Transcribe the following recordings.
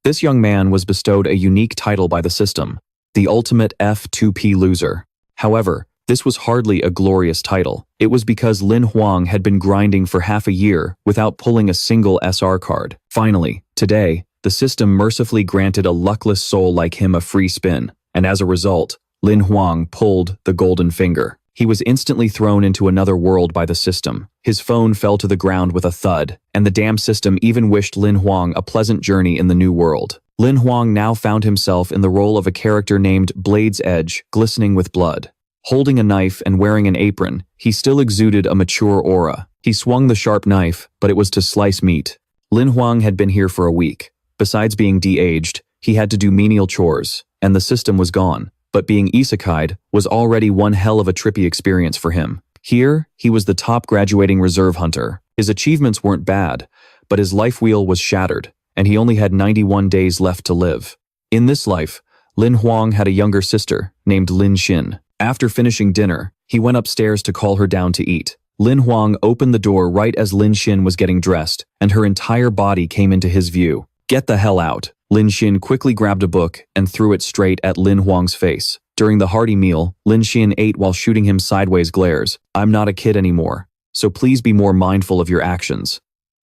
This young man was bestowed a unique title by the system, the ultimate F2P Loser. However, this was hardly a glorious title. It was because Lin Huang had been grinding for half a year without pulling a single SR card. Finally, today, the system mercifully granted a luckless soul like him a free spin, and as a result, Lin Huang pulled the golden finger. He was instantly thrown into another world by the system. His phone fell to the ground with a thud, and the damn system even wished Lin Huang a pleasant journey in the new world. Lin Huang now found himself in the role of a character named Blade's Edge, glistening with blood. Holding a knife and wearing an apron, he still exuded a mature aura. He swung the sharp knife, but it was to slice meat. Lin Huang had been here for a week. Besides being de-aged, he had to do menial chores, and the system was gone. But being isekai'd was already one hell of a trippy experience for him. Here, he was the top graduating reserve hunter. His achievements weren't bad, but his life wheel was shattered, and he only had 91 days left to live. In this life, Lin Huang had a younger sister named Lin Xin. After finishing dinner, he went upstairs to call her down to eat. Lin Huang opened the door right as Lin Xin was getting dressed, and her entire body came into his view. "Get the hell out." Lin Xin quickly grabbed a book and threw it straight at Lin Huang's face. During the hearty meal, Lin Xin ate while shooting him sideways glares. "I'm not a kid anymore, so please be more mindful of your actions."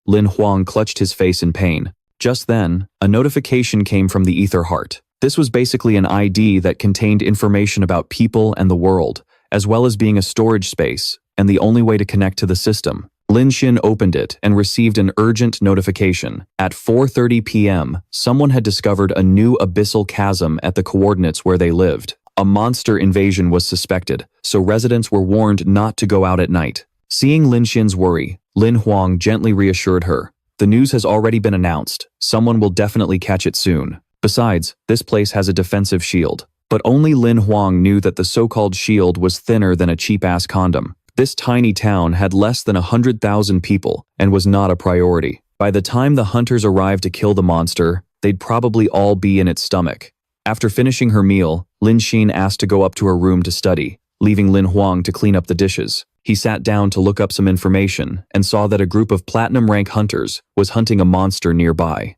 Lin Huang clutched his face in pain. Just then, a notification came from the Ether Heart. This was basically an ID that contained information about people and the world, as well as being a storage space, and the only way to connect to the system. Lin Xin opened it and received an urgent notification. At 4:30 p.m., someone had discovered a new abyssal chasm at the coordinates where they lived. A monster invasion was suspected, so residents were warned not to go out at night. Seeing Lin Xin's worry, Lin Huang gently reassured her. "The news has already been announced. Someone will definitely catch it soon. Besides, this place has a defensive shield." But only Lin Huang knew that the so-called shield was thinner than a cheap-ass condom. This tiny town had less than 100,000 people and was not a priority. By the time the hunters arrived to kill the monster, they'd probably all be in its stomach. After finishing her meal, Lin Xin asked to go up to her room to study, leaving Lin Huang to clean up the dishes. He sat down to look up some information and saw that a group of platinum rank hunters was hunting a monster nearby.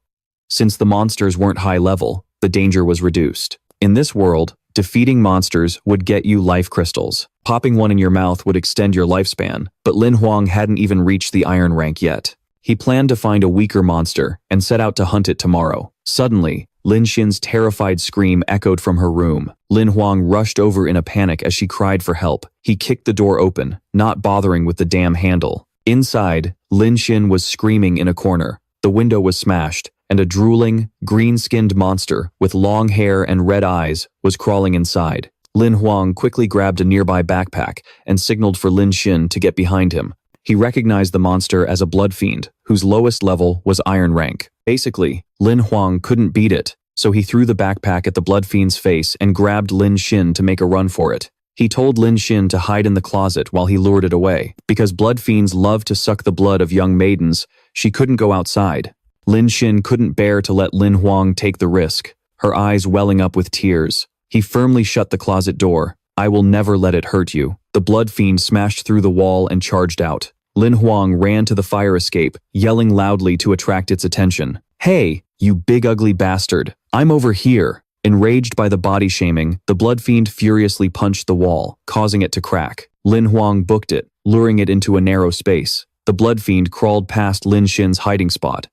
Since the monsters weren't high level, the danger was reduced. In this world, defeating monsters would get you life crystals. Popping one in your mouth would extend your lifespan, but Lin Huang hadn't even reached the iron rank yet. He planned to find a weaker monster and set out to hunt it tomorrow. Suddenly, Lin Xin's terrified scream echoed from her room. Lin Huang rushed over in a panic as she cried for help. He kicked the door open, not bothering with the damn handle. Inside, Lin Xin was screaming in a corner. The window was smashed, and a drooling, green-skinned monster with long hair and red eyes was crawling inside. Lin Huang quickly grabbed a nearby backpack and signaled for Lin Xin to get behind him. He recognized the monster as a blood fiend, whose lowest level was iron rank. Basically, Lin Huang couldn't beat it, so he threw the backpack at the blood fiend's face and grabbed Lin Xin to make a run for it. He told Lin Xin to hide in the closet while he lured it away. Because blood fiends love to suck the blood of young maidens, she couldn't go outside. Lin Xin couldn't bear to let Lin Huang take the risk, her eyes welling up with tears. He firmly shut the closet door. "I will never let it hurt you." The blood fiend smashed through the wall and charged out. Lin Huang ran to the fire escape, yelling loudly to attract its attention. "Hey, you big ugly bastard, I'm over here." Enraged by the body shaming, the blood fiend furiously punched the wall, causing it to crack. Lin Huang booked it, luring it into a narrow space. The blood fiend crawled past Lin Xin's hiding spot.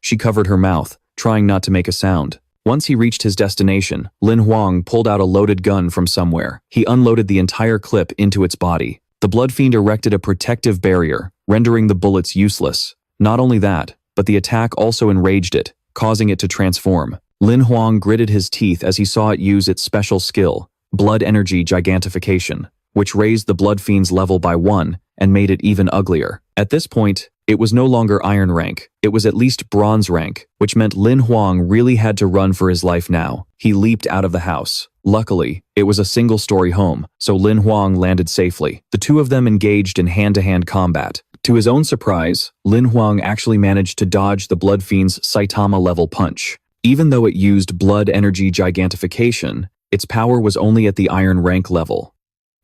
She covered her mouth, trying not to make a sound. Once he reached his destination, Lin Huang pulled out a loaded gun from somewhere. He unloaded the entire clip into its body. The blood fiend erected a protective barrier, rendering the bullets useless. Not only that, but the attack also enraged it, causing it to transform. Lin Huang gritted his teeth as he saw it use its special skill, blood energy gigantification, which raised the blood fiend's level by 1 and made it even uglier. At this point, it was no longer iron rank, it was at least bronze rank, which meant Lin Huang really had to run for his life now. He leaped out of the house. Luckily, it was a single-story home, so Lin Huang landed safely. The two of them engaged in hand-to-hand combat. To his own surprise, Lin Huang actually managed to dodge the blood fiend's Saitama-level punch. Even though it used blood energy gigantification, its power was only at the iron rank level.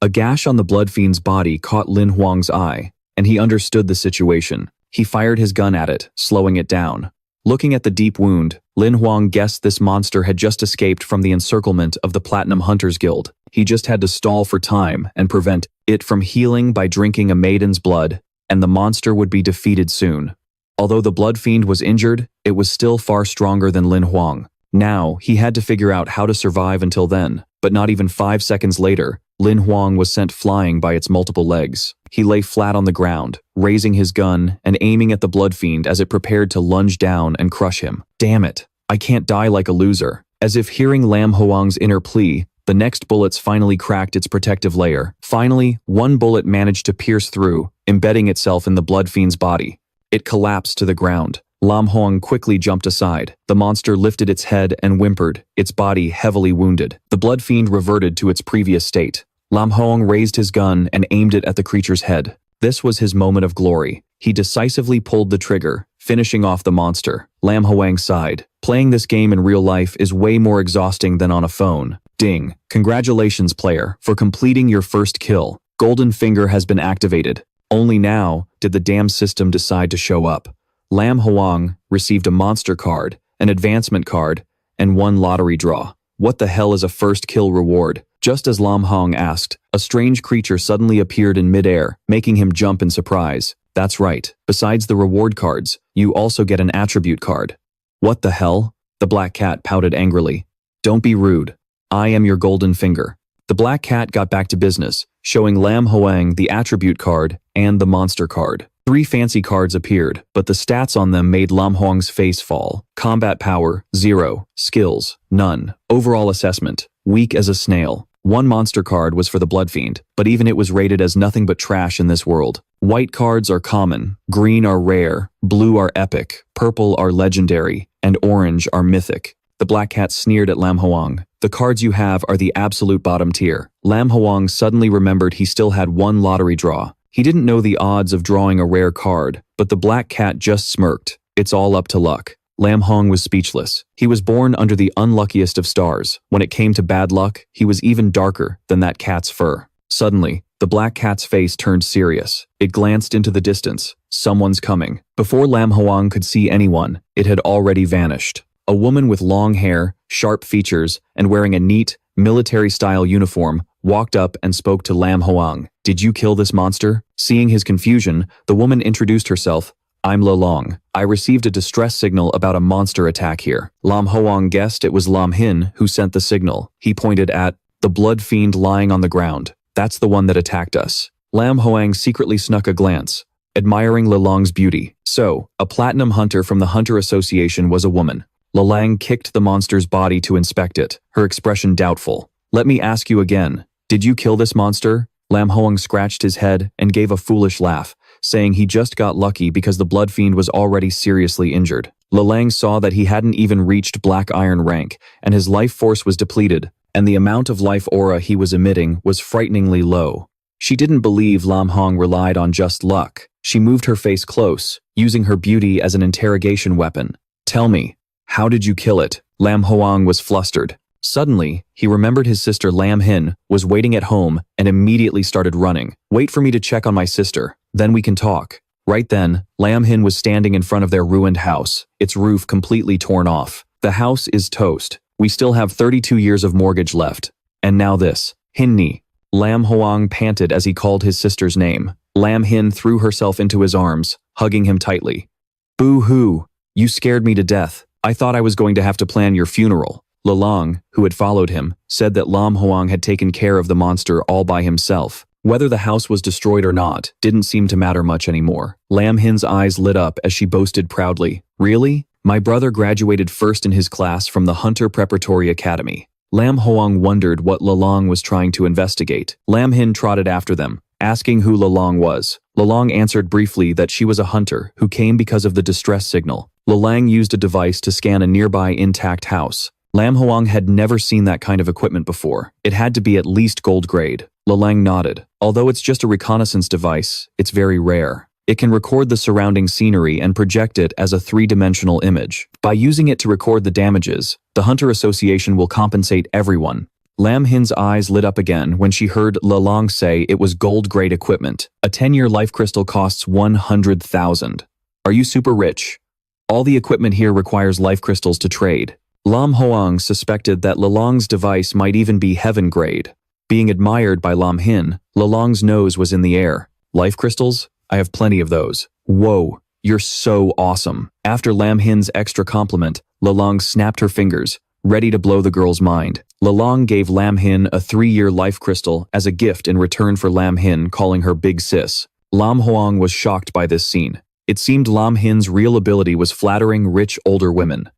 A gash on the blood fiend's body caught Lin Huang's eye, and he understood the situation. He fired his gun at it, slowing it down. Looking at the deep wound, Lin Huang guessed this monster had just escaped from the encirclement of the Platinum Hunters Guild. He just had to stall for time and prevent it from healing by drinking a maiden's blood, and the monster would be defeated soon. Although the Blood Fiend was injured, it was still far stronger than Lin Huang. Now, he had to figure out how to survive until then, but not even 5 seconds later, Lin Huang was sent flying by its multiple legs. He lay flat on the ground, raising his gun and aiming at the Blood Fiend as it prepared to lunge down and crush him. Damn it, I can't die like a loser. As if hearing Lam Huang's inner plea, the next bullets finally cracked its protective layer. Finally, one bullet managed to pierce through, embedding itself in the Blood Fiend's body. It collapsed to the ground. Lam Huang quickly jumped aside. The monster lifted its head and whimpered, its body heavily wounded. The Blood Fiend reverted to its previous state. Lam Huang raised his gun and aimed it at the creature's head. This was his moment of glory. He decisively pulled the trigger, finishing off the monster. Lam Huang sighed. Playing this game in real life is way more exhausting than on a phone. Ding. Congratulations, player, for completing your first kill. Golden Finger has been activated. Only now did the damn system decide to show up. Lam Huang received a monster card, an advancement card, and one lottery draw. What the hell is a first kill reward? Just as Lam Huang asked, a strange creature suddenly appeared in midair, making him jump in surprise. That's right. Besides the reward cards, you also get an attribute card. What the hell? The black cat pouted angrily. Don't be rude. I am your Golden Finger. The black cat got back to business, showing Lam Huang the attribute card and the monster card. 3 fancy cards appeared, but the stats on them made Lam Huang's face fall. Combat power, 0. Skills, none. Overall assessment, weak as a snail. 1 monster card was for the Blood Fiend, but even it was rated as nothing but trash in this world. White cards are common, green are rare, blue are epic, purple are legendary, and orange are mythic. The black cat sneered at Lam Huang. The cards you have are the absolute bottom tier. Lam Huang suddenly remembered he still had 1 lottery draw. He didn't know the odds of drawing a rare card, but the black cat just smirked. It's all up to luck. Lam Huang was speechless. He was born under the unluckiest of stars. When it came to bad luck, he was even darker than that cat's fur. Suddenly, the black cat's face turned serious. It glanced into the distance. Someone's coming. Before Lam Huang could see anyone, it had already vanished. A woman with long hair, sharp features, and wearing a neat, military-style uniform walked up and spoke to Lam Huang. Did you kill this monster? Seeing his confusion, the woman introduced herself. I'm Lelong. I received a distress signal about a monster attack here. Lam Huang guessed it was Lam Hin who sent the signal. He pointed at the Blood Fiend lying on the ground. That's the one that attacked us. Lam Huang secretly snuck a glance, admiring Lelong's beauty. So, a platinum hunter from the Hunter Association was a woman. Lelang kicked the monster's body to inspect it, her expression doubtful. Let me ask you again. Did you kill this monster? Lam Huang scratched his head and gave a foolish laugh, saying he just got lucky because the Blood Fiend was already seriously injured. Lelang saw that he hadn't even reached Black Iron rank, and his life force was depleted, and the amount of life aura he was emitting was frighteningly low. She didn't believe Lam Huang relied on just luck. She moved her face close, using her beauty as an interrogation weapon. Tell me, how did you kill it? Lam Huang was flustered. Suddenly, he remembered his sister Lam Hin was waiting at home and immediately started running. Wait for me to check on my sister, then we can talk. Right then, Lam Hin was standing in front of their ruined house, its roof completely torn off. The house is toast. We still have 32 years of mortgage left. And now this. Hinni. Lam Huang panted as he called his sister's name. Lam Hin threw herself into his arms, hugging him tightly. Boo-hoo. You scared me to death. I thought I was going to have to plan your funeral. Lelang, who had followed him, said that Lam Huang had taken care of the monster all by himself. Whether the house was destroyed or not didn't seem to matter much anymore. Lam Hin's eyes lit up as she boasted proudly. Really? My brother graduated first in his class from the Hunter Preparatory Academy. Lam Huang wondered what Lelang was trying to investigate. Lam Hin trotted after them, asking who Lelang was. Lelang answered briefly that she was a hunter who came because of the distress signal. Lelang used a device to scan a nearby intact house. Lam Huang had never seen that kind of equipment before. It had to be at least gold grade. Lelang nodded. Although it's just a reconnaissance device, it's very rare. It can record the surrounding scenery and project it as a 3-dimensional image. By using it to record the damages, the Hunter Association will compensate everyone. Lam Hin's eyes lit up again when she heard Lelang say it was gold-grade equipment. A 10-year life crystal costs 100,000. Are you super rich? All the equipment here requires life crystals to trade. Lin Huang suspected that Lelong's device might even be heaven grade. Being admired by Lam Hin, Lelong's nose was in the air. Life crystals? I have plenty of those. Whoa, you're so awesome. After Lam Hin's extra compliment, Lelong snapped her fingers, ready to blow the girl's mind. Lelong gave Lam Hin a 3-year life crystal as a gift in return for Lam Hin calling her big sis. Lin Huang was shocked by this scene. It seemed Lam Hin's real ability was flattering rich older women.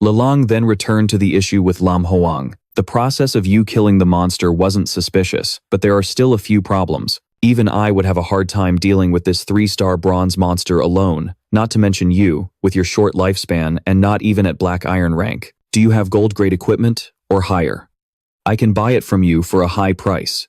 Lelong then returned to the issue with Lin Huang. The process of you killing the monster wasn't suspicious, but there are still a few problems. Even I would have a hard time dealing with this 3-star bronze monster alone, not to mention you, with your short lifespan and not even at black iron rank. Do you have gold grade equipment, or higher? I can buy it from you for a high price.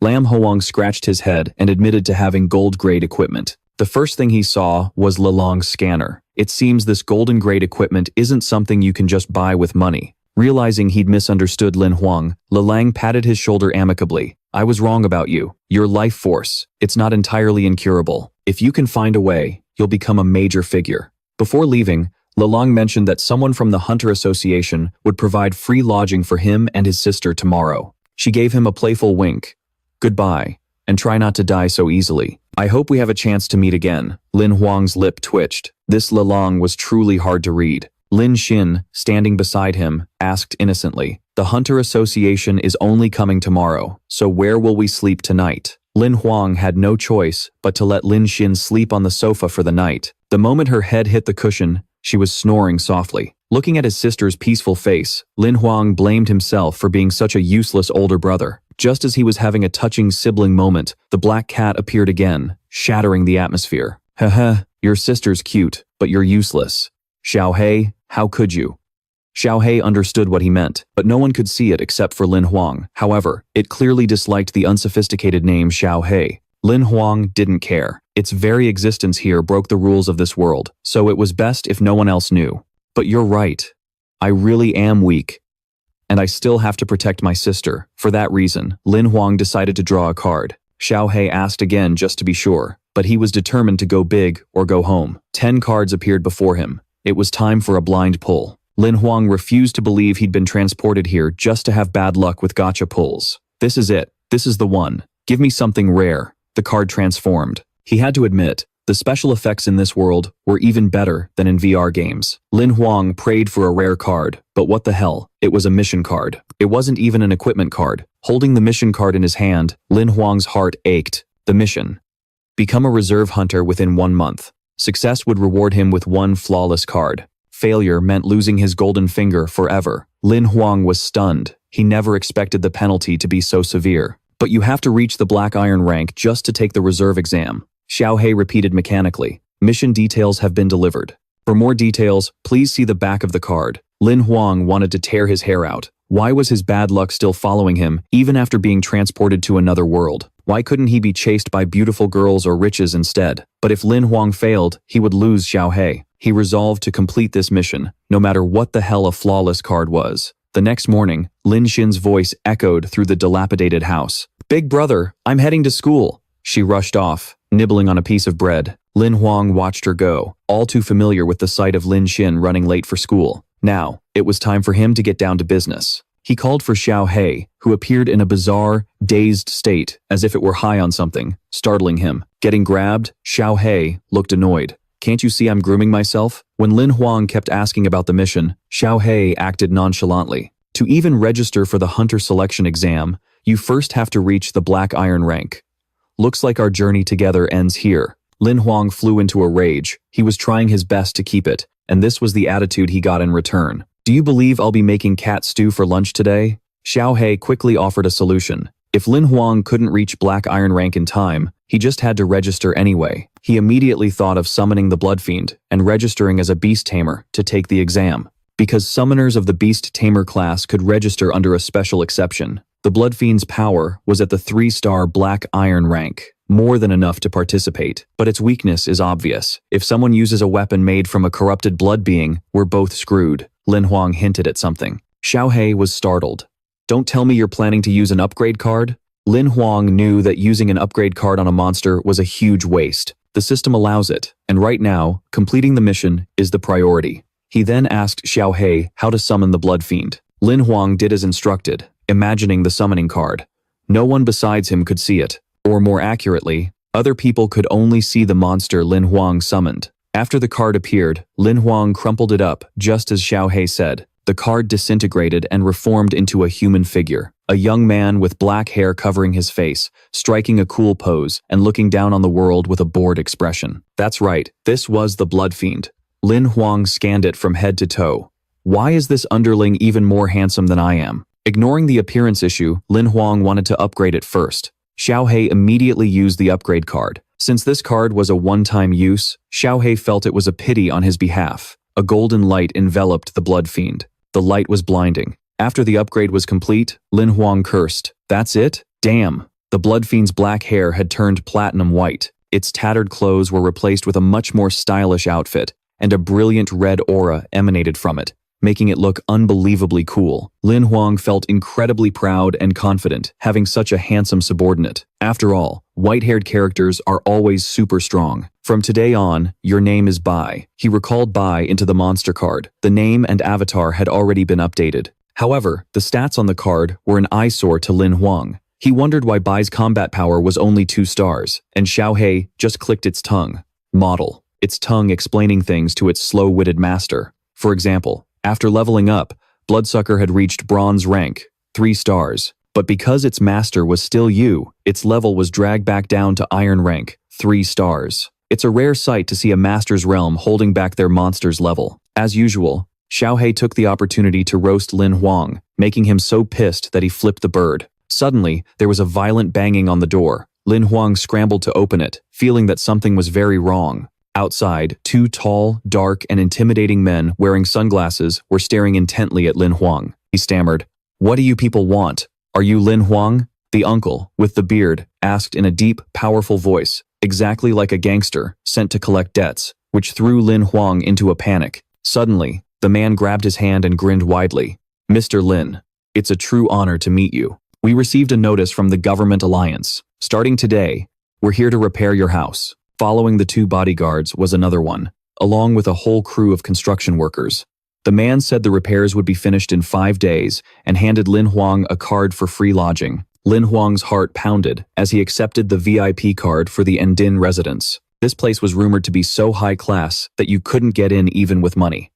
Lam Huang scratched his head and admitted to having gold grade equipment. The first thing he saw was Lelong's scanner. It seems this golden grade equipment isn't something you can just buy with money. Realizing he'd misunderstood Lin Huang, Lelang patted his shoulder amicably. I was wrong about you. Your life force, it's not entirely incurable. If you can find a way, you'll become a major figure. Before leaving, Lelang mentioned that someone from the Hunter Association would provide free lodging for him and his sister tomorrow. She gave him a playful wink. Goodbye, and try not to die so easily. I hope we have a chance to meet again. Lin Huang's lip twitched. This Lelang was truly hard to read. Lin Xin, standing beside him, asked innocently, the Hunter Association is only coming tomorrow, so where will we sleep tonight? Lin Huang had no choice but to let Lin Xin sleep on the sofa for the night. The moment her head hit the cushion, she was snoring softly. Looking at his sister's peaceful face, Lin Huang blamed himself for being such a useless older brother. Just as he was having a touching sibling moment, the black cat appeared again, shattering the atmosphere. Haha, your sister's cute, but you're useless. Xiao Hei, how could you? Xiao Hei understood what he meant, but no one could see it except for Lin Huang. However, it clearly disliked the unsophisticated name Xiao Hei. Lin Huang didn't care. Its very existence here broke the rules of this world, so it was best if no one else knew. But you're right. I really am weak. And I still have to protect my sister. For that reason, Lin Huang decided to draw a card. Xiao Hei asked again just to be sure, but he was determined to go big or go home. 10 cards appeared before him. It was time for a blind pull. Lin Huang refused to believe he'd been transported here just to have bad luck with gacha pulls. This is it. This is the one. Give me something rare. The card transformed. He had to admit, the special effects in this world were even better than in VR games. Lin Huang prayed for a rare card, but what the hell? It was a mission card. It wasn't even an equipment card. Holding the mission card in his hand, Lin Huang's heart ached. The mission. Become a reserve hunter within 1 month. Success would reward him with 1 flawless card. Failure meant losing his golden finger forever. Lin Huang was stunned. He never expected the penalty to be so severe. But you have to reach the black iron rank just to take the reserve exam. Xiao Hei repeated mechanically. Mission details have been delivered. For more details, please see the back of the card. Lin Huang wanted to tear his hair out. Why was his bad luck still following him, even after being transported to another world? Why couldn't he be chased by beautiful girls or riches instead? But if Lin Huang failed, he would lose Xiao Hei. He resolved to complete this mission, no matter what the hell a flawless card was. The next morning, Lin Xin's voice echoed through the dilapidated house. Big brother, I'm heading to school. She rushed off, nibbling on a piece of bread. Lin Huang watched her go, all too familiar with the sight of Lin Xin running late for school. Now, it was time for him to get down to business. He called for Xiao Hei, who appeared in a bizarre, dazed state, as if it were high on something, startling him. Getting grabbed, Xiao Hei looked annoyed. Can't you see I'm grooming myself? When Lin Huang kept asking about the mission, Xiao Hei acted nonchalantly. To even register for the hunter selection exam, you first have to reach the black iron rank. Looks like our journey together ends here. Lin Huang flew into a rage. He was trying his best to keep it, and this was the attitude he got in return. Do you believe I'll be making cat stew for lunch today? Xiao Hei quickly offered a solution. If Lin Huang couldn't reach black iron rank in time, he just had to register anyway. He immediately thought of summoning the Blood Fiend and registering as a beast tamer to take the exam. Because summoners of the beast tamer class could register under a special exception. The Blood Fiend's power was at the 3-star black iron rank, more than enough to participate. But its weakness is obvious. If someone uses a weapon made from a corrupted blood being, we're both screwed. Lin Huang hinted at something. Xiao Hei was startled. Don't tell me you're planning to use an upgrade card? Lin Huang knew that using an upgrade card on a monster was a huge waste. The system allows it, and right now, completing the mission is the priority. He then asked Xiao Hei how to summon the Blood Fiend. Lin Huang did as instructed, imagining the summoning card. No one besides him could see it, or more accurately, other people could only see the monster Lin Huang summoned. After the card appeared, Lin Huang crumpled it up, just as Xiao Hei said. The card disintegrated and reformed into a human figure. A young man with black hair covering his face, striking a cool pose and looking down on the world with a bored expression. That's right, this was the Blood Fiend. Lin Huang scanned it from head to toe. Why is this underling even more handsome than I am? Ignoring the appearance issue, Lin Huang wanted to upgrade it first. Xiao Hei immediately used the upgrade card. Since this card was a one-time use, Xiao Hei felt it was a pity on his behalf. A golden light enveloped the Blood Fiend. The light was blinding. After the upgrade was complete, Lin Huang cursed. That's it? Damn. The Blood Fiend's black hair had turned platinum white. Its tattered clothes were replaced with a much more stylish outfit, and a brilliant red aura emanated from it, making it look unbelievably cool. Lin Huang felt incredibly proud and confident, having such a handsome subordinate. After all, white-haired characters are always super strong. From today on, your name is Bai. He recalled Bai into the monster card. The name and avatar had already been updated. However, the stats on the card were an eyesore to Lin Huang. He wondered why Bai's combat power was only 2 stars, and Xiao Hei just clicked its tongue. Model. Its tongue explaining things to its slow-witted master. For example, after leveling up, Bloodsucker had reached bronze rank, 3 stars. But because its master was still you, its level was dragged back down to iron rank, 3 stars. It's a rare sight to see a master's realm holding back their monster's level. As usual, Xiao Hei took the opportunity to roast Lin Huang, making him so pissed that he flipped the bird. Suddenly, there was a violent banging on the door. Lin Huang scrambled to open it, feeling that something was very wrong. Outside, 2 tall, dark, and intimidating men wearing sunglasses were staring intently at Lin Huang. He stammered, "What do you people want? Are you Lin Huang?" The uncle, with the beard, asked in a deep, powerful voice, exactly like a gangster sent to collect debts, which threw Lin Huang into a panic. Suddenly, the man grabbed his hand and grinned widely. "Mr. Lin, it's a true honor to meet you. We received a notice from the Government Alliance. Starting today, we're here to repair your house." Following the 2 bodyguards was another one, along with a whole crew of construction workers. The man said the repairs would be finished in 5 days and handed Lin Huang a card for free lodging. Lin Huang's heart pounded as he accepted the VIP card for the Endin residence. This place was rumored to be so high class that you couldn't get in even with money.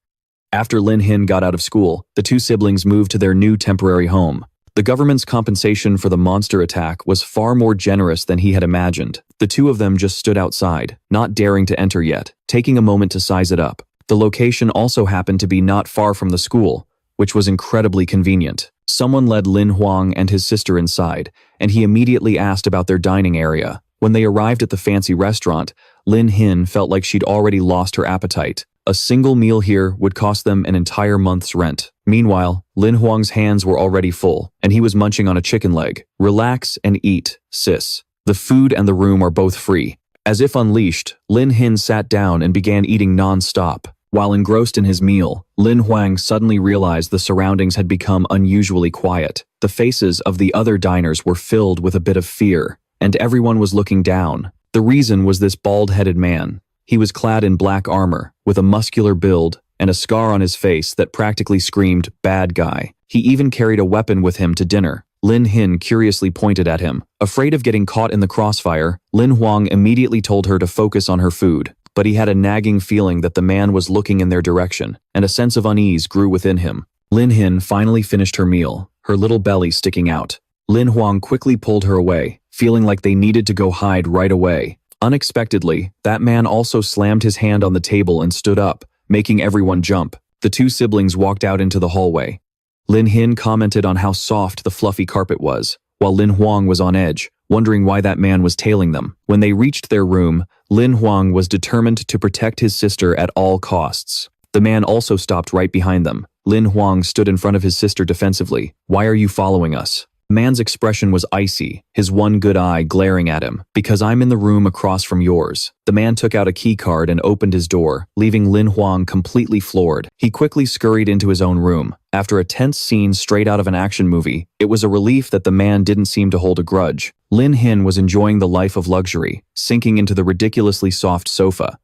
After Lin Hin got out of school, the 2 siblings moved to their new temporary home. The government's compensation for the monster attack was far more generous than he had imagined. The 2 of them just stood outside, not daring to enter yet, taking a moment to size it up. The location also happened to be not far from the school, which was incredibly convenient. Someone led Lin Huang and his sister inside, and he immediately asked about their dining area. When they arrived at the fancy restaurant, Lin Hin felt like she'd already lost her appetite. A single meal here would cost them an entire month's rent. Meanwhile, Lin Huang's hands were already full, and he was munching on a chicken leg. "Relax and eat, sis. The food and the room are both free." As if unleashed, Lin Hin sat down and began eating non-stop. While engrossed in his meal, Lin Huang suddenly realized the surroundings had become unusually quiet. The faces of the other diners were filled with a bit of fear, and everyone was looking down. The reason was this bald-headed man. He was clad in black armor, with a muscular build and a scar on his face that practically screamed, "Bad guy." He even carried a weapon with him to dinner. Lin Hin curiously pointed at him. Afraid of getting caught in the crossfire, Lin Huang immediately told her to focus on her food. But he had a nagging feeling that the man was looking in their direction, and a sense of unease grew within him. Lin Hin finally finished her meal, her little belly sticking out. Lin Huang quickly pulled her away, feeling like they needed to go hide right away. Unexpectedly, that man also slammed his hand on the table and stood up, making everyone jump. The 2 siblings walked out into the hallway. Lin Hin commented on how soft the fluffy carpet was, while Lin Huang was on edge, wondering why that man was tailing them. When they reached their room, Lin Huang was determined to protect his sister at all costs. The man also stopped right behind them. Lin Huang stood in front of his sister defensively. "Why are you following us?" The man's expression was icy, his one good eye glaring at him. "Because I'm in the room across from yours." The man took out a key card and opened his door, leaving Lin Huang completely floored. He quickly scurried into his own room. After a tense scene straight out of an action movie, it was a relief that the man didn't seem to hold a grudge. Lin Hin was enjoying the life of luxury, sinking into the ridiculously soft sofa.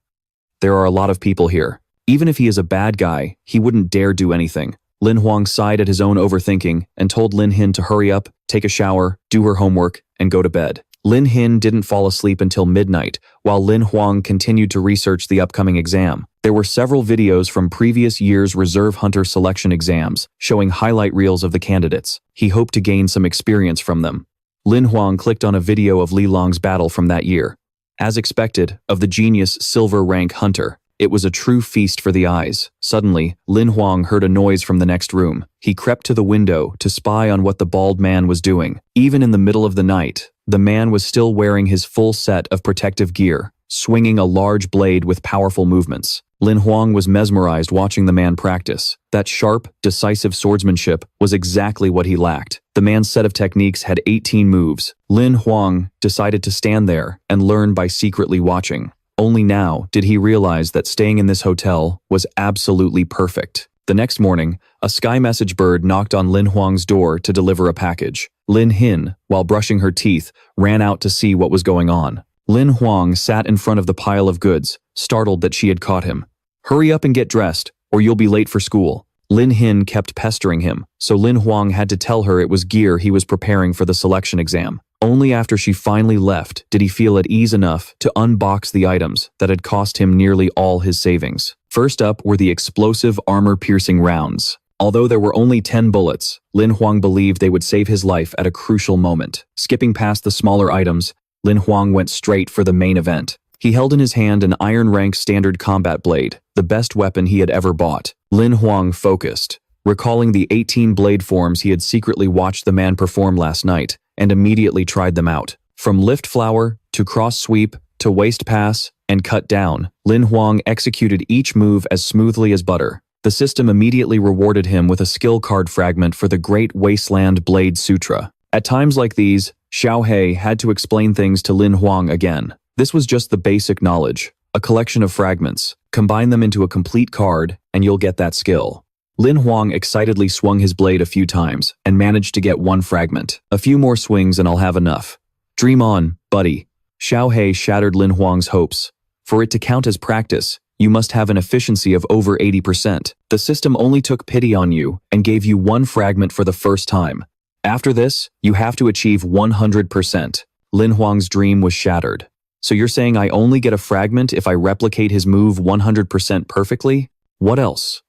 There are a lot of people here. Even if he is a bad guy, he wouldn't dare do anything. Lin Huang sighed at his own overthinking and told Lin Hin to hurry up, take a shower, do her homework, and go to bed. Lin Hin didn't fall asleep until midnight, while Lin Huang continued to research the upcoming exam. There were several videos from previous year's Reserve Hunter selection exams, showing highlight reels of the candidates. He hoped to gain some experience from them. Lin Huang clicked on a video of Li Long's battle from that year. As expected, of the genius silver rank hunter, it was a true feast for the eyes. Suddenly, Lin Huang heard a noise from the next room. He crept to the window to spy on what the bald man was doing. Even in the middle of the night, the man was still wearing his full set of protective gear, swinging a large blade with powerful movements. Lin Huang was mesmerized watching the man practice. That sharp, decisive swordsmanship was exactly what he lacked. The man's set of techniques had 18 moves. Lin Huang decided to stand there and learn by secretly watching. Only now did he realize that staying in this hotel was absolutely perfect. The next morning, a sky message bird knocked on Lin Huang's door to deliver a package. Lin Hin, while brushing her teeth, ran out to see what was going on. Lin Huang sat in front of the pile of goods, startled that she had caught him. "Hurry up and get dressed, or you'll be late for school." Lin Hin kept pestering him, so Lin Huang had to tell her it was gear he was preparing for the selection exam. Only after she finally left did he feel at ease enough to unbox the items that had cost him nearly all his savings. First up were the explosive armor-piercing rounds. Although there were only 10 bullets, Lin Huang believed they would save his life at a crucial moment. Skipping past the smaller items, Lin Huang went straight for the main event. He held in his hand an Iron Rank standard combat blade, the best weapon he had ever bought. Lin Huang focused, recalling the 18 blade forms he had secretly watched the man perform last night, and immediately tried them out. From lift flower, to cross sweep, to waist pass, and cut down, Lin Huang executed each move as smoothly as butter. The system immediately rewarded him with a skill card fragment for the Great Wasteland Blade Sutra. At times like these, Xiao Hei had to explain things to Lin Huang again. This was just the basic knowledge, a collection of fragments. Combine them into a complete card, and you'll get that skill. Lin Huang excitedly swung his blade a few times and managed to get one fragment. A few more swings and I'll have enough. Dream on, buddy. Xiao Hei shattered Lin Huang's hopes. For it to count as practice, you must have an efficiency of over 80%. The system only took pity on you and gave you one fragment for the first time. After this, you have to achieve 100%. Lin Huang's dream was shattered. So you're saying I only get a fragment if I replicate his move 100% perfectly? What else?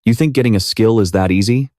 You think getting a skill is that easy?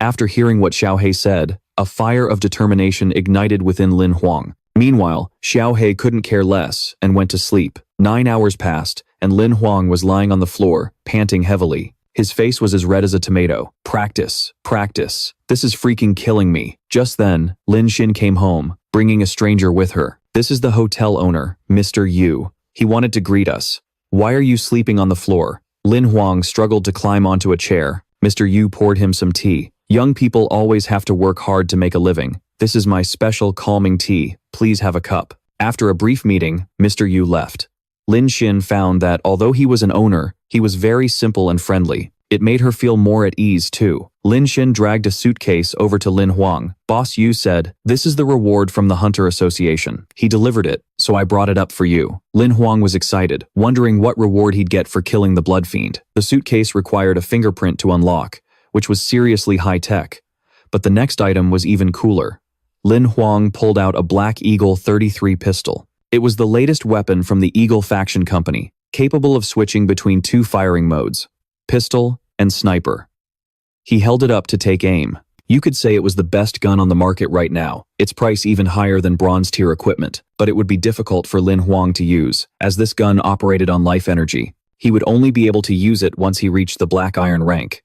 After hearing what Xiao Hei said, a fire of determination ignited within Lin Huang. Meanwhile, Xiao Hei couldn't care less and went to sleep. 9 hours passed, and Lin Huang was lying on the floor, panting heavily. His face was as red as a tomato. Practice, practice. This is freaking killing me. Just then, Lin Xin came home, bringing a stranger with her. This is the hotel owner, Mr. Yu. He wanted to greet us. Why are you sleeping on the floor? Lin Huang struggled to climb onto a chair. Mr. Yu poured him some tea. Young people always have to work hard to make a living. This is my special calming tea. Please have a cup. After a brief meeting, Mr. Yu left. Lin Xin found that although he was an owner, he was very simple and friendly. It made her feel more at ease too. Lin Xin dragged a suitcase over to Lin Huang. Boss Yu said, "This is the reward from the Hunter Association." He delivered it, so I brought it up for you. Lin Huang was excited, wondering what reward he'd get for killing the blood fiend. The suitcase required a fingerprint to unlock, which was seriously high-tech. But the next item was even cooler. Lin Huang pulled out a Black Eagle 33 pistol. It was the latest weapon from the Eagle faction company, capable of switching between two firing modes, pistol and sniper. He held it up to take aim. You could say it was the best gun on the market right now, its price even higher than bronze-tier equipment, but it would be difficult for Lin Huang to use, as this gun operated on life energy. He would only be able to use it once he reached the Black Iron rank.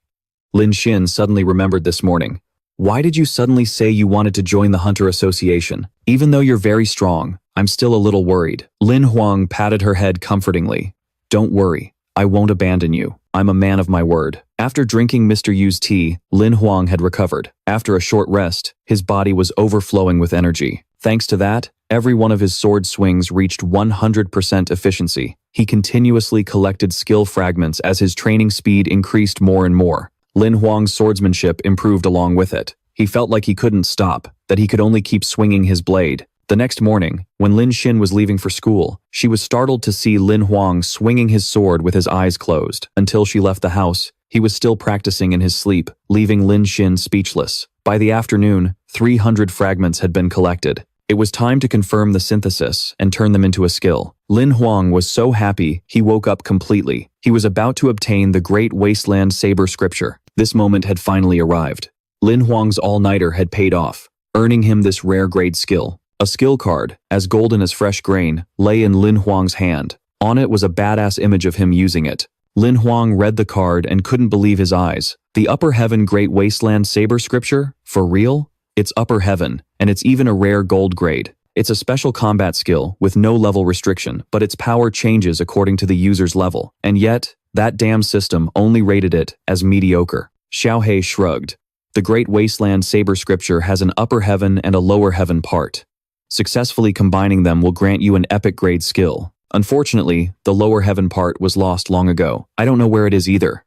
Lin Xin suddenly remembered this morning. Why did you suddenly say you wanted to join the Hunter Association? Even though you're very strong, I'm still a little worried. Lin Huang patted her head comfortingly. Don't worry, I won't abandon you. I'm a man of my word. After drinking Mr. Yu's tea, Lin Huang had recovered. After a short rest, his body was overflowing with energy. Thanks to that, every one of his sword swings reached 100% efficiency. He continuously collected skill fragments as his training speed increased more and more. Lin Huang's swordsmanship improved along with it. He felt like he couldn't stop, that he could only keep swinging his blade. The next morning, when Lin Xin was leaving for school, she was startled to see Lin Huang swinging his sword with his eyes closed. Until she left the house, he was still practicing in his sleep, leaving Lin Xin speechless. By the afternoon, 300 fragments had been collected. It was time to confirm the synthesis and turn them into a skill. Lin Huang was so happy he woke up completely. He was about to obtain the Great Wasteland Saber Scripture. This moment had finally arrived. Lin Huang's all-nighter had paid off, earning him this rare grade skill. A skill card, as golden as fresh grain, lay in Lin Huang's hand. On it was a badass image of him using it. Lin Huang read the card and couldn't believe his eyes. The Upper Heaven Great Wasteland Saber Scripture? For real? It's Upper Heaven, and it's even a rare gold grade. It's a special combat skill with no level restriction, but its power changes according to the user's level. And yet, that damn system only rated it as mediocre. Xiao Hei shrugged. The Great Wasteland Saber Scripture has an Upper Heaven and a Lower Heaven part. Successfully combining them will grant you an epic grade skill. Unfortunately, the Lower Heaven part was lost long ago. I don't know where it is either.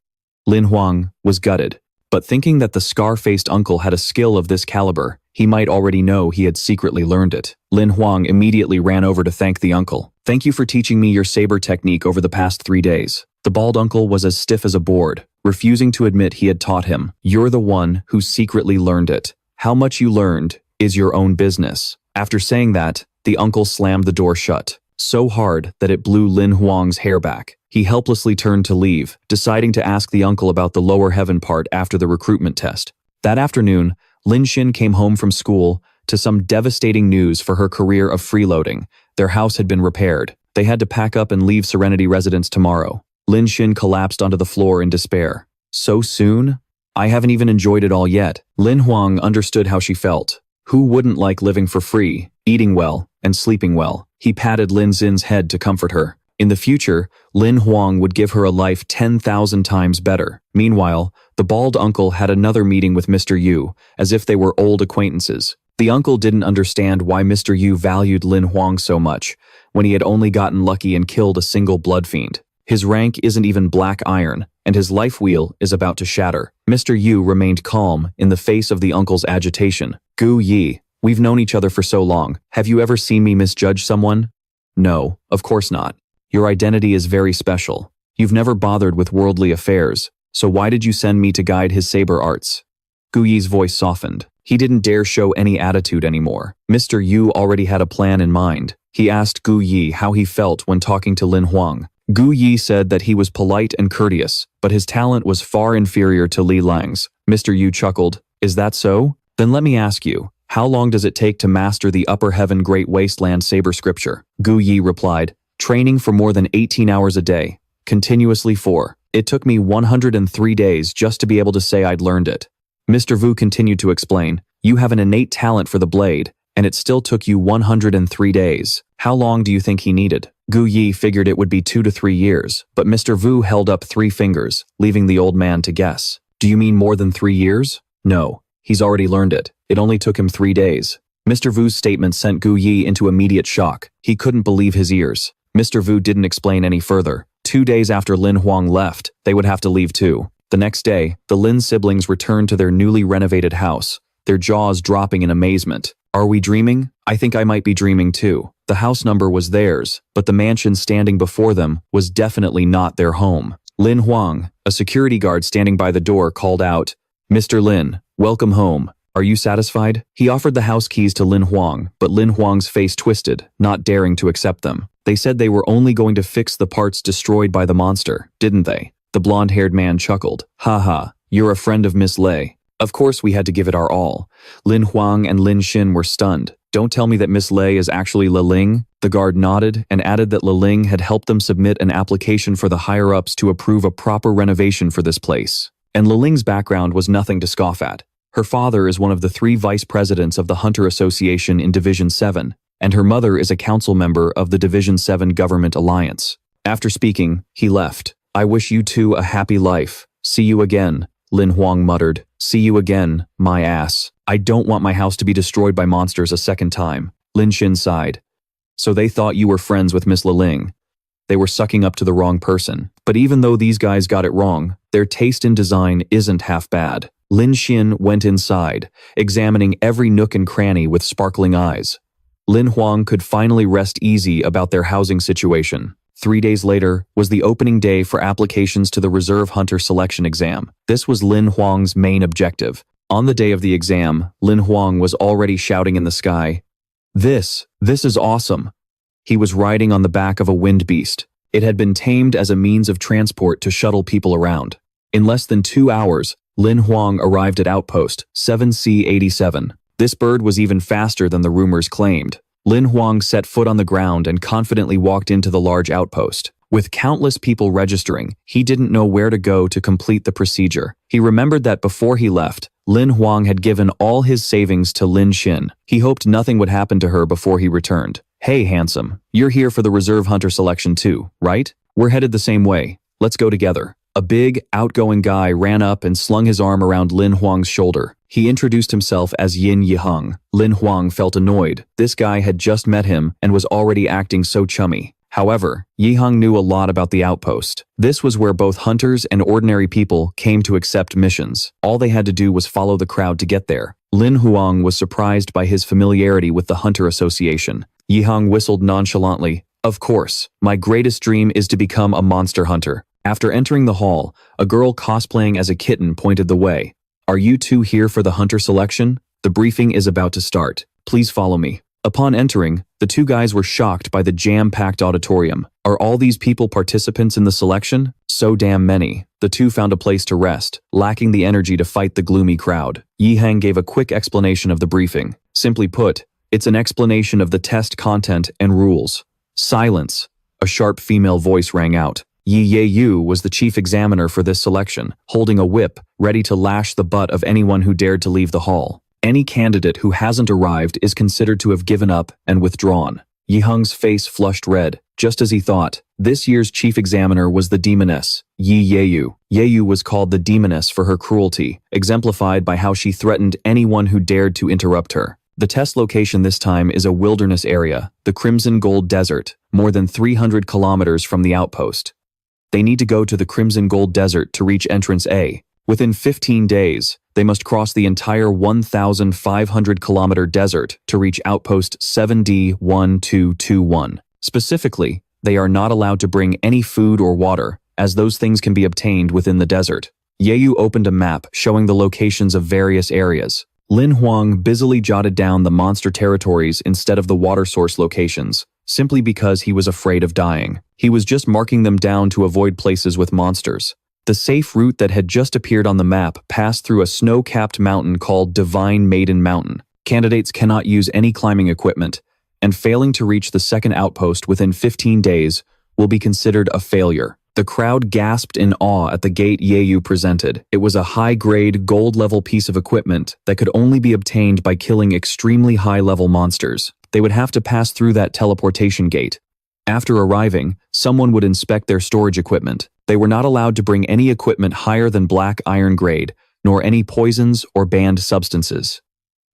Lin Huang was gutted, but thinking that the scar-faced uncle had a skill of this caliber, he might already know he had secretly learned it. Lin Huang immediately ran over to thank the uncle. Thank you for teaching me your saber technique over the past 3 days. The bald uncle was as stiff as a board, refusing to admit he had taught him. You're the one who secretly learned it. How much you learned is your own business. After saying that, the uncle slammed the door shut, so hard that it blew Lin Huang's hair back. He helplessly turned to leave, deciding to ask the uncle about the Lower Heaven part after the recruitment test. That afternoon, Lin Xin came home from school to some devastating news for her career of freeloading. Their house had been repaired. They had to pack up and leave Serenity Residence tomorrow. Lin Xin collapsed onto the floor in despair. So soon? I haven't even enjoyed it all yet. Lin Huang understood how she felt. Who wouldn't like living for free, eating well, and sleeping well? He patted Lin Xin's head to comfort her. In the future, Lin Huang would give her a life 10,000 times better. Meanwhile, the bald uncle had another meeting with Mr. Yu, as if they were old acquaintances. The uncle didn't understand why Mr. Yu valued Lin Huang so much, when he had only gotten lucky and killed a single blood fiend. His rank isn't even black iron, and his life wheel is about to shatter. Mr. Yu remained calm in the face of the uncle's agitation. Gu Yi, we've known each other for so long. Have you ever seen me misjudge someone? No, of course not. Your identity is very special. You've never bothered with worldly affairs, so why did you send me to guide his saber arts? Gu Yi's voice softened. He didn't dare show any attitude anymore. Mr. Yu already had a plan in mind. He asked Gu Yi how he felt when talking to Lin Huang. Gu Yi said that he was polite and courteous, but his talent was far inferior to Li Lang's. Mr. Yu chuckled. Is that so? Then let me ask you, how long does it take to master the Upper Heaven Great Wasteland Saber Scripture? Gu Yi replied, training for more than 18 hours a day, continuously for. It took me 103 days just to be able to say I'd learned it. Mr. Vu continued to explain, you have an innate talent for the blade, and it still took you 103 days. How long do you think he needed? Gu Yi figured it would be 2 to 3 years, but Mr. Vu held up 3 fingers, leaving the old man to guess. Do you mean more than 3 years? No, he's already learned it. It only took him 3 days. Mr. Vu's statement sent Gu Yi into immediate shock. He couldn't believe his ears. Mr. Vu didn't explain any further. 2 days after Lin Huang left, they would have to leave too. The next day, the Lin siblings returned to their newly renovated house, their jaws dropping in amazement. Are we dreaming? I think I might be dreaming too. The house number was theirs, but the mansion standing before them was definitely not their home. Lin Huang, a security guard standing by the door, called out, Mr. Lin, welcome home. Are you satisfied? He offered the house keys to Lin Huang, but Lin Huang's face twisted, not daring to accept them. They said they were only going to fix the parts destroyed by the monster, didn't they? The blonde-haired man chuckled. Haha, you're a friend of Miss Lei. Of course we had to give it our all. Lin Huang and Lin Xin were stunned. Don't tell me that Miss Lei is actually Le Ling? The guard nodded and added that Le Ling had helped them submit an application for the higher-ups to approve a proper renovation for this place. And Le Ling's background was nothing to scoff at. Her father is one of the 3 vice presidents of the Hunter Association in Division 7, and her mother is a council member of the Division 7 Government Alliance. After speaking, he left. I wish you two a happy life. See you again, Lin Huang muttered. See you again, my ass. I don't want my house to be destroyed by monsters a second time. Lin Xin sighed. So they thought you were friends with Miss Le Ling. They were sucking up to the wrong person. But even though these guys got it wrong, their taste in design isn't half bad. Lin Xin went inside, examining every nook and cranny with sparkling eyes. Lin Huang could finally rest easy about their housing situation. 3 days later was the opening day for applications to the Reserve Hunter Selection Exam. This was Lin Huang's main objective. On the day of the exam, Lin Huang was already shouting in the sky, This is awesome." He was riding on the back of a wind beast. It had been tamed as a means of transport to shuttle people around. In less than 2 hours, Lin Huang arrived at Outpost 7C87. This bird was even faster than the rumors claimed. Lin Huang set foot on the ground and confidently walked into the large outpost. With countless people registering, he didn't know where to go to complete the procedure. He remembered that before he left, Lin Huang had given all his savings to Lin Xin. He hoped nothing would happen to her before he returned. "Hey, handsome, you're here for the Reserve Hunter selection too, right? We're headed the same way. Let's go together." A big, outgoing guy ran up and slung his arm around Lin Huang's shoulder. He introduced himself as Yin Yiheng. Lin Huang felt annoyed. This guy had just met him and was already acting so chummy. However, Yiheng knew a lot about the outpost. This was where both hunters and ordinary people came to accept missions. All they had to do was follow the crowd to get there. Lin Huang was surprised by his familiarity with the Hunter Association. Yiheng whistled nonchalantly. "Of course, my greatest dream is to become a monster hunter." After entering the hall, a girl cosplaying as a kitten pointed the way. "Are you two here for the hunter selection? The briefing is about to start. Please follow me." Upon entering, the two guys were shocked by the jam-packed auditorium. Are all these people participants in the selection? So damn many. The two found a place to rest, lacking the energy to fight the gloomy crowd. Yiheng gave a quick explanation of the briefing. Simply put, it's an explanation of the test content and rules. Silence. A sharp female voice rang out. Yi Yeyu was the chief examiner for this selection, holding a whip, ready to lash the butt of anyone who dared to leave the hall. Any candidate who hasn't arrived is considered to have given up and withdrawn. Yiheng's face flushed red. Just as he thought, this year's chief examiner was the demoness, Yi Yeyu. Yeyu was called the demoness for her cruelty, exemplified by how she threatened anyone who dared to interrupt her. The test location this time is a wilderness area, the Crimson Gold Desert, more than 300 kilometers from the outpost. They need to go to the Crimson Gold Desert to reach entrance A. Within 15 days, they must cross the entire 1,500-kilometer desert to reach outpost 7D1221. Specifically, they are not allowed to bring any food or water, as those things can be obtained within the desert. Yeyu opened a map showing the locations of various areas. Lin Huang busily jotted down the monster territories instead of the water source locations, simply because he was afraid of dying. He was just marking them down to avoid places with monsters. The safe route that had just appeared on the map passed through a snow-capped mountain called Divine Maiden Mountain. Candidates cannot use any climbing equipment, and failing to reach the second outpost within 15 days will be considered a failure. The crowd gasped in awe at the gate Yeyu presented. It was a high-grade, gold-level piece of equipment that could only be obtained by killing extremely high-level monsters. They would have to pass through that teleportation gate. After arriving, someone would inspect their storage equipment. They were not allowed to bring any equipment higher than black iron grade, nor any poisons or banned substances.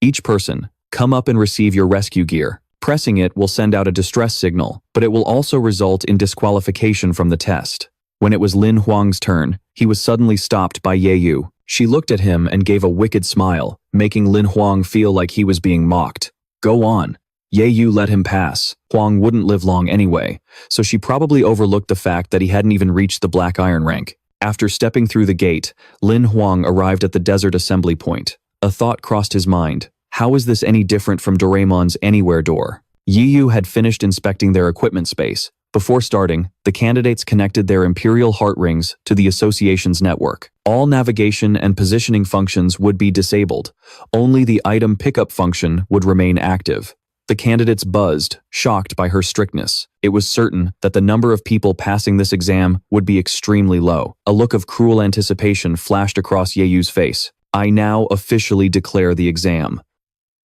Each person, come up and receive your rescue gear. Pressing it will send out a distress signal, but it will also result in disqualification from the test. When it was Lin Huang's turn, he was suddenly stopped by Yeyu. She looked at him and gave a wicked smile, making Lin Huang feel like he was being mocked. Go on. Yeyu let him pass. Huang wouldn't live long anyway, so she probably overlooked the fact that he hadn't even reached the black iron rank. After stepping through the gate, Lin Huang arrived at the desert assembly point. A thought crossed his mind. How is this any different from Doraemon's Anywhere door? Yeyu had finished inspecting their equipment space. Before starting, the candidates connected their Imperial Heart Rings to the association's network. All navigation and positioning functions would be disabled. Only the item pickup function would remain active. The candidates buzzed, shocked by her strictness. It was certain that the number of people passing this exam would be extremely low. A look of cruel anticipation flashed across Yeyu's face. I now officially declare the exam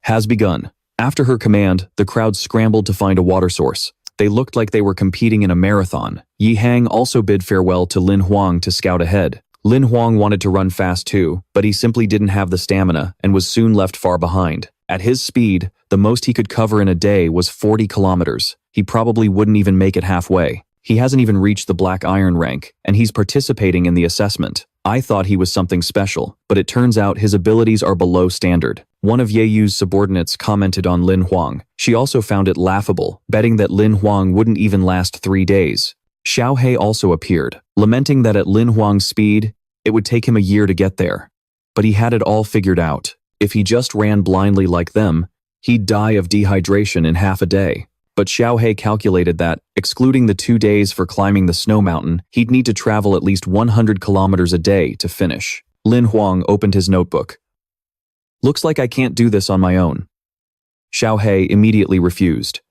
has begun. After her command, the crowd scrambled to find a water source. They looked like they were competing in a marathon. Yiheng also bid farewell to Lin Huang to scout ahead. Lin Huang wanted to run fast too, but he simply didn't have the stamina and was soon left far behind. At his speed, the most he could cover in a day was 40 kilometers. He probably wouldn't even make it halfway. He hasn't even reached the black iron rank, and he's participating in the assessment. I thought he was something special, but it turns out his abilities are below standard. One of Yeyu's subordinates commented on Lin Huang. She also found it laughable, betting that Lin Huang wouldn't even last 3 days. Xiao Hei also appeared, lamenting that at Lin Huang's speed, it would take him a year to get there. But he had it all figured out. If he just ran blindly like them, he'd die of dehydration in half a day. But Xiao Hei calculated that, excluding the 2 days for climbing the snow mountain, he'd need to travel at least 100 kilometers a day to finish. Lin Huang opened his notebook. Looks like I can't do this on my own. Xiao Hei immediately refused.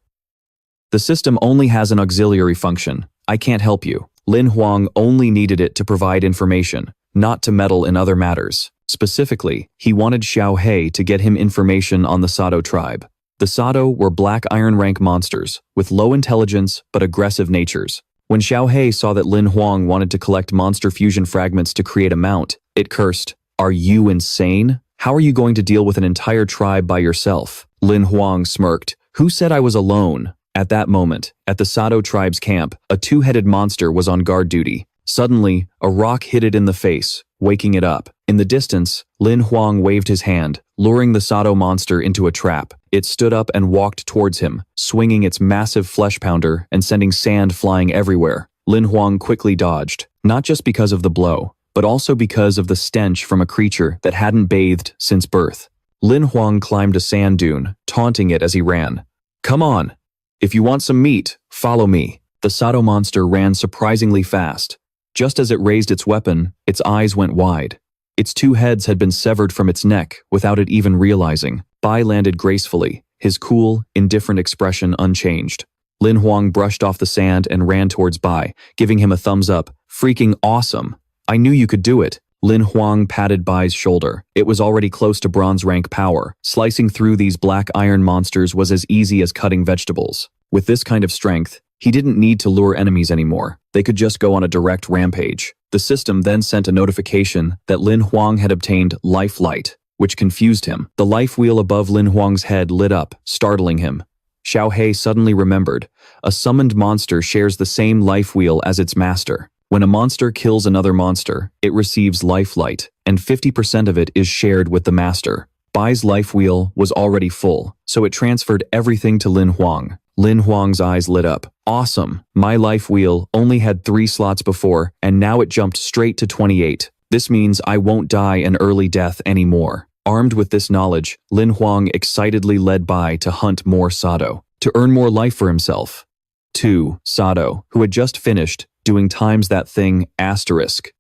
The system only has an auxiliary function. I can't help you. Lin Huang only needed it to provide information, not to meddle in other matters. Specifically, he wanted Xiao Hei to get him information on the Sado tribe. The Sado were black iron rank monsters, with low intelligence but aggressive natures. When Xiao Hei saw that Lin Huang wanted to collect monster fusion fragments to create a mount, it cursed, "Are you insane? How are you going to deal with an entire tribe by yourself?" Lin Huang smirked. Who said I was alone? At that moment, at the Sado tribe's camp, a two-headed monster was on guard duty. Suddenly, a rock hit it in the face, waking it up. In the distance, Lin Huang waved his hand, luring the Sado monster into a trap. It stood up and walked towards him, swinging its massive flesh pounder and sending sand flying everywhere. Lin Huang quickly dodged, not just because of the blow, but also because of the stench from a creature that hadn't bathed since birth. Lin Huang climbed a sand dune, taunting it as he ran. "Come on! If you want some meat, follow me." The Sado monster ran surprisingly fast. Just as it raised its weapon, its eyes went wide. Its 2 heads had been severed from its neck without it even realizing. Bai landed gracefully, his cool, indifferent expression unchanged. Lin Huang brushed off the sand and ran towards Bai, giving him a thumbs up. "Freaking awesome! I knew you could do it." Lin Huang patted Bai's shoulder. It was already close to bronze rank power. Slicing through these black iron monsters was as easy as cutting vegetables. With this kind of strength, he didn't need to lure enemies anymore. They could just go on a direct rampage. The system then sent a notification that Lin Huang had obtained life light, which confused him. The life wheel above Lin Huang's head lit up, startling him. Xiao Hei suddenly remembered. A summoned monster shares the same life wheel as its master. When a monster kills another monster, it receives life light, and 50% of it is shared with the master. Bai's life wheel was already full, so it transferred everything to Lin Huang. Lin Huang's eyes lit up. Awesome! My life wheel only had 3 slots before, and now it jumped straight to 28. This means I won't die an early death anymore. Armed with this knowledge, Lin Huang excitedly led Bai to hunt more Sado, to earn more life for himself. 2. Sado, who had just finished doing times that thing, asterisk,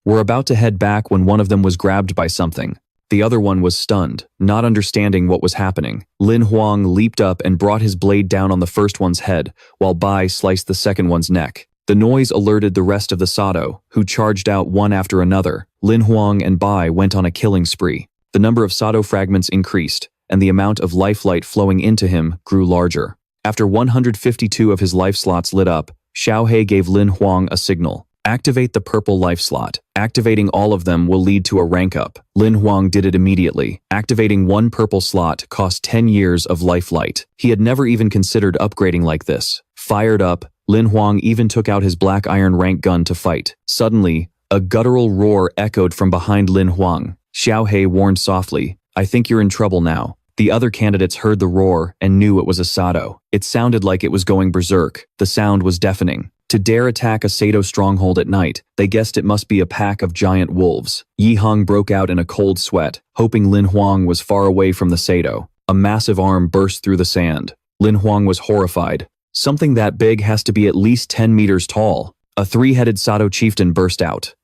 were about to head back when one of them was grabbed by something. The other one was stunned, not understanding what was happening. Lin Huang leaped up and brought his blade down on the first one's head, while Bai sliced the second one's neck. The noise alerted the rest of the Sado, who charged out one after another. Lin Huang and Bai went on a killing spree. The number of Sado fragments increased, and the amount of life light flowing into him grew larger. After 152 of his life slots lit up, Xiao Hei gave Lin Huang a signal. Activate the purple life slot. Activating all of them will lead to a rank up. Lin Huang did it immediately. Activating 1 purple slot cost 10 years of life light. He had never even considered upgrading like this. Fired up, Lin Huang even took out his black iron rank gun to fight. Suddenly, a guttural roar echoed from behind Lin Huang. Xiao Hei warned softly, "I think you're in trouble now." The other candidates heard the roar and knew it was a Sado. It sounded like it was going berserk. The sound was deafening. To dare attack a Sado stronghold at night, they guessed it must be a pack of giant wolves. Yi Hong broke out in a cold sweat, hoping Lin Huang was far away from the Sado. A massive arm burst through the sand. Lin Huang was horrified. Something that big has to be at least 10 meters tall. A 3-headed Sado chieftain burst out.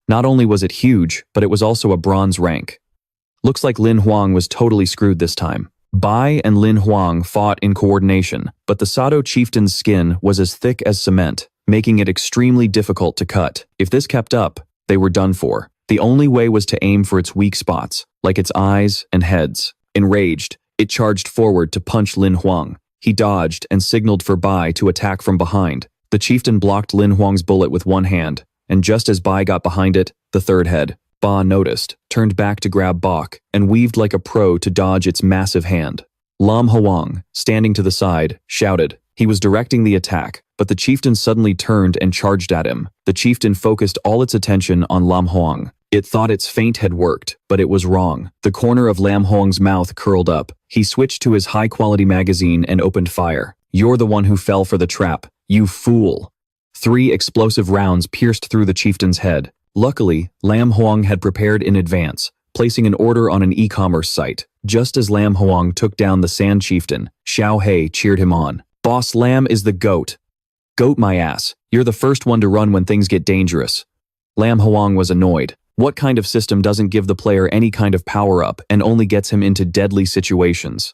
Not only was it huge, but it was also a bronze rank. Looks like Lin Huang was totally screwed this time. Bai and Lin Huang fought in coordination, but the Sado chieftain's skin was as thick as cement, making it extremely difficult to cut. If this kept up, they were done for. The only way was to aim for its weak spots, like its eyes and heads. Enraged, it charged forward to punch Lin Huang. He dodged and signaled for Bai to attack from behind. The chieftain blocked Lin Huang's bullet with one hand, and just as Bai got behind it, the third head. Ba noticed, turned back to grab Bok, and weaved like a pro to dodge its massive hand. Lam Huang, standing to the side, shouted. He was directing the attack, but the chieftain suddenly turned and charged at him. The chieftain focused all its attention on Lam Huang. It thought its feint had worked, but it was wrong. The corner of Lam Huang's mouth curled up. He switched to his high-quality magazine and opened fire. "You're the one who fell for the trap, you fool." 3 explosive rounds pierced through the chieftain's head. Luckily, Lam Huang had prepared in advance, placing an order on an e-commerce site. Just as Lam Huang took down the Sand Chieftain, Xiao Hei cheered him on. "Boss Lam is the GOAT." "Goat my ass. You're the first one to run when things get dangerous." Lam Huang was annoyed. What kind of system doesn't give the player any kind of power-up and only gets him into deadly situations?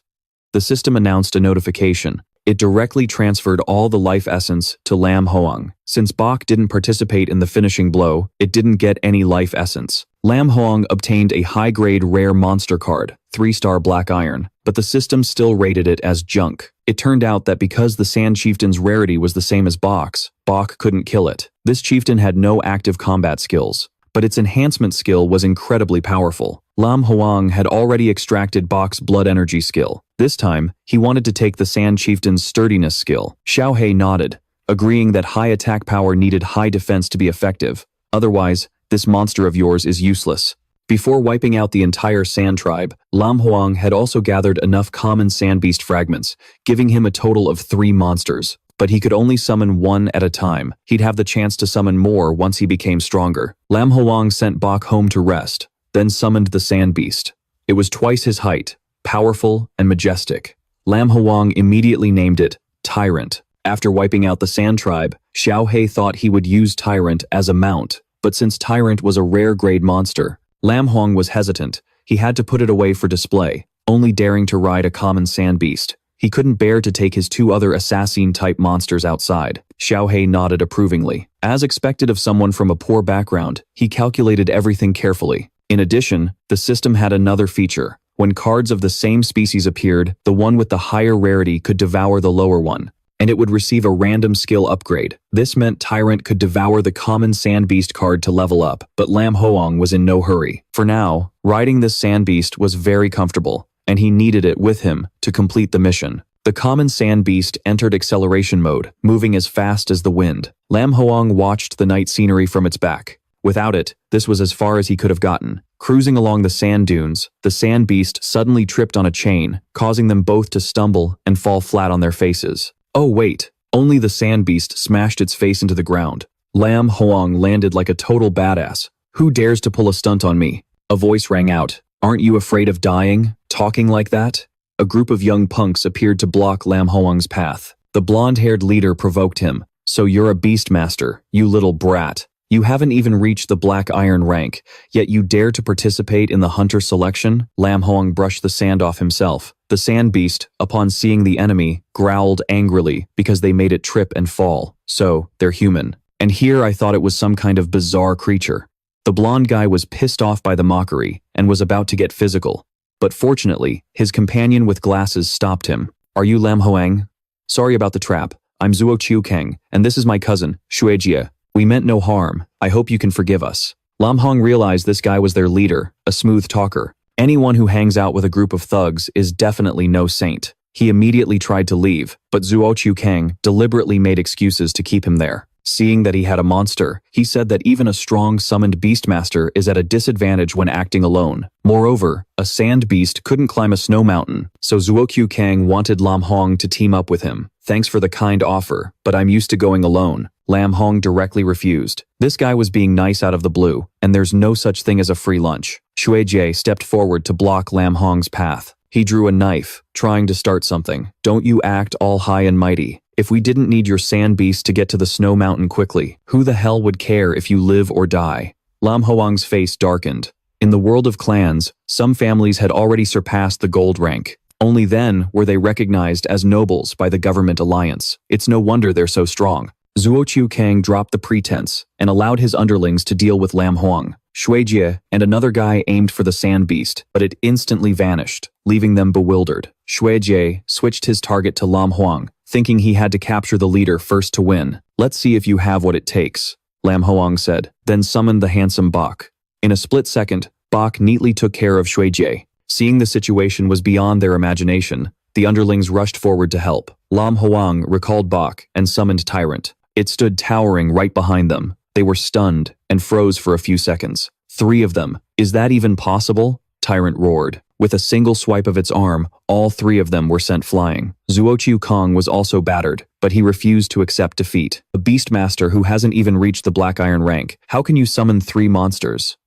The system announced a notification. It directly transferred all the life essence to Lam Huang. Since Bach didn't participate in the finishing blow, it didn't get any life essence. Lam Huang obtained a high-grade rare monster card, 3-star black iron, but the system still rated it as junk. It turned out that because the Sand Chieftain's rarity was the same as Bach's, Bach couldn't kill it. This chieftain had no active combat skills, but its enhancement skill was incredibly powerful. Lam Huang had already extracted Bach's blood energy skill. This time, he wanted to take the Sand Chieftain's sturdiness skill. Xiao Hei nodded, agreeing that high attack power needed high defense to be effective. Otherwise, this monster of yours is useless. Before wiping out the entire sand tribe, Lam Huang had also gathered enough common sand beast fragments, giving him a total of 3 monsters. But he could only summon 1 at a time. He'd have the chance to summon more once he became stronger. Lam Huang sent Bach home to rest, then summoned the sand beast. It was twice his height, powerful and majestic. Lam Huang immediately named it Tyrant. After wiping out the sand tribe, Xiao Hei thought he would use Tyrant as a mount, but since Tyrant was a rare grade monster, Lam Huang was hesitant. He had to put it away for display, only daring to ride a common sand beast. He couldn't bear to take his 2 other assassin-type monsters outside. Xiao Hei nodded approvingly. As expected of someone from a poor background, he calculated everything carefully. In addition, the system had another feature. When cards of the same species appeared, the one with the higher rarity could devour the lower one, and it would receive a random skill upgrade. This meant Tyrant could devour the common Sand Beast card to level up, but Lam Huang was in no hurry. For now, riding this Sand Beast was very comfortable, and he needed it with him to complete the mission. The common Sand Beast entered acceleration mode, moving as fast as the wind. Lam Huang watched the night scenery from its back. Without it, this was as far as he could have gotten. Cruising along the sand dunes, the Sand Beast suddenly tripped on a chain, causing them both to stumble and fall flat on their faces. Oh wait, only the Sand Beast smashed its face into the ground. Lam Huang landed like a total badass. "Who dares to pull a stunt on me?" A voice rang out. "Aren't you afraid of dying, talking like that?" A group of young punks appeared to block Lam Huang's path. The blonde-haired leader provoked him. "So you're a beastmaster, you little brat. You haven't even reached the black iron rank, yet you dare to participate in the hunter selection?" Lam Huang brushed the sand off himself. The Sand Beast, upon seeing the enemy, growled angrily because they made it trip and fall. "So, they're human. And here I thought it was some kind of bizarre creature." The blonde guy was pissed off by the mockery and was about to get physical. But fortunately, his companion with glasses stopped him. "Are you Lam Huang? Sorry about the trap. I'm Zuo Qiukang, and this is my cousin, Xuejie. We meant no harm. I hope you can forgive us." Lam Huang realized this guy was their leader, a smooth talker. Anyone who hangs out with a group of thugs is definitely no saint. He immediately tried to leave, but Zuo Qiukang deliberately made excuses to keep him there. Seeing that he had a monster, he said that even a strong summoned beastmaster is at a disadvantage when acting alone. Moreover, a sand beast couldn't climb a snow mountain, so Zuo Qiukang wanted Lam Huang to team up with him. "Thanks for the kind offer, but I'm used to going alone." Lam Huang directly refused. This guy was being nice out of the blue, and there's no such thing as a free lunch. Xuejie stepped forward to block Lam Huang's path. He drew a knife, trying to start something. "Don't you act all high and mighty. If we didn't need your sand beast to get to the snow mountain quickly, who the hell would care if you live or die?" Lam Huang's face darkened. In the world of clans, some families had already surpassed the gold rank. Only then were they recognized as nobles by the government alliance. It's no wonder they're so strong. Zuo Qiukang dropped the pretense and allowed his underlings to deal with Lam Huang. Xuejie and another guy aimed for the sand beast, but it instantly vanished, leaving them bewildered. Xuejie switched his target to Lam Huang, thinking he had to capture the leader first to win. "Let's see if you have what it takes," Lam Huang said, then summoned the handsome Bach. In a split second, Bach neatly took care of Xuejie. Seeing the situation was beyond their imagination, the underlings rushed forward to help. Lam Huang recalled Bach and summoned Tyrant. It stood towering right behind them. They were stunned and froze for a few seconds. 3 of them. Is that even possible? Tyrant roared. With a single swipe of its arm, all 3 of them were sent flying. Zuoqiu Kong was also battered, but he refused to accept defeat. A beastmaster who hasn't even reached the Black Iron rank. How can you summon 3 monsters?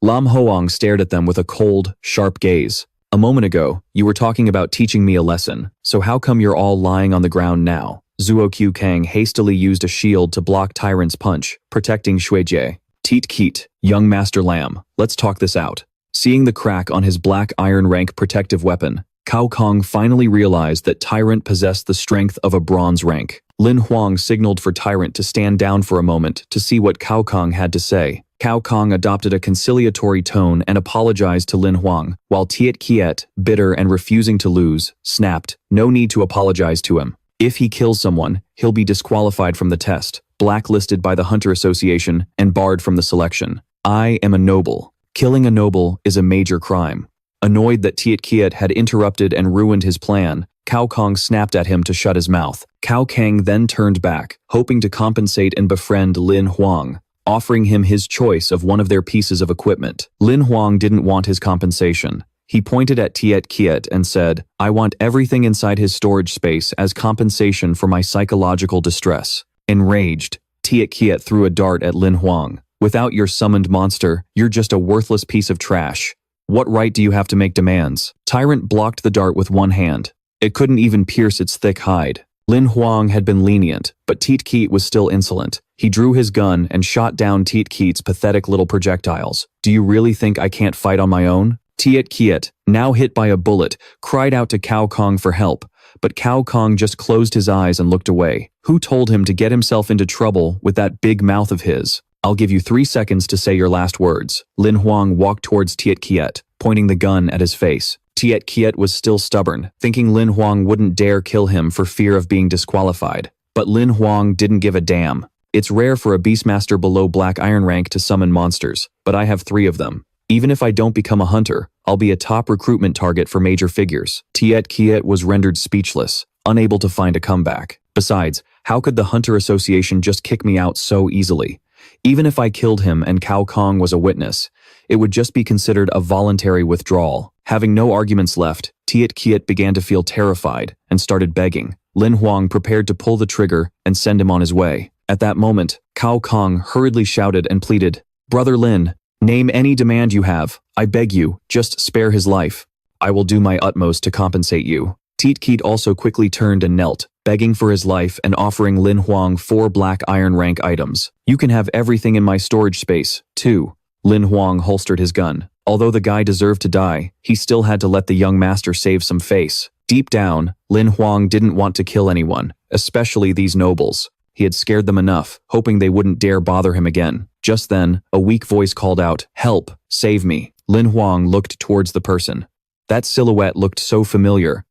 Lam Hoang stared at them with a cold, sharp gaze. A moment ago, you were talking about teaching me a lesson, so how come you're all lying on the ground now? Zuoqiu Kang hastily used a shield to block Tyrant's punch, protecting Xuejie. Teet Keet, young Master Lam, let's talk this out. Seeing the crack on his Black Iron rank protective weapon, Cao Kong finally realized that Tyrant possessed the strength of a bronze rank. Lin Huang signaled for Tyrant to stand down for a moment to see what Cao Kong had to say. Cao Kong adopted a conciliatory tone and apologized to Lin Huang, while Tiet Kiet, bitter and refusing to lose, snapped, no need to apologize to him. If he kills someone, he'll be disqualified from the test, blacklisted by the Hunter Association, and barred from the selection. I am a noble. Killing a noble is a major crime. Annoyed that Tiet Kiet had interrupted and ruined his plan, Cao Kong snapped at him to shut his mouth. Cao Kang then turned back, hoping to compensate and befriend Lin Huang, offering him his choice of one of their pieces of equipment. Lin Huang didn't want his compensation. He pointed at Tiet Kiet and said, I want everything inside his storage space as compensation for my psychological distress. Enraged, Tiet Kiet threw a dart at Lin Huang. Without your summoned monster, you're just a worthless piece of trash. What right do you have to make demands? Tyrant blocked the dart with one hand. It couldn't even pierce its thick hide. Lin Huang had been lenient, but Tiet Kiet was still insolent. He drew his gun and shot down Tiet Kiet's pathetic little projectiles. Do you really think I can't fight on my own? Tiet Kiet, now hit by a bullet, cried out to Cao Kong for help, but Cao Kong just closed his eyes and looked away. Who told him to get himself into trouble with that big mouth of his? I'll give you 3 seconds to say your last words. Lin Huang walked towards Tiet Kiet, pointing the gun at his face. Tiet Kiet was still stubborn, thinking Lin Huang wouldn't dare kill him for fear of being disqualified. But Lin Huang didn't give a damn. It's rare for a beastmaster below Black Iron rank to summon monsters, but I have 3 of them. Even if I don't become a hunter, I'll be a top recruitment target for major figures. Tiet Kiet was rendered speechless, unable to find a comeback. Besides, how could the Hunter Association just kick me out so easily? Even if I killed him and Cao Kong was a witness, it would just be considered a voluntary withdrawal. Having no arguments left, Tiet Kiet began to feel terrified and started begging. Lin Huang prepared to pull the trigger and send him on his way. At that moment, Cao Kong hurriedly shouted and pleaded, Brother Lin, name any demand you have. I beg you, just spare his life. I will do my utmost to compensate you. Tiet Kiet also quickly turned and knelt, begging for his life and offering Lin Huang 4 Black Iron rank items. You can have everything in my storage space, too. Lin Huang holstered his gun. Although the guy deserved to die, he still had to let the young master save some face. Deep down, Lin Huang didn't want to kill anyone, especially these nobles. He had scared them enough, hoping they wouldn't dare bother him again. Just then, a weak voice called out, Help! Save me! Lin Huang looked towards the person. That silhouette looked so familiar.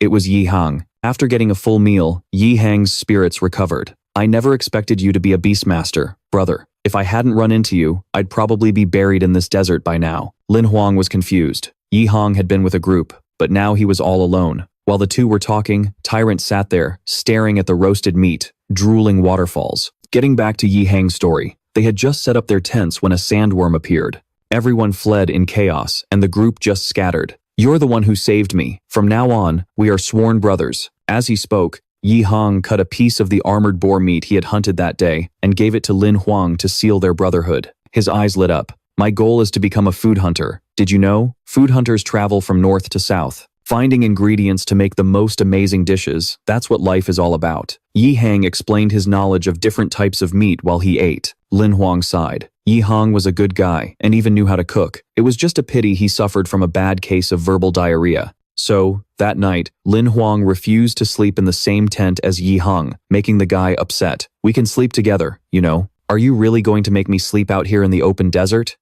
It was Yi Hang. After getting a full meal, Yi Hang's spirits recovered. I never expected you to be a beastmaster, brother. If I hadn't run into you, I'd probably be buried in this desert by now. Lin Huang was confused. Yi Hang had been with a group, but now he was all alone. While the two were talking, Tyrant sat there, staring at the roasted meat, drooling waterfalls. Getting back to Yi Hang's story, they had just set up their tents when a sandworm appeared. Everyone fled in chaos, and the group just scattered. You're the one who saved me. From now on, we are sworn brothers. As he spoke, Yi Hang cut a piece of the armored boar meat he had hunted that day and gave it to Lin Huang to seal their brotherhood. His eyes lit up. My goal is to become a food hunter. Did you know? Food hunters travel from north to south, finding ingredients to make the most amazing dishes. That's what life is all about. Yi Hang explained his knowledge of different types of meat while he ate. Lin Huang sighed. Yi Hang was a good guy and even knew how to cook. It was just a pity he suffered from a bad case of verbal diarrhea. So, that night, Lin Huang refused to sleep in the same tent as Yi Hang, making the guy upset. We can sleep together, you know. Are you really going to make me sleep out here in the open desert?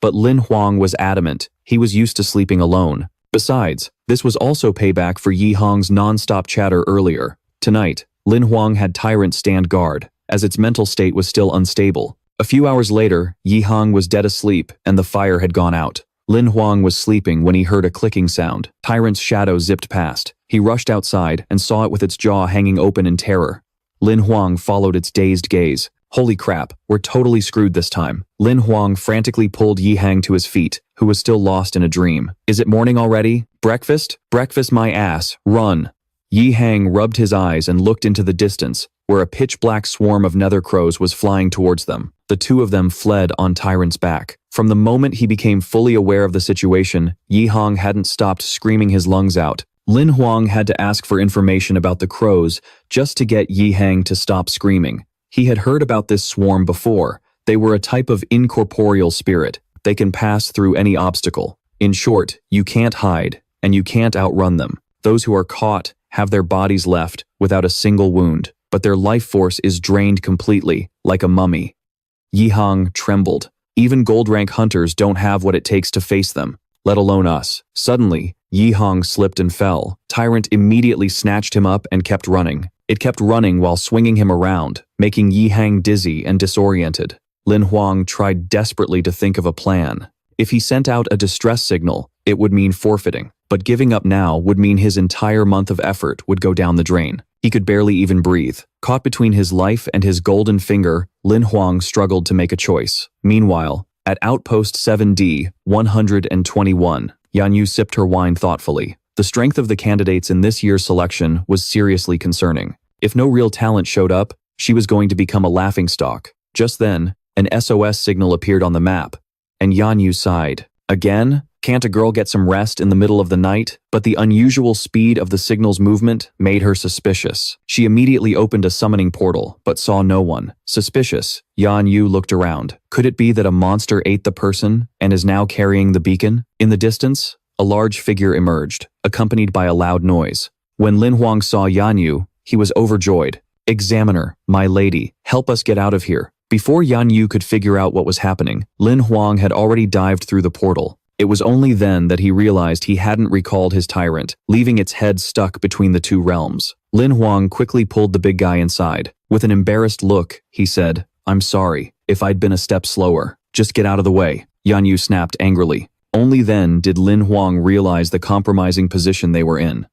But Lin Huang was adamant. He was used to sleeping alone. Besides, this was also payback for Yi Hang's non-stop chatter earlier. Tonight, Lin Huang had Tyrant stand guard, as its mental state was still unstable. A few hours later, Yi Hang was dead asleep and the fire had gone out. Lin Huang was sleeping when he heard a clicking sound. Tyrant's shadow zipped past. He rushed outside and saw it with its jaw hanging open in terror. Lin Huang followed its dazed gaze. Holy crap, we're totally screwed this time. Lin Huang frantically pulled Yi Hang to his feet, who was still lost in a dream. Is it morning already? Breakfast? Breakfast my ass, run. Yi Hang rubbed his eyes and looked into the distance, where a pitch-black swarm of nether crows was flying towards them. The two of them fled on Tyrant's back. From the moment he became fully aware of the situation, Yi Hang hadn't stopped screaming his lungs out. Lin Huang had to ask for information about the crows just to get Yi Hang to stop screaming. He had heard about this swarm before. They were a type of incorporeal spirit. They can pass through any obstacle. In short, you can't hide, and you can't outrun them. Those who are caught have their bodies left without a single wound, but their life force is drained completely, like a mummy. Yi Hang trembled. Even gold-rank hunters don't have what it takes to face them, let alone us. Suddenly, Yi Hang slipped and fell. Tyrant immediately snatched him up and kept running. It kept running while swinging him around, making Yi Hang dizzy and disoriented. Lin Huang tried desperately to think of a plan. If he sent out a distress signal, it would mean forfeiting, but giving up now would mean his entire month of effort would go down the drain. He could barely even breathe. Caught between his life and his golden finger, Lin Huang struggled to make a choice. Meanwhile, at Outpost 7D, 121, Yan Yu sipped her wine thoughtfully. The strength of the candidates in this year's selection was seriously concerning. If no real talent showed up, she was going to become a laughingstock. Just then, an SOS signal appeared on the map, and Yan Yu sighed. Again? Can't a girl get some rest in the middle of the night? But the unusual speed of the signal's movement made her suspicious. She immediately opened a summoning portal, but saw no one. Suspicious, Yan Yu looked around. Could it be that a monster ate the person and is now carrying the beacon? In the distance, a large figure emerged, accompanied by a loud noise. When Lin Huang saw Yan Yu, he was overjoyed. Examiner, my lady, help us get out of here. Before Yan Yu could figure out what was happening, Lin Huang had already dived through the portal. It was only then that he realized he hadn't recalled his tyrant, leaving its head stuck between the two realms. Lin Huang quickly pulled the big guy inside. With an embarrassed look, he said, I'm sorry, if I'd been a step slower. Just get out of the way. Yan Yu snapped angrily. Only then did Lin Huang realize the compromising position they were in.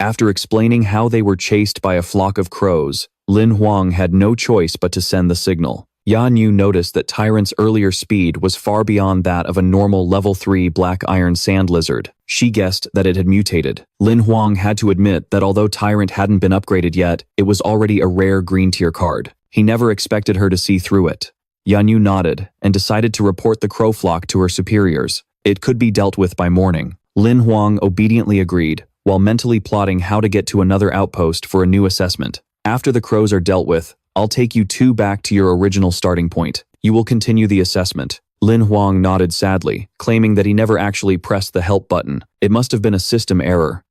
After explaining how they were chased by a flock of crows, Lin Huang had no choice but to send the signal. Yan Yu noticed that Tyrant's earlier speed was far beyond that of a normal level 3 black iron sand lizard. She guessed that it had mutated. Lin Huang had to admit that although Tyrant hadn't been upgraded yet, it was already a rare green tier card. He never expected her to see through it. Yan Yu nodded and decided to report the crow flock to her superiors. It could be dealt with by morning. Lin Huang obediently agreed, while mentally plotting how to get to another outpost for a new assessment. After the crows are dealt with, I'll take you two back to your original starting point. You will continue the assessment. Lin Huang nodded sadly, claiming that he never actually pressed the help button. It must have been a system error.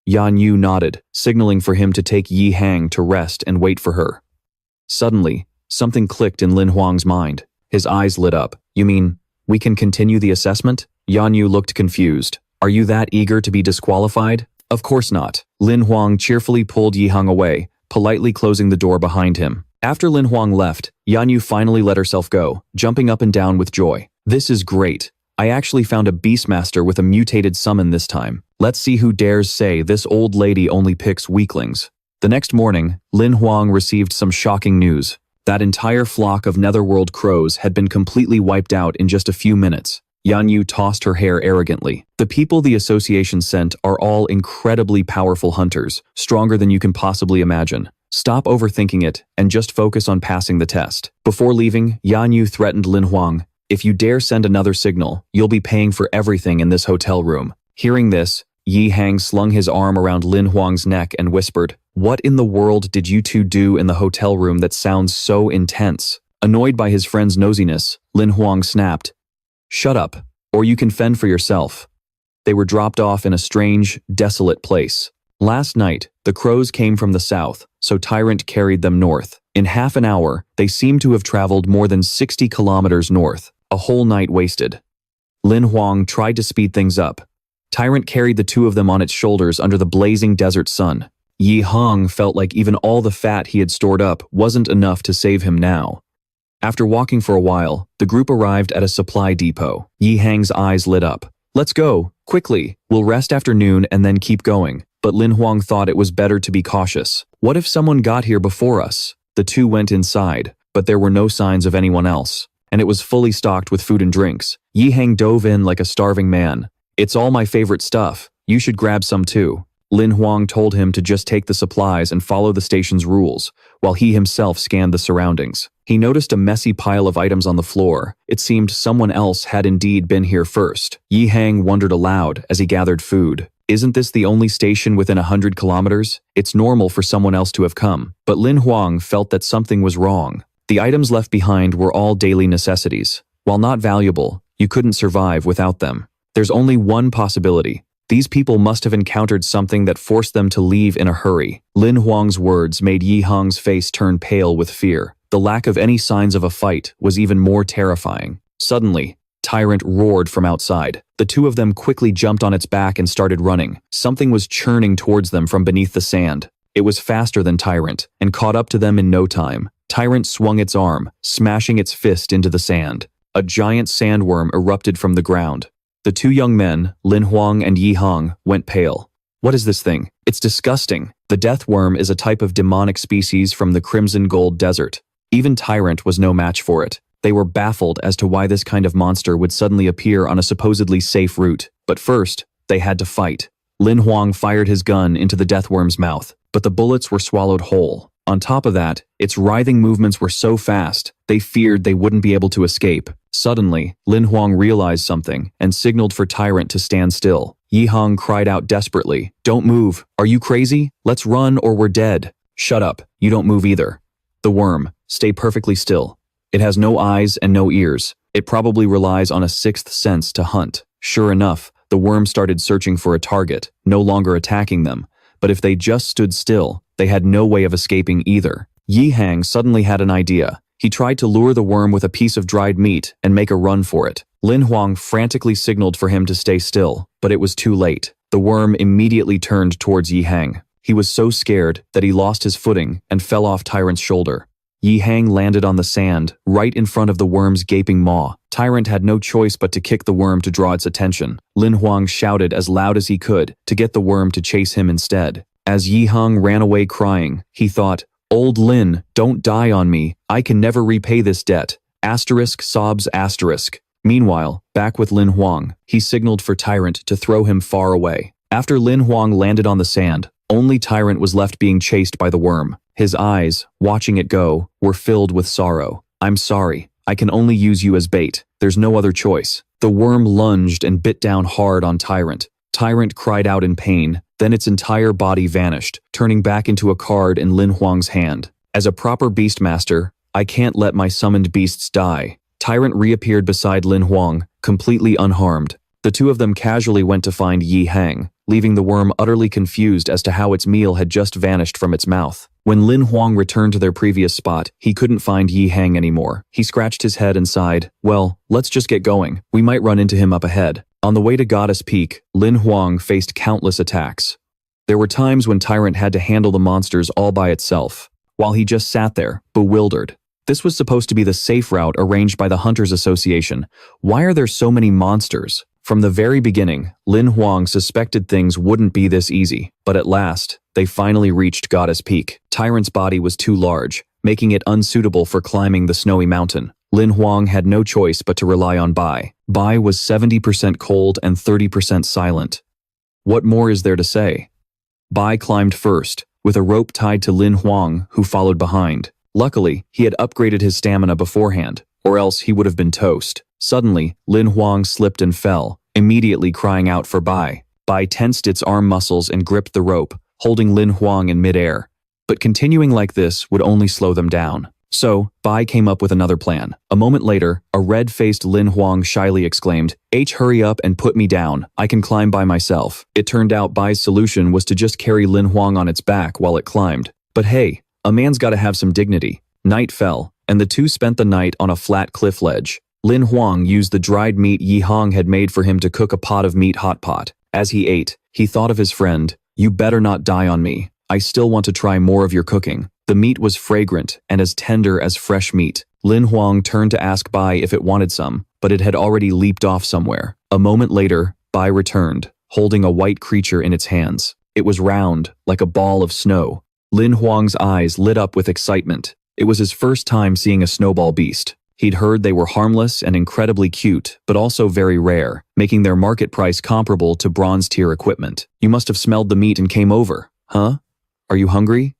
Yan Yu nodded, signaling for him to take Yi Hang to rest and wait for her. Suddenly, something clicked in Lin Huang's mind. His eyes lit up. You mean, we can continue the assessment? Yan Yu looked confused. Are you that eager to be disqualified? Of course not. Lin Huang cheerfully pulled Yi Hang away, politely closing the door behind him. After Lin Huang left, Yan Yu finally let herself go, jumping up and down with joy. This is great. I actually found a Beastmaster with a mutated summon this time. Let's see who dares say this old lady only picks weaklings. The next morning, Lin Huang received some shocking news. That entire flock of netherworld crows had been completely wiped out in just a few minutes. Yan Yu tossed her hair arrogantly. The people the association sent are all incredibly powerful hunters, stronger than you can possibly imagine. Stop overthinking it and just focus on passing the test. Before leaving, Yan Yu threatened Lin Huang, if you dare send another signal, you'll be paying for everything in this hotel room. Hearing this, Yi Hang slung his arm around Lin Huang's neck and whispered, what in the world did you two do in the hotel room that sounds so intense? Annoyed by his friend's nosiness, Lin Huang snapped, shut up, or you can fend for yourself. They were dropped off in a strange, desolate place. Last night, the crows came from the south, so Tyrant carried them north. In half an hour, they seemed to have traveled more than 60 kilometers north, a whole night wasted. Lin Huang tried to speed things up. Tyrant carried the two of them on its shoulders under the blazing desert sun. Yi Hang felt like even all the fat he had stored up wasn't enough to save him now. After walking for a while, the group arrived at a supply depot. Yi Hang's eyes lit up. Let's go, quickly. We'll rest after noon and then keep going. But Lin Huang thought it was better to be cautious. What if someone got here before us? The two went inside, but but there were no signs of anyone else, and it was fully stocked with food and drinks. Yi Hang dove in like a starving man. "It's all my favorite stuff. You should grab some too." Lin Huang told him to just take the supplies and follow the station's rules, while he himself scanned the surroundings. He noticed a messy pile of items on the floor. It seemed someone else had indeed been here first. Yi Hang wondered aloud as he gathered food. Isn't this the only station within 100 kilometers? It's normal for someone else to have come. But Lin Huang felt that something was wrong. The items left behind were all daily necessities. While not valuable, you couldn't survive without them. There's only one possibility. These people must have encountered something that forced them to leave in a hurry. Lin Huang's words made Yi Hang's face turn pale with fear. The lack of any signs of a fight was even more terrifying. Suddenly, Tyrant roared from outside. The two of them quickly jumped on its back and started running. Something was churning towards them from beneath the sand. It was faster than Tyrant, and caught up to them in no time. Tyrant swung its arm, smashing its fist into the sand. A giant sandworm erupted from the ground. The two young men, Lin Huang and Yi Hang, went pale. "What is this thing? It's disgusting." The death worm is a type of demonic species from the Crimson Gold Desert. Even Tyrant was no match for it. They were baffled as to why this kind of monster would suddenly appear on a supposedly safe route. But first, they had to fight. Lin Huang fired his gun into the death worm's mouth, but the bullets were swallowed whole. On top of that, its writhing movements were so fast, they feared they wouldn't be able to escape. Suddenly, Lin Huang realized something and signaled for Tyrant to stand still. Yi Hang cried out desperately, "Don't move! Are you crazy? Let's run or we're dead." "Shut up, you don't move either." The worm, stay perfectly still. It has no eyes and no ears. It probably relies on a sixth sense to hunt. Sure enough, the worm started searching for a target, no longer attacking them. But if they just stood still, they had no way of escaping either. Yi Hang suddenly had an idea. He tried to lure the worm with a piece of dried meat and make a run for it. Lin Huang frantically signaled for him to stay still, but it was too late. The worm immediately turned towards Yi Hang. He was so scared that he lost his footing and fell off Tyrant's shoulder. Yi Hang landed on the sand, right in front of the worm's gaping maw. Tyrant had no choice but to kick the worm to draw its attention. Lin Huang shouted as loud as he could to get the worm to chase him instead. As Yi Hang ran away crying, he thought, "Old Lin, don't die on me. I can never repay this debt. Asterisk sobs asterisk." Meanwhile, back with Lin Huang, he signaled for Tyrant to throw him far away. After Lin Huang landed on the sand, only Tyrant was left being chased by the worm. His eyes, watching it go, were filled with sorrow. "I'm sorry. I can only use you as bait. There's no other choice." The worm lunged and bit down hard on Tyrant. Tyrant cried out in pain, then its entire body vanished, turning back into a card in Lin Huang's hand. "As a proper beastmaster, I can't let my summoned beasts die." Tyrant reappeared beside Lin Huang, completely unharmed. The two of them casually went to find Yi Hang, leaving the worm utterly confused as to how its meal had just vanished from its mouth. When Lin Huang returned to their previous spot, he couldn't find Yi Hang anymore. He scratched his head and sighed, "Well, let's just get going. We might run into him up ahead." On the way to Goddess Peak, Lin Huang faced countless attacks. There were times when Tyrant had to handle the monsters all by itself, while he just sat there, bewildered. This was supposed to be the safe route arranged by the Hunters Association. Why are there so many monsters? From the very beginning, Lin Huang suspected things wouldn't be this easy, but at last, they finally reached Goddess Peak. Tyrant's body was too large, making it unsuitable for climbing the snowy mountain. Lin Huang had no choice but to rely on Bai. Bai was 70% cold and 30% silent. What more is there to say? Bai climbed first, with a rope tied to Lin Huang, who followed behind. Luckily, he had upgraded his stamina beforehand, or else he would have been toast. Suddenly, Lin Huang slipped and fell, immediately crying out for Bai. Bai tensed its arm muscles and gripped the rope, holding Lin Huang in midair. But continuing like this would only slow them down. So, Bai came up with another plan. A moment later, a red-faced Lin Huang shyly exclaimed, hurry up and put me down. I can climb by myself." It turned out Bai's solution was to just carry Lin Huang on its back while it climbed. But hey, a man's gotta have some dignity. Night fell, and the two spent the night on a flat cliff ledge. Lin Huang used the dried meat Yi Hang had made for him to cook a pot of meat hot pot. As he ate, he thought of his friend. "You better not die on me. I still want to try more of your cooking." The meat was fragrant and as tender as fresh meat. Lin Huang turned to ask Bai if it wanted some, but it had already leaped off somewhere. A moment later, Bai returned, holding a white creature in its hands. It was round, like a ball of snow. Lin Huang's eyes lit up with excitement. It was his first time seeing a snowball beast. He'd heard they were harmless and incredibly cute, but also very rare, making their market price comparable to bronze-tier equipment. You must have smelled the meat and came over, huh? Are you hungry?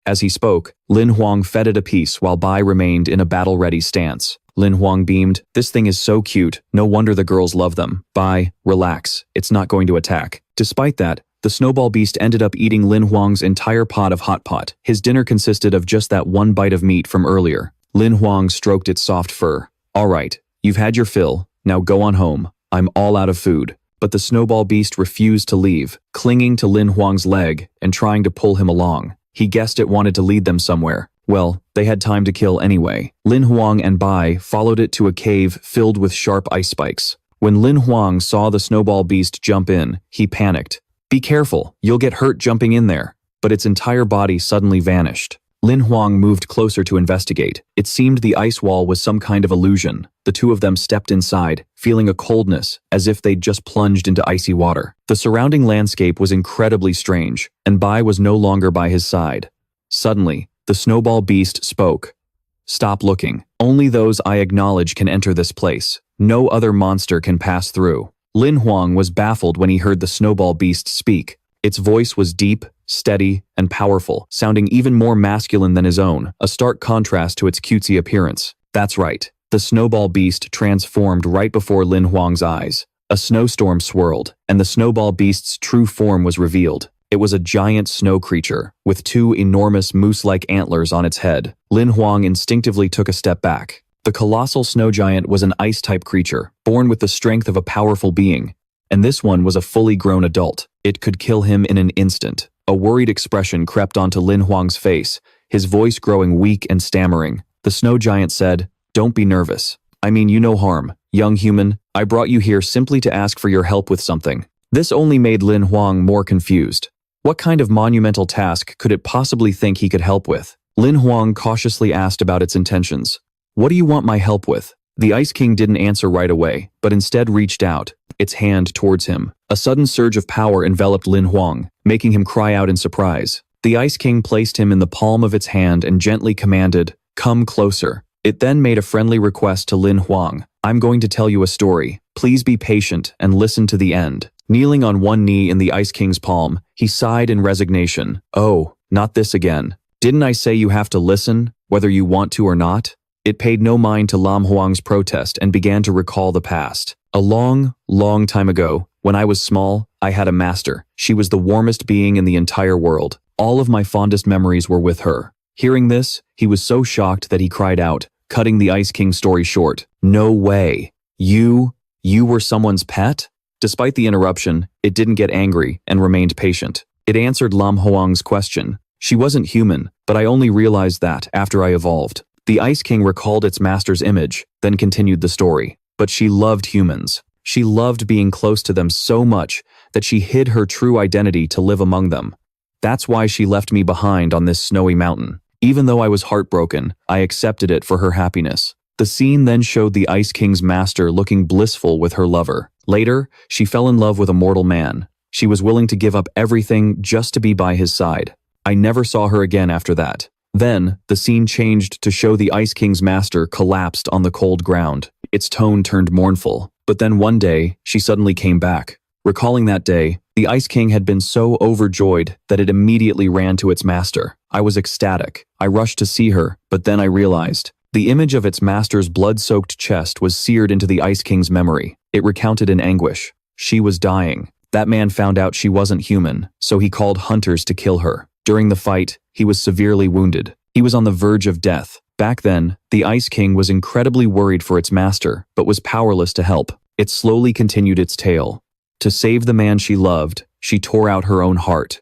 As he spoke, Lin Huang fed it a piece while Bai remained in a battle-ready stance. Lin Huang beamed, "This thing is so cute, no wonder the girls love them. Bai, relax, it's not going to attack." Despite that, the snowball beast ended up eating Lin Huang's entire pot of hot pot. His dinner consisted of just that one bite of meat from earlier. Lin Huang stroked its soft fur. "All right, you've had your fill, now go on home. I'm all out of food." But the snowball beast refused to leave, clinging to Lin Huang's leg and trying to pull him along. He guessed it wanted to lead them somewhere. Well, they had time to kill anyway. Lin Huang and Bai followed it to a cave filled with sharp ice spikes. When Lin Huang saw the snowball beast jump in, he panicked. "Be careful, you'll get hurt jumping in there." But its entire body suddenly vanished. Lin Huang moved closer to investigate. It seemed the ice wall was some kind of illusion. The two of them stepped inside, feeling a coldness, as if they'd just plunged into icy water. The surrounding landscape was incredibly strange, and Bai was no longer by his side. Suddenly, the snowball beast spoke. "Stop looking. Only those I acknowledge can enter this place. No other monster can pass through." Lin Huang was baffled when he heard the snowball beast speak. Its voice was deep, steady, and powerful, sounding even more masculine than his own, a stark contrast to its cutesy appearance. That's right. The snowball beast transformed right before Lin Huang's eyes. A snowstorm swirled, and the snowball beast's true form was revealed. It was a giant snow creature, with two enormous moose-like antlers on its head. Lin Huang instinctively took a step back. The colossal snow giant was an ice-type creature, born with the strength of a powerful being. And this one was a fully grown adult. It could kill him in an instant. A worried expression crept onto Lin Huang's face, his voice growing weak and stammering. The snow giant said, "Don't be nervous. I mean you no harm, young human. I brought you here simply to ask for your help with something." This only made Lin Huang more confused. What kind of monumental task could it possibly think he could help with? Lin Huang cautiously asked about its intentions. "What do you want my help with?" The Ice King didn't answer right away, but instead reached out, its hand towards him. A sudden surge of power enveloped Lin Huang, making him cry out in surprise. The Ice King placed him in the palm of its hand and gently commanded, "Come closer." It then made a friendly request to Lin Huang. "I'm going to tell you a story. Please be patient and listen to the end." Kneeling on one knee in the Ice King's palm, he sighed in resignation. "Oh, not this again. Didn't I say you have to listen, whether you want to or not?" It paid no mind to Lam Huang's protest and began to recall the past. "A long, long time ago, when I was small, I had a master. She was the warmest being in the entire world. All of my fondest memories were with her." Hearing this, he was so shocked that he cried out, cutting the Ice King's story short. "No way. You were someone's pet?" Despite the interruption, it didn't get angry and remained patient. It answered Lam Huang's question. "She wasn't human, but I only realized that after I evolved." The Ice King recalled its master's image, then continued the story. "But she loved humans. She loved being close to them so much that she hid her true identity to live among them. That's why she left me behind on this snowy mountain. Even though I was heartbroken, I accepted it for her happiness." The scene then showed the Ice King's master looking blissful with her lover. Later, she fell in love with a mortal man. She was willing to give up everything just to be by his side. I never saw her again after that. Then, the scene changed to show the Ice King's master collapsed on the cold ground. Its tone turned mournful. But then one day, she suddenly came back. Recalling that day, the Ice King had been so overjoyed that it immediately ran to its master. I was ecstatic. I rushed to see her, but then I realized. The image of its master's blood-soaked chest was seared into the Ice King's memory. It recounted in anguish. She was dying. That man found out she wasn't human, so he called hunters to kill her. During the fight, he was severely wounded. He was on the verge of death. Back then, the Ice King was incredibly worried for its master, but was powerless to help. It slowly continued its tale. To save the man she loved, she tore out her own heart.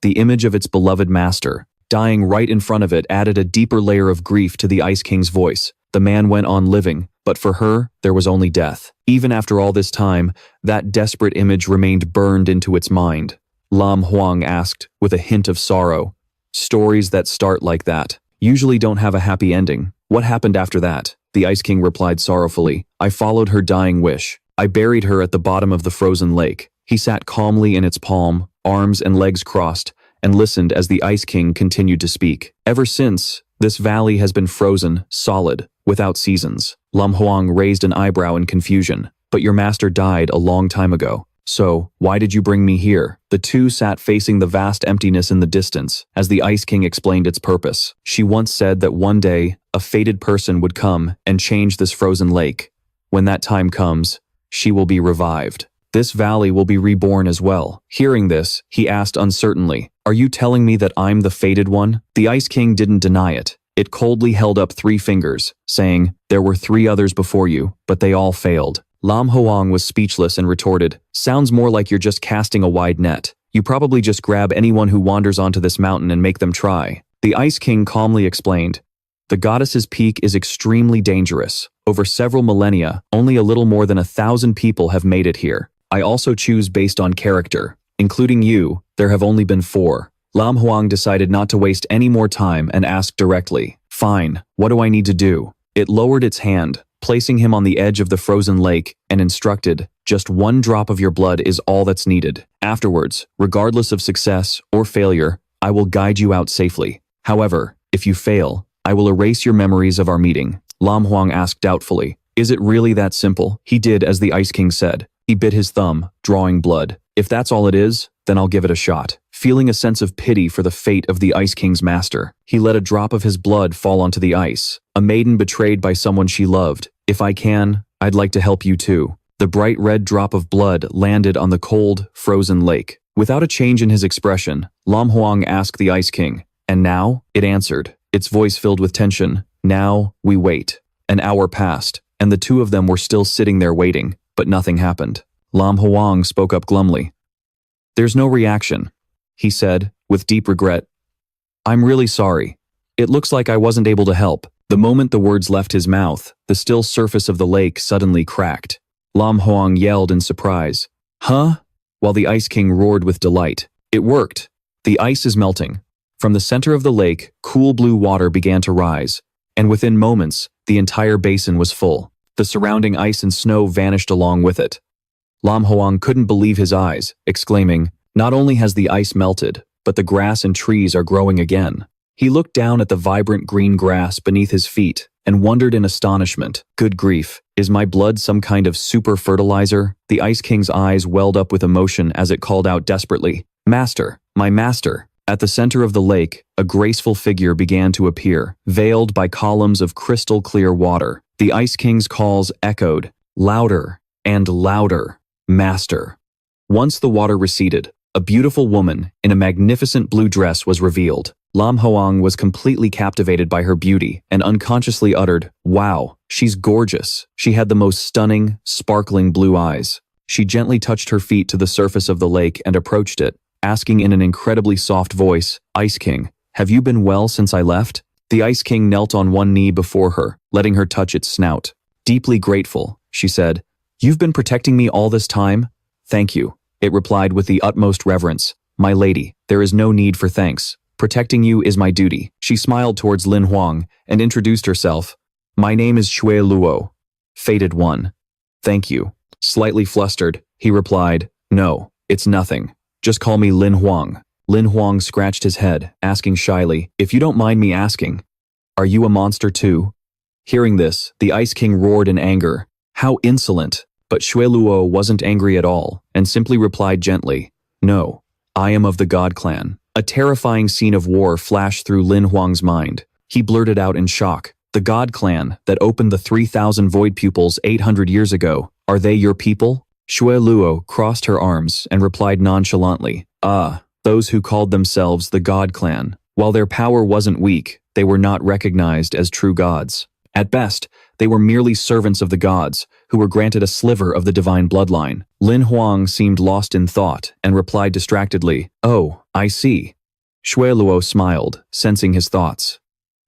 The image of its beloved master, dying right in front of it, added a deeper layer of grief to the Ice King's voice. The man went on living, but for her, there was only death. Even after all this time, that desperate image remained burned into its mind. Lam Huang asked, with a hint of sorrow. "Stories that start like that usually don't have a happy ending. What happened after that?" The Ice King replied sorrowfully. "I followed her dying wish. I buried her at the bottom of the frozen lake." He sat calmly in its palm, arms and legs crossed, and listened as the Ice King continued to speak. "Ever since, This valley has been frozen, solid, without seasons. Lin Huang raised an eyebrow in confusion. But your master died a long time ago. So, why did you bring me here? The two sat facing the vast emptiness in the distance, as the Ice King explained its purpose. She once said that one day, a fated person would come and change this frozen lake. When that time comes, she will be revived. This valley will be reborn as well. Hearing this, he asked uncertainly, "Are you telling me that I'm the fated one?" The Ice King didn't deny it. It coldly held up 3 fingers, saying, "There were 3 others before you, but they all failed." Lin Huang was speechless and retorted, "Sounds more like you're just casting a wide net. You probably just grab anyone who wanders onto this mountain and make them try." The Ice King calmly explained, "The goddess's peak is extremely dangerous. Over several millennia, only a little more than 1,000 people have made it here. I also choose based on character. Including you, there have only been 4. Lin Huang decided not to waste any more time and asked directly, "Fine, what do I need to do?" It lowered its hand, placing him on the edge of the frozen lake, and instructed, "Just 1 drop of your blood is all that's needed. Afterwards, regardless of success or failure, I will guide you out safely. However, if you fail, I will erase your memories of our meeting." Lin Huang asked doubtfully, "Is it really that simple?" He did as the Ice King said. He bit his thumb, drawing blood. "If that's all it is, then I'll give it a shot." Feeling a sense of pity for the fate of the Ice King's master, he let a drop of his blood fall onto the ice. A maiden betrayed by someone she loved. "If I can, I'd like to help you too." The bright red drop of blood landed on the cold, frozen lake. Without a change in his expression, Lin Huang asked the Ice King, "And now?" It answered, its voice filled with tension. "Now, we wait." An hour passed, and the 2 of them were still sitting there waiting, but nothing happened. Lin Huang spoke up glumly. "There's no reaction," he said, with deep regret. "I'm really sorry. It looks like I wasn't able to help." The moment the words left his mouth, the still surface of the lake suddenly cracked. Lin Huang yelled in surprise, "Huh?" while the Ice King roared with delight. It worked. The ice is melting. From the center of the lake, cool blue water began to rise, and within moments, the entire basin was full. The surrounding ice and snow vanished along with it. Lin Huang couldn't believe his eyes, exclaiming, "Not only has the ice melted, but the grass and trees are growing again." He looked down at the vibrant green grass beneath his feet and wondered in astonishment, "Good grief, is my blood some kind of super fertilizer?" The Ice King's eyes welled up with emotion as it called out desperately, "Master, my master!" At the center of the lake, a graceful figure began to appear, veiled by columns of crystal-clear water. The Ice King's calls echoed, louder and louder, "Master." Once the water receded, a beautiful woman in a magnificent blue dress was revealed. Lin Huang was completely captivated by her beauty and unconsciously uttered, "Wow, she's gorgeous." She had the most stunning, sparkling blue eyes. She gently touched her feet to the surface of the lake and approached it, asking in an incredibly soft voice, "Ice King, have you been well since I left?" The Ice King knelt on one knee before her, letting her touch its snout. "Deeply grateful," she said. "You've been protecting me all this time?" "Thank you," it replied with the utmost reverence. "My lady, there is no need for thanks. Protecting you is my duty." She smiled towards Lin Huang and introduced herself. "My name is Shui Luo, Fated One." "Thank you." Slightly flustered, he replied, "No, it's nothing. Just call me Lin Huang." Lin Huang scratched his head, asking shyly, "If you don't mind me asking, are you a monster too?" Hearing this, the Ice King roared in anger. "How insolent!" But Shui Luo wasn't angry at all, and simply replied gently, "No, I am of the God Clan." A terrifying scene of war flashed through Lin Huang's mind. He blurted out in shock, "The God Clan that opened the 3,000 void pupils 800 years ago, are they your people?" Shui Luo crossed her arms and replied nonchalantly, "Ah, those who called themselves the God Clan. While their power wasn't weak, they were not recognized as true gods. At best, they were merely servants of the gods, who were granted a sliver of the divine bloodline." Lin Huang seemed lost in thought and replied distractedly, "Oh, I see." Shui Luo smiled, sensing his thoughts.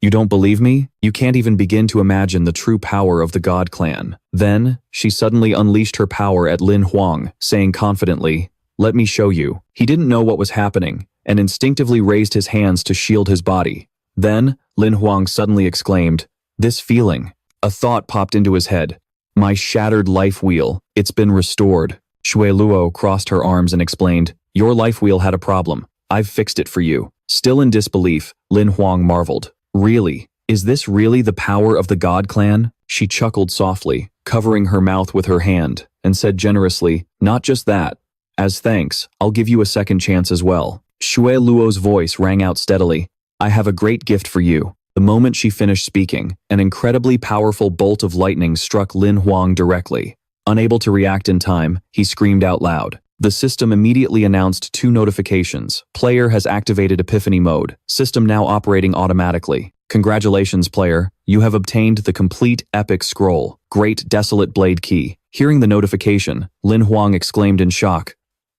"You don't believe me? You can't even begin to imagine the true power of the God Clan." Then, she suddenly unleashed her power at Lin Huang, saying confidently, "Let me show you." He didn't know what was happening, and instinctively raised his hands to shield his body. Then, Lin Huang suddenly exclaimed, "This feeling." A thought popped into his head. "My shattered life wheel, it's been restored." Shui Luo crossed her arms and explained, "Your life wheel had a problem. I've fixed it for you." Still in disbelief, Lin Huang marveled, Really? Is this really the power of the God Clan? She chuckled softly, covering her mouth with her hand, and said generously, not just that. As thanks, I'll give you a second chance as well. Shui Luo's voice rang out steadily. I have a great gift for you. The moment she finished speaking, an incredibly powerful bolt of lightning struck Lin Huang directly. Unable to react in time, he screamed out loud. The system immediately announced 2 notifications. Player has activated Epiphany mode. System now operating automatically. Congratulations, player. You have obtained the complete epic scroll, Great Desolate Blade Key. Hearing the notification, Lin Huang exclaimed in shock.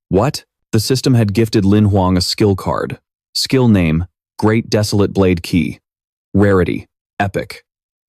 What? The system had gifted Lin Huang a skill card. Skill name, Great Desolate Blade Key. Rarity, Epic.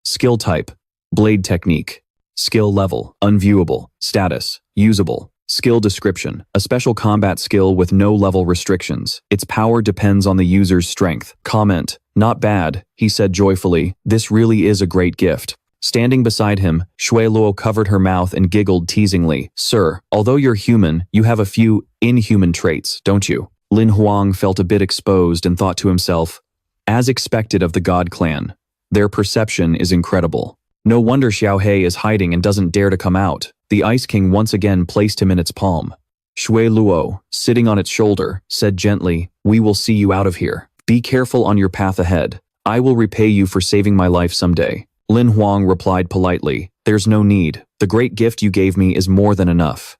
Skill type, Blade Technique. Skill level, Unviewable. Status, Usable. Skill description, a special combat skill with no level restrictions. Its power depends on the user's strength. Comment, not bad, he said joyfully. This really is a great gift. Standing beside him, Shui Luo covered her mouth and giggled teasingly. Sir, although you're human, you have a few inhuman traits, don't you? Lin Huang felt a bit exposed and thought to himself, as expected of the God Clan. Their perception is incredible. No wonder Xiao Hei is hiding and doesn't dare to come out. The Ice King once again placed him in its palm. Shui Luo, sitting on its shoulder, said gently, we will see you out of here. Be careful on your path ahead. I will repay you for saving my life someday. Lin Huang replied politely, there's no need. The great gift you gave me is more than enough.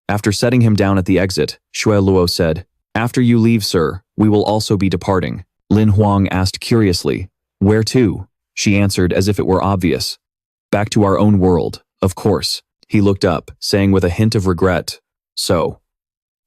After setting him down at the exit, Shui Luo said, after you leave, sir, we will also be departing. Lin Huang asked curiously, where to? She answered as if it were obvious. Back to our own world, of course. He looked up, saying with a hint of regret, so,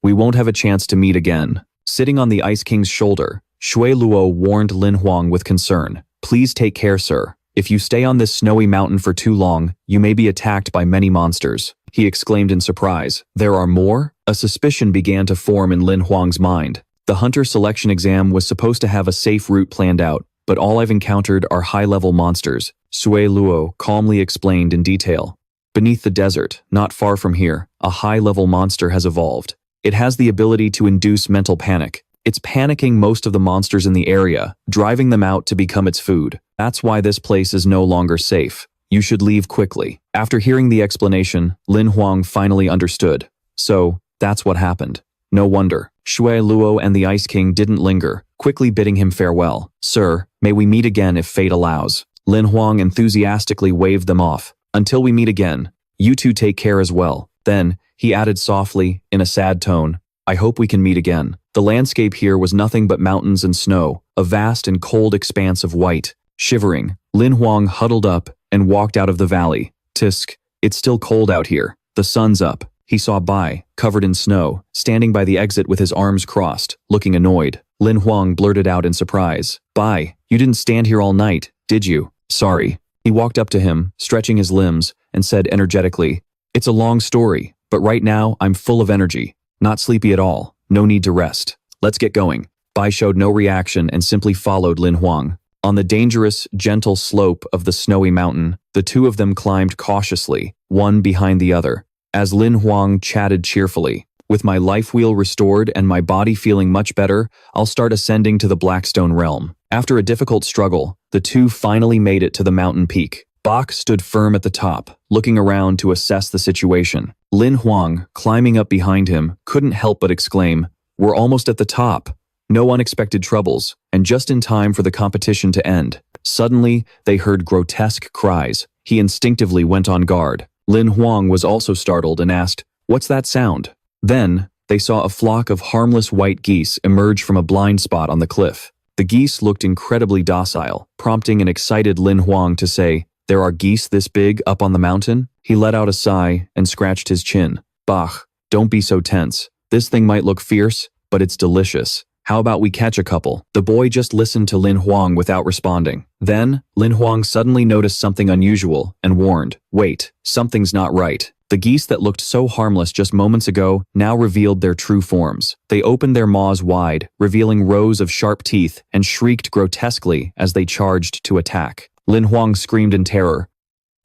we won't have a chance to meet again. Sitting on the Ice King's shoulder, Shui Luo warned Lin Huang with concern. Please take care, sir. If you stay on this snowy mountain for too long, you may be attacked by many monsters. He exclaimed in surprise. There are more? A suspicion began to form in Lin Huang's mind. The hunter selection exam was supposed to have a safe route planned out, but all I've encountered are high-level monsters, Shui Luo calmly explained in detail. Beneath the desert, not far from here, a high-level monster has evolved. It has the ability to induce mental panic. It's panicking most of the monsters in the area, driving them out to become its food. That's why this place is no longer safe. You should leave quickly. After hearing the explanation, Lin Huang finally understood. So, that's what happened. No wonder. Shui Luo and the Ice King didn't linger, quickly bidding him farewell. Sir, may we meet again if fate allows. Lin Huang enthusiastically waved them off. Until we meet again, you two take care as well. Then, he added softly, in a sad tone, I hope we can meet again. The landscape here was nothing but mountains and snow, a vast and cold expanse of white. Shivering, Lin Huang huddled up and walked out of the valley. Tisk, it's still cold out here. The sun's up. He saw Bai, covered in snow, standing by the exit with his arms crossed, looking annoyed. Lin Huang blurted out in surprise. Bai, you didn't stand here all night, did you? Sorry. He walked up to him, stretching his limbs, and said energetically, it's a long story, but right now I'm full of energy. Not sleepy at all. No need to rest. Let's get going. Bai showed no reaction and simply followed Lin Huang. On the dangerous, gentle slope of the snowy mountain, the two of them climbed cautiously, one behind the other. As Lin Huang chatted cheerfully, with my life wheel restored and my body feeling much better, I'll start ascending to the Blackstone realm. After a difficult struggle, the two finally made it to the mountain peak. Bach stood firm at the top, looking around to assess the situation. Lin Huang, climbing up behind him, couldn't help but exclaim, we're almost at the top. No unexpected troubles, and just in time for the competition to end. Suddenly, they heard grotesque cries. He instinctively went on guard. Lin Huang was also startled and asked, what's that sound? Then, they saw a flock of harmless white geese emerge from a blind spot on the cliff. The geese looked incredibly docile, prompting an excited Lin Huang to say, there are geese this big up on the mountain? He let out a sigh and scratched his chin. Bach, don't be so tense. This thing might look fierce, but it's delicious. How about we catch a couple? The boy just listened to Lin Huang without responding. Then, Lin Huang suddenly noticed something unusual and warned, wait, something's not right. The geese that looked so harmless just moments ago now revealed their true forms. They opened their maws wide, revealing rows of sharp teeth, and shrieked grotesquely as they charged to attack. Lin Huang screamed in terror.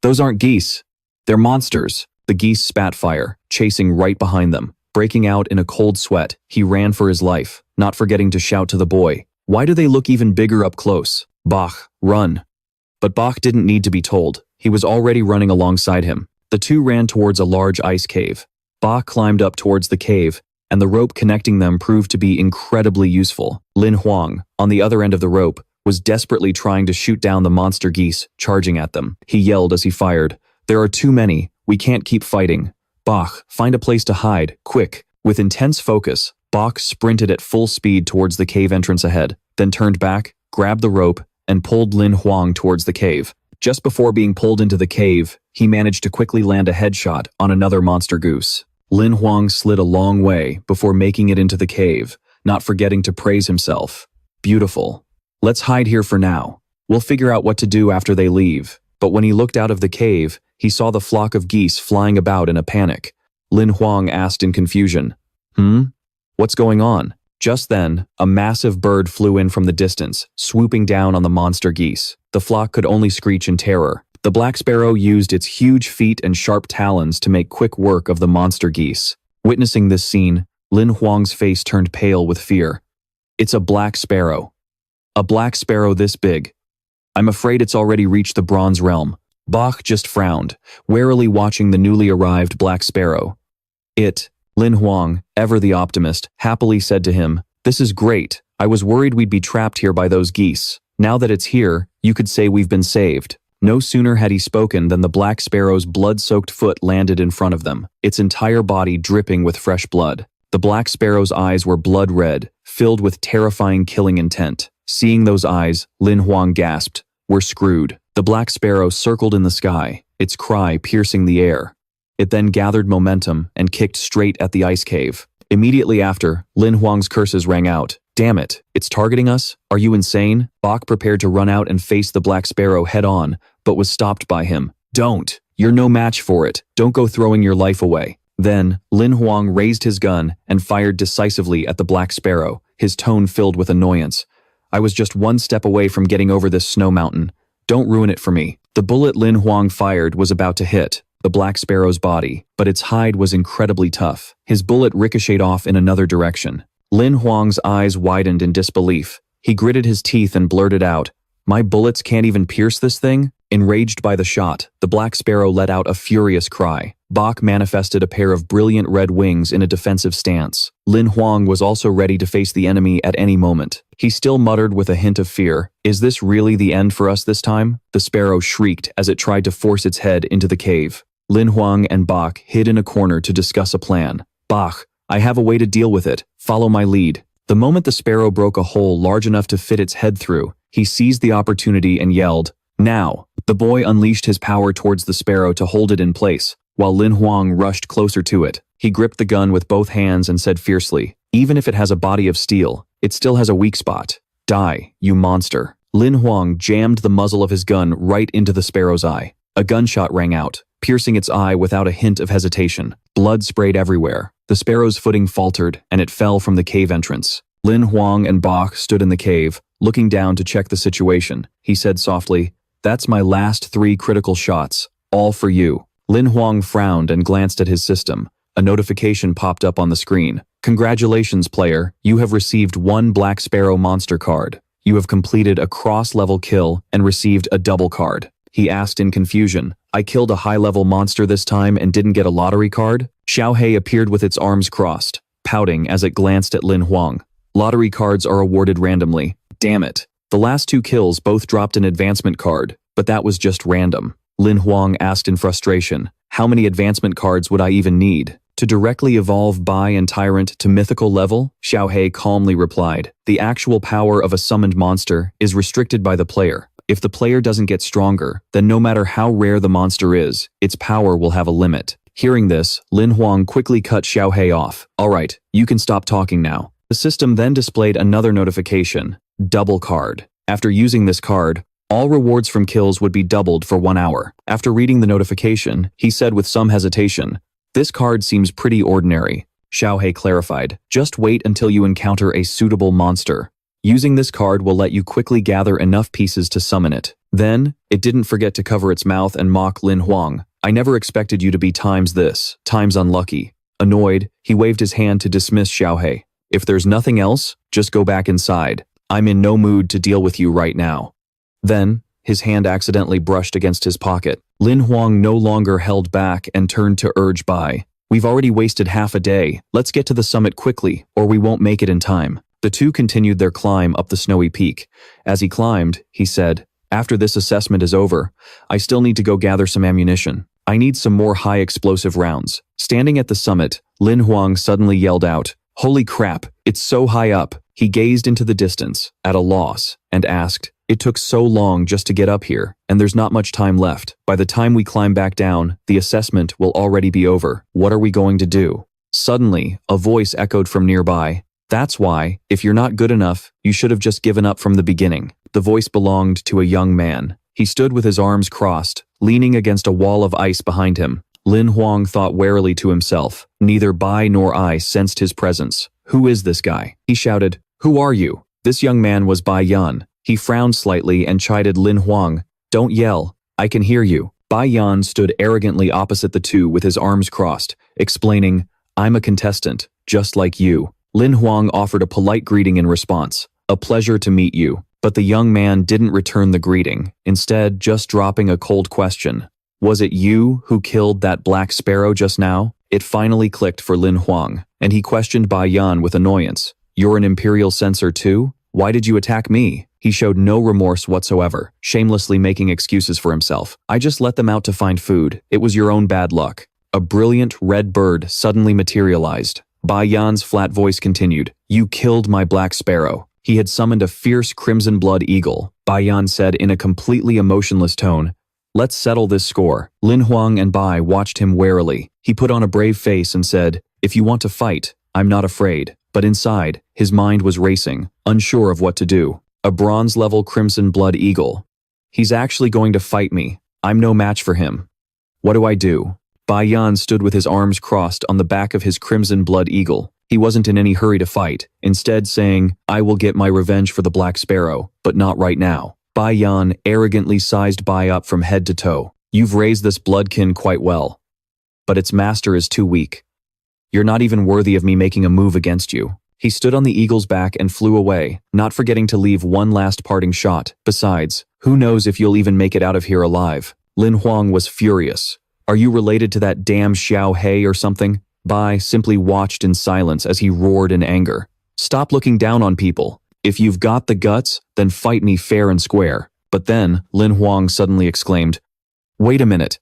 Those aren't geese. They're monsters. The geese spat fire, chasing right behind them. Breaking out in a cold sweat, he ran for his life, not forgetting to shout to the boy, why do they look even bigger up close? Bach, run. But Bach didn't need to be told. He was already running alongside him. The two ran towards a large ice cave. Bach climbed up towards the cave, and the rope connecting them proved to be incredibly useful. Lin Huang, on the other end of the rope, was desperately trying to shoot down the monster geese charging at them. He yelled as he fired, "There are too many. We can't keep fighting. Bach, find a place to hide, quick." With intense focus, Bach sprinted at full speed towards the cave entrance ahead, then turned back, grabbed the rope, and pulled Lin Huang towards the cave. Just before being pulled into the cave, he managed to quickly land a headshot on another monster goose. Lin Huang slid a long way before making it into the cave, not forgetting to praise himself. "Beautiful. Let's hide here for now. We'll figure out what to do after they leave." But when he looked out of the cave, he saw the flock of geese flying about in a panic. Lin Huang asked in confusion, What's going on?" Just then, a massive bird flew in from the distance, swooping down on the monster geese. The flock could only screech in terror. The black sparrow used its huge feet and sharp talons to make quick work of the monster geese. Witnessing this scene, Lin Huang's face turned pale with fear. "It's a black sparrow. A black sparrow this big. I'm afraid it's already reached the bronze realm." Bach just frowned, warily watching the newly arrived black sparrow. Lin Huang, ever the optimist, happily said to him, "This is great. I was worried we'd be trapped here by those geese. Now that it's here, you could say we've been saved." No sooner had he spoken than the black sparrow's blood-soaked foot landed in front of them, its entire body dripping with fresh blood. The black sparrow's eyes were blood red, filled with terrifying killing intent. Seeing those eyes, Lin Huang gasped, "We're screwed." The black sparrow circled in the sky, its cry piercing the air. It then gathered momentum and kicked straight at the ice cave. Immediately after, Lin Huang's curses rang out. "Damn it, it's targeting us? Are you insane?" Bach prepared to run out and face the black sparrow head-on, but was stopped by him. "Don't! You're no match for it. Don't go throwing your life away." Then, Lin Huang raised his gun and fired decisively at the black sparrow, his tone filled with annoyance. "I was just one step away from getting over this snow mountain. Don't ruin it for me." The bullet Lin Huang fired was about to hit the black sparrow's body, but its hide was incredibly tough. His bullet ricocheted off in another direction. Lin Huang's eyes widened in disbelief. He gritted his teeth and blurted out, "My bullets can't even pierce this thing?" Enraged by the shot, the black sparrow let out a furious cry. Bach manifested a pair of brilliant red wings in a defensive stance. Lin Huang was also ready to face the enemy at any moment. He still muttered with a hint of fear, "Is this really the end for us this time?" The sparrow shrieked as it tried to force its head into the cave. Lin Huang and Bach hid in a corner to discuss a plan. "Bach, I have a way to deal with it. Follow my lead." The moment the sparrow broke a hole large enough to fit its head through, he seized the opportunity and yelled, "Now!" The boy unleashed his power towards the sparrow to hold it in place, while Lin Huang rushed closer to it. He gripped the gun with both hands and said fiercely, "Even if it has a body of steel, it still has a weak spot. Die, you monster." Lin Huang jammed the muzzle of his gun right into the sparrow's eye. A gunshot rang out, piercing its eye without a hint of hesitation. Blood sprayed everywhere. The sparrow's footing faltered, and it fell from the cave entrance. Lin Huang and Bach stood in the cave, looking down to check the situation. He said softly, "That's my last 3 critical shots, all for you." Lin Huang frowned and glanced at his system. A notification popped up on the screen. "Congratulations, player. You have received 1 Black Sparrow monster card. You have completed a cross-level kill and received a double card." He asked in confusion, "I killed a high-level monster this time and didn't get a lottery card?" Xiao Hei appeared with its arms crossed, pouting as it glanced at Lin Huang. "Lottery cards are awarded randomly. Damn it. The last 2 kills both dropped an advancement card, but that was just random." Lin Huang asked in frustration, "How many advancement cards would I even need? To directly evolve Bai and Tyrant to mythical level?" Xiao Hei calmly replied, "The actual power of a summoned monster is restricted by the player. If the player doesn't get stronger, then no matter how rare the monster is, its power will have a limit." Hearing this, Lin Huang quickly cut Xiao Hei off. "All right, you can stop talking now." The system then displayed another notification, double card. After using this card, all rewards from kills would be doubled for 1 hour. After reading the notification, he said with some hesitation, "This card seems pretty ordinary." Xiao Hei clarified, "Just wait until you encounter a suitable monster. Using this card will let you quickly gather enough pieces to summon it." Then, it didn't forget to cover its mouth and mock Lin Huang. "I never expected you to be times unlucky." Annoyed, he waved his hand to dismiss Xiao Hei. "If there's nothing else, just go back inside. I'm in no mood to deal with you right now." Then, his hand accidentally brushed against his pocket. Lin Huang no longer held back and turned to urge Bai. We've already wasted half a day. Let's get to the summit quickly, or we won't make it in time. The two continued their climb up the snowy peak. As he climbed, he said, after this assessment is over, I still need to go gather some ammunition. I need some more high explosive rounds. Standing at the summit, Lin Huang suddenly yelled out, holy crap, it's so high up. He gazed into the distance, at a loss, and asked, it took so long just to get up here, and there's not much time left. By the time we climb back down, the assessment will already be over. What are we going to do? Suddenly, a voice echoed from nearby. That's why, if you're not good enough, you should have just given up from the beginning. The voice belonged to a young man. He stood with his arms crossed, leaning against a wall of ice behind him. Lin Huang thought warily to himself. Neither Bai nor I sensed his presence. Who is this guy? He shouted, who are you? This young man was Bai Yan. He frowned slightly and chided Lin Huang. Don't yell. I can hear you. Bai Yan stood arrogantly opposite the two with his arms crossed, explaining, I'm a contestant, just like you. Lin Huang offered a polite greeting in response. A pleasure to meet you. But the young man didn't return the greeting, instead just dropping a cold question. Was it you who killed that black sparrow just now? It finally clicked for Lin Huang, and he questioned Bai Yan with annoyance. You're an Imperial censor too? Why did you attack me? He showed no remorse whatsoever, shamelessly making excuses for himself. I just let them out to find food. It was your own bad luck. A brilliant red bird suddenly materialized. Bai Yan's flat voice continued, you killed my black sparrow. He had summoned a fierce crimson blood eagle. Bai Yan said in a completely emotionless tone, let's settle this score. Lin Huang and Bai watched him warily. He put on a brave face and said, if you want to fight, I'm not afraid. But inside, his mind was racing, unsure of what to do. A bronze-level crimson blood eagle. He's actually going to fight me. I'm no match for him. What do I do? Bai Yan stood with his arms crossed on the back of his crimson blood eagle. He wasn't in any hurry to fight, instead saying, I will get my revenge for the Black Sparrow, but not right now. Bai Yan arrogantly sized Bai up from head to toe. You've raised this bloodkin quite well, but its master is too weak. You're not even worthy of me making a move against you. He stood on the eagle's back and flew away, not forgetting to leave one last parting shot. Besides, who knows if you'll even make it out of here alive. Lin Huang was furious. Are you related to that damn Xiao Hei or something? Bai simply watched in silence as he roared in anger. Stop looking down on people. If you've got the guts, then fight me fair and square. But then, Lin Huang suddenly exclaimed, wait a minute.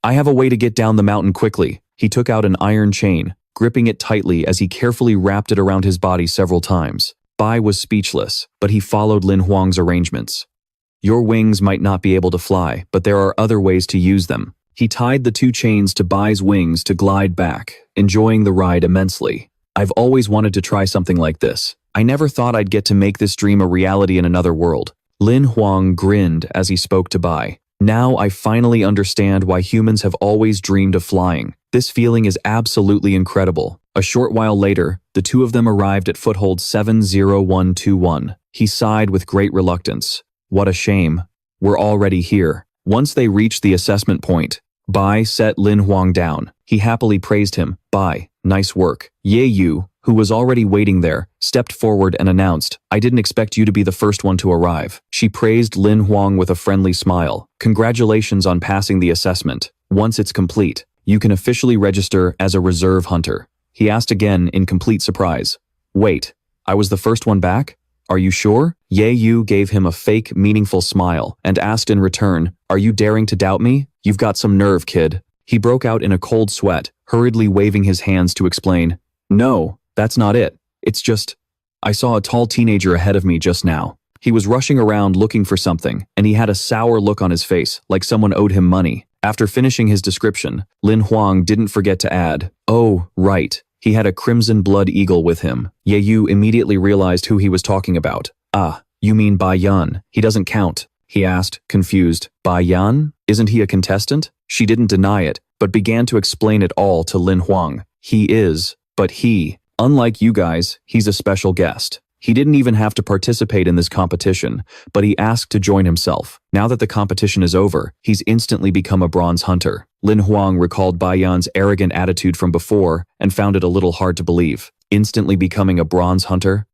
I have a way to get down the mountain quickly. He took out an iron chain, gripping it tightly as he carefully wrapped it around his body several times. Bai was speechless, but he followed Lin Huang's arrangements. Your wings might not be able to fly, but there are other ways to use them. He tied the two chains to Bai's wings to glide back, enjoying the ride immensely. I've always wanted to try something like this. I never thought I'd get to make this dream a reality in another world. Lin Huang grinned as he spoke to Bai. Now I finally understand why humans have always dreamed of flying. This feeling is absolutely incredible. A short while later, the two of them arrived at foothold 70121. He sighed with great reluctance. What a shame. We're already here. Once they reached the assessment point, Bai set Lin Huang down. He happily praised him. Bai, nice work. Ye Yu, who was already waiting there, stepped forward and announced, I didn't expect you to be the first one to arrive. She praised Lin Huang with a friendly smile. Congratulations on passing the assessment. Once it's complete, you can officially register as a reserve hunter. He asked again in complete surprise. Wait, I was the first one back? Are you sure? Ye Yu gave him a fake, meaningful smile and asked in return, are you daring to doubt me? You've got some nerve, kid. He broke out in a cold sweat, hurriedly waving his hands to explain. No, that's not it. It's just, I saw a tall teenager ahead of me just now. He was rushing around looking for something, and he had a sour look on his face, like someone owed him money. After finishing his description, Lin Huang didn't forget to add, oh, right. He had a crimson blood eagle with him. Ye Yu immediately realized who he was talking about. Ah, you mean Bai Yan. He doesn't count. He asked, confused. Bai Yan? Isn't he a contestant? She didn't deny it, but began to explain it all to Lin Huang. He is, but unlike you guys, he's a special guest. He didn't even have to participate in this competition, but he asked to join himself. Now that the competition is over, he's instantly become a bronze hunter. Lin Huang recalled Bai Yan's arrogant attitude from before and found it a little hard to believe. Instantly becoming a bronze hunter?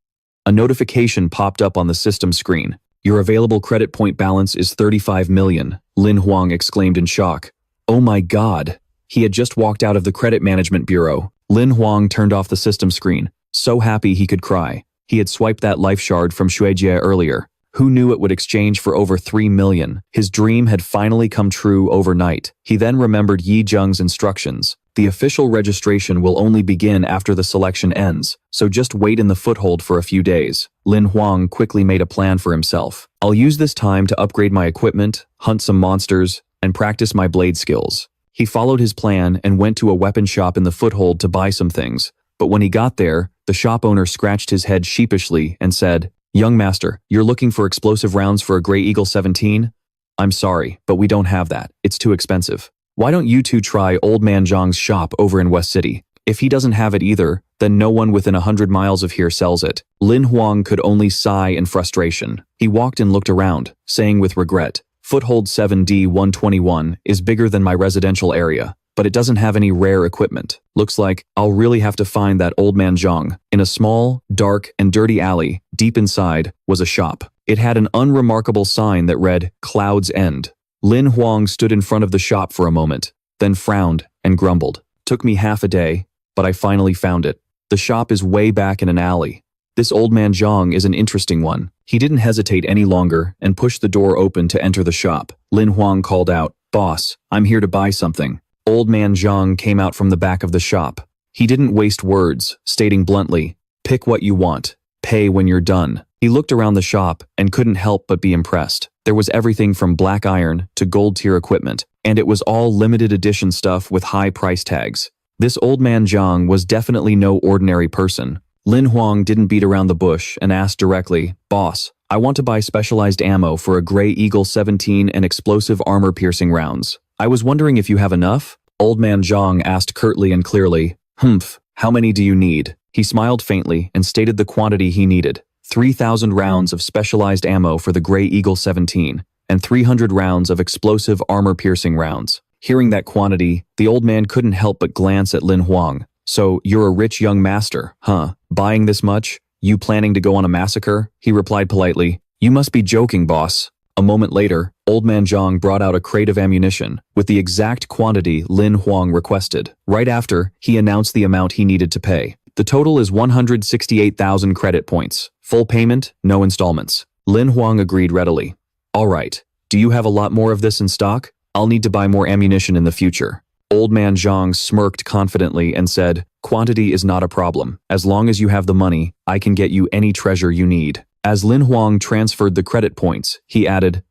A notification popped up on the system screen. Your available credit point balance is 35 million, Lin Huang exclaimed in shock. Oh my god. He had just walked out of the credit management bureau. Lin Huang turned off the system screen, so happy he could cry. He had swiped that life shard from Xuejie earlier. Who knew it would exchange for over 3 million? His dream had finally come true overnight. He then remembered Yi Zheng's instructions. The official registration will only begin after the selection ends, so just wait in the foothold for a few days. Lin Huang quickly made a plan for himself. I'll use this time to upgrade my equipment, hunt some monsters, and practice my blade skills. He followed his plan and went to a weapon shop in the foothold to buy some things. But when he got there, the shop owner scratched his head sheepishly and said, "Young master, you're looking for explosive rounds for a Grey Eagle 17? I'm sorry, but we don't have that. It's too expensive. Why don't you two try Old Man Zhang's shop over in West City? If he doesn't have it either, then no one within 100 miles of here sells it." Lin Huang could only sigh in frustration. He walked and looked around, saying with regret, "Foothold 7D121 is bigger than my residential area, but it doesn't have any rare equipment. Looks like I'll really have to find that Old Man Zhang." In a small, dark, and dirty alley, deep inside, was a shop. It had an unremarkable sign that read, "Cloud's End." Lin Huang stood in front of the shop for a moment, then frowned and grumbled. "Took me half a day, but I finally found it. The shop is way back in an alley. This Old Man Zhang is an interesting one." He didn't hesitate any longer and pushed the door open to enter the shop. Lin Huang called out, "Boss, I'm here to buy something." Old Man Zhang came out from the back of the shop. He didn't waste words, stating bluntly, "Pick what you want. Pay when you're done." He looked around the shop and couldn't help but be impressed. There was everything from black iron to gold-tier equipment, and it was all limited edition stuff with high price tags. This Old Man Zhang was definitely no ordinary person. Lin Huang didn't beat around the bush and asked directly, "Boss, I want to buy specialized ammo for a Grey Eagle 17 and explosive armor-piercing rounds. I was wondering if you have enough?" Old Man Zhang asked curtly and clearly, "Humph, how many do you need?" He smiled faintly and stated the quantity he needed. 3,000 rounds of specialized ammo for the Grey Eagle 17, and 300 rounds of explosive armor-piercing rounds. Hearing that quantity, the old man couldn't help but glance at Lin Huang. "So, you're a rich young master, huh? Buying this much? You planning to go on a massacre?" He replied politely, "You must be joking, boss." A moment later, Old Man Zhang brought out a crate of ammunition, with the exact quantity Lin Huang requested. Right after, he announced the amount he needed to pay. "The total is 168,000 credit points. Full payment, no installments." Lin Huang agreed readily. "All right. Do you have a lot more of this in stock? I'll need to buy more ammunition in the future." Old Man Zhang smirked confidently and said, "Quantity is not a problem. As long as you have the money, I can get you any treasure you need." As Lin Huang transferred the credit points, he added,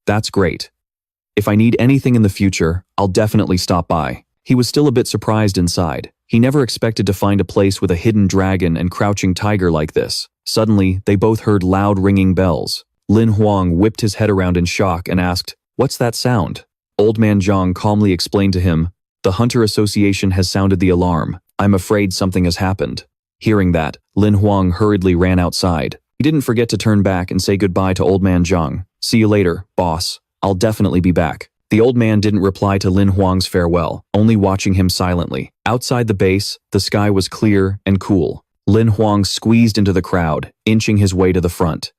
"That's great. If I need anything in the future, I'll definitely stop by." He was still a bit surprised inside. He never expected to find a place with a hidden dragon and crouching tiger like this. Suddenly, they both heard loud ringing bells. Lin Huang whipped his head around in shock and asked, "What's that sound?" Old Man Zhang calmly explained to him, "The Hunter Association has sounded the alarm. I'm afraid something has happened." Hearing that, Lin Huang hurriedly ran outside. He didn't forget to turn back and say goodbye to Old Man Zhang. "See you later, boss. I'll definitely be back." The old man didn't reply to Lin Huang's farewell, only watching him silently. Outside the base, the sky was clear and cool. Lin Huang squeezed into the crowd, inching his way to the front.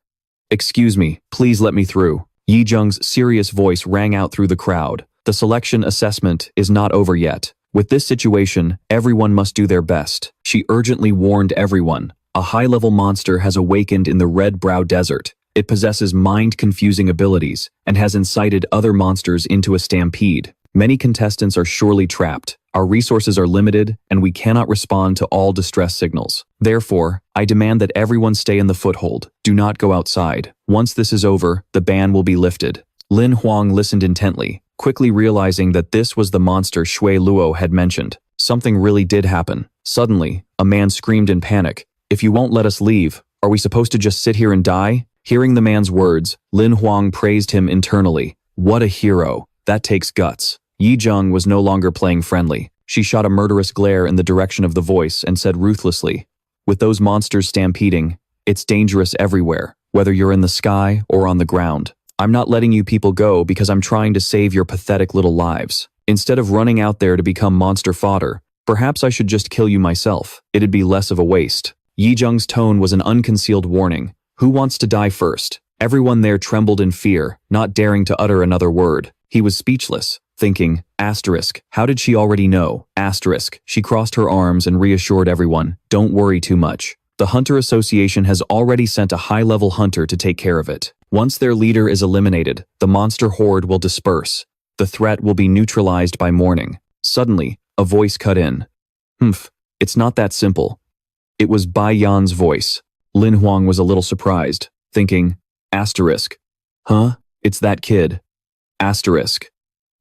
"Excuse me, please let me through." Yi Zheng's serious voice rang out through the crowd. "The selection assessment is not over yet. With this situation, everyone must do their best." She urgently warned everyone. "A high-level monster has awakened in the Red Brow Desert. It possesses mind-confusing abilities and has incited other monsters into a stampede. Many contestants are surely trapped. Our resources are limited, and we cannot respond to all distress signals. Therefore, I demand that everyone stay in the foothold. Do not go outside. Once this is over, the ban will be lifted." Lin Huang listened intently, quickly realizing that this was the monster Shui Luo had mentioned. Something really did happen. Suddenly, a man screamed in panic, "If you won't let us leave, are we supposed to just sit here and die?" Hearing the man's words, Lin Huang praised him internally. What a hero. That takes guts. Yi Zheng was no longer playing friendly. She shot a murderous glare in the direction of the voice and said ruthlessly, "With those monsters stampeding, it's dangerous everywhere, whether you're in the sky or on the ground. I'm not letting you people go because I'm trying to save your pathetic little lives. Instead of running out there to become monster fodder, perhaps I should just kill you myself. It'd be less of a waste." Yi Zheng's tone was an unconcealed warning. Who wants to die first? Everyone there trembled in fear, not daring to utter another word. He was speechless, thinking, asterisk, how did she already know? Asterisk, she crossed her arms and reassured everyone, don't worry too much. The Hunter Association has already sent a high-level hunter to take care of it. Once their leader is eliminated, the monster horde will disperse. The threat will be neutralized by morning. Suddenly, a voice cut in. It's not that simple. It was Bai Yan's voice. Lin Huang was a little surprised, thinking, asterisk, huh? It's that kid. Asterisk.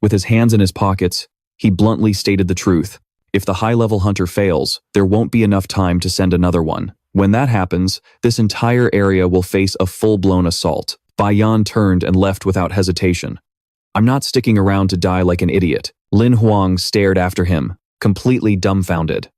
With his hands in his pockets, he bluntly stated the truth. If the high-level hunter fails, there won't be enough time to send another one. When that happens, this entire area will face a full-blown assault. Bai Yan turned and left without hesitation. I'm not sticking around to die like an idiot. Lin Huang stared after him, completely dumbfounded.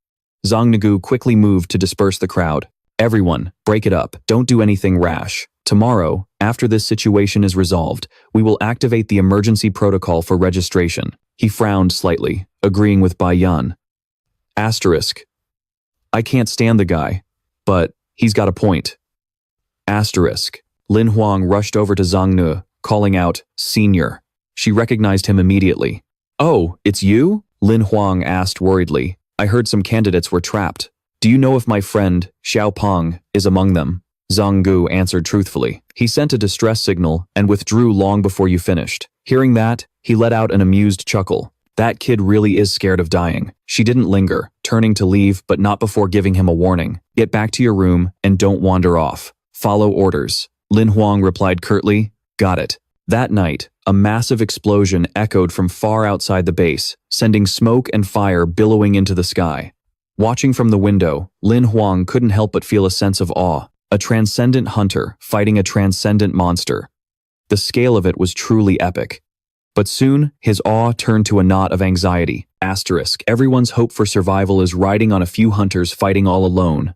Zhang Nagu quickly moved to disperse the crowd. Everyone, break it up. Don't do anything rash. Tomorrow, after this situation is resolved, we will activate the emergency protocol for registration. He frowned slightly, agreeing with Bai Yan. Asterisk. I can't stand the guy, but he's got a point. Asterisk. Lin Huang rushed over to Zhang Nu, calling out, Senior. She recognized him immediately. Oh, it's you? Lin Huang asked worriedly. I heard some candidates were trapped. Do you know if my friend, Xiao Peng, is among them? Zhang Gu answered truthfully. He sent a distress signal and withdrew long before you finished. Hearing that, he let out an amused chuckle. That kid really is scared of dying. She didn't linger, turning to leave but not before giving him a warning. Get back to your room and don't wander off. Follow orders. Lin Huang replied curtly, got it. That night, a massive explosion echoed from far outside the base, sending smoke and fire billowing into the sky. Watching from the window, Lin Huang couldn't help but feel a sense of awe. A transcendent hunter fighting a transcendent monster. The scale of it was truly epic. But soon, his awe turned to a knot of anxiety. Asterisk, everyone's hope for survival is riding on a few hunters fighting all alone.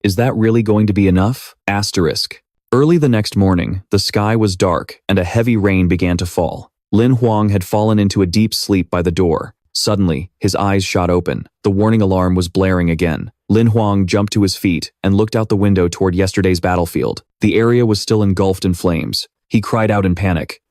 Is that really going to be enough? Asterisk. Early the next morning, the sky was dark and a heavy rain began to fall. Lin Huang had fallen into a deep sleep by the door. Suddenly, his eyes shot open. The warning alarm was blaring again. Lin Huang jumped to his feet and looked out the window toward yesterday's battlefield. The area was still engulfed in flames. He cried out in panic.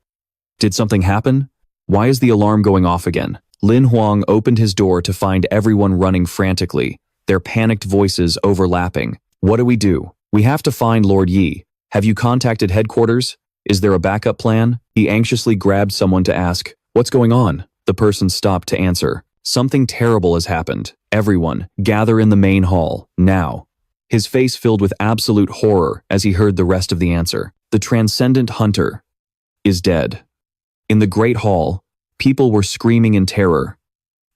Did something happen? Why is the alarm going off again? Lin Huang opened his door to find everyone running frantically, their panicked voices overlapping. What do we do? We have to find Lord Yi. Have you contacted headquarters? Is there a backup plan? He anxiously grabbed someone to ask, what's going on? The person stopped to answer. Something terrible has happened. Everyone, gather in the main hall, now. His face filled with absolute horror as he heard the rest of the answer. The transcendent hunter is dead. In the great hall, people were screaming in terror.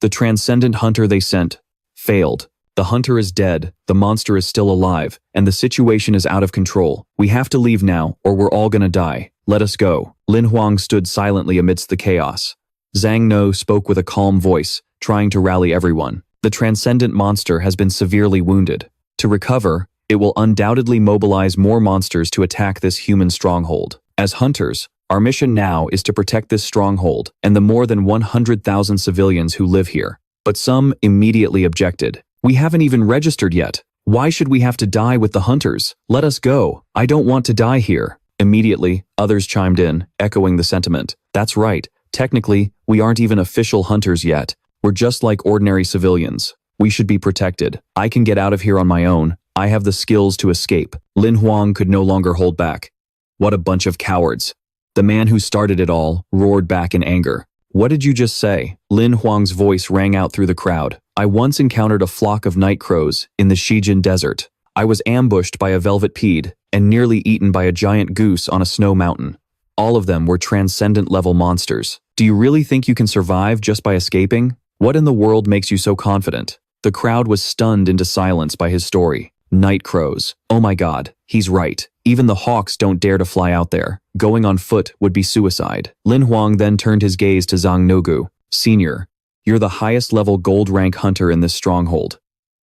The transcendent hunter they sent failed. The hunter is dead, the monster is still alive, and the situation is out of control. We have to leave now, or we're all gonna die. Let us go. Lin Huang stood silently amidst the chaos. Zhang No spoke with a calm voice, trying to rally everyone. The transcendent monster has been severely wounded. To recover, it will undoubtedly mobilize more monsters to attack this human stronghold. As hunters, our mission now is to protect this stronghold and the more than 100,000 civilians who live here. But some immediately objected. We haven't even registered yet. Why should we have to die with the hunters? Let us go. I don't want to die here. Immediately, others chimed in, echoing the sentiment. That's right. Technically, we aren't even official hunters yet. We're just like ordinary civilians. We should be protected. I can get out of here on my own. I have the skills to escape. Lin Huang could no longer hold back. What a bunch of cowards. The man who started it all roared back in anger. What did you just say? Lin Huang's voice rang out through the crowd. I once encountered a flock of night crows in the Xijin desert. I was ambushed by a velvet peed and nearly eaten by a giant goose on a snow mountain. All of them were transcendent-level monsters. Do you really think you can survive just by escaping? What in the world makes you so confident? The crowd was stunned into silence by his story. Night crows. Oh my god, he's right. Even the hawks don't dare to fly out there. Going on foot would be suicide. Lin Huang then turned his gaze to Zhang Nogu. Senior, you're the highest level gold rank hunter in this stronghold.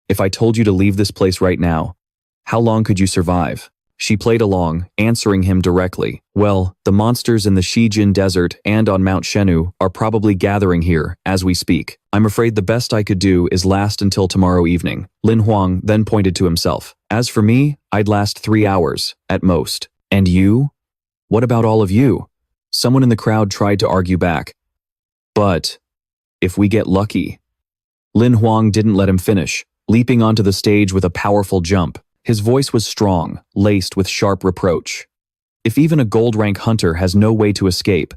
If I told you to leave this place right now, how long could you survive? She played along, answering him directly. Well, the monsters in the Xijin desert and on Mount Shenu are probably gathering here as we speak. I'm afraid the best I could do is last until tomorrow evening. Lin Huang then pointed to himself. As for me, I'd last 3 hours, at most. And you? What about all of you? Someone in the crowd tried to argue back. But if we get lucky. Lin Huang didn't let him finish, leaping onto the stage with a powerful jump. His voice was strong, laced with sharp reproach. If even a gold-rank hunter has no way to escape,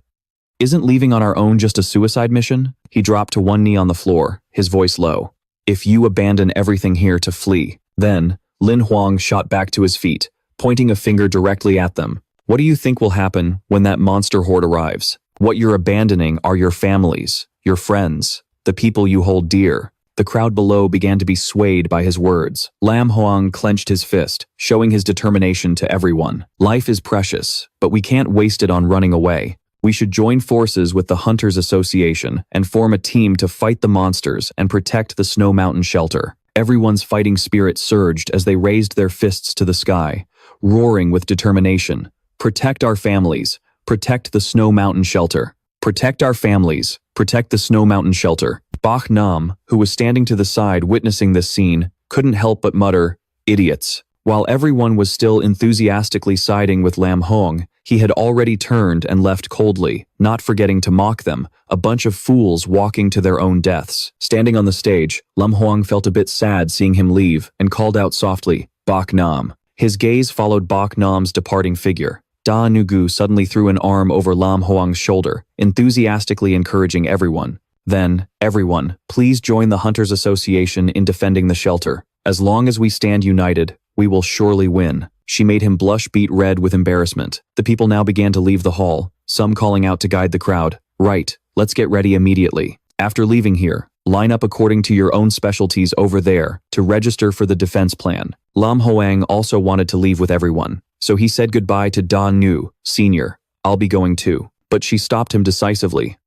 isn't leaving on our own just a suicide mission? He dropped to one knee on the floor, his voice low. If you abandon everything here to flee, then, Lin Huang shot back to his feet, pointing a finger directly at them. What do you think will happen when that monster horde arrives? What you're abandoning are your families, your friends, the people you hold dear. The crowd below began to be swayed by his words. Lam Huang clenched his fist, showing his determination to everyone. Life is precious, but we can't waste it on running away. We should join forces with the Hunters Association and form a team to fight the monsters and protect the Snow Mountain shelter. Everyone's fighting spirit surged as they raised their fists to the sky, roaring with determination. Protect our families. Protect the Snow Mountain shelter. Protect our families. Protect the Snow Mountain shelter. Bach Nam, who was standing to the side witnessing this scene, couldn't help but mutter, "Idiots." While everyone was still enthusiastically siding with Lam Hong, he had already turned and left coldly, not forgetting to mock them, a bunch of fools walking to their own deaths. Standing on the stage, Lam Hong felt a bit sad seeing him leave and called out softly, "Bach Nam." His gaze followed Bach Nam's departing figure. Da Nugu suddenly threw an arm over Lam Hoang's shoulder, enthusiastically encouraging everyone. Then, everyone, please join the Hunters Association in defending the shelter. As long as we stand united, we will surely win. She made him blush beet red with embarrassment. The people now began to leave the hall, some calling out to guide the crowd. Right, let's get ready immediately. After leaving here, line up according to your own specialties over there to register for the defense plan. Lam Hoang also wanted to leave with everyone, so he said goodbye to Da Nu, Sr. I'll be going too. But she stopped him decisively.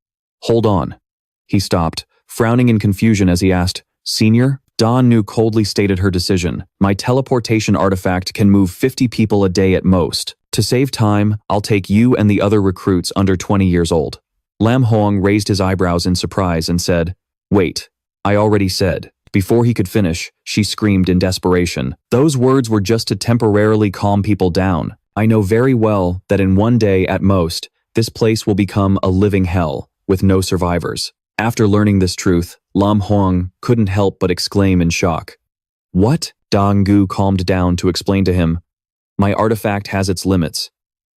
Hold on. He stopped, frowning in confusion as he asked, "Senior?" Da Nu coldly stated her decision. My teleportation artifact can move 50 people a day at most. To save time, I'll take you and the other recruits under 20 years old. Lam Hong raised his eyebrows in surprise and said, "Wait, I already said." Before he could finish, she screamed in desperation. Those words were just to temporarily calm people down. I know very well that in one day at most, this place will become a living hell, with no survivors. After learning this truth, Lam Hong couldn't help but exclaim in shock. What? Dong Gu calmed down to explain to him. My artifact has its limits,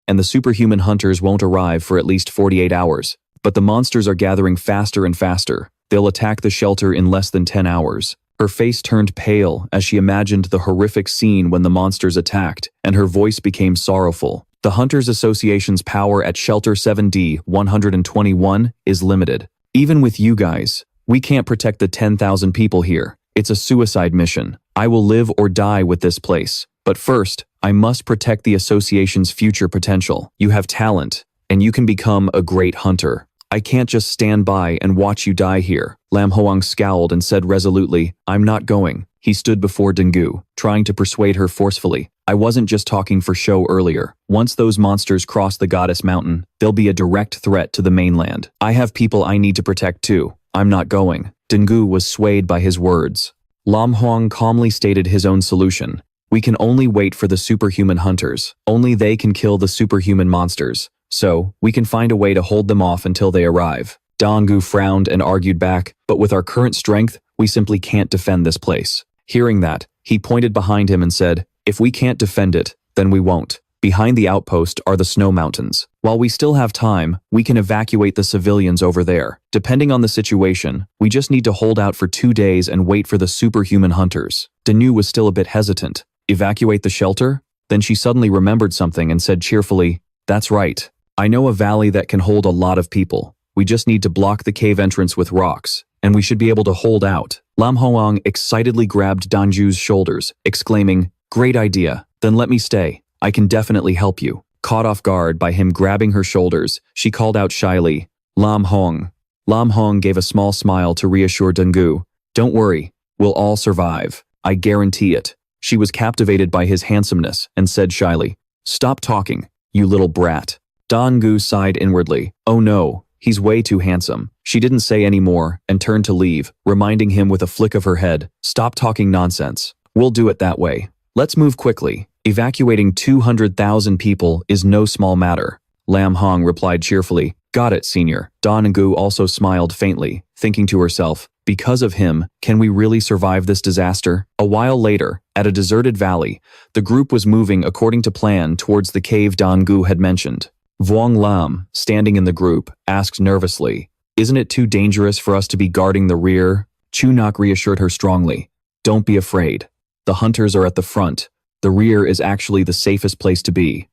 and the superhuman hunters won't arrive for at least 48 hours. But the monsters are gathering faster and faster. They'll attack the shelter in less than 10 hours. Her face turned pale as she imagined the horrific scene when the monsters attacked, and her voice became sorrowful. The Hunters Association's power at Shelter 7D 121 is limited. Even with you guys, we can't protect the 10,000 people here. It's a suicide mission. I will live or die with this place. But first, I must protect the association's future potential. You have talent, and you can become a great hunter. I can't just stand by and watch you die here. Lam Hoang scowled and said resolutely, I'm not going. He stood before Dengu, trying to persuade her forcefully. I wasn't just talking for show earlier. Once those monsters cross the Goddess Mountain, they'll be a direct threat to the mainland. I have people I need to protect too. I'm not going. Dengu was swayed by his words. Lam Hoang calmly stated his own solution. We can only wait for the superhuman hunters. Only they can kill the superhuman monsters. So, we can find a way to hold them off until they arrive. Dengu frowned and argued back, but with our current strength, we simply can't defend this place. Hearing that, he pointed behind him and said, if we can't defend it, then we won't. Behind the outpost are the snow mountains. While we still have time, we can evacuate the civilians over there. Depending on the situation, we just need to hold out for 2 days and wait for the superhuman hunters. Danu was still a bit hesitant. Evacuate the shelter? Then she suddenly remembered something and said cheerfully, that's right. I know a valley that can hold a lot of people. We just need to block the cave entrance with rocks, and we should be able to hold out. Lam Hoang excitedly grabbed Danju's shoulders, exclaiming, great idea, then let me stay. I can definitely help you. Caught off guard by him grabbing her shoulders, she called out shyly, Lam Hong. Lam Hong gave a small smile to reassure Dengu. Don't worry, we'll all survive. I guarantee it. She was captivated by his handsomeness and said shyly, stop talking, you little brat. Dengu sighed inwardly. Oh no, he's way too handsome. She didn't say any more and turned to leave, reminding him with a flick of her head, stop talking nonsense. We'll do it that way. Let's move quickly. Evacuating 200,000 people is no small matter. Lam Hong replied cheerfully. Got it, senior. Dongu also smiled faintly, thinking to herself, because of him, can we really survive this disaster? A while later, at a deserted valley, the group was moving according to plan towards the cave Dongu had mentioned. Vuong Lam, standing in the group, asked nervously, "Isn't it too dangerous for us to be guarding the rear?" Chunak reassured her strongly. "Don't be afraid. The hunters are at the front. The rear is actually the safest place to be."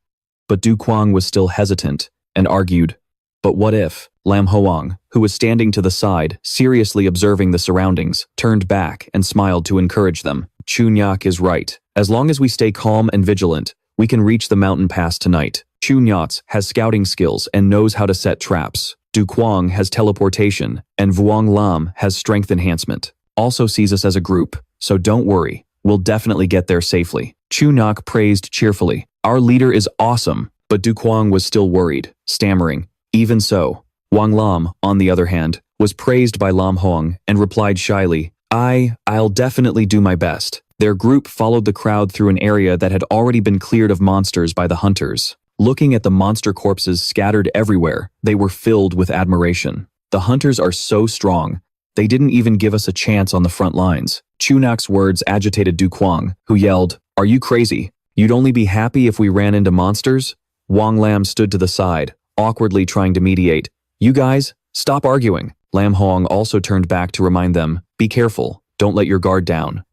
But Du Kuang was still hesitant, and argued, "But what if?" Lam Hoang, who was standing to the side, seriously observing the surroundings, turned back and smiled to encourage them. Chunyak is right. As long as we stay calm and vigilant, we can reach the mountain pass tonight. Chunyats has scouting skills and knows how to set traps. Du Kuang has teleportation, and Vuong Lam has strength enhancement. Also sees us as a group, so don't worry, we'll definitely get there safely. Chunyak praised cheerfully. Our leader is awesome, but Du Kuang was still worried, stammering. Even so, Wang Lam, on the other hand, was praised by Lam Hong and replied shyly, I'll definitely do my best. Their group followed the crowd through an area that had already been cleared of monsters by the hunters. Looking at the monster corpses scattered everywhere, they were filled with admiration. The hunters are so strong. They didn't even give us a chance on the front lines. Chunak's words agitated Du Kuang, who yelled, "Are you crazy? You'd only be happy if we ran into monsters?" Wang Lam stood to the side, awkwardly trying to mediate. "You guys, stop arguing." Lam Hong also turned back to remind them, "Be careful, don't let your guard down."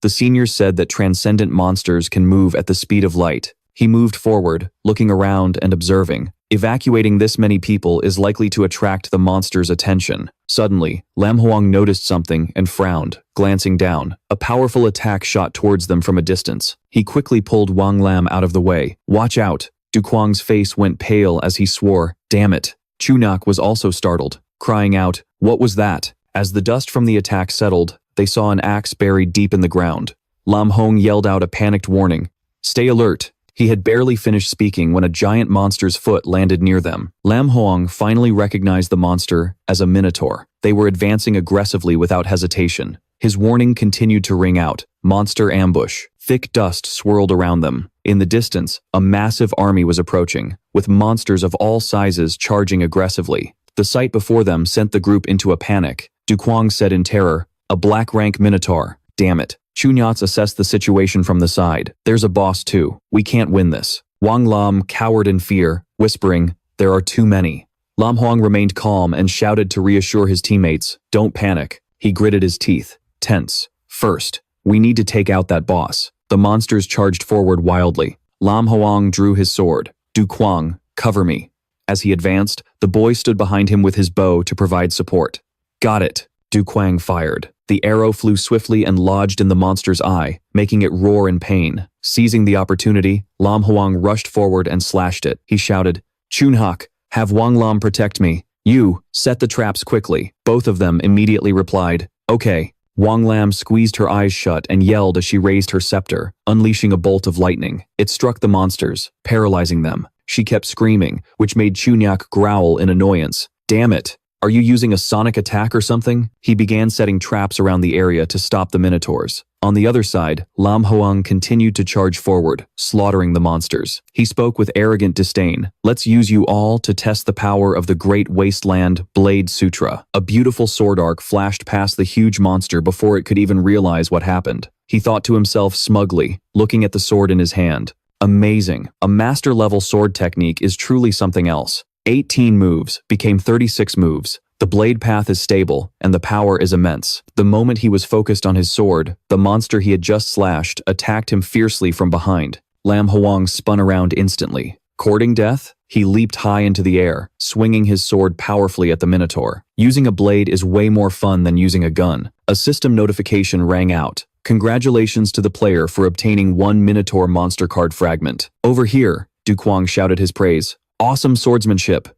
The seniors said that transcendent monsters can move at the speed of light. He moved forward, looking around and observing. Evacuating this many people is likely to attract the monster's attention. Suddenly, Lam Huang noticed something and frowned, glancing down. A powerful attack shot towards them from a distance. He quickly pulled Wang Lam out of the way. "Watch out!" Du Kuang's face went pale as he swore, "Damn it!" Chunak was also startled, crying out, "What was that?" As the dust from the attack settled, they saw an axe buried deep in the ground. Lam Hong yelled out a panicked warning. "Stay alert!" He had barely finished speaking when a giant monster's foot landed near them. Lam Hong finally recognized the monster as a minotaur. They were advancing aggressively without hesitation. His warning continued to ring out. Monster ambush. Thick dust swirled around them. In the distance, a massive army was approaching, with monsters of all sizes charging aggressively. The sight before them sent the group into a panic. Du Kuang said in terror, "A black rank minotaur. Damn it." Chunyats assessed the situation from the side. "There's a boss too. We can't win this." Wang Lam cowered in fear, whispering, "There are too many." Lam Huang remained calm and shouted to reassure his teammates, "Don't panic." He gritted his teeth, tense. "First, we need to take out that boss." The monsters charged forward wildly. Lam Huang drew his sword. "Du Kuang, cover me." As he advanced, the boy stood behind him with his bow to provide support. "Got it." Du Kuang fired. The arrow flew swiftly and lodged in the monster's eye, making it roar in pain. Seizing the opportunity, Lam Huang rushed forward and slashed it. He shouted, "Chunhak, have Wang Lam protect me. You, set the traps quickly." Both of them immediately replied, "Okay." Wang Lam squeezed her eyes shut and yelled as she raised her scepter, unleashing a bolt of lightning. It struck the monsters, paralyzing them. She kept screaming, which made Chunyak growl in annoyance. "Damn it. Are you using a sonic attack or something?" He began setting traps around the area to stop the minotaurs. On the other side, Lam Huang continued to charge forward, slaughtering the monsters. He spoke with arrogant disdain. "Let's use you all to test the power of the Great Wasteland Blade Sutra." A beautiful sword arc flashed past the huge monster before it could even realize what happened. He thought to himself smugly, looking at the sword in his hand. Amazing. A master-level sword technique is truly something else. 18 moves became 36 moves. The blade path is stable, and the power is immense. The moment he was focused on his sword, the monster he had just slashed attacked him fiercely from behind. Lam Huang spun around instantly. Courting death, he leaped high into the air, swinging his sword powerfully at the minotaur. Using a blade is way more fun than using a gun. A system notification rang out. "Congratulations to the player for obtaining 1 minotaur monster card fragment." "Over here," Du Kuang shouted his praise. "Awesome swordsmanship."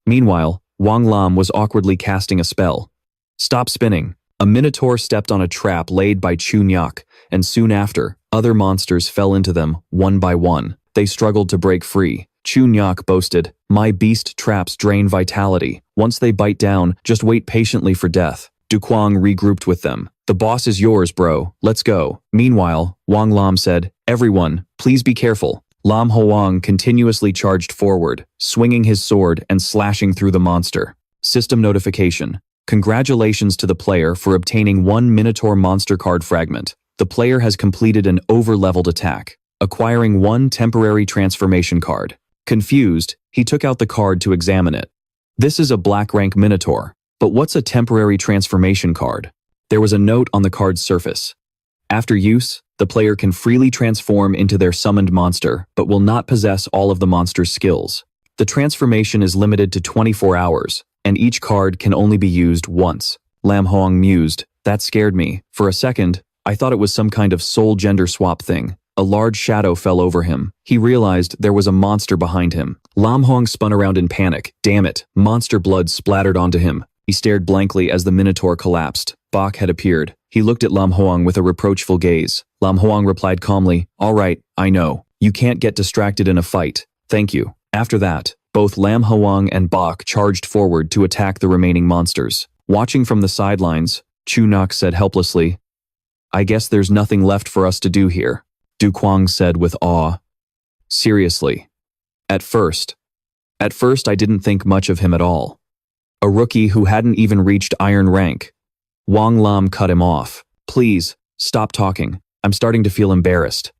Meanwhile, Wang Lam was awkwardly casting a spell. "Stop spinning." A minotaur stepped on a trap laid by Chunyak, and soon after, other monsters fell into them, one by one. They struggled to break free. Chunyak boasted, "My beast traps drain vitality. Once they bite down, just wait patiently for death." Du Kuang regrouped with them. The boss is yours, bro. Let's go. Meanwhile, Wang Lam said, everyone, please be careful. Lam Huang continuously charged forward, swinging his sword and slashing through the monster. System notification. Congratulations to the player for obtaining 1 Minotaur monster card fragment. The player has completed an over-leveled attack, acquiring 1 temporary transformation card. Confused, he took out the card to examine it. This is a black rank Minotaur, but what's a temporary transformation card? There was a note on the card's surface. After use, the player can freely transform into their summoned monster, but will not possess all of the monster's skills. The transformation is limited to 24 hours, and each card can only be used once. Lam Huang mused. That scared me. For a second, I thought it was some kind of soul gender swap thing. A large shadow fell over him. He realized there was a monster behind him. Lam Huang spun around in panic. Damn it, monster blood splattered onto him. He stared blankly as the Minotaur collapsed. Bach had appeared. He looked at Lam Huang with a reproachful gaze. Lam Huang replied calmly, all right, I know. You can't get distracted in a fight. Thank you. After that, both Lam Huang and Bach charged forward to attack the remaining monsters. Watching from the sidelines, Chu Nok said helplessly, I guess there's nothing left for us to do here. Du Kuang said with awe. Seriously. At first I didn't think much of him at all. A rookie who hadn't even reached iron rank. Wang Lam cut him off. Please, stop talking. I'm starting to feel embarrassed.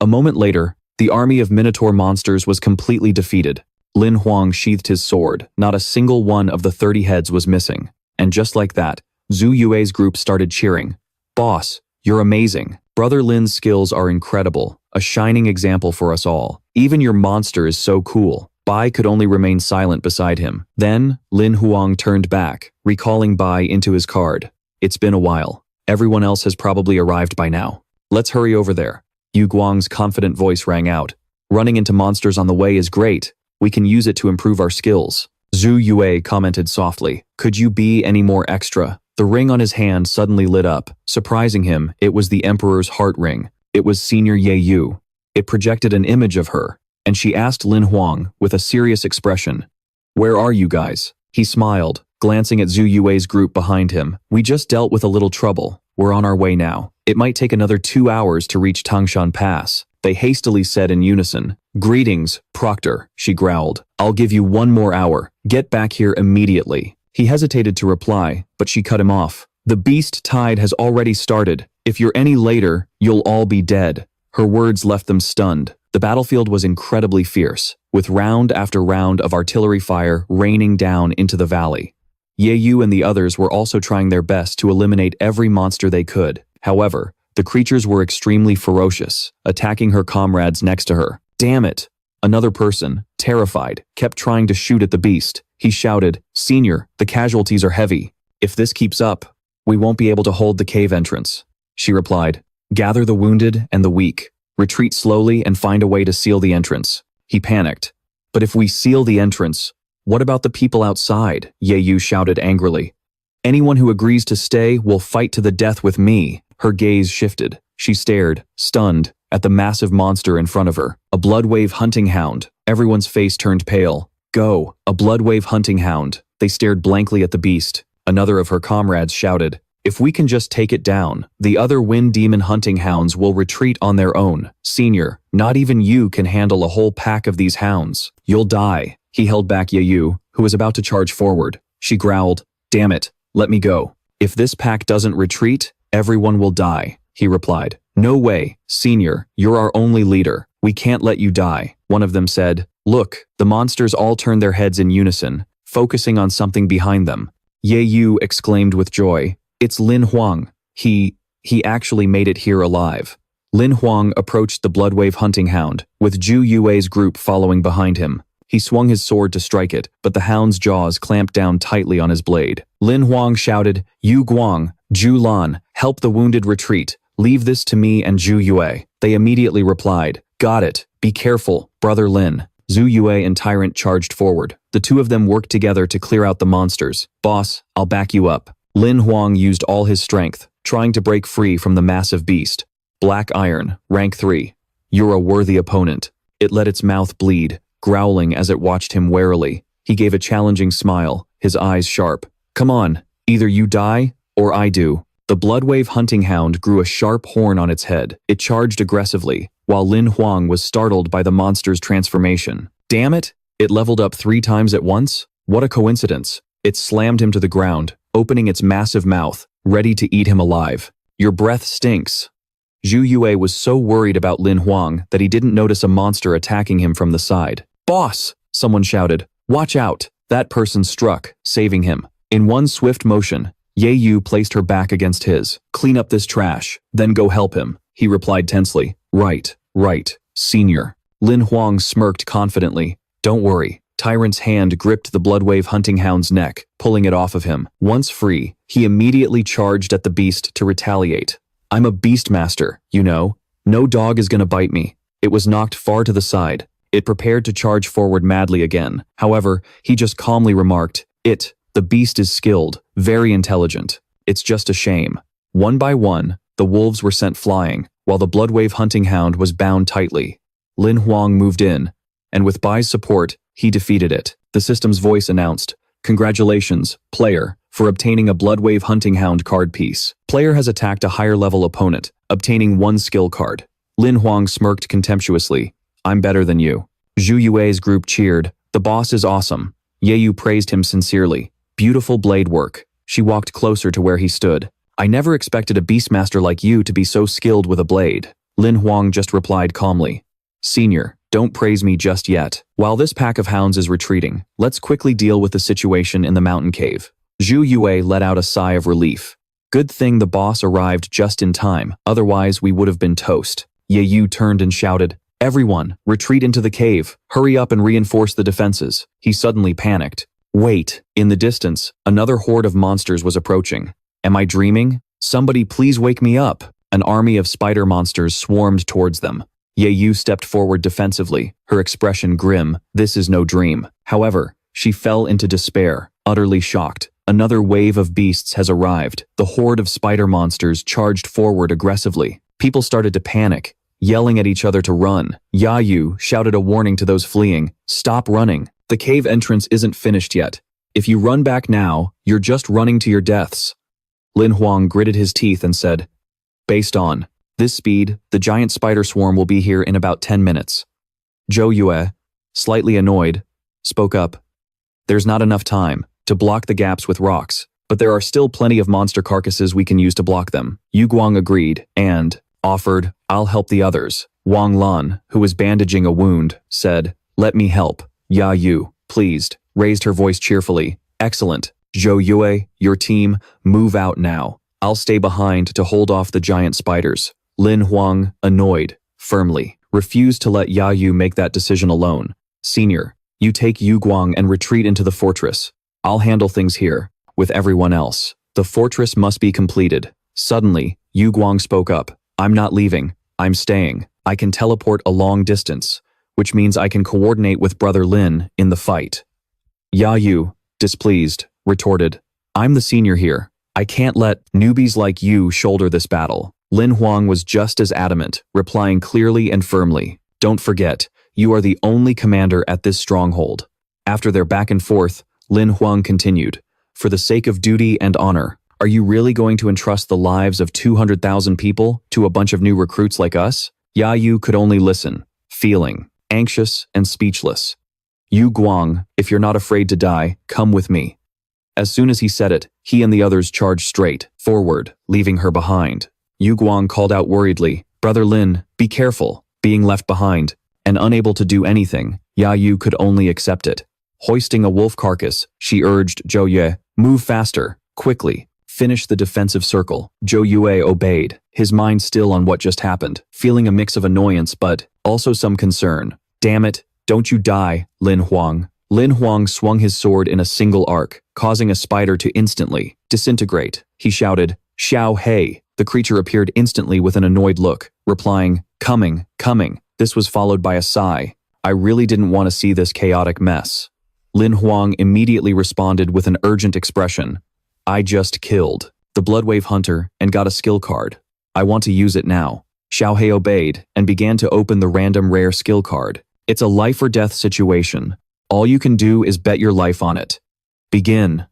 A moment later, the army of Minotaur monsters was completely defeated. Lin Huang sheathed his sword. Not a single one of the 30 heads was missing. And just like that, Zhu Yue's group started cheering. Boss, you're amazing. Brother Lin's skills are incredible, a shining example for us all. Even your monster is so cool. Bai could only remain silent beside him. Then, Lin Huang turned back, recalling Bai into his card. It's been a while. Everyone else has probably arrived by now. Let's hurry over there. Yu Guang's confident voice rang out. Running into monsters on the way is great. We can use it to improve our skills. Zhu Yue commented softly. Could you be any more extra? The ring on his hand suddenly lit up. Surprising him, it was the Emperor's heart ring. It was Senior Ye Yu. It projected an image of her, and she asked Lin Huang with a serious expression, Where are you guys? He smiled, glancing at Zhu Yue's group behind him. We just dealt with a little trouble. We're on our way now. It might take another 2 hours to reach Tangshan Pass. They hastily said in unison. Greetings, Proctor, she growled. I'll give you 1 more hour. Get back here immediately. He hesitated to reply, but she cut him off. The beast tide has already started. If you're any later, you'll all be dead. Her words left them stunned. The battlefield was incredibly fierce, with round after round of artillery fire raining down into the valley. Ye Yu and the others were also trying their best to eliminate every monster they could. However, the creatures were extremely ferocious, attacking her comrades next to her. Damn it! Another person, terrified, kept trying to shoot at the beast. He shouted, Senior, the casualties are heavy. If this keeps up, we won't be able to hold the cave entrance. She replied, Gather the wounded and the weak. Retreat slowly and find a way to seal the entrance. He panicked. But if we seal the entrance, what about the people outside? Ye Yu shouted angrily. Anyone who agrees to stay will fight to the death with me. Her gaze shifted. She stared, stunned, at the massive monster in front of her. A bloodwave hunting hound. Everyone's face turned pale. Go, a bloodwave hunting hound. They stared blankly at the beast. Another of her comrades shouted, If we can just take it down, the other wind demon hunting hounds will retreat on their own. Senior, not even you can handle a whole pack of these hounds. You'll die. He held back Ye Yu, who was about to charge forward. She growled, Damn it, let me go. If this pack doesn't retreat, everyone will die, he replied. No way, Senior, you're our only leader. We can't let you die. One of them said, Look, the monsters all turned their heads in unison, focusing on something behind them. Ye Yu exclaimed with joy, It's Lin Huang. He actually made it here alive. Lin Huang approached the bloodwave hunting hound, with Zhu Yue's group following behind him. He swung his sword to strike it, but the hound's jaws clamped down tightly on his blade. Lin Huang shouted, Yu Guang, Zhu Lan, help the wounded retreat. Leave this to me and Zhu Yue. They immediately replied, Got it. Be careful, Brother Lin. Zhu Yue and Tyrant charged forward. The two of them worked together to clear out the monsters. Boss, I'll back you up. Lin Huang used all his strength, trying to break free from the massive beast. Black Iron, rank 3. You're a worthy opponent. It let its mouth bleed, growling as it watched him warily. He gave a challenging smile, his eyes sharp. Come on, either you die, or I do. The Bloodwave hunting hound grew a sharp horn on its head. It charged aggressively, while Lin Huang was startled by the monster's transformation. Damn it! It leveled up 3 times at once? What a coincidence. It slammed him to the ground, opening its massive mouth, ready to eat him alive. Your breath stinks. Zhu Yue was so worried about Lin Huang that he didn't notice a monster attacking him from the side. Boss! Someone shouted. Watch out! That person struck, saving him. In one swift motion, Ye Yu placed her back against his. Clean up this trash, then go help him, he replied tensely. Right, senior. Lin Huang smirked confidently. Don't worry. Tyrant's hand gripped the Bloodwave hunting hound's neck, pulling it off of him. Once free, he immediately charged at the beast to retaliate. I'm a beastmaster, you know. No dog is gonna bite me. It was knocked far to the side. It prepared to charge forward madly again. However, he just calmly remarked, the beast is skilled, very intelligent. It's just a shame. One by one, the wolves were sent flying, while the Bloodwave hunting hound was bound tightly. Lin Huang moved in, and with Bai's support, he defeated it. The system's voice announced, Congratulations, player, for obtaining a Bloodwave hunting hound card piece. Player has attacked a higher-level opponent, obtaining 1 skill card. Lin Huang smirked contemptuously. I'm better than you. Zhu Yue's group cheered. The boss is awesome. Ye Yu praised him sincerely. Beautiful blade work. She walked closer to where he stood. I never expected a beastmaster like you to be so skilled with a blade. Lin Huang just replied calmly. Senior, don't praise me just yet. While this pack of hounds is retreating, let's quickly deal with the situation in the mountain cave. Zhu Yue let out a sigh of relief. Good thing the boss arrived just in time, otherwise we would have been toast. Ye Yu turned and shouted, Everyone, retreat into the cave. Hurry up and reinforce the defenses. He suddenly panicked. Wait, in the distance, another horde of monsters was approaching. Am I dreaming? Somebody please wake me up. An army of spider monsters swarmed towards them. Ye Yu stepped forward defensively, her expression grim. This is no dream. However, she fell into despair, utterly shocked. Another wave of beasts has arrived. The horde of spider monsters charged forward aggressively. People started to panic, yelling at each other to run. Ya Yu shouted a warning to those fleeing. Stop running. The cave entrance isn't finished yet. If you run back now, you're just running to your deaths. Lin Huang gritted his teeth and said, Based on this speed, the giant spider swarm will be here in about 10 minutes. Zhou Yue, slightly annoyed, spoke up. There's not enough time to block the gaps with rocks, but there are still plenty of monster carcasses we can use to block them. Yu Guang agreed and offered, I'll help the others. Wang Lan, who was bandaging a wound, said, Let me help. Ya Yu, pleased, raised her voice cheerfully. Excellent. Zhou Yue, your team, move out now. I'll stay behind to hold off the giant spiders. Lin Huang, annoyed, firmly, refused to let Ya Yu make that decision alone. Senior, you take Yu Guang and retreat into the fortress. I'll handle things here, with everyone else. The fortress must be completed. Suddenly, Yu Guang spoke up. I'm not leaving. I'm staying. I can teleport a long distance, which means I can coordinate with Brother Lin in the fight. Ya Yu, displeased, retorted. I'm the senior here. I can't let newbies like you shoulder this battle. Lin Huang was just as adamant, replying clearly and firmly. Don't forget, you are the only commander at this stronghold. After their back and forth, Lin Huang continued. For the sake of duty and honor, are you really going to entrust the lives of 200,000 people to a bunch of new recruits like us? Ya Yu could only listen, feeling anxious and speechless. Yu Guang, if you're not afraid to die, come with me. As soon as he said it, he and the others charged straight forward, leaving her behind. Yu Guang called out worriedly, Brother Lin, be careful. Being left behind, and unable to do anything, Ya Yu could only accept it. Hoisting a wolf carcass, she urged Zhou Yue, move faster, quickly, finish the defensive circle. Zhou Yue obeyed, his mind still on what just happened, feeling a mix of annoyance but also some concern. Damn it, don't you die, Lin Huang. Lin Huang swung his sword in a single arc, causing a spider to instantly disintegrate. He shouted, Xiao Hei. The creature appeared instantly with an annoyed look, replying, Coming, coming. This was followed by a sigh. I really didn't want to see this chaotic mess. Lin Huang immediately responded with an urgent expression. I just killed the Bloodwave hunter and got a skill card. I want to use it now. Xiao Hei obeyed and began to open the random rare skill card. It's a life or death situation. All you can do is bet your life on it. Begin.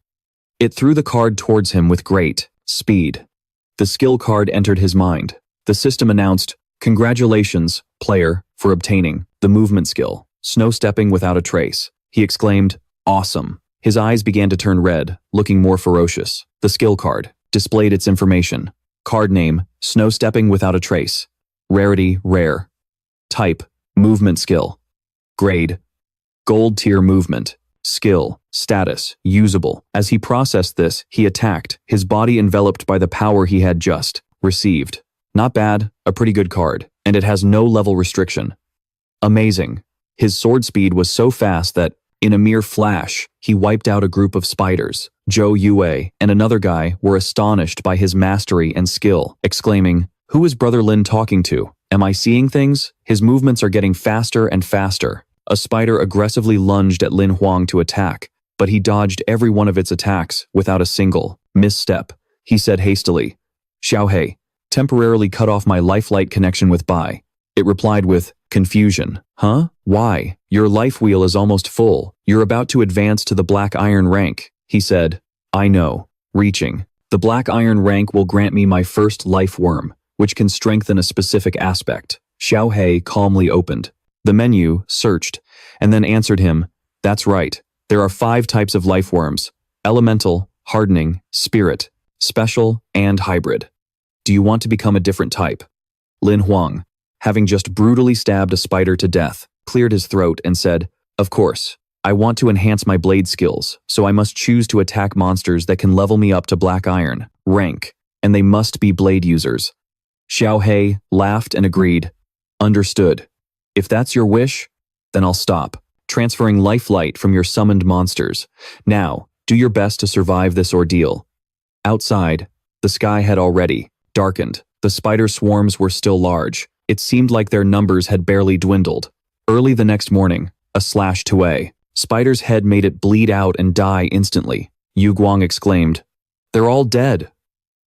It threw the card towards him with great speed. The skill card entered his mind. The system announced, "Congratulations, player, for obtaining the movement skill, snow stepping without a trace." He exclaimed, "Awesome." His eyes began to turn red, looking more ferocious. The skill card displayed its information. Card name, snow stepping without a trace. Rarity, rare. Type, movement skill. Grade, gold tier movement. Skill, status, usable. As he processed this, he attacked, his body enveloped by the power he had just received. Not bad, a pretty good card, and it has no level restriction. Amazing. His sword speed was so fast that, in a mere flash, he wiped out a group of spiders. Zhou Yue and another guy were astonished by his mastery and skill, exclaiming, "Who is Brother Lin talking to? Am I seeing things? His movements are getting faster and faster." A spider aggressively lunged at Lin Huang to attack, but he dodged every one of its attacks without a single misstep. He said hastily, "Xiao Hei, temporarily cut off my lifelite connection with Bai." It replied with confusion. "Huh? Why? Your life wheel is almost full. You're about to advance to the Black Iron rank." He said, "I know. Reaching the Black Iron rank will grant me my first life worm, which can strengthen a specific aspect." Xiao Hei calmly opened the menu, searched, and then answered him, "That's right. There are 5 types of life worms: elemental, hardening, spirit, special, and hybrid. Do you want to become a different type?" Lin Huang, having just brutally stabbed a spider to death, cleared his throat and said, "Of course. I want to enhance my blade skills, so I must choose to attack monsters that can level me up to Black Iron rank, and they must be blade users." Xiao Hei laughed and agreed. "Understood. If that's your wish, then I'll stop transferring lifelight from your summoned monsters. Now, do your best to survive this ordeal." Outside, the sky had already darkened. The spider swarms were still large. It seemed like their numbers had barely dwindled. Early the next morning, a slash to a spider's head made it bleed out and die instantly. Yu Guang exclaimed, "They're all dead."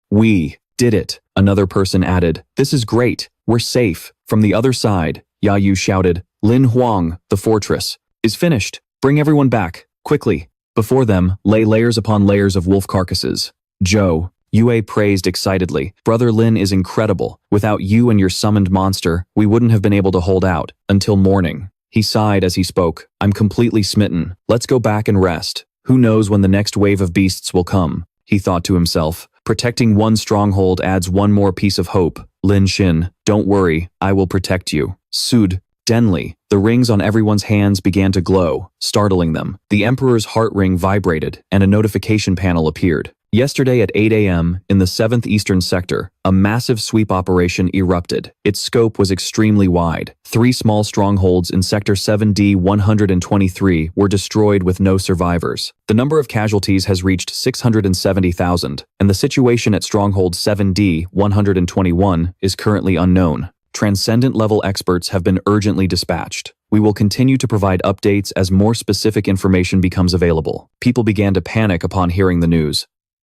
"We did it," another person added. "This is great. We're safe." From the other side, Yayu shouted, "Lin Huang, the fortress, is finished. Bring everyone back, quickly." Before them lay layers upon layers of wolf carcasses. Zhou Yue praised excitedly, "Brother Lin is incredible. Without you and your summoned monster, we wouldn't have been able to hold out until morning." He sighed as he spoke, "I'm completely smitten. Let's go back and rest. Who knows when the next wave of beasts will come?" He thought to himself. Protecting one stronghold adds one more piece of hope. Lin Xin, don't worry, I will protect you. Sud, Denli, the rings on everyone's hands began to glow, startling them. The Emperor's heart ring vibrated, and a notification panel appeared. Yesterday at 8 a.m., in the 7th Eastern Sector, a massive sweep operation erupted. Its scope was extremely wide. 3 small strongholds in Sector 7D 123 were destroyed with no survivors. The number of casualties has reached 670,000, and the situation at Stronghold 7D 121 is currently unknown. Transcendent-level experts have been urgently dispatched. We will continue to provide updates as more specific information becomes available. People began to panic upon hearing the news.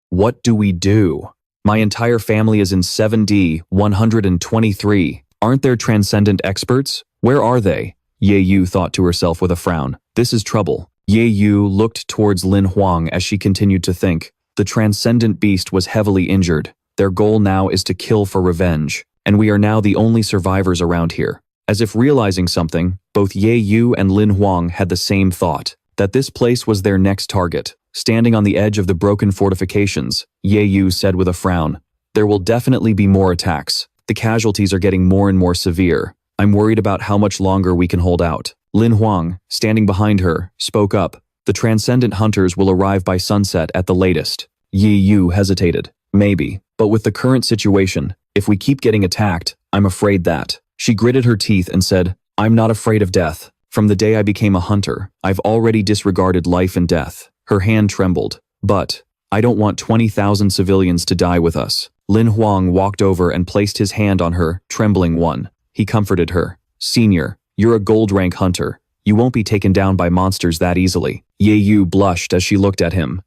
What do we do? My entire family is in 7D 123. Aren't there transcendent experts? Where are they? Ye Yu thought to herself with a frown. This is trouble. Ye Yu looked towards Lin Huang as she continued to think. The transcendent beast was heavily injured. Their goal now is to kill for revenge, and we are now the only survivors around here. As if realizing something, both Ye Yu and Lin Huang had the same thought, that this place was their next target. Standing on the edge of the broken fortifications, Ye Yu said with a frown, "There will definitely be more attacks. The casualties are getting more and more severe. I'm worried about how much longer we can hold out." Lin Huang, standing behind her, spoke up. "The transcendent hunters will arrive by sunset at the latest." Ye Yu hesitated. "Maybe, but with the current situation, if we keep getting attacked, I'm afraid that." She gritted her teeth and said, "I'm not afraid of death. From the day I became a hunter, I've already disregarded life and death." Her hand trembled. "But I don't want 20,000 civilians to die with us." Lin Huang walked over and placed his hand on her trembling one. He comforted her. "Senior, you're a gold rank hunter. You won't be taken down by monsters that easily." Ye Yu blushed as she looked at him.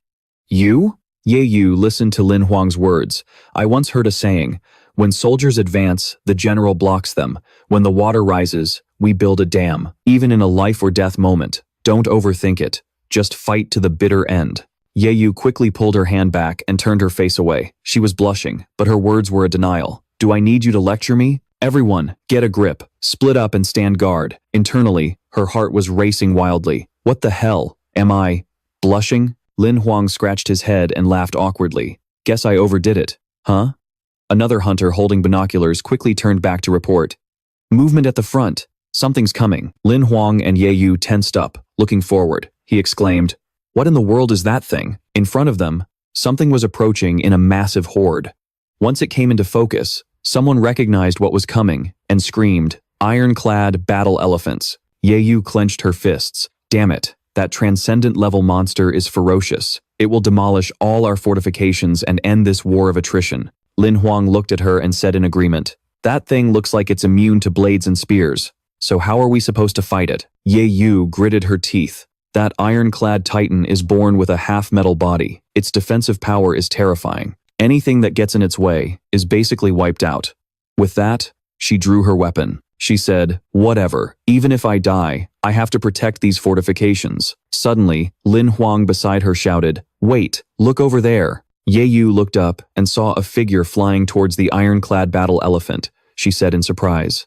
"You?" Ye Yu listened to Lin Huang's words. "I once heard a saying, when soldiers advance, the general blocks them. When the water rises, we build a dam. Even in a life or death moment, don't overthink it. Just fight to the bitter end." Ye Yu quickly pulled her hand back and turned her face away. She was blushing, but her words were a denial. Do I need you to lecture me? Everyone, get a grip, split up and stand guard. Internally, her heart was racing wildly. What the hell? Am I blushing? Lin Huang scratched his head and laughed awkwardly. Guess I overdid it. Huh? Another hunter holding binoculars quickly turned back to report. Movement at the front. Something's coming. Lin Huang and Ye Yu tensed up, looking forward. He exclaimed, What in the world is that thing? In front of them, something was approaching in a massive horde. Once it came into focus, someone recognized what was coming and screamed, Ironclad battle elephants. Ye Yu clenched her fists. Damn it, that transcendent-level monster is ferocious. It will demolish all our fortifications and end this war of attrition. Lin Huang looked at her and said in agreement, That thing looks like it's immune to blades and spears. So how are we supposed to fight it? Ye Yu gritted her teeth. That ironclad titan is born with a half-metal body. Its defensive power is terrifying. Anything that gets in its way is basically wiped out. With that, she drew her weapon. She said, Whatever, even if I die, I have to protect these fortifications. Suddenly, Lin Huang beside her shouted, Wait, look over there. Ye Yu looked up and saw a figure flying towards the ironclad battle elephant. She said in surprise,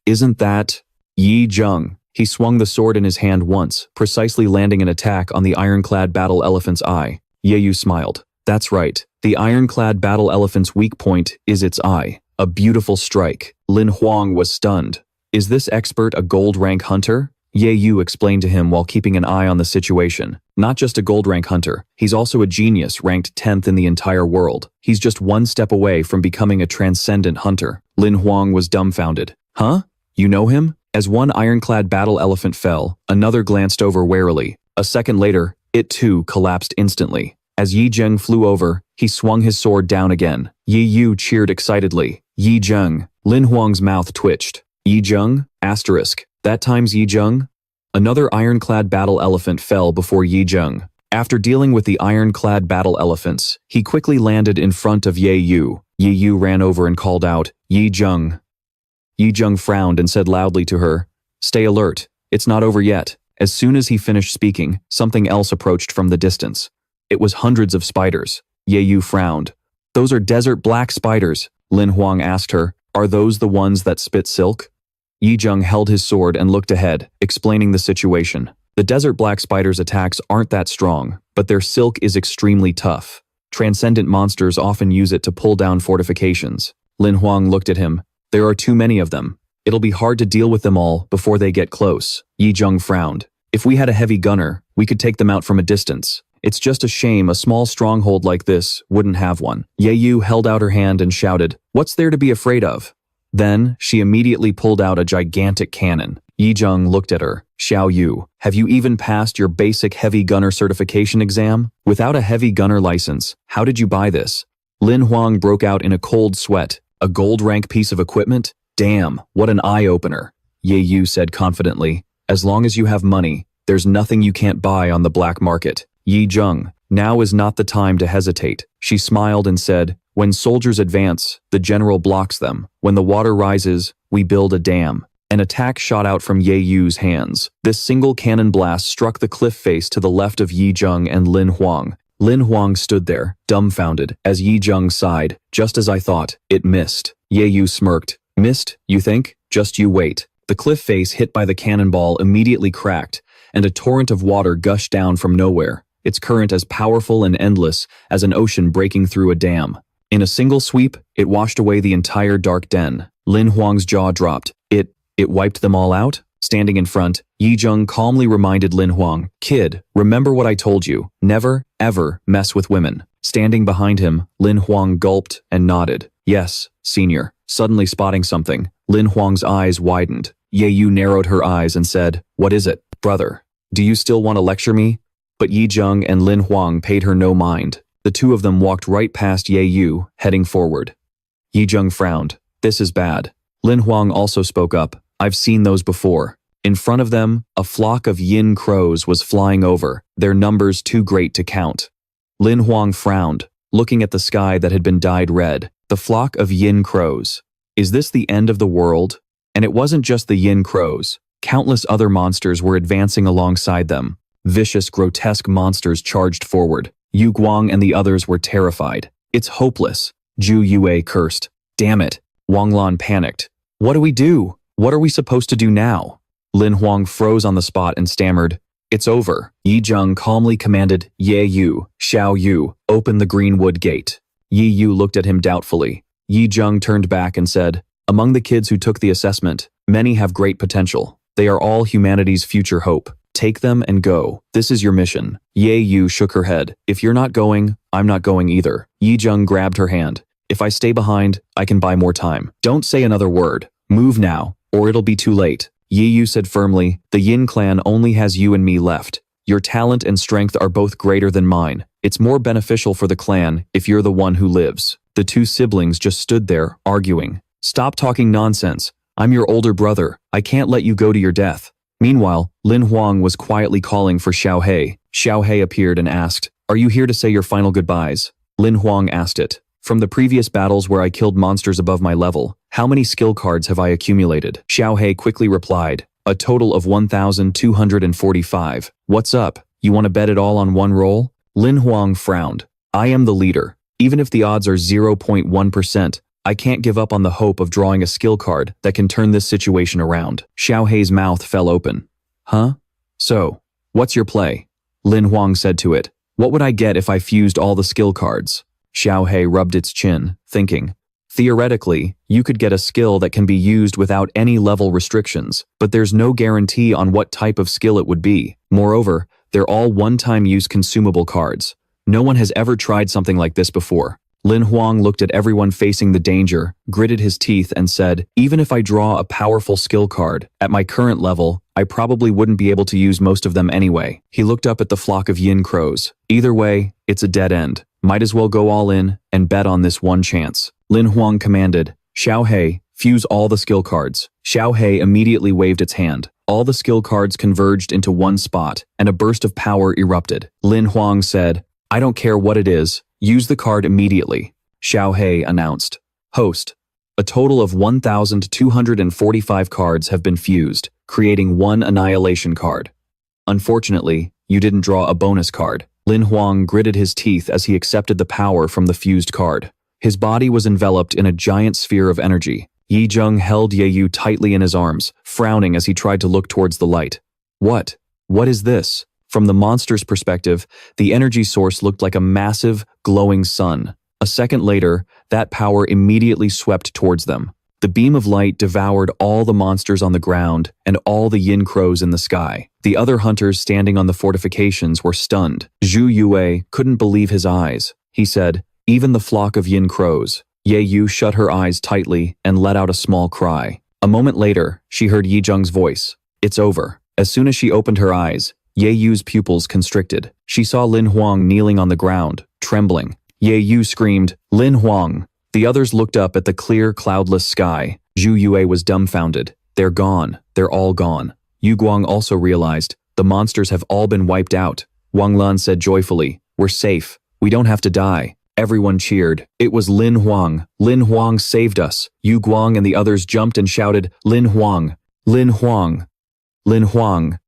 Isn't that Yi Zheng? He swung the sword in his hand once, precisely landing an attack on the ironclad battle elephant's eye. Ye Yu smiled. That's right. The ironclad battle elephant's weak point is its eye. A beautiful strike. Lin Huang was stunned. Is this expert a gold rank hunter? Ye Yu explained to him while keeping an eye on the situation. Not just a gold rank hunter, he's also a genius ranked 10th in the entire world. He's just one step away from becoming a transcendent hunter. Lin Huang was dumbfounded. Huh? You know him? As one ironclad battle elephant fell, another glanced over warily. A second later, it too collapsed instantly. As Yi Zheng flew over, he swung his sword down again. Ye Yu cheered excitedly. Yi Zheng. Lin Huang's mouth twitched. Yi Zheng? Asterisk. That time's Yi Zheng? Another ironclad battle elephant fell before Yi Zheng. After dealing with the ironclad battle elephants, he quickly landed in front of Ye Yu. Ye Yu ran over and called out, Yi Zheng. Yi Zheng frowned and said loudly to her, Stay alert. It's not over yet. As soon as he finished speaking, something else approached from the distance. It was hundreds of spiders. Ye Yu frowned. Those are desert black spiders. Lin Huang asked her, Are those the ones that spit silk? Yi Zheng held his sword and looked ahead, explaining the situation. The desert black spiders' attacks aren't that strong, but their silk is extremely tough. Transcendent monsters often use it to pull down fortifications. Lin Huang looked at him. There are too many of them. It'll be hard to deal with them all before they get close. Yi Zheng frowned. If we had a heavy gunner, we could take them out from a distance. It's just a shame a small stronghold like this wouldn't have one. Ye Yu held out her hand and shouted, What's there to be afraid of? Then, she immediately pulled out a gigantic cannon. Yi Zheng looked at her. Xiao Yu, have you even passed your basic heavy gunner certification exam? Without a heavy gunner license, how did you buy this? Lin Huang broke out in a cold sweat. A gold rank piece of equipment? Damn, what an eye-opener. Ye Yu said confidently, As long as you have money, there's nothing you can't buy on the black market. Yi Zheng, now is not the time to hesitate. She smiled and said, When soldiers advance, the general blocks them. When the water rises, we build a dam. An attack shot out from Ye Yu's hands. This single cannon blast struck the cliff face to the left of Yi Zheng and Lin Huang. Lin Huang stood there, dumbfounded, as Yi Zheng sighed. Just as I thought, it missed. Ye Yu smirked. Missed, you think? Just you wait. The cliff face hit by the cannonball immediately cracked, and a torrent of water gushed down from nowhere, its current as powerful and endless as an ocean breaking through a dam. In a single sweep, it washed away the entire dark den. Lin Huang's jaw dropped. It wiped them all out? Standing in front, Yi Zheng calmly reminded Lin Huang, Kid, remember what I told you. Never, ever mess with women. Standing behind him, Lin Huang gulped and nodded. Yes, senior. Suddenly spotting something, Lin Huang's eyes widened. Ye Yu narrowed her eyes and said, What is it, brother? Do you still want to lecture me? But Yi Zheng and Lin Huang paid her no mind. The two of them walked right past Ye Yu, heading forward. Yi Zheng frowned. This is bad. Lin Huang also spoke up. I've seen those before. In front of them, a flock of yin crows was flying over, their numbers too great to count. Lin Huang frowned, looking at the sky that had been dyed red. The flock of yin crows. Is this the end of the world? And it wasn't just the yin crows. Countless other monsters were advancing alongside them. Vicious, grotesque monsters charged forward. Yu Guang and the others were terrified. It's hopeless. Zhu Yue cursed. Damn it. Wang Lan panicked. What do we do? What are we supposed to do now? Lin Huang froze on the spot and stammered. It's over. Yi Zheng calmly commanded, Ye Yu, Xiao Yu, open the greenwood gate. Yi Yu looked at him doubtfully. Yi Zheng turned back and said, among the kids who took the assessment, many have great potential. They are all humanity's future hope. Take them and go. This is your mission. Ye Yu shook her head. If you're not going, I'm not going either. Yi Zheng grabbed her hand. If I stay behind, I can buy more time. Don't say another word. Move now, or it'll be too late. Yi Yu said firmly, the Yin clan only has you and me left. Your talent and strength are both greater than mine. It's more beneficial for the clan if you're the one who lives. The two siblings just stood there, arguing. Stop talking nonsense. I'm your older brother. I can't let you go to your death. Meanwhile, Lin Huang was quietly calling for Xiao Hei. Xiao Hei appeared and asked, are you here to say your final goodbyes? Lin Huang asked it. From the previous battles where I killed monsters above my level, how many skill cards have I accumulated? Xiao Hei quickly replied, a total of 1,245. What's up? You want to bet it all on one roll? Lin Huang frowned. I am the leader. Even if the odds are 0.1%, I can't give up on the hope of drawing a skill card that can turn this situation around. Xiao Hei's mouth fell open. Huh? So, what's your play? Lin Huang said to it. What would I get if I fused all the skill cards? Xiao Hei rubbed its chin, thinking. Theoretically, you could get a skill that can be used without any level restrictions, but there's no guarantee on what type of skill it would be. Moreover, they're all one-time use consumable cards. No one has ever tried something like this before. Lin Huang looked at everyone facing the danger, gritted his teeth and said, even if I draw a powerful skill card, at my current level, I probably wouldn't be able to use most of them anyway. He looked up at the flock of yin crows. Either way, it's a dead end. Might as well go all in and bet on this one chance. Lin Huang commanded, Xiao Hei, fuse all the skill cards. Xiao Hei immediately waved its hand. All the skill cards converged into one spot, and a burst of power erupted. Lin Huang said, I don't care what it is. Use the card immediately. Xiao Hei announced. Host. A total of 1,245 cards have been fused, creating one annihilation card. Unfortunately, you didn't draw a bonus card. Lin Huang gritted his teeth as he accepted the power from the fused card. His body was enveloped in a giant sphere of energy. Yi Zheng held Ye Yu tightly in his arms, frowning as he tried to look towards the light. What? What is this? From the monster's perspective, the energy source looked like a massive, glowing sun. A second later, that power immediately swept towards them. The beam of light devoured all the monsters on the ground and all the yin crows in the sky. The other hunters standing on the fortifications were stunned. Zhu Yue couldn't believe his eyes. He said, even the flock of yin crows. Ye Yu shut her eyes tightly and let out a small cry. A moment later, she heard Yi Zheng's voice. It's over. As soon as she opened her eyes, Ye Yu's pupils constricted. She saw Lin Huang kneeling on the ground, trembling. Ye Yu screamed, Lin Huang. The others looked up at the clear, cloudless sky. Zhu Yue was dumbfounded. They're gone. They're all gone. Yu Guang also realized, the monsters have all been wiped out. Wang Lan said joyfully, we're safe. We don't have to die. Everyone cheered. It was Lin Huang. Lin Huang saved us. Yu Guang and the others jumped and shouted, Lin Huang. Lin Huang. Lin Huang.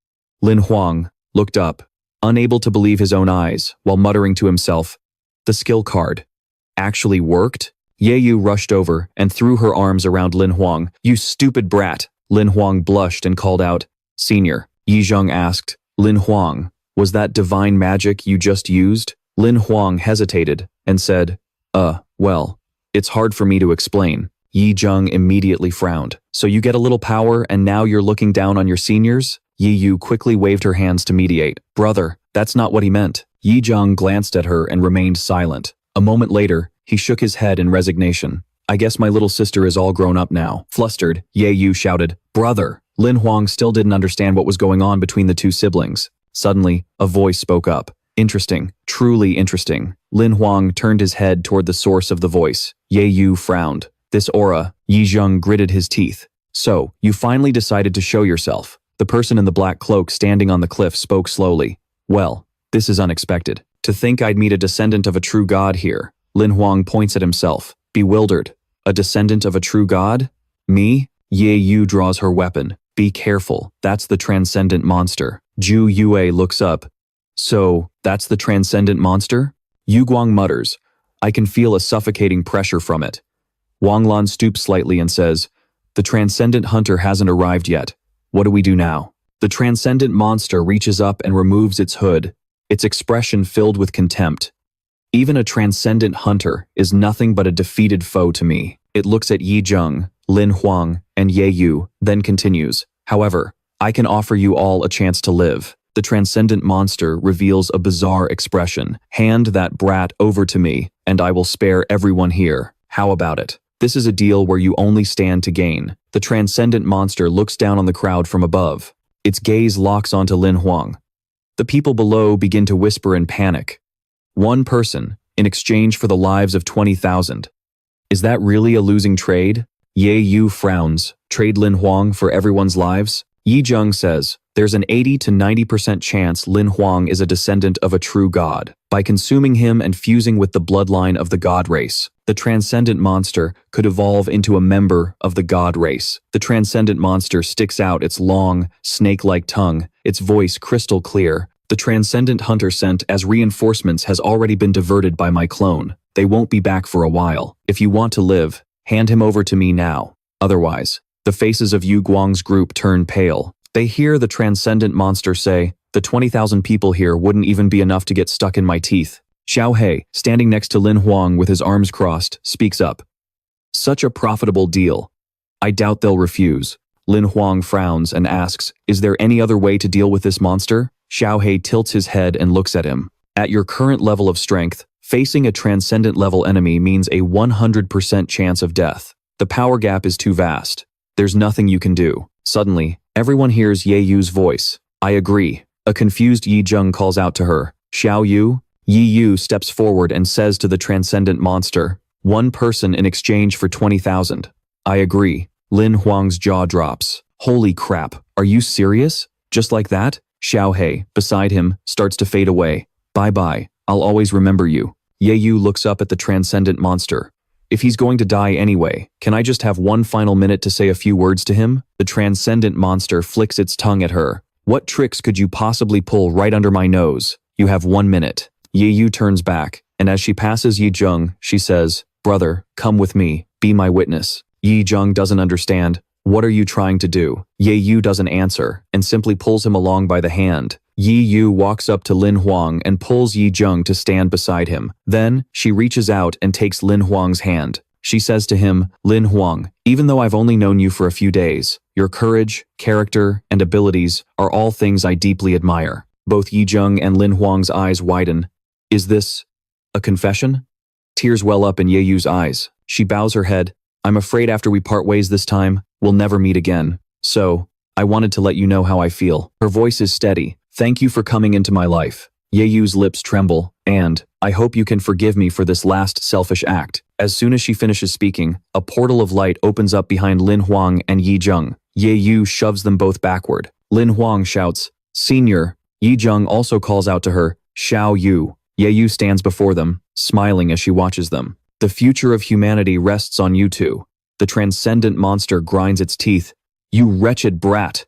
Lin Huang looked up, unable to believe his own eyes, while muttering to himself, the skill card actually worked? Ye Yu rushed over and threw her arms around Lin Huang. You stupid brat! Lin Huang blushed and called out, Senior. Yi Zheng asked, Lin Huang, was that divine magic you just used? Lin Huang hesitated and said, well, it's hard for me to explain. Yi Zheng immediately frowned. So you get a little power and now you're looking down on your seniors? Yi Yu quickly waved her hands to mediate. Brother, that's not what he meant. Yi Zheng glanced at her and remained silent. A moment later, he shook his head in resignation. I guess my little sister is all grown up now. Flustered, Ye Yu shouted, Brother! Lin Huang still didn't understand what was going on between the two siblings. Suddenly, a voice spoke up. Interesting, truly interesting. Lin Huang turned his head toward the source of the voice. Ye Yu frowned. This aura, Yi Zheng gritted his teeth. So, you finally decided to show yourself. The person in the black cloak standing on the cliff spoke slowly. Well, this is unexpected. To think I'd meet a descendant of a true god here. Lin Huang points at himself, bewildered. A descendant of a true god? Me? Ye Yu draws her weapon. Be careful, that's the transcendent monster. Zhu Yue looks up. So, that's the transcendent monster? Yu Guang mutters. I can feel a suffocating pressure from it. Wang Lan stoops slightly and says, the transcendent hunter hasn't arrived yet. What do we do now? The transcendent monster reaches up and removes its hood, its expression filled with contempt. Even a transcendent hunter is nothing but a defeated foe to me. It looks at Yi Zheng, Lin Huang, and Ye Yu, then continues. However, I can offer you all a chance to live. The transcendent monster reveals a bizarre expression. Hand that brat over to me, and I will spare everyone here. How about it? This is a deal where you only stand to gain. The transcendent monster looks down on the crowd from above. Its gaze locks onto Lin Huang. The people below begin to whisper in panic. One person, in exchange for the lives of 20,000. Is that really a losing trade? Ye Yu frowns. Trade Lin Huang for everyone's lives? Yi Zheng says, there's an 80 to 90% chance Lin Huang is a descendant of a true god. By consuming him and fusing with the bloodline of the god race, the transcendent monster could evolve into a member of the god race. The transcendent monster sticks out its long, snake-like tongue, its voice crystal clear. The transcendent hunter sent as reinforcements has already been diverted by my clone. They won't be back for a while. If you want to live, hand him over to me now. Otherwise, the faces of Yu Guang's group turn pale. They hear the transcendent monster say, the 20,000 people here wouldn't even be enough to get stuck in my teeth. Xiao Hei, standing next to Lin Huang with his arms crossed, speaks up. Such a profitable deal. I doubt they'll refuse. Lin Huang frowns and asks, is there any other way to deal with this monster? Xiao Hei tilts his head and looks at him. At your current level of strength, facing a transcendent level enemy means a 100% chance of death. The power gap is too vast. There's nothing you can do. Suddenly, everyone hears Ye Yu's voice. I agree. A confused Yi Zheng calls out to her. Xiao Yu? Yi Yu steps forward and says to the transcendent monster, one person in exchange for 20,000. I agree. Lin Huang's jaw drops. Holy crap, are you serious? Just like that? Xiao Hei, beside him, starts to fade away. Bye-bye, I'll always remember you. Ye Yu looks up at the transcendent monster. If he's going to die anyway, can I just have one final minute to say a few words to him? The transcendent monster flicks its tongue at her. What tricks could you possibly pull right under my nose? You have 1 minute. Ye Yu turns back, and as she passes Yi Zheng, she says, brother, come with me, be my witness. Yi Zheng doesn't understand. What are you trying to do? Ye Yu doesn't answer, and simply pulls him along by the hand. Yi Yu walks up to Lin Huang and pulls Yi Zheng to stand beside him. Then, she reaches out and takes Lin Huang's hand. She says to him, Lin Huang, even though I've only known you for a few days, your courage, character, and abilities are all things I deeply admire. Both Yi Zheng and Lin Huang's eyes widen. Is this a confession? Tears well up in Ye Yu's eyes. She bows her head. I'm afraid after we part ways this time, we'll never meet again. So, I wanted to let you know how I feel. Her voice is steady. Thank you for coming into my life. Ye Yu's lips tremble, and I hope you can forgive me for this last selfish act. As soon as she finishes speaking, a portal of light opens up behind Lin Huang and Yi Zheng. Ye Yu shoves them both backward. Lin Huang shouts, Senior. Yi Zheng also calls out to her, Xiao Yu. Ye Yu stands before them, smiling as she watches them. The future of humanity rests on you two. The transcendent monster grinds its teeth. You wretched brat!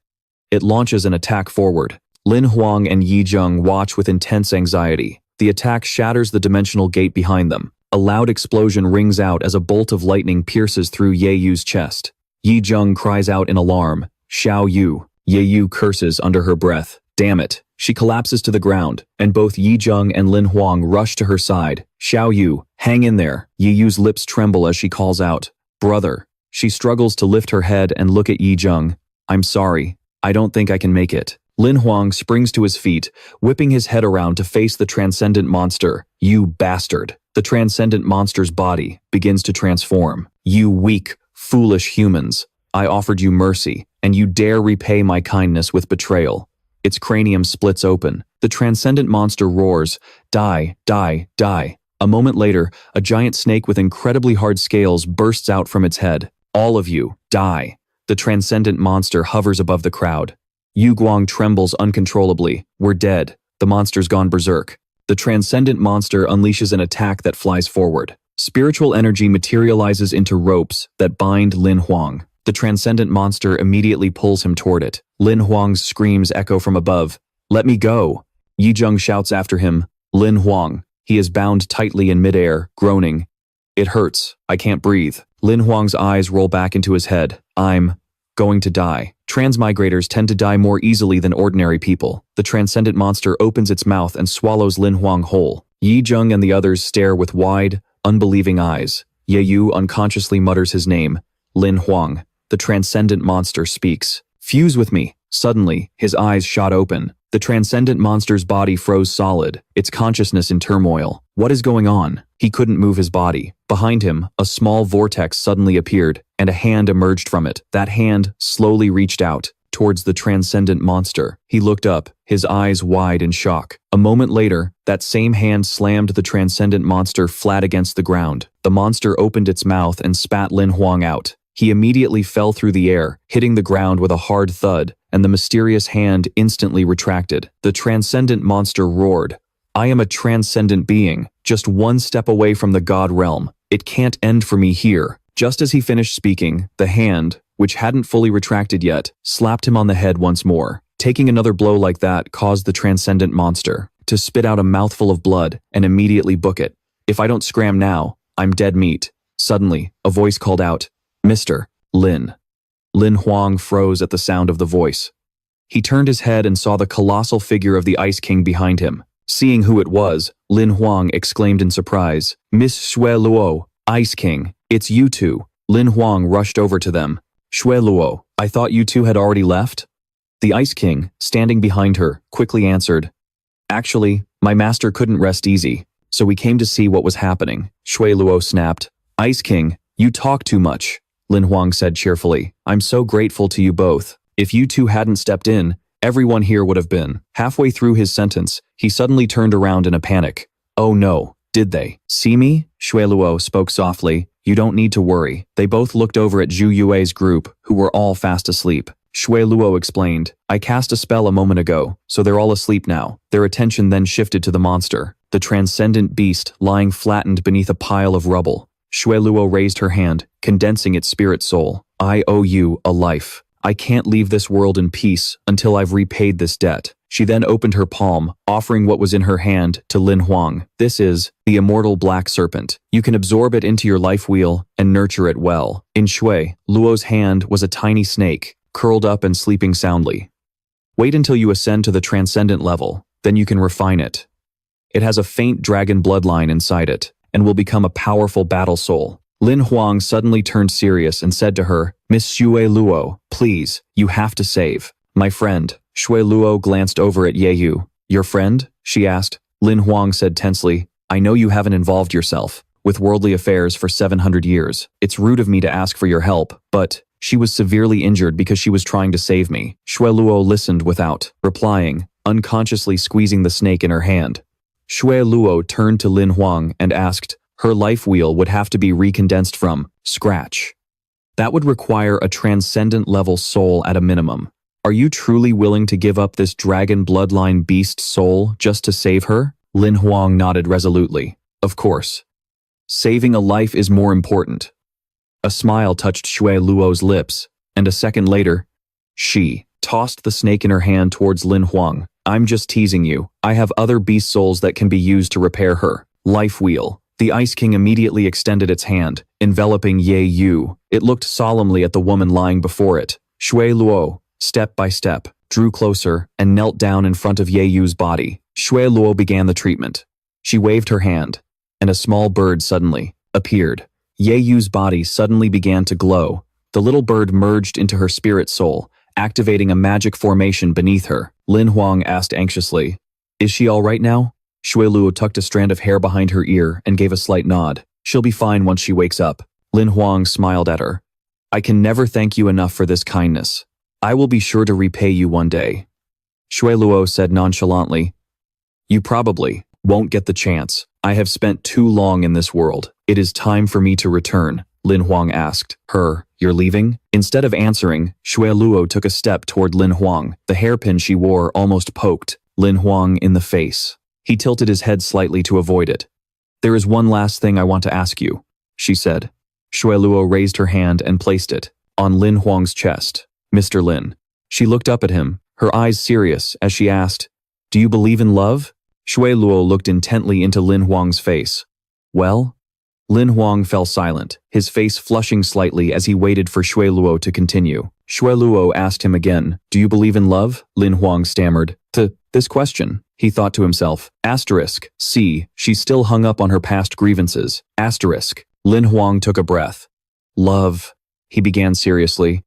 It launches an attack forward. Lin Huang and Yi Zheng watch with intense anxiety. The attack shatters the dimensional gate behind them. A loud explosion rings out as a bolt of lightning pierces through Ye Yu's chest. Yi Zheng cries out in alarm. Xiao Yu. Ye Yu curses under her breath. Damn it. She collapses to the ground, and both Yi Zheng and Lin Huang rush to her side. Xiao Yu, hang in there. Ye Yu's lips tremble as she calls out, brother. She struggles to lift her head and look at Yi Zheng. I'm sorry. I don't think I can make it. Lin Huang springs to his feet, whipping his head around to face the transcendent monster. You bastard. The transcendent monster's body begins to transform. You weak, foolish humans. I offered you mercy, and you dare repay my kindness with betrayal. Its cranium splits open. The transcendent monster roars, die, die, die. A moment later, a giant snake with incredibly hard scales bursts out from its head. All of you, die. The transcendent monster hovers above the crowd. Yu Guang trembles uncontrollably. We're dead. The monster's gone berserk. The transcendent monster unleashes an attack that flies forward. Spiritual energy materializes into ropes that bind Lin Huang. The transcendent monster immediately pulls him toward it. Lin Huang's screams echo from above. Let me go. Yi Zheng shouts after him. Lin Huang. He is bound tightly in midair, groaning. It hurts. I can't breathe. Lin Huang's eyes roll back into his head. I'm going to die. Transmigrators tend to die more easily than ordinary people. The transcendent monster opens its mouth and swallows Lin Huang whole. Yi Zheng and the others stare with wide, unbelieving eyes. Ye Yu unconsciously mutters his name. Lin Huang. The transcendent monster speaks. Fuse with me. Suddenly, his eyes shot open. The transcendent monster's body froze solid, its consciousness in turmoil. What is going on? He couldn't move his body. Behind him, a small vortex suddenly appeared, and a hand emerged from it. That hand slowly reached out towards the transcendent monster. He looked up, his eyes wide in shock. A moment later, that same hand slammed the transcendent monster flat against the ground. The monster opened its mouth and spat Lin Huang out. He immediately fell through the air, hitting the ground with a hard thud, and the mysterious hand instantly retracted. The transcendent monster roared. I am a transcendent being, just one step away from the god realm. It can't end for me here. Just as he finished speaking, the hand, which hadn't fully retracted yet, slapped him on the head once more. Taking another blow like that caused the transcendent monster to spit out a mouthful of blood and immediately book it. If I don't scram now, I'm dead meat. Suddenly, a voice called out, Mr. Lin. Lin Huang froze at the sound of the voice. He turned his head and saw the colossal figure of the Ice King behind him. Seeing who it was, Lin Huang exclaimed in surprise, Miss Xue Luo, Ice King, it's you two. Lin Huang rushed over to them. Xue Luo, I thought you two had already left? The Ice King, standing behind her, quickly answered, Actually, my master couldn't rest easy, so we came to see what was happening. Xue Luo snapped, Ice King, you talk too much. Lin Huang said cheerfully, I'm so grateful to you both. If you two hadn't stepped in, everyone here would have been. Halfway through his sentence, he suddenly turned around in a panic. Oh no, did they see me? Xue Luo spoke softly. You don't need to worry. They both looked over at Zhu Yue's group, who were all fast asleep. Xue Luo explained, I cast a spell a moment ago, so they're all asleep now. Their attention then shifted to the monster, the transcendent beast lying flattened beneath a pile of rubble. Xue Luo raised her hand, condensing its spirit soul. I owe you a life. I can't leave this world in peace until I've repaid this debt. She then opened her palm, offering what was in her hand to Lin Huang. This is the immortal black serpent. You can absorb it into your life wheel and nurture it well. In Xue Luo's hand was a tiny snake, curled up and sleeping soundly. Wait until you ascend to the transcendent level, then you can refine it. It has a faint dragon bloodline inside it, and will become a powerful battle soul. Lin Huang suddenly turned serious and said to her, Miss Xue Luo, please, you have to save my friend. Xue Luo glanced over at Ye Yu. Your friend? She asked. Lin Huang said tensely, I know you haven't involved yourself with worldly affairs for 700 years. It's rude of me to ask for your help, but she was severely injured because she was trying to save me. Xue Luo listened without replying, unconsciously squeezing the snake in her hand. Xue Luo turned to Lin Huang and asked, her life wheel would have to be recondensed from scratch. That would require a transcendent level soul at a minimum. Are you truly willing to give up this dragon bloodline beast soul just to save her? Lin Huang nodded resolutely. Of course. Saving a life is more important. A smile touched Xue Luo's lips, and a second later, she tossed the snake in her hand towards Lin Huang. I'm just teasing you. I have other beast souls that can be used to repair her life wheel. The Ice King immediately extended its hand, enveloping Ye Yu. It looked solemnly at the woman lying before it. Xue Luo, step by step, drew closer and knelt down in front of Ye Yu's body. Xue Luo began the treatment. She waved her hand, and a small bird suddenly appeared. Ye Yu's body suddenly began to glow. The little bird merged into her spirit soul, activating a magic formation beneath her. Lin Huang asked anxiously, Is she all right now? Xue Luo tucked a strand of hair behind her ear and gave a slight nod. She'll be fine once she wakes up. Lin Huang smiled at her. I can never thank you enough for this kindness. I will be sure to repay you one day. Xue Luo said nonchalantly, You probably won't get the chance. I have spent too long in this world. It is time for me to return. Lin Huang asked her, You're leaving? Instead of answering, Xue Luo took a step toward Lin Huang. The hairpin she wore almost poked Lin Huang in the face. He tilted his head slightly to avoid it. There is one last thing I want to ask you, she said. Xue Luo raised her hand and placed it on Lin Huang's chest. Mr. Lin. She looked up at him, her eyes serious, as she asked, Do you believe in love? Shui Luo looked intently into Lin Huang's face. Well? Lin Huang fell silent, his face flushing slightly as he waited for Shui Luo to continue. Shui Luo asked him again, do you believe in love? Lin Huang stammered. This question, he thought to himself. Asterisk. See, she's still hung up on her past grievances. Asterisk. Lin Huang took a breath. Love, he began seriously.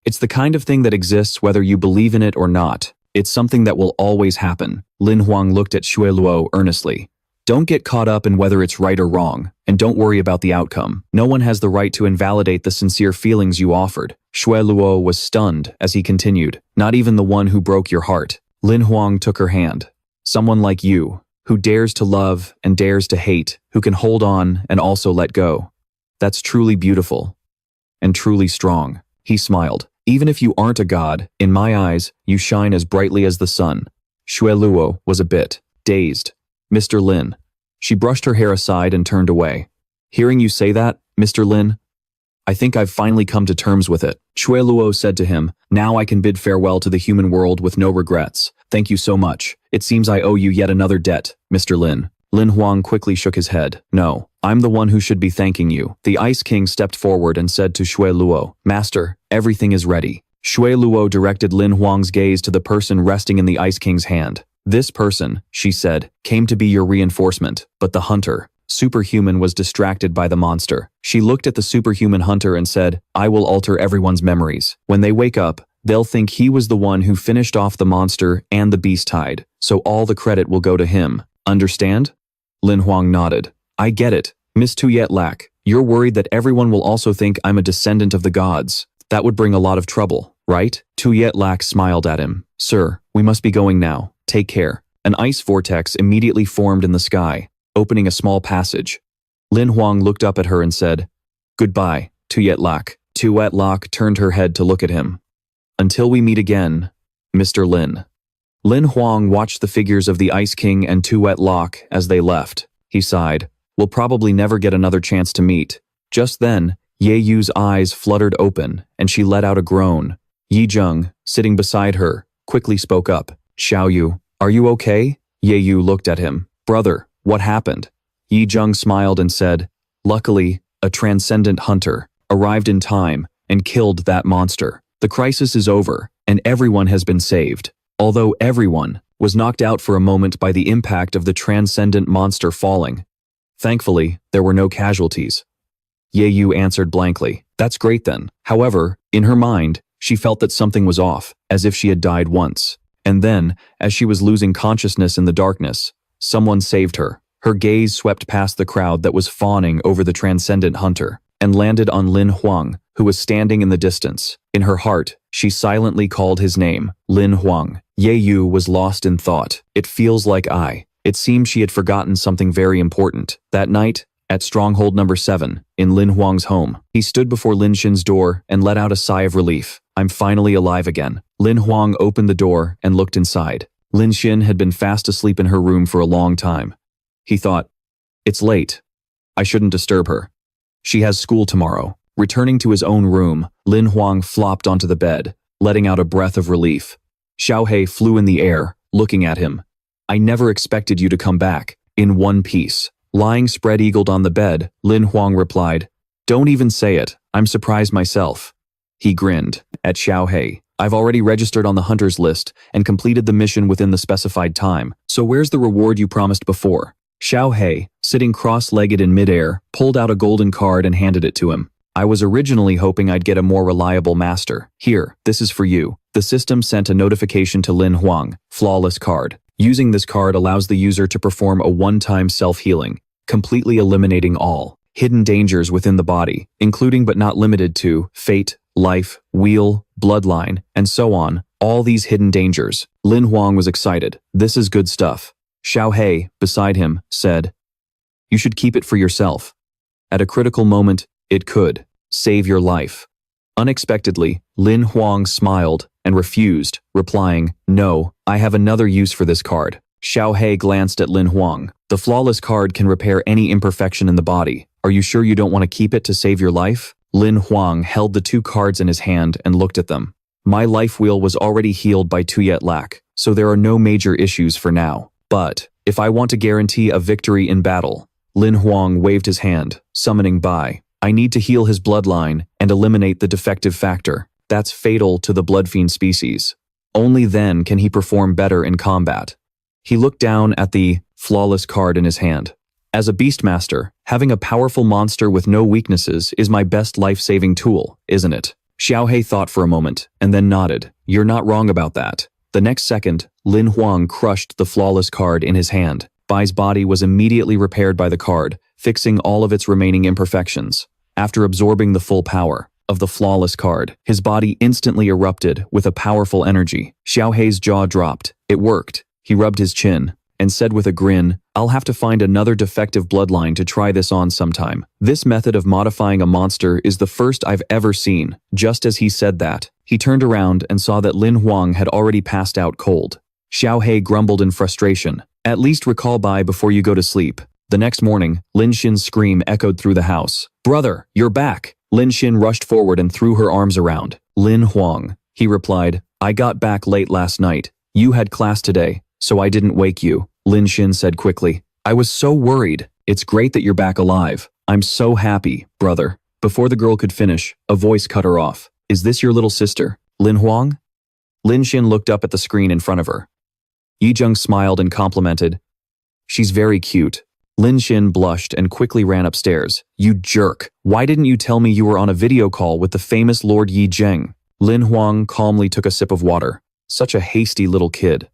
It's the kind of thing that exists whether you believe in it or not. It's something that will always happen. Lin Huang looked at Shui Luo earnestly. Don't get caught up in whether it's right or wrong, and don't worry about the outcome. No one has the right to invalidate the sincere feelings you offered. Shui Luo was stunned as he continued, not even the one who broke your heart. Lin Huang took her hand. Someone like you, who dares to love and dares to hate, who can hold on and also let go. That's truly beautiful. And truly strong. He smiled. Even if you aren't a god, in my eyes, you shine as brightly as the sun. Shui Luo was a bit dazed. Mr. Lin. She brushed her hair aside and turned away. Hearing you say that, Mr. Lin, I think I've finally come to terms with it. Shui Luo said to him, now I can bid farewell to the human world with no regrets. Thank you so much. It seems I owe you yet another debt, Mr. Lin. Lin Huang quickly shook his head. No, I'm the one who should be thanking you. The Ice King stepped forward and said to Shui Luo, Master, everything is ready. Shui Luo directed Lin Huang's gaze to the person resting in the Ice King's hand. This person, she said, came to be your reinforcement, but the hunter, superhuman, was distracted by the monster. She looked at the superhuman hunter and said, I will alter everyone's memories. When they wake up, they'll think he was the one who finished off the monster and the beast tide, so all the credit will go to him. Understand? Lin Huang nodded. I get it, Miss Tuyet Lak. You're worried that everyone will also think I'm a descendant of the gods. That would bring a lot of trouble, right? Tuyet Lak smiled at him. Sir, we must be going now. Take care. An ice vortex immediately formed in the sky, opening a small passage. Lin Huang looked up at her and said, Goodbye, Tuyet Lak. Tuyet Lak turned her head to look at him. Until we meet again, Mr. Lin. Lin Huang watched the figures of the Ice King and Tuyet Lak as they left. He sighed. We'll probably never get another chance to meet. Just then, Ye Yu's eyes fluttered open, and she let out a groan. Yi Zheng, sitting beside her, quickly spoke up. Xiao Yu, are you okay? Ye Yu looked at him. Brother, what happened? Yi Zheng smiled and said, Luckily, a transcendent hunter arrived in time and killed that monster. The crisis is over, and everyone has been saved. Although everyone was knocked out for a moment by the impact of the transcendent monster falling. Thankfully, there were no casualties. Ye Yu answered blankly. That's great then. However, in her mind, she felt that something was off, as if she had died once. And then, as she was losing consciousness in the darkness, someone saved her. Her gaze swept past the crowd that was fawning over the transcendent hunter, and landed on Lin Huang, who was standing in the distance. In her heart, she silently called his name, Lin Huang. Ye Yu was lost in thought. It feels like It seemed she had forgotten something very important. That night, at Stronghold number 7, in Lin Huang's home, he stood before Lin Xin's door and let out a sigh of relief. I'm finally alive again. Lin Huang opened the door and looked inside. Lin Xin had been fast asleep in her room for a long time. He thought, it's late. I shouldn't disturb her. She has school tomorrow. Returning to his own room, Lin Huang flopped onto the bed, letting out a breath of relief. Xiao Hei flew in the air, looking at him. I never expected you to come back, in one piece. Lying spread-eagled on the bed, Lin Huang replied, Don't even say it, I'm surprised myself. He grinned at Xiao Hei. I've already registered on the hunter's list and completed the mission within the specified time, so where's the reward you promised before? Xiao Hei, sitting cross-legged in midair, pulled out a golden card and handed it to him. I was originally hoping I'd get a more reliable master. Here, this is for you. The system sent a notification to Lin Huang, flawless card. Using this card allows the user to perform a one-time self-healing, completely eliminating all hidden dangers within the body, including but not limited to fate, life, wheel, bloodline, and so on, all these hidden dangers. Lin Huang was excited. This is good stuff. Xiao Hei, beside him, said, You should keep it for yourself. At a critical moment, it could save your life. Unexpectedly, Lin Huang smiled and refused, replying, No, I have another use for this card. Xiao Hei glanced at Lin Huang. The flawless card can repair any imperfection in the body. Are you sure you don't want to keep it to save your life? Lin Huang held the two cards in his hand and looked at them. My life wheel was already healed by Tuyet Lack, so there are no major issues for now. But, if I want to guarantee a victory in battle, Lin Huang waved his hand, summoning Bai. I need to heal his bloodline and eliminate the defective factor. That's fatal to the Bloodfiend species. Only then can he perform better in combat. He looked down at the flawless card in his hand. As a Beastmaster, having a powerful monster with no weaknesses is my best life-saving tool, isn't it? Xiao Hei thought for a moment, and then nodded. You're not wrong about that. The next second, Lin Huang crushed the flawless card in his hand. Bai's body was immediately repaired by the card, fixing all of its remaining imperfections. After absorbing the full power of the flawless card, his body instantly erupted with a powerful energy. Xiao Hei's jaw dropped. It worked. He rubbed his chin and said with a grin, I'll have to find another defective bloodline to try this on sometime. This method of modifying a monster is the first I've ever seen. Just as he said that, he turned around and saw that Lin Huang had already passed out cold. Xiao Hei grumbled in frustration. At least recall Bai before you go to sleep. The next morning, Lin Xin's scream echoed through the house. Brother, you're back! Lin Xin rushed forward and threw her arms around Lin Huang. He replied, I got back late last night. You had class today, so I didn't wake you. Lin Xin said quickly. I was so worried. It's great that you're back alive. I'm so happy, brother. Before the girl could finish, a voice cut her off. Is this your little sister, Lin Huang? Lin Xin looked up at the screen in front of her. Yi Zheng smiled and complimented. She's very cute. Lin Xin blushed and quickly ran upstairs. You jerk. Why didn't you tell me you were on a video call with the famous Lord Yi Zheng? Lin Huang calmly took a sip of water. Such a hasty little kid.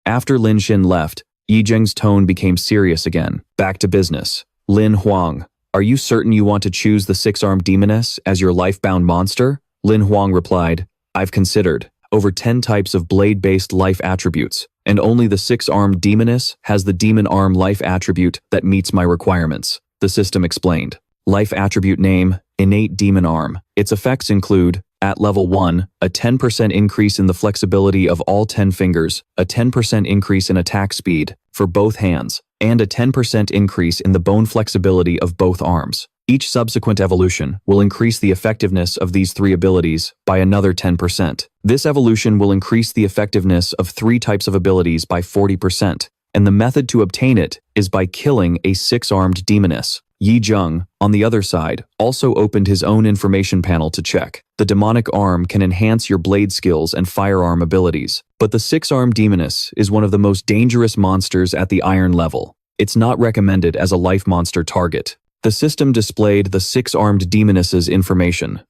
After Lin Xin left, Yi Zheng's tone became serious again. Back to business. Lin Huang, are you certain you want to choose the six-armed demoness as your life-bound monster? Lin Huang replied, I've considered over 10 types of blade-based life attributes, and only the six-armed demoness has the demon arm life attribute that meets my requirements, the system explained. Life attribute name, innate demon arm. Its effects include, at level 1, a 10% increase in the flexibility of all 10 fingers, a 10% increase in attack speed for both hands, and a 10% increase in the bone flexibility of both arms. Each subsequent evolution will increase the effectiveness of these three abilities by another 10%. This evolution will increase the effectiveness of 3 types of abilities by 40%, and the method to obtain it is by killing a six-armed demoness. Yi Zheng, on the other side, also opened his own information panel to check. The demonic arm can enhance your blade skills and firearm abilities, but the six-armed demoness is one of the most dangerous monsters at the iron level. It's not recommended as a life monster target. The system displayed the six-armed demoness's information.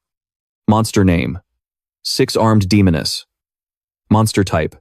Monster name: Six-armed demoness. Monster type: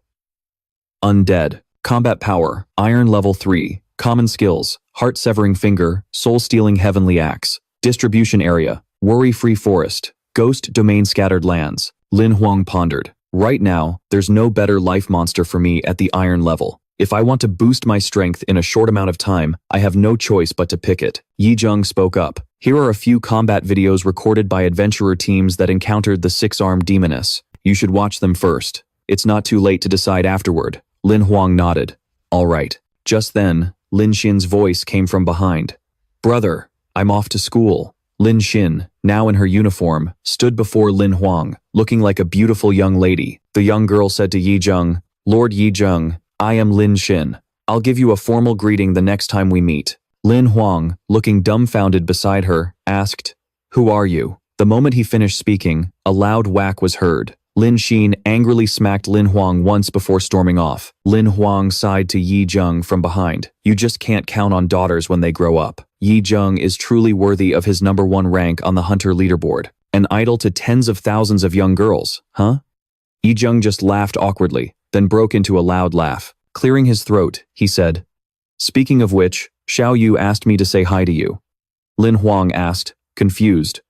Undead. Combat power: Iron level 3. Common skills: Heart-severing finger, soul-stealing heavenly axe. Distribution area: Worry-free forest. Ghost domain scattered lands. Lin Huang pondered. Right now, there's no better life monster for me at the iron level. If I want to boost my strength in a short amount of time, I have no choice but to pick it. Yi Zheng spoke up. Here are a few combat videos recorded by adventurer teams that encountered the six-armed demoness. You should watch them first. It's not too late to decide afterward. Lin Huang nodded. All right. Just then, Lin Xin's voice came from behind. Brother, I'm off to school. Lin Xin, now in her uniform, stood before Lin Huang, looking like a beautiful young lady. The young girl said to Yi Zheng, Lord Yi Zheng, I am Lin Xin. I'll give you a formal greeting the next time we meet. Lin Huang, looking dumbfounded beside her, asked, Who are you? The moment he finished speaking, a loud whack was heard. Lin Xin angrily smacked Lin Huang once before storming off. Lin Huang sighed to Yi Zheng from behind. You just can't count on daughters when they grow up. Yi Zheng is truly worthy of his #1 rank on the hunter leaderboard. An idol to tens of thousands of young girls, huh? Yi Zheng just laughed awkwardly, then broke into a loud laugh. Clearing his throat, he said, Speaking of which, Xiao Yu asked me to say hi to you. Lin Huang asked, confused.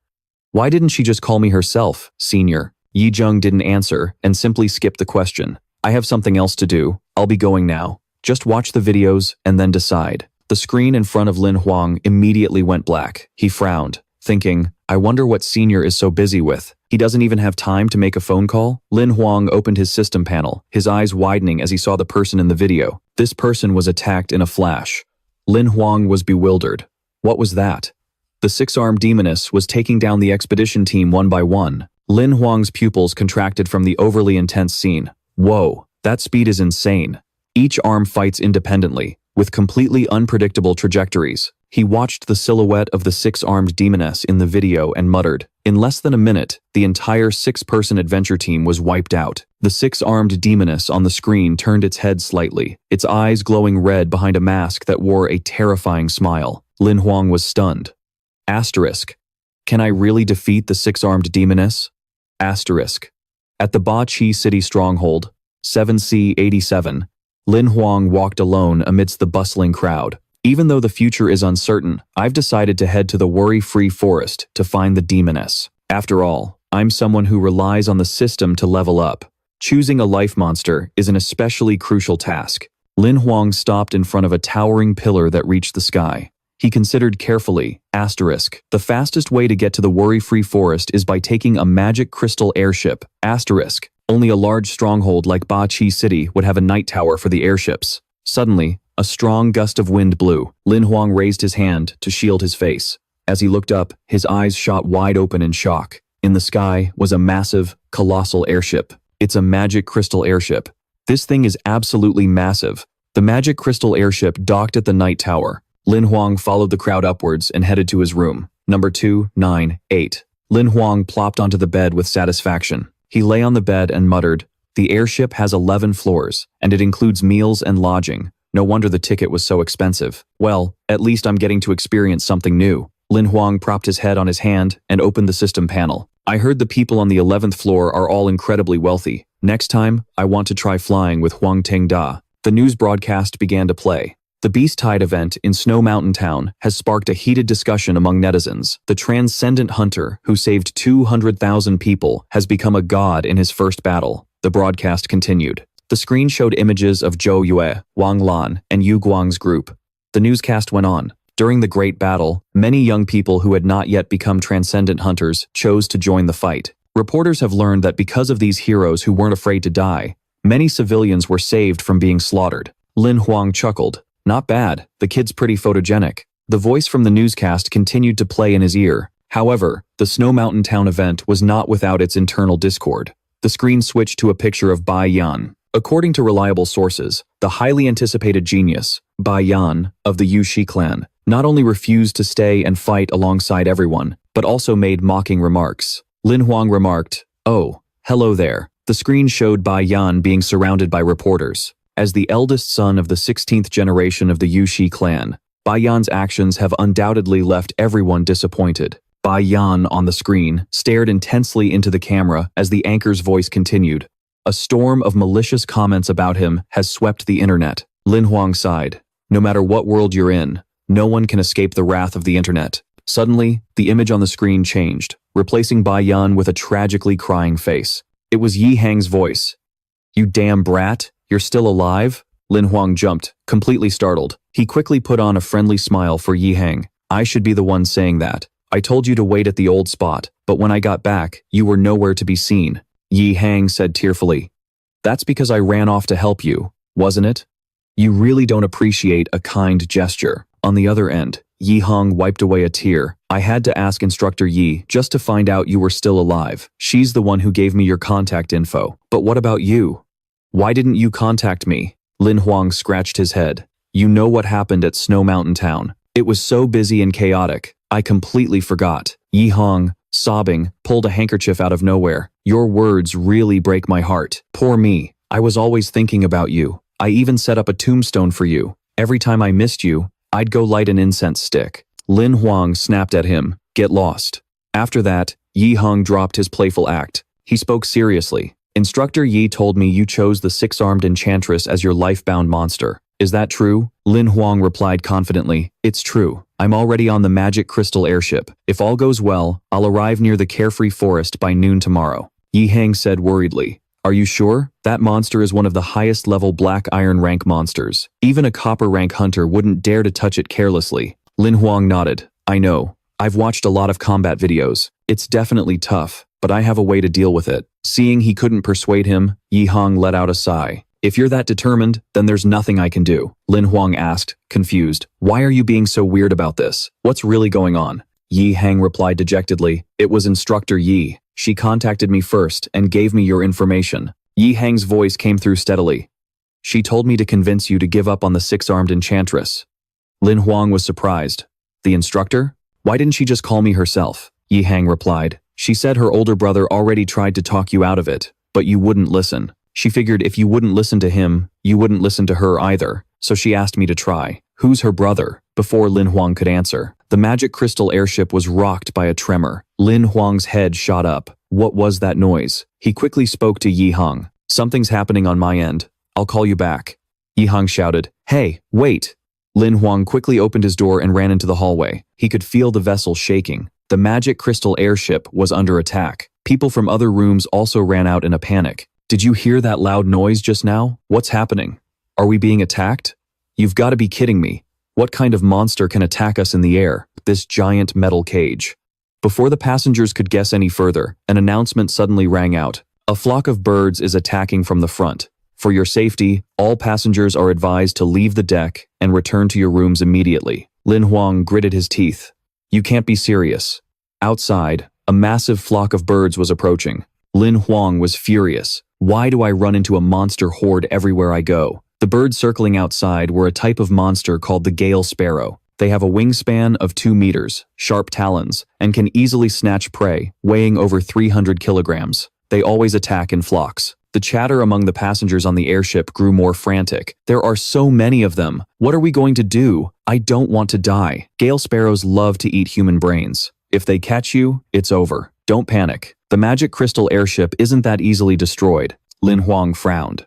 Why didn't she just call me herself, senior? Yi Zheng didn't answer and simply skipped the question. I have something else to do. I'll be going now. Just watch the videos and then decide. The screen in front of Lin Huang immediately went black. He frowned, thinking, I wonder what senior is so busy with. He doesn't even have time to make a phone call? Lin Huang opened his system panel, his eyes widening as he saw the person in the video. This person was attacked in a flash. Lin Huang was bewildered. What was that? The six-armed demoness was taking down the expedition team one by one. Lin Huang's pupils contracted from the overly intense scene. Whoa, that speed is insane. Each arm fights independently, with completely unpredictable trajectories. He watched the silhouette of the six-armed demoness in the video and muttered, "In less than a minute, the entire six-person adventure team was wiped out." The six-armed demoness on the screen turned its head slightly, its eyes glowing red behind a mask that wore a terrifying smile. Lin Huang was stunned. Asterisk. Can I really defeat the six-armed demoness? Asterisk. At the Ba Chi City stronghold, 7C87, Lin Huang walked alone amidst the bustling crowd. Even though the future is uncertain, I've decided to head to the worry-free forest to find the demoness. After all, I'm someone who relies on the system to level up. Choosing a life monster is an especially crucial task. Lin Huang stopped in front of a towering pillar that reached the sky. He considered carefully, asterisk, the fastest way to get to the worry-free forest is by taking a magic crystal airship, asterisk. Only a large stronghold like Ba Chi City would have a night tower for the airships. Suddenly, a strong gust of wind blew. Lin Huang raised his hand to shield his face. As he looked up, his eyes shot wide open in shock. In the sky was a massive, colossal airship. It's a magic crystal airship. This thing is absolutely massive. The magic crystal airship docked at the night tower. Lin Huang followed the crowd upwards and headed to his room. Number 298. Lin Huang plopped onto the bed with satisfaction. He lay on the bed and muttered, "The airship has 11 floors, and it includes meals and lodging. No wonder the ticket was so expensive. Well, at least I'm getting to experience something new." Lin Huang propped his head on his hand and opened the system panel. "I heard the people on the 11th floor are all incredibly wealthy. Next time, I want to try flying with Huang Tengda." The news broadcast began to play. The Beast Tide event in Snow Mountain Town has sparked a heated discussion among netizens. The transcendent hunter who saved 200,000 people has become a god in his first battle. The broadcast continued. The screen showed images of Zhou Yue, Wang Lan, and Yu Guang's group. The newscast went on. During the great battle, many young people who had not yet become transcendent hunters chose to join the fight. Reporters have learned that because of these heroes who weren't afraid to die, many civilians were saved from being slaughtered. Lin Huang chuckled. Not bad, the kid's pretty photogenic. The voice from the newscast continued to play in his ear. However, the Snow Mountain Town event was not without its internal discord. The screen switched to a picture of Bai Yan. According to reliable sources, the highly anticipated genius, Bai Yan, of the Yushi clan, not only refused to stay and fight alongside everyone, but also made mocking remarks. Lin Huang remarked, "Oh, hello there." The screen showed Bai Yan being surrounded by reporters. As the eldest son of the 16th generation of the Yushi clan, Bai Yan's actions have undoubtedly left everyone disappointed. Bai Yan on the screen stared intensely into the camera as the anchor's voice continued. A storm of malicious comments about him has swept the internet. Lin Huang sighed. No matter what world you're in, no one can escape the wrath of the internet. Suddenly, the image on the screen changed, replacing Bai Yan with a tragically crying face. It was Yi Hang's voice. "You damn brat, you're still alive?" Lin Huang jumped, completely startled. He quickly put on a friendly smile for Yi Hang. "I should be the one saying that. I told you to wait at the old spot, but when I got back, you were nowhere to be seen." Yi Hang said tearfully. "That's because I ran off to help you, wasn't it? You really don't appreciate a kind gesture." On the other end, Yi Hang wiped away a tear. "I had to ask Instructor Yi just to find out you were still alive. She's the one who gave me your contact info. But what about you? Why didn't you contact me?" Lin Huang scratched his head. "You know what happened at Snow Mountain Town. It was so busy and chaotic. I completely forgot." Yi Hang, sobbing, pulled a handkerchief out of nowhere. "Your words really break my heart. Poor me. I was always thinking about you. I even set up a tombstone for you. Every time I missed you, I'd go light an incense stick." Lin Huang snapped at him. "Get lost." After that, Yi Hang dropped his playful act. He spoke seriously. "Instructor Yi told me you chose the six-armed enchantress as your life-bound monster. Is that true?" Lin Huang replied confidently, "It's true. I'm already on the magic crystal airship. If all goes well, I'll arrive near the carefree forest by noon tomorrow." Yi Hang said worriedly, "Are you sure? That monster is one of the highest-level black iron rank monsters. Even a copper rank hunter wouldn't dare to touch it carelessly." Lin Huang nodded. "I know. I've watched a lot of combat videos. It's definitely tough, but I have a way to deal with it." Seeing he couldn't persuade him, Yi Hang let out a sigh. "If you're that determined, then there's nothing I can do." Lin Huang asked, confused. "Why are you being so weird about this? What's really going on?" Yi Hang replied dejectedly, "It was Instructor Yi. She contacted me first and gave me your information. Yi Hang's voice came through steadily. She told me to convince you to give up on the six-armed enchantress. Lin Huang was surprised. The instructor? Why didn't she just call me herself? Yi Hang replied. She said her older brother already tried to talk you out of it, but you wouldn't listen. She figured if you wouldn't listen to him, you wouldn't listen to her either, so she asked me to try. Who's her brother? Before Lin Huang could answer, the magic crystal airship was rocked by a tremor. Lin Huang's head shot up. What was that noise? He quickly spoke to Yi Hang. Something's happening on my end. I'll call you back. Yi Hang shouted. Hey, wait! Lin Huang quickly opened his door and ran into the hallway. He could feel the vessel shaking. The magic crystal airship was under attack. People from other rooms also ran out in a panic. Did you hear that loud noise just now? What's happening? Are we being attacked? You've got to be kidding me. What kind of monster can attack us in the air? This giant metal cage. Before the passengers could guess any further, an announcement suddenly rang out. A flock of birds is attacking from the front. For your safety, all passengers are advised to leave the deck and return to your rooms immediately. Lin Huang gritted his teeth. You can't be serious. Outside, a massive flock of birds was approaching. Lin Huang was furious. Why do I run into a monster horde everywhere I go? The birds circling outside were a type of monster called the Gale Sparrow. They have a wingspan of 2 meters, sharp talons, and can easily snatch prey, weighing over 300 kilograms. They always attack in flocks. The chatter among the passengers on the airship grew more frantic. There are so many of them. What are we going to do? I don't want to die. Gale sparrows love to eat human brains. If they catch you, it's over. Don't panic. The magic crystal airship isn't that easily destroyed. Lin Huang frowned.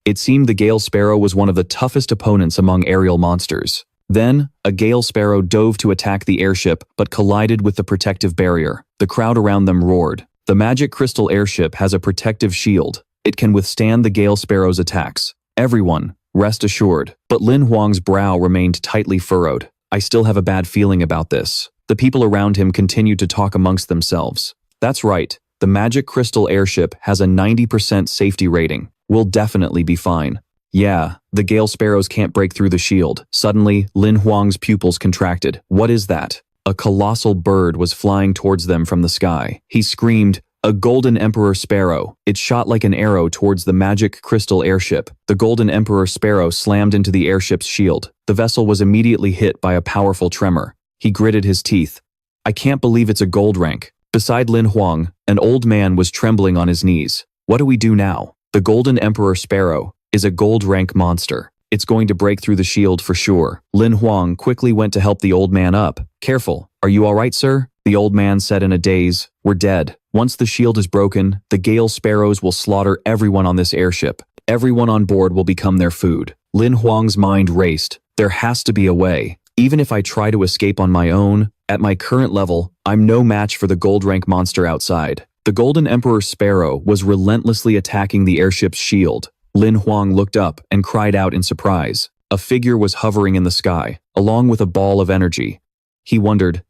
It seemed the Gale Sparrow was one of the toughest opponents among aerial monsters. Then, a Gale Sparrow dove to attack the airship but collided with the protective barrier. The crowd around them roared. The magic crystal airship has a protective shield. It can withstand the Gale Sparrow's attacks. Everyone, rest assured. But Lin Huang's brow remained tightly furrowed. I still have a bad feeling about this. The people around him continued to talk amongst themselves. That's right. The magic crystal airship has a 90% safety rating. We'll definitely be fine. Yeah, the Gale Sparrows can't break through the shield. Suddenly, Lin Huang's pupils contracted. What is that? A colossal bird was flying towards them from the sky. He screamed, a golden emperor sparrow. It shot like an arrow towards the magic crystal airship. The golden emperor sparrow slammed into the airship's shield. The vessel was immediately hit by a powerful tremor. He gritted his teeth. I can't believe it's a gold rank. Beside Lin Huang, an old man was trembling on his knees. What do we do now? The golden emperor sparrow is a gold rank monster. It's going to break through the shield for sure. Lin Huang quickly went to help the old man up. Careful, are you all right, sir? The old man said in a daze. We're dead. Once the shield is broken, the Gale Sparrows will slaughter everyone on this airship. Everyone on board will become their food. Lin Huang's mind raced. There has to be a way. Even if I try to escape on my own, at my current level, I'm no match for the gold rank monster outside. The Golden Emperor Sparrow was relentlessly attacking the airship's shield. Lin Huang looked up and cried out in surprise. A figure was hovering in the sky, along with a ball of energy. He wondered,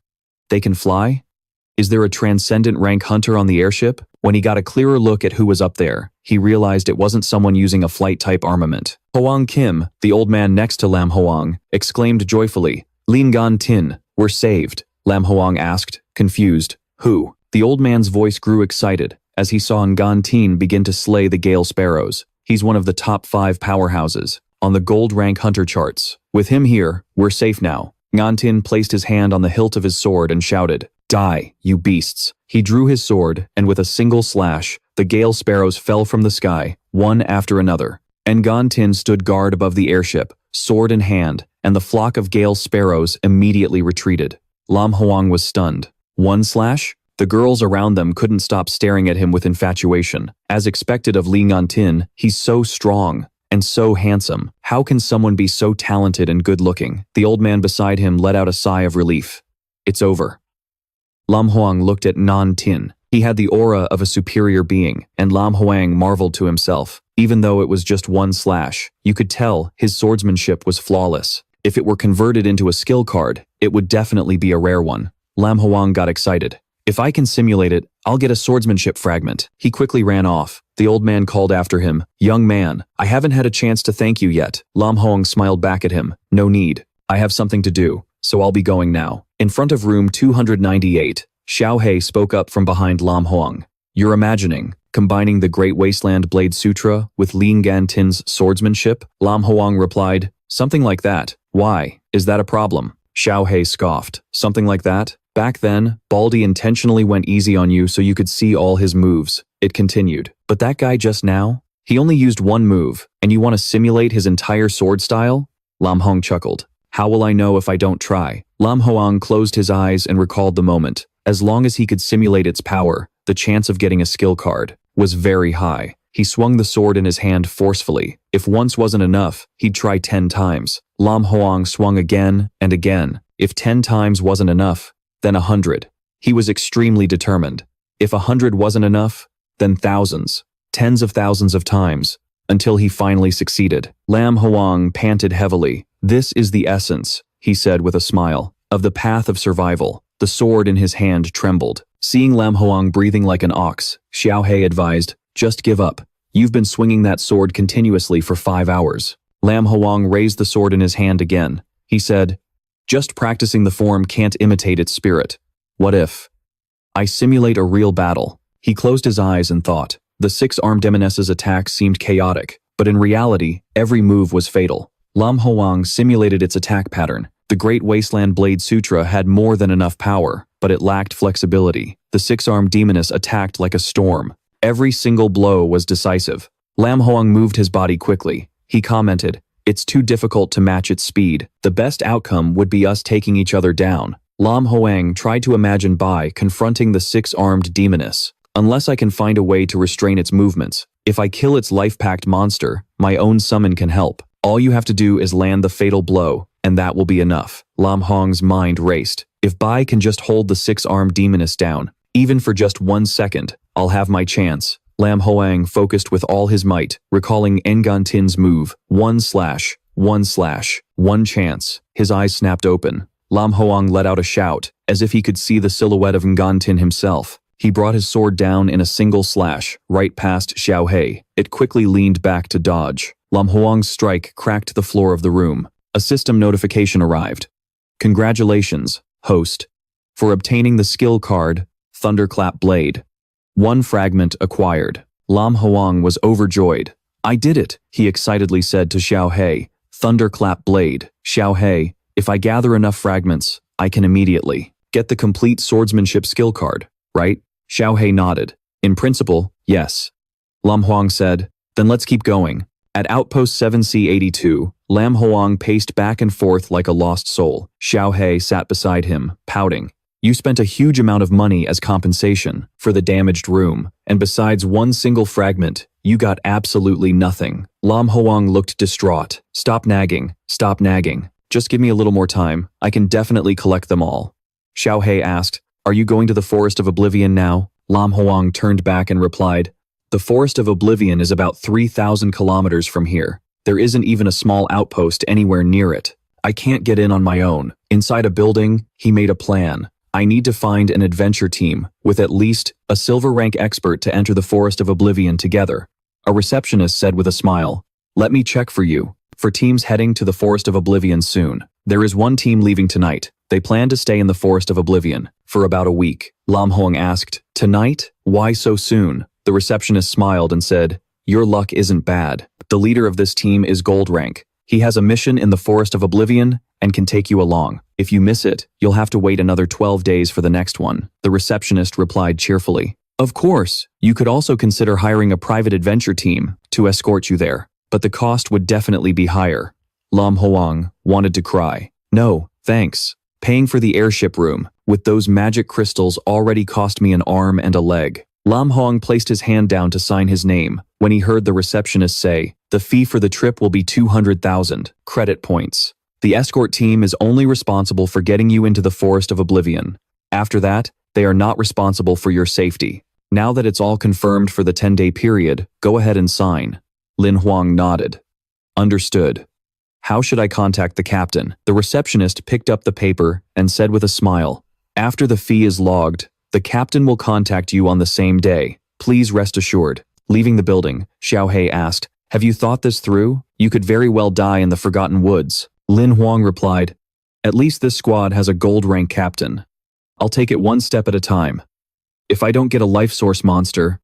they can fly? Is there a transcendent rank hunter on the airship? When he got a clearer look at who was up there, he realized it wasn't someone using a flight-type armament. Hoang Kim, the old man next to Lam Hoang, exclaimed joyfully, Lin Gan Tin, we're saved. Lam Hoang asked, confused, who? The old man's voice grew excited as he saw Ngan Tin begin to slay the Gale Sparrows. He's one of the top 5 powerhouses on the gold rank hunter charts. With him here, we're safe now. Ngan Tin placed his hand on the hilt of his sword and shouted, die, you beasts. He drew his sword, and with a single slash, the Gale Sparrows fell from the sky, one after another. Ngan Tin stood guard above the airship, sword in hand, and the flock of Gale Sparrows immediately retreated. Lam Hoang was stunned. One slash? The girls around them couldn't stop staring at him with infatuation. As expected of Li Ngan Tin, he's so strong and so handsome. How can someone be so talented and good-looking? The old man beside him let out a sigh of relief. It's over. Lam Hoang looked at Ngan Tin. He had the aura of a superior being, and Lam Hoang marveled to himself. Even though it was just one slash, you could tell his swordsmanship was flawless. If it were converted into a skill card, it would definitely be a rare one. Lam Hoang got excited. If I can simulate it, I'll get a swordsmanship fragment. He quickly ran off. The old man called after him, young man, I haven't had a chance to thank you yet. Lam Hoang smiled back at him. No need. I have something to do, so I'll be going now. In front of room 298, Xiao Hei spoke up from behind Lam Hoang. You're imagining combining the Great Wasteland Blade Sutra with Lin Gantin's swordsmanship? Lam Huang replied, something like that. Why? Is that a problem? Xiao Hei scoffed. Something like that? Back then, Baldy intentionally went easy on you so you could see all his moves. It continued. But that guy just now? He only used one move, and you want to simulate his entire sword style? Lam Hong chuckled. How will I know if I don't try? Lam Huang closed his eyes and recalled the moment. As long as he could simulate its power, the chance of getting a skill card was very high. He swung the sword in his hand forcefully. If once wasn't enough, he'd try 10 times. Lam Huang swung again and again. If 10 times wasn't enough, then 100. He was extremely determined. If 100 wasn't enough, then thousands, tens of thousands of times, until he finally succeeded. Lam Huang panted heavily. This is the essence, he said with a smile, of the path of survival. The sword in his hand trembled. Seeing Lam Huang breathing like an ox, Xiao Hei advised, just give up. You've been swinging that sword continuously for 5 hours. Lam Huang raised the sword in his hand again. He said, just practicing the form can't imitate its spirit. What if I simulate a real battle? He closed his eyes and thought. The six-armed demoness's attack seemed chaotic, but in reality, every move was fatal. Lam Huang simulated its attack pattern. The Great Wasteland Blade Sutra had more than enough power, but it lacked flexibility. The six-armed demoness attacked like a storm. Every single blow was decisive. Lam Huang moved his body quickly. He commented, it's too difficult to match its speed. The best outcome would be us taking each other down. Lam Huang tried to imagine Bai confronting the six-armed demoness. Unless I can find a way to restrain its movements, if I kill its life-packed monster, my own summon can help. All you have to do is land the fatal blow, and that will be enough. Lam Huang's mind raced. If Bai can just hold the six-armed demoness down, even for just 1 second, I'll have my chance. Lam Huang focused with all his might, recalling Ngantin's move, 1/1/1 chance. His eyes snapped open. Lam Huang let out a shout, as if he could see the silhouette of Ngantin himself. He brought his sword down in a single slash, right past Xiao Hei. It quickly leaned back to dodge. Lam Huang's strike cracked the floor of the room. A system notification arrived. Congratulations, host, for obtaining the skill card, Thunderclap Blade. 1 fragment acquired. Lam Huang was overjoyed. I did it, he excitedly said to Xiao Hei. Thunderclap Blade. Xiao Hei, if I gather enough fragments, I can immediately get the complete swordsmanship skill card, right? Xiao Hei nodded. In principle, yes. Lam Huang said, then let's keep going. At Outpost 7C82, Lam Huang paced back and forth like a lost soul. Xiao Hei sat beside him, pouting. You spent a huge amount of money as compensation for the damaged room, and besides 1 single fragment, you got absolutely nothing. Lam Huang looked distraught. Stop nagging. Stop nagging. Just give me a little more time. I can definitely collect them all. Xiao Hei asked, are you going to the Forest of Oblivion now? Lam Huang turned back and replied, the Forest of Oblivion is about 3,000 kilometers from here. There isn't even a small outpost anywhere near it. I can't get in on my own. Inside a building, he made a plan. I need to find an adventure team with at least a silver rank expert to enter the Forest of Oblivion together. A receptionist said with a smile, let me check for you. For teams heading to the Forest of Oblivion soon. There is 1 team leaving tonight. They plan to stay in the Forest of Oblivion for about a week. Lam Huang asked, tonight? Why so soon? The receptionist smiled and said, your luck isn't bad. The leader of this team is gold rank. He has a mission in the Forest of Oblivion and can take you along. If you miss it, you'll have to wait another 12 days for the next one. The receptionist replied cheerfully. Of course, you could also consider hiring a private adventure team to escort you there, but the cost would definitely be higher. Lam Huang wanted to cry. No, thanks. Paying for the airship room with those magic crystals already cost me an arm and a leg. Lam Huang placed his hand down to sign his name when he heard the receptionist say, the fee for the trip will be 200,000 credit points. The escort team is only responsible for getting you into the Forest of Oblivion. After that, they are not responsible for your safety. Now that it's all confirmed for the 10-day period, go ahead and sign. Lin Huang nodded. Understood. How should I contact the captain? The receptionist picked up the paper and said with a smile, after the fee is logged, the captain will contact you on the same day. Please rest assured. Leaving the building, Xiao Hei asked, have you thought this through? You could very well die in the Forgotten Woods. Lin Huang replied, at least this squad has a gold rank captain. I'll take it 1 step at a time. If I don't get a life source monster,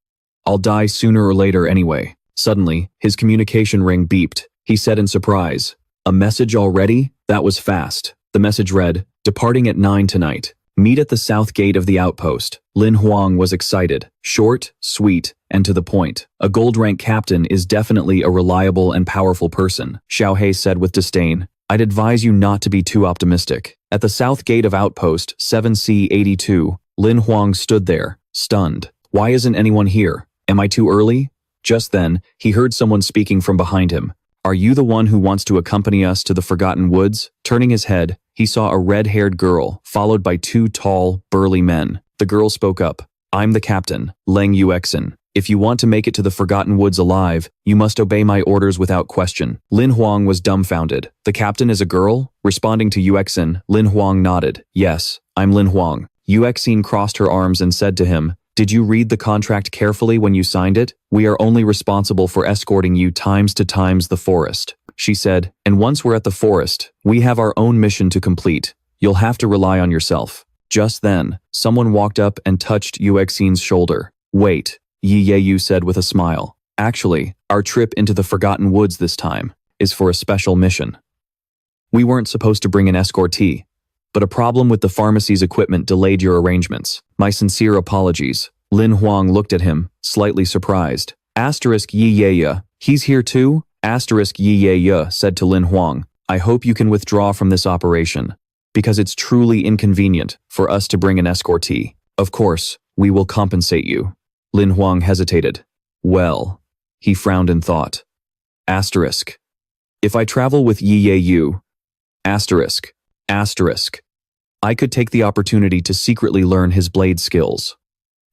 I'll die sooner or later anyway. Suddenly, his communication ring beeped. He said in surprise, "A message already? That was fast." The message read, "Departing at 9 tonight. Meet at the south gate of the outpost." Lin Huang was excited. Short, sweet, and to the point. A gold rank captain is definitely a reliable and powerful person, Xiao Hei said with disdain. I'd advise you not to be too optimistic. At the south gate of outpost 7C82, Lin Huang stood there, stunned. Why isn't anyone here? Am I too early? Just then, he heard someone speaking from behind him. Are you the one who wants to accompany us to the Forgotten Woods? Turning his head, he saw a red-haired girl, followed by two tall, burly men. The girl spoke up. I'm the captain, Leng Yuexin. If you want to make it to the Forgotten Woods alive, you must obey my orders without question. Lin Huang was dumbfounded. The captain is a girl? Responding to Yuexin, Lin Huang nodded. Yes, I'm Lin Huang. Yuexin crossed her arms and said to him, Did you read the contract carefully when you signed it? We are only responsible for escorting you times to the forest. She said, and once we're at the forest, we have our own mission to complete. You'll have to rely on yourself. Just then, someone walked up and touched Yuexin's shoulder. Wait, Yi Yeyu said with a smile. Actually, our trip into the Forgotten Woods this time is for a special mission. We weren't supposed to bring an escortee, but a problem with the pharmacy's equipment delayed your arrangements. My sincere apologies. Lin Huang looked at him, slightly surprised. Asterisk Yi Yeya, he's here too? Asterisk Yi Yeya said to Lin Huang, I hope you can withdraw from this operation, because it's truly inconvenient for us to bring an escortee. Of course, we will compensate you. Lin Huang hesitated. Well, he frowned in thought. Asterisk. If I travel with Yi Yeyu, asterisk, I could take the opportunity to secretly learn his blade skills.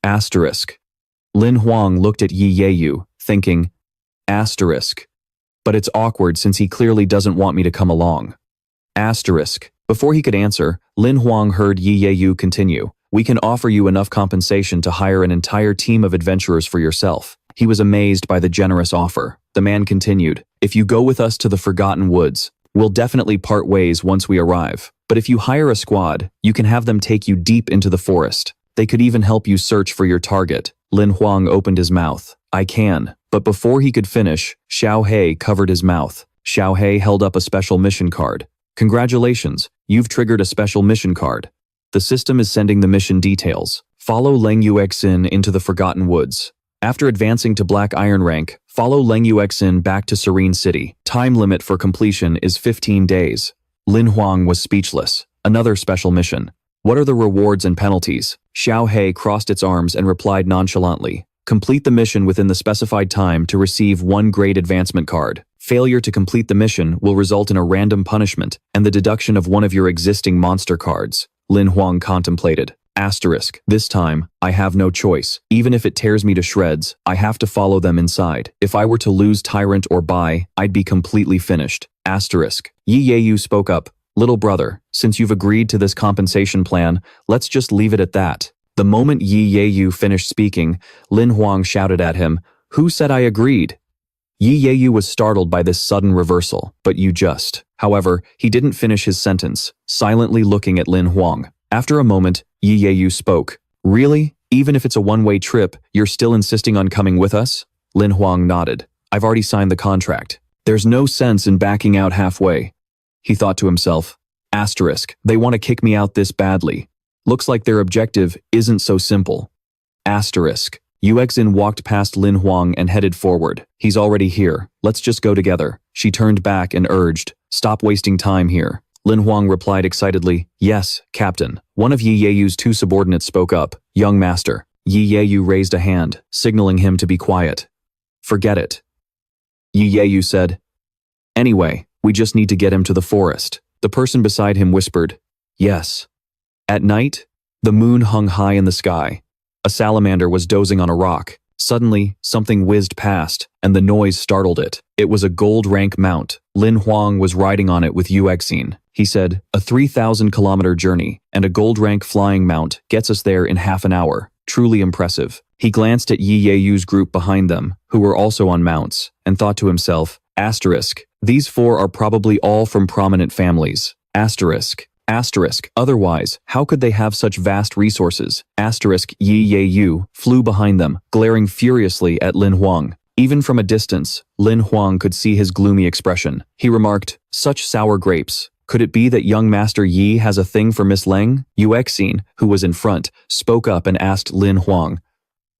Asterisk. Lin Huang looked at Yi Yeyu, thinking, asterisk. But it's awkward since he clearly doesn't want me to come along. Asterisk. Before he could answer, Lin Huang heard Yi Yeyu continue. We can offer you enough compensation to hire an entire team of adventurers for yourself. He was amazed by the generous offer. The man continued, if you go with us to the Forgotten Woods, we'll definitely part ways once we arrive. But if you hire a squad, you can have them take you deep into the forest. They could even help you search for your target. Lin Huang opened his mouth. I can. But before he could finish, Xiao Hei covered his mouth. Xiao Hei held up a special mission card. Congratulations, you've triggered a special mission card. The system is sending the mission details. Follow Leng Yuexin into the Forgotten Woods. After advancing to Black Iron rank, follow Leng Yuexin back to Serene City. Time limit for completion is 15 days. Lin Huang was speechless. Another special mission. What are the rewards and penalties? Xiao Hei crossed its arms and replied nonchalantly. Complete the mission within the specified time to receive 1 grade advancement card. Failure to complete the mission will result in a random punishment and the deduction of one of your existing monster cards. Lin Huang contemplated. Asterisk. This time, I have no choice. Even if it tears me to shreds, I have to follow them inside. If I were to lose Tyrant or Bai, I'd be completely finished. Asterisk. Yi Yeyu spoke up. Little brother, since you've agreed to this compensation plan, let's just leave it at that. The moment Yi Yeyu finished speaking, Lin Huang shouted at him, Who said I agreed? Yi Yeyu was startled by this sudden reversal, but you just. However, he didn't finish his sentence, silently looking at Lin Huang. After a moment, Yi Yeyu spoke. Really? Even if it's a one-way trip, you're still insisting on coming with us? Lin Huang nodded. I've already signed the contract. There's no sense in backing out halfway. He thought to himself. Asterisk. They want to kick me out this badly. Looks like their objective isn't so simple. Asterisk. Yuexin walked past Lin Huang and headed forward. He's already here. Let's just go together. She turned back and urged, Stop wasting time here. Lin Huang replied excitedly, Yes, Captain. One of Yi Yeyu's 2 subordinates spoke up. Young master. Yi Yeyu raised a hand, signaling him to be quiet. Forget it. Yi Yeyu said. Anyway, we just need to get him to the forest. The person beside him whispered, Yes. At night, the moon hung high in the sky. A salamander was dozing on a rock. Suddenly, something whizzed past, and the noise startled it. It was a gold rank mount. Lin Huang was riding on it with Yuexin. He said, a 3,000-kilometer journey, and a gold rank flying mount gets us there in half an hour. Truly impressive. He glanced at Yi Yeyu's group behind them, who were also on mounts, and thought to himself, asterisk, these 4 are probably all from prominent families. Asterisk. Asterisk. Otherwise, how could they have such vast resources? Asterisk. Yi Ye flew behind them, glaring furiously at Lin Huang. Even from a distance, Lin Huang could see his gloomy expression. He remarked, "Such sour grapes. Could it be that young Master Yi has a thing for Miss Leng?" Yuexin, who was in front, spoke up and asked Lin Huang,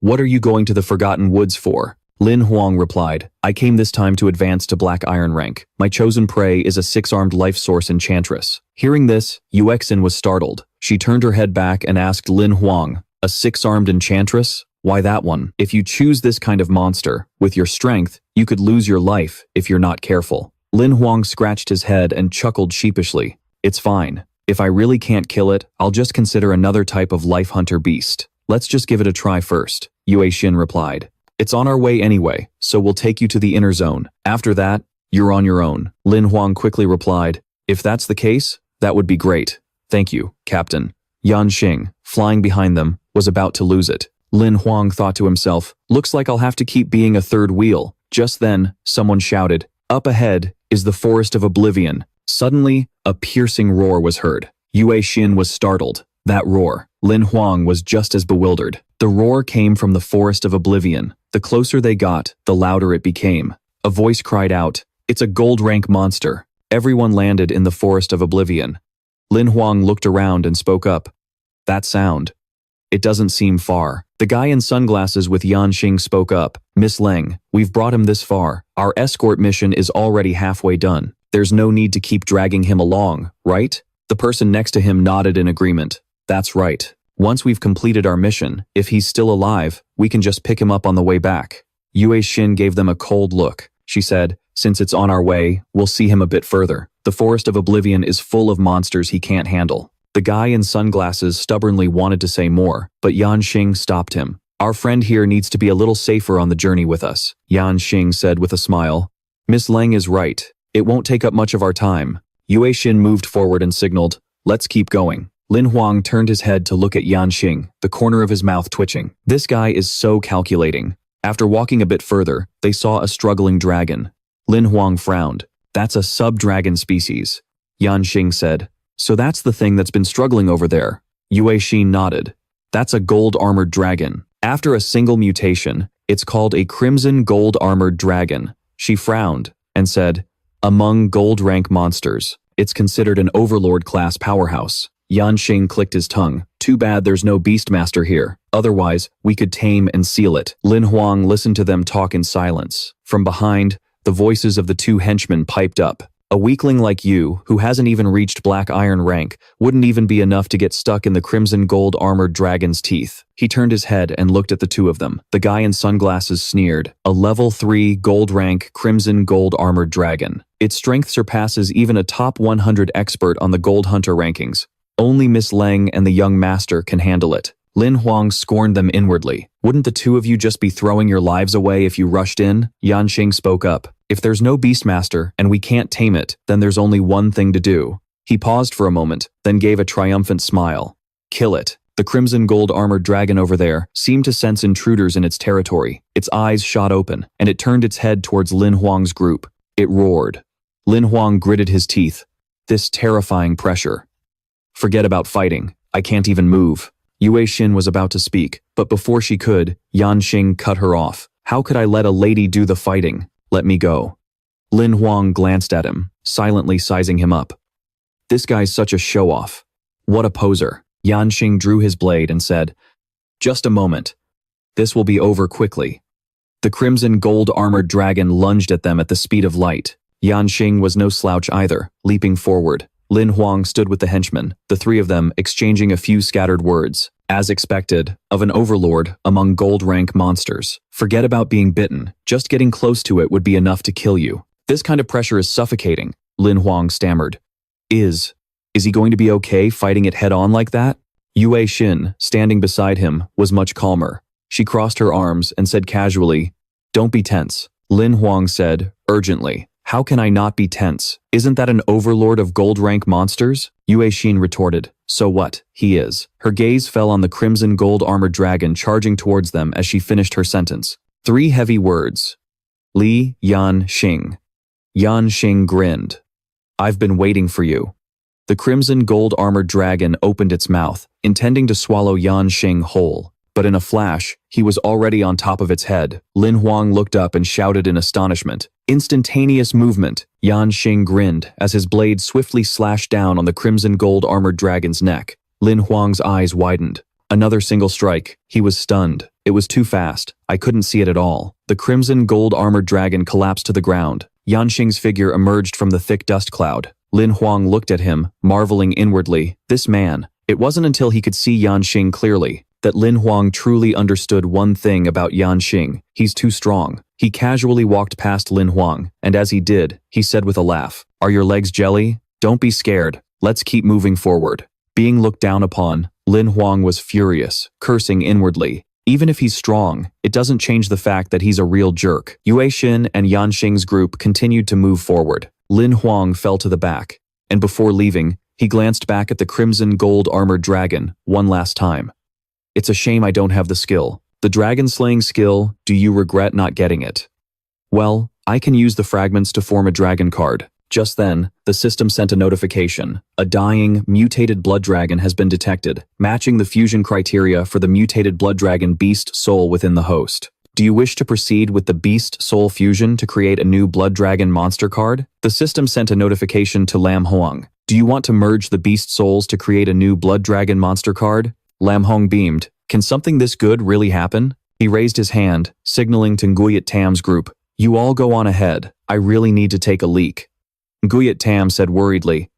"What are you going to the Forgotten Woods for?" Lin Huang replied, "I came this time to advance to Black Iron rank. My chosen prey is a 6-armed life source enchantress." Hearing this, Yuexin was startled. She turned her head back and asked Lin Huang, "A 6-armed enchantress? Why that one? If you choose this kind of monster, with your strength, you could lose your life if you're not careful." Lin Huang scratched his head and chuckled sheepishly. "It's fine. If I really can't kill it, I'll just consider another type of life hunter beast. Let's just give it a try first," Yue Xin replied. "It's on our way anyway, so we'll take you to the inner zone. After that, you're on your own." Lin Huang quickly replied, "If that's the case, that would be great. Thank you, Captain." Yan Xing, flying behind them, was about to lose it. Lin Huang thought to himself, "Looks like I'll have to keep being a third wheel." Just then, someone shouted, "Up ahead is the Forest of Oblivion." Suddenly, a piercing roar was heard. Yue Xin was startled. That roar. Lin Huang was just as bewildered. The roar came from the Forest of Oblivion. The closer they got, the louder it became. A voice cried out, "It's a gold rank monster." Everyone landed in the Forest of Oblivion. Lin Huang looked around and spoke up. "That sound. It doesn't seem far." The guy in sunglasses with Yan Xing spoke up. "Miss Leng, we've brought him this far. Our escort mission is already halfway done. There's no need to keep dragging him along, right?" The person next to him nodded in agreement. "That's right. Once we've completed our mission, if he's still alive, we can just pick him up on the way back." Yue Xin gave them a cold look. She said, "Since it's on our way, we'll see him a bit further. The Forest of Oblivion is full of monsters he can't handle." The guy in sunglasses stubbornly wanted to say more, but Yan Xing stopped him. "Our friend here needs to be a little safer on the journey with us," Yan Xing said with a smile. "Miss Leng is right. It won't take up much of our time." Yue Xin moved forward and signaled, "Let's keep going." Lin Huang turned his head to look at Yan Xing, the corner of his mouth twitching. This guy is so calculating. After walking a bit further, they saw a struggling dragon. Lin Huang frowned. "That's a sub-dragon species." Yan Xing said, "So that's the thing that's been struggling over there." Yue Xin nodded. "That's a gold-armored dragon. After a single mutation, it's called a crimson gold-armored dragon." She frowned and said, "Among gold-rank monsters, it's considered an overlord-class powerhouse." Yan Xing clicked his tongue. "Too bad there's no Beastmaster here. Otherwise, we could tame and seal it." Lin Huang listened to them talk in silence. From behind, the voices of the two henchmen piped up. "A weakling like you, who hasn't even reached Black Iron rank, wouldn't even be enough to get stuck in the crimson gold-armored dragon's teeth." He turned his head and looked at the two of them. The guy in sunglasses sneered. "A level 3 gold rank crimson gold-armored dragon. Its strength surpasses even a top 100 expert on the Gold Hunter rankings. Only Miss Leng and the young master can handle it." Lin Huang scorned them inwardly. "Wouldn't the two of you just be throwing your lives away if you rushed in?" Yan Xing spoke up. "If there's no Beastmaster and we can't tame it, then there's only one thing to do." He paused for a moment, then gave a triumphant smile. "Kill it." The crimson gold-armored dragon over there seemed to sense intruders in its territory. Its eyes shot open, and it turned its head towards Lin Huang's group. It roared. Lin Huang gritted his teeth. This terrifying pressure. "Forget about fighting. I can't even move." Yue Xin was about to speak, but before she could, Yan Xing cut her off. "How could I let a lady do the fighting? Let me go." Lin Huang glanced at him, silently sizing him up. "This guy's such a show-off. What a poser." Yan Xing drew his blade and said, "Just a moment. This will be over quickly." The crimson gold-armored dragon lunged at them at the speed of light. Yan Xing was no slouch either, leaping forward. Lin Huang stood with the henchmen, the three of them exchanging a few scattered words. As expected, of an overlord among gold-rank monsters. Forget about being bitten, just getting close to it would be enough to kill you. "This kind of pressure is suffocating," Lin Huang stammered. Is he going to be okay fighting it head-on like that?" Yue Xin, standing beside him, was much calmer. She crossed her arms and said casually, "Don't be tense." Lin Huang said, urgently, "How can I not be tense? Isn't that an overlord of gold-rank monsters?" Yue Xin retorted, "So what? He is." Her gaze fell on the crimson gold-armored dragon charging towards them as she finished her sentence. 3 heavy words. Li Yan Xing. Yan Xing grinned. "I've been waiting for you." The crimson gold armored dragon opened its mouth, intending to swallow Yan Xing whole. But in a flash, he was already on top of its head. Lin Huang looked up and shouted in astonishment. Instantaneous movement. Yan Xing grinned as his blade swiftly slashed down on the crimson gold armored dragon's neck. Lin Huang's eyes widened. Another single strike. He was stunned. It was too fast. I couldn't see it at all. The crimson gold armored dragon collapsed to the ground. Yan Xing's figure emerged from the thick dust cloud. Lin Huang looked at him, marveling inwardly. This man. It wasn't until he could see Yan Xing clearly that Lin Huang truly understood one thing about Yan Xing. He's too strong. He casually walked past Lin Huang, and as he did, he said with a laugh, "Are your legs jelly? Don't be scared. Let's keep moving forward." Being looked down upon, Lin Huang was furious, cursing inwardly. Even if he's strong, it doesn't change the fact that he's a real jerk. Yue Xin and Yan Xing's group continued to move forward. Lin Huang fell to the back, and before leaving, he glanced back at the crimson gold armored dragon one last time. It's a shame I don't have the skill. The dragon slaying skill, do you regret not getting it? Well, I can use the fragments to form a dragon card. Just then, the system sent a notification. A dying, mutated blood dragon has been detected, matching the fusion criteria for the mutated blood dragon beast soul within the host. Do you wish to proceed with the beast soul fusion to create a new blood dragon monster card? The system sent a notification to Lin Huang. Do you want to merge the beast souls to create a new blood dragon monster card? Lin Huang beamed. Can something this good really happen? He raised his hand, signaling to Nguyat Tam's group. You all go on ahead. I really need to take a leak. Nguyat Tam said worriedly.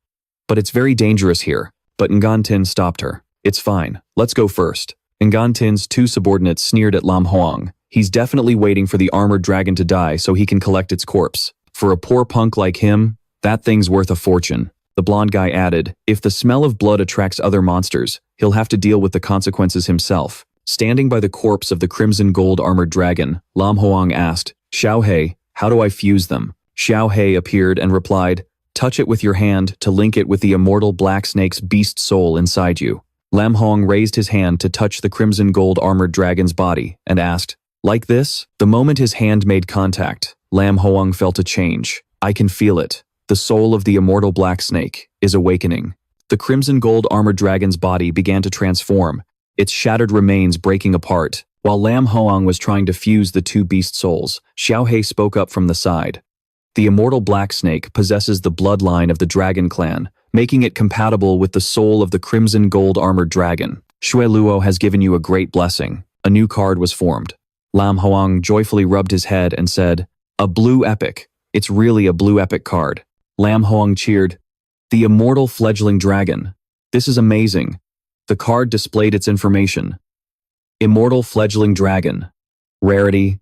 But it's very dangerous here. But Ngantin stopped her. It's fine. Let's go first. Ngantin's two subordinates sneered at Lin Huang. He's definitely waiting for the armored dragon to die so he can collect its corpse. For a poor punk like him, that thing's worth a fortune. The blonde guy added, if the smell of blood attracts other monsters, he'll have to deal with the consequences himself. Standing by the corpse of the crimson gold armored dragon, Lin Huang asked, Xiao Hei, how do I fuse them? Xiao Hei appeared and replied, touch it with your hand to link it with the immortal black snake's beast soul inside you. Lin Huang raised his hand to touch the crimson gold armored dragon's body and asked, like this? The moment his hand made contact, Lin Huang felt a change. I can feel it. The soul of the immortal black snake is awakening. The crimson gold armored dragon's body began to transform, its shattered remains breaking apart. While Lin Huang was trying to fuse the two beast souls, Xiao Hei spoke up from the side. The immortal black snake possesses the bloodline of the dragon clan, making it compatible with the soul of the crimson gold armored dragon. Shui Luo has given you a great blessing. A new card was formed. Lin Huang joyfully rubbed his head and said, a blue epic. It's really a blue epic card. Lin Huang cheered, the immortal fledgling dragon. This is amazing. The card displayed its information. Immortal fledgling dragon. Rarity,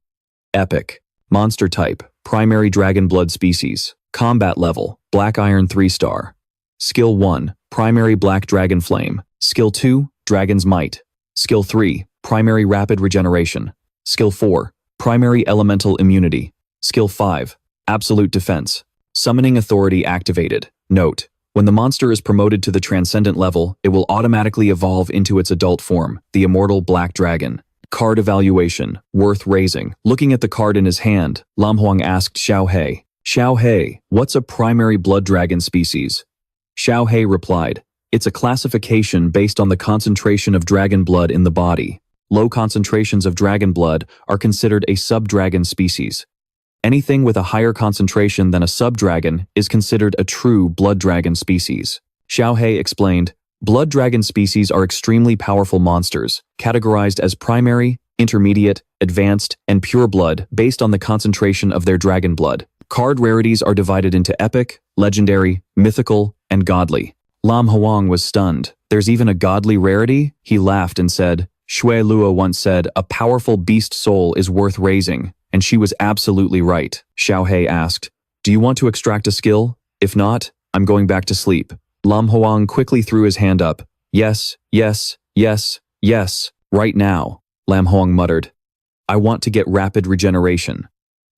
epic. Monster type, primary dragon blood species. Combat level, black iron 3-star. Skill 1, primary black dragon flame. Skill 2, dragon's might. Skill 3, primary rapid regeneration. Skill 4, primary elemental immunity. Skill 5, absolute defense. Summoning authority activated. Note, when the monster is promoted to the transcendent level, it will automatically evolve into its adult form, the immortal black dragon. Card evaluation, worth raising. Looking at the card in his hand, Lin Huang asked Xiao Hei, Xiao Hei, what's a primary blood dragon species? Xiao Hei replied, it's a classification based on the concentration of dragon blood in the body. Low concentrations of dragon blood are considered a sub-dragon species. Anything with a higher concentration than a sub-dragon is considered a true blood dragon species. Xiao Hei explained, blood dragon species are extremely powerful monsters, categorized as primary, intermediate, advanced, and pure blood based on the concentration of their dragon blood. Card rarities are divided into epic, legendary, mythical, and godly. Lin Huang was stunned. There's even a godly rarity? He laughed and said, Shui Luo once said, a powerful beast soul is worth raising. And she was absolutely right. Xiao Hei asked, do you want to extract a skill? If not, I'm going back to sleep. Lin Huang quickly threw his hand up. Yes, yes, yes, yes, right now. Lin Huang muttered. I want to get rapid regeneration.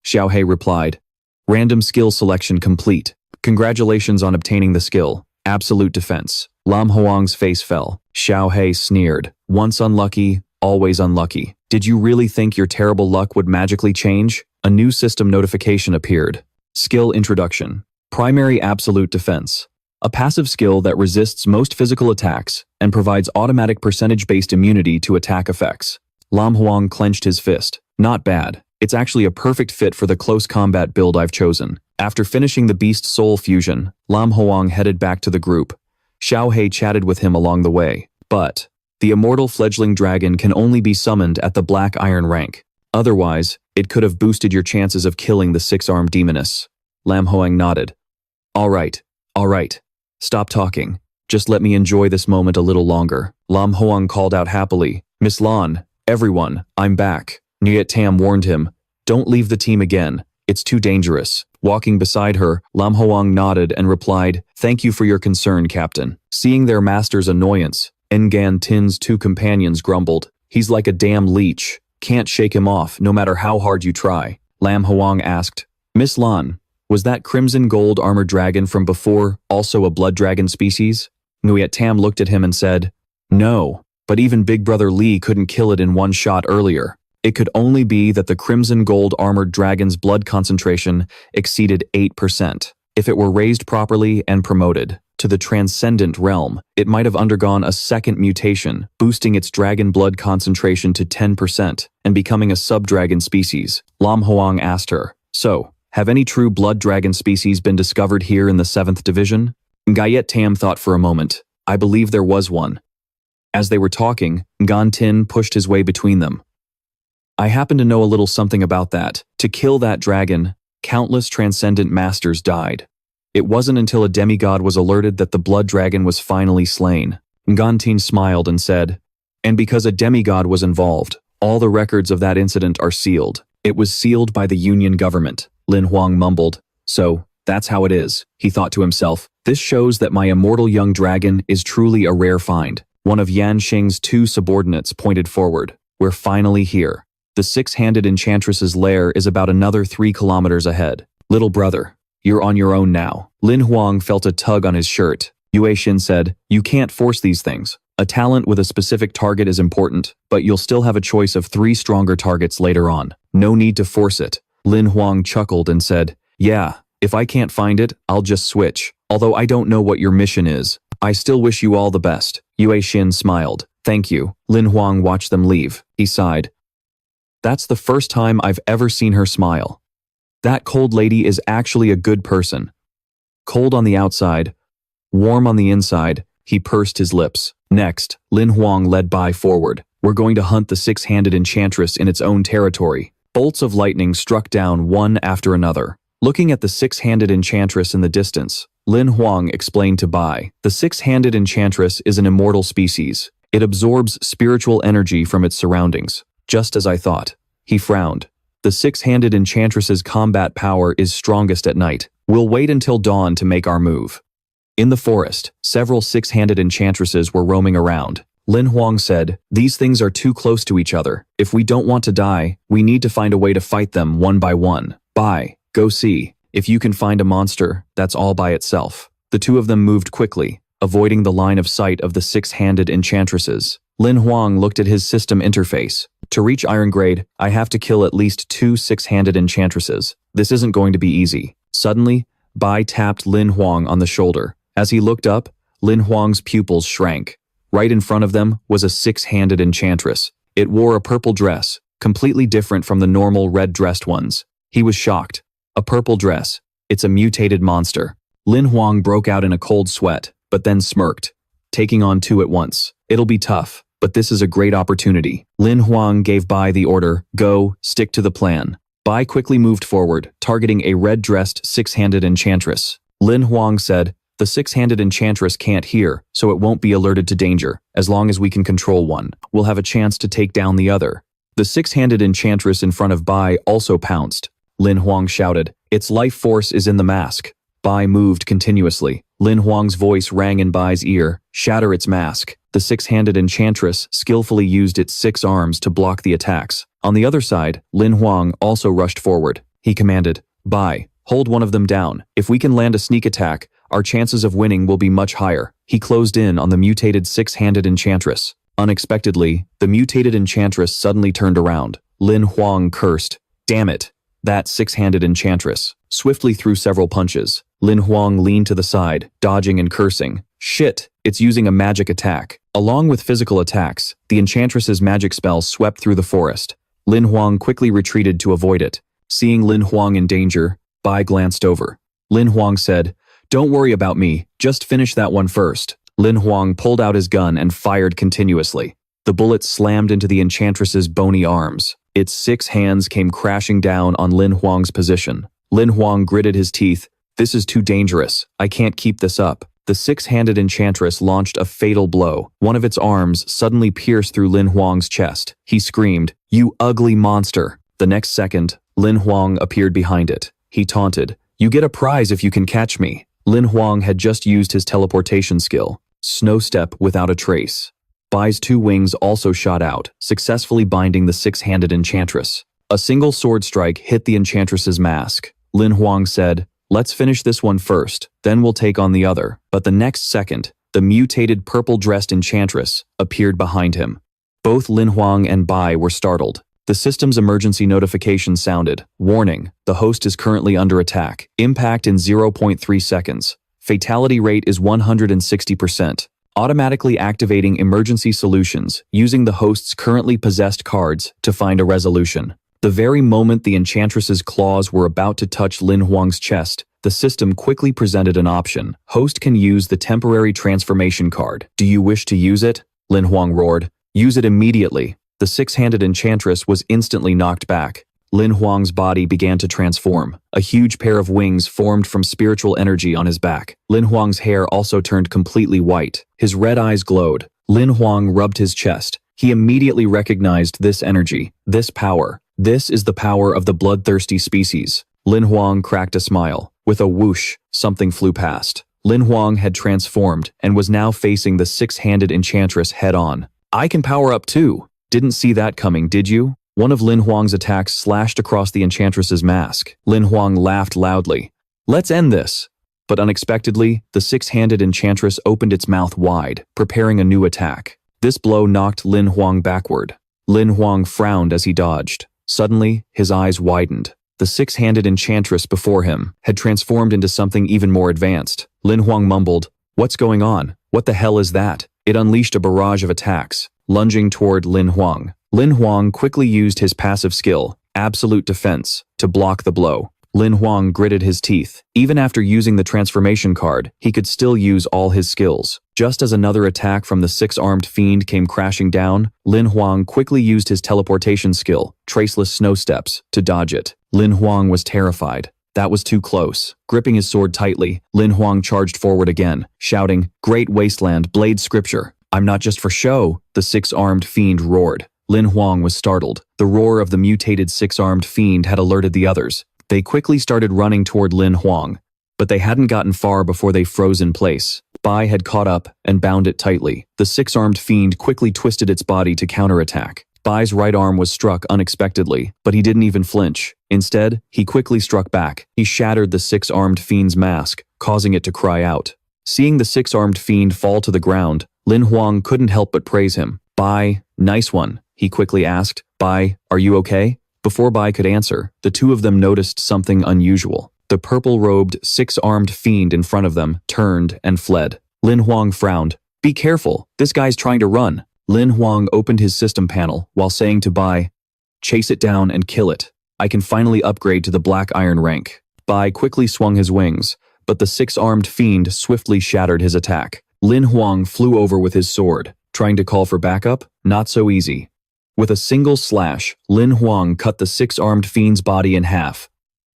Xiao Hei replied. Random skill selection complete. Congratulations on obtaining the skill. Absolute defense. Lin Huang's face fell. Xiao Hei sneered. Once unlucky, always unlucky. Did you really think your terrible luck would magically change? A new system notification appeared. Skill introduction. Primary absolute defense. a passive skill that resists most physical attacks and provides automatic percentage-based immunity to attack effects. Lin Huang clenched his fist. Not bad. It's actually a perfect fit for the close combat build I've chosen. After finishing the Beast Soul fusion, Lin Huang headed back to the group. Xiao Hei chatted with him along the way, but the immortal fledgling dragon can only be summoned at the Black Iron rank. Otherwise, it could have boosted your chances of killing the six-armed demoness. Lin Huang nodded. All right. Stop talking. Just let me enjoy this moment a little longer. Lin Huang called out happily. Miss Lan, everyone, I'm back. Nyet Tam warned him. Don't leave the team again. It's too dangerous. Walking beside her, Lin Huang nodded and replied, Thank you for your concern, Captain. Seeing their master's annoyance, Ngan Tin's two companions grumbled. He's like a damn leech. Can't shake him off, no matter how hard you try. Lin Huang asked, Miss Lan, was that crimson gold armored dragon from before also a blood dragon species? Nyet Tam looked at him and said, No, but even Big Brother Lee couldn't kill it in one shot earlier. It could only be that the crimson gold armored dragon's blood concentration exceeded 8%. If it were raised properly and promoted to the transcendent realm, it might have undergone a second mutation, boosting its dragon blood concentration to 10% and becoming a sub-dragon species. Lin Huang asked her, So, have any true blood dragon species been discovered here in the 7th division? Nyet Tam thought for a moment. I believe there was one. As they were talking, Ngan Tin pushed his way between them. I happen to know a little something about that. To kill that dragon, countless transcendent masters died. It wasn't until a demigod was alerted that the blood dragon was finally slain. Ngan Tin smiled and said, And because a demigod was involved, all the records of that incident are sealed. It was sealed by the Union government. Lin Huang mumbled. So, that's how it is, he thought to himself. This shows that my immortal young dragon is truly a rare find. One of Yan Xing's two subordinates pointed forward. We're finally here. The six-handed enchantress's lair is about another 3 kilometers ahead. Little brother, you're on your own now. Lin Huang felt a tug on his shirt. Yue Xin said, You can't force these things. A talent with a specific target is important, but you'll still have a choice of 3 stronger targets later on. No need to force it. Lin Huang chuckled and said, Yeah, if I can't find it, I'll just switch. Although I don't know what your mission is. I still wish you all the best. Yue Xin smiled. Thank you. Lin Huang watched them leave. He sighed. That's the first time I've ever seen her smile. That cold lady is actually a good person. Cold on the outside, warm on the inside, he pursed his lips. Next, Lin Huang led Bai forward. We're going to hunt the six-handed enchantress in its own territory. Bolts of lightning struck down one after another. Looking at the six-handed enchantress in the distance, Lin Huang explained to Bai, the six-handed enchantress is an immortal species. It absorbs spiritual energy from its surroundings. Just as I thought. He frowned. The six-handed enchantress's combat power is strongest at night. We'll wait until dawn to make our move. In the forest, several six-handed enchantresses were roaming around. Lin Huang said, These things are too close to each other. If we don't want to die, we need to find a way to fight them one by one. Bai, go see. If you can find a monster, that's all by itself. The two of them moved quickly, avoiding the line of sight of the six-handed enchantresses. Lin Huang looked at his system interface. To reach Iron Grade, I have to kill at least 2 six-handed enchantresses. This isn't going to be easy. Suddenly, Bai tapped Lin Huang on the shoulder. As he looked up, Lin Huang's pupils shrank. Right in front of them was a six-handed enchantress. It wore a purple dress, completely different from the normal red-dressed ones. He was shocked. A purple dress. It's a mutated monster. Lin Huang broke out in a cold sweat, but then smirked. Taking on 2 at once. It'll be tough, but this is a great opportunity. Lin Huang gave Bai the order, Go, stick to the plan. Bai quickly moved forward, targeting a red-dressed six-handed enchantress. Lin Huang said, The six-handed enchantress can't hear, so it won't be alerted to danger. As long as we can control one, we'll have a chance to take down the other. The six-handed enchantress in front of Bai also pounced. Lin Huang shouted, Its life force is in the mask. Bai moved continuously. Lin Huang's voice rang in Bai's ear, Shatter its mask. The six-handed enchantress skillfully used its 6 arms to block the attacks. On the other side, Lin Huang also rushed forward. He commanded, Bai, hold one of them down. If we can land a sneak attack, our chances of winning will be much higher. He closed in on the mutated six-handed enchantress. Unexpectedly, the mutated enchantress suddenly turned around. Lin Huang cursed, Damn it. That six-handed enchantress swiftly threw several punches. Lin Huang leaned to the side, dodging and cursing. Shit, it's using a magic attack. Along with physical attacks, the enchantress's magic spell swept through the forest. Lin Huang quickly retreated to avoid it. Seeing Lin Huang in danger, Bai glanced over. Lin Huang said, "Don't worry about me, just finish that one first." Lin Huang pulled out his gun and fired continuously. The bullet slammed into the enchantress's bony arms. Its 6 hands came crashing down on Lin Huang's position. Lin Huang gritted his teeth. "This is too dangerous. I can't keep this up." The 6-handed enchantress launched a fatal blow. One of its arms suddenly pierced through Lin Huang's chest. He screamed, "You ugly monster!" The next second, Lin Huang appeared behind it. He taunted, "You get a prize if you can catch me." Lin Huang had just used his teleportation skill. Snow step without a trace. Bai's 2 wings also shot out, successfully binding the 6-handed enchantress. A single sword strike hit the enchantress's mask. Lin Huang said, "Let's finish this one first, then we'll take on the other." But the next second, the mutated purple-dressed enchantress appeared behind him. Both Lin Huang and Bai were startled. The system's emergency notification sounded. "Warning, the host is currently under attack. Impact in 0.3 seconds. Fatality rate is 160%. Automatically activating emergency solutions using the host's currently possessed cards to find a resolution." The very moment the enchantress's claws were about to touch Lin Huang's chest, the system quickly presented an option. Host can use the temporary transformation card. "Do you wish to use it?" Lin Huang roared. "Use it immediately." The 6-handed enchantress was instantly knocked back. Lin Huang's body began to transform. A huge pair of wings formed from spiritual energy on his back. Lin Huang's hair also turned completely white. His red eyes glowed. Lin Huang rubbed his chest. He immediately recognized this energy, this power. This is the power of the bloodthirsty species. Lin Huang cracked a smile. With a whoosh, something flew past. Lin Huang had transformed and was now facing the 6-handed enchantress head-on. "I can power up too. Didn't see that coming, did you?" One of Lin Huang's attacks slashed across the enchantress's mask. Lin Huang laughed loudly. "Let's end this." But unexpectedly, the 6-handed enchantress opened its mouth wide, preparing a new attack. This blow knocked Lin Huang backward. Lin Huang frowned as he dodged. Suddenly, his eyes widened. The 6-handed enchantress before him had transformed into something even more advanced. Lin Huang mumbled, "What's going on? What the hell is that?" It unleashed a barrage of attacks, lunging toward Lin Huang. Lin Huang quickly used his passive skill, Absolute Defense, to block the blow. Lin Huang gritted his teeth. Even after using the transformation card, he could still use all his skills. Just as another attack from the 6-armed fiend came crashing down, Lin Huang quickly used his teleportation skill, Traceless Snow Steps, to dodge it. Lin Huang was terrified. That was too close. Gripping his sword tightly, Lin Huang charged forward again, shouting, "Great Wasteland, Blade Scripture. I'm not just for show," the 6-armed fiend roared. Lin Huang was startled. The roar of the mutated 6-armed fiend had alerted the others. They quickly started running toward Lin Huang, but they hadn't gotten far before they froze in place. Bai had caught up and bound it tightly. The 6-armed fiend quickly twisted its body to counterattack. Bai's right arm was struck unexpectedly, but he didn't even flinch. Instead, he quickly struck back. He shattered the 6-armed fiend's mask, causing it to cry out. Seeing the 6-armed fiend fall to the ground, Lin Huang couldn't help but praise him. "Bai, nice one," he quickly asked. "Bai, are you okay?" Before Bai could answer, the two of them noticed something unusual. The purple-robed, 6-armed fiend in front of them turned and fled. Lin Huang frowned. "Be careful, this guy's trying to run." Lin Huang opened his system panel while saying to Bai, "Chase it down and kill it. I can finally upgrade to the Black Iron rank." Bai quickly swung his wings, but the 6-armed fiend swiftly shattered his attack. Lin Huang flew over with his sword. Trying to call for backup? Not so easy. With a single slash, Lin Huang cut the 6-armed fiend's body in half.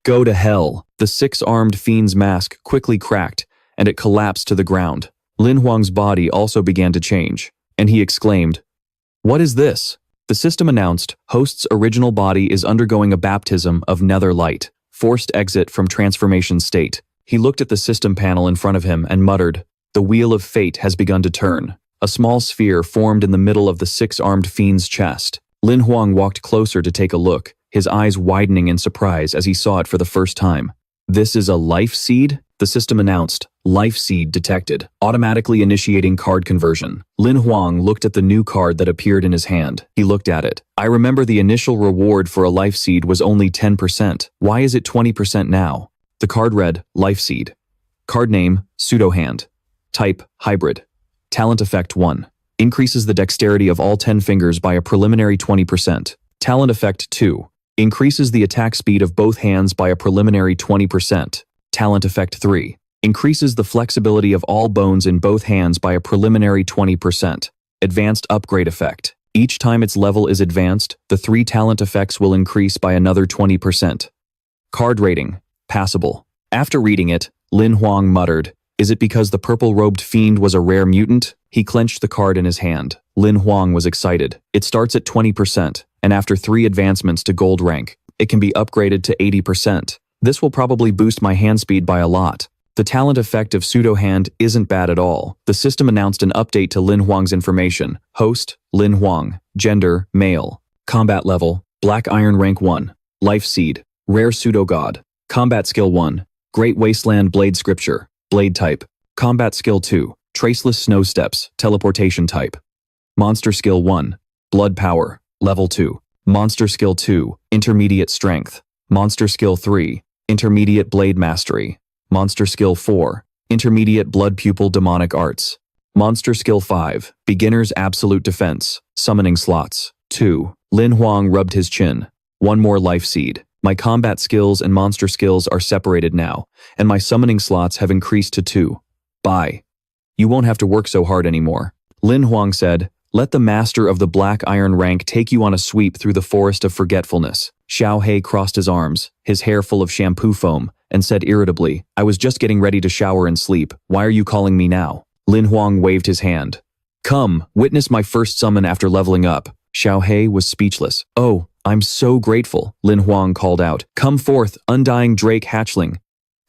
"Go to hell." The 6-armed fiend's mask quickly cracked, and it collapsed to the ground. Lin Huang's body also began to change, and he exclaimed, "What is this?" The system announced, host's original body is undergoing a baptism of nether light, forced exit from transformation state. He looked at the system panel in front of him and muttered, "The wheel of fate has begun to turn." A small sphere formed in the middle of the 6-armed fiend's chest. Lin Huang walked closer to take a look, his eyes widening in surprise as he saw it for the first time. "This is a life seed?" The system announced, life seed detected, automatically initiating card conversion. Lin Huang looked at the new card that appeared in his hand. He looked at it. I remember the initial reward for a life seed was only 10%. Why is it 20% now? The card read, life seed. Card name, pseudo hand. Type, hybrid. Talent effect 1. Increases the dexterity of all 10 fingers by a preliminary 20%. Talent effect 2. Increases the attack speed of both hands by a preliminary 20%. Talent effect 3. Increases the flexibility of all bones in both hands by a preliminary 20%. Advanced upgrade effect. Each time its level is advanced, the 3 talent effects will increase by another 20%. Card rating. Passable. After reading it, Lin Huang muttered, "Is it because the purple-robed fiend was a rare mutant?" He clenched the card in his hand. Lin Huang was excited. It starts at 20%, and after 3 advancements to gold rank, it can be upgraded to 80%. This will probably boost my hand speed by a lot. The talent effect of pseudo hand isn't bad at all. The system announced an update to Lin Huang's information. Host, Lin Huang. Gender, male. Combat level, Black Iron rank 1. Life seed, rare pseudo god. Combat skill 1. Great Wasteland Blade Scripture. Blade type. Combat skill 2. Traceless Snow Steps. Teleportation type. Monster skill 1. Blood power. Level 2. Monster skill 2. Intermediate strength. Monster skill 3. Intermediate blade mastery. Monster skill 4. Intermediate blood pupil demonic arts. Monster skill 5. Beginner's absolute defense. Summoning slots. 2. Lin Huang rubbed his chin. 1 more life seed. My combat skills and monster skills are separated now, and my summoning slots have increased to 2. Bye. You won't have to work so hard anymore. Lin Huang said, "Let the master of the Black Iron rank take you on a sweep through the forest of forgetfulness." Xiao Hei crossed his arms, his hair full of shampoo foam, and said irritably, "I was just getting ready to shower and sleep. Why are you calling me now?" Lin Huang waved his hand. "Come, witness my first summon after leveling up." Xiao Hei was speechless. "Oh, I'm so grateful," Lin Huang called out. "Come forth, undying Drake hatchling."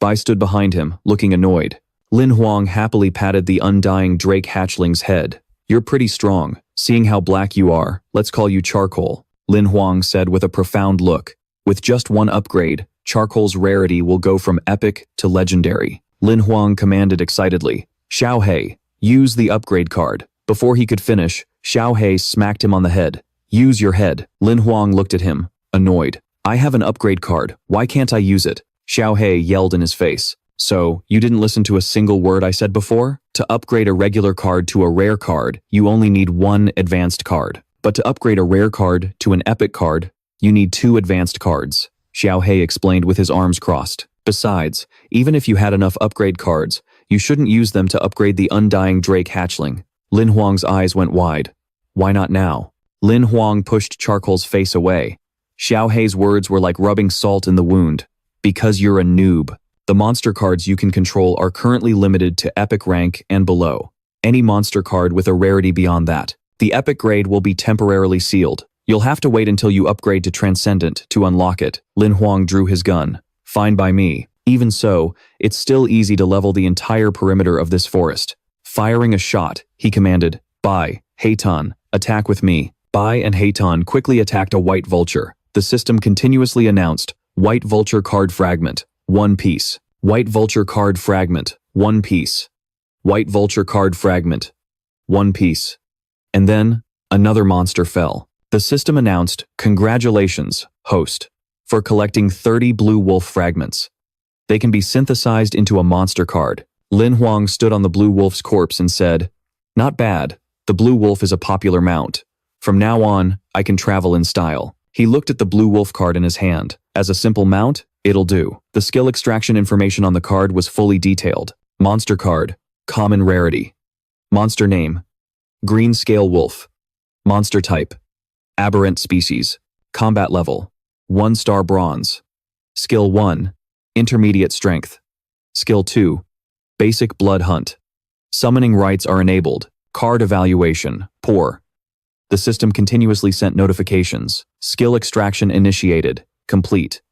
Bai stood behind him, looking annoyed. Lin Huang happily patted the undying Drake hatchling's head. "You're pretty strong. Seeing how black you are, let's call you Charcoal," Lin Huang said with a profound look. "With just 1 upgrade, Charcoal's rarity will go from epic to legendary." Lin Huang commanded excitedly, "Xiao Hei, use the upgrade card." Before he could finish, Xiao Hei smacked him on the head. "Use your head." Lin Huang looked at him, annoyed. "I have an upgrade card. Why can't I use it?" Xiao Hei yelled in his face. "So, you didn't listen to a single word I said before? To upgrade a regular card to a rare card, you only need 1 advanced card. But to upgrade a rare card to an epic card, you need 2 advanced cards," Xiao Hei explained with his arms crossed. "Besides, even if you had enough upgrade cards, you shouldn't use them to upgrade the undying Drake hatchling." Lin Huang's eyes went wide. "Why not now?" Lin Huang pushed Charcoal's face away. Xiao Hei's words were like rubbing salt in the wound. "Because you're a noob. The monster cards you can control are currently limited to epic rank and below. Any monster card with a rarity beyond that. The epic grade will be temporarily sealed. You'll have to wait until you upgrade to Transcendent to unlock it." Lin Huang drew his gun. "Fine by me. Even so, it's still easy to level the entire perimeter of this forest." Firing a shot, he commanded, "Bai, Heitan, attack with me." Bai and Heitan quickly attacked a white vulture. The system continuously announced, "White vulture card fragment, 1 piece. White vulture card fragment, 1 piece. White vulture card fragment, 1 piece." And then, another monster fell. The system announced, "Congratulations, host, for collecting 30 blue wolf fragments. They can be synthesized into a monster card." Lin Huang stood on the blue wolf's corpse and said, "Not bad. The blue wolf is a popular mount. From now on, I can travel in style." He looked at the blue wolf card in his hand. As a simple mount, it'll do. The skill extraction information on the card was fully detailed. Monster card, common rarity. Monster name, green scale wolf. Monster type, aberrant species. Combat level, 1-star bronze. Skill 1, intermediate strength. Skill 2, basic blood hunt. Summoning rights are enabled. Card evaluation, poor. The system continuously sent notifications. Skill extraction initiated, complete.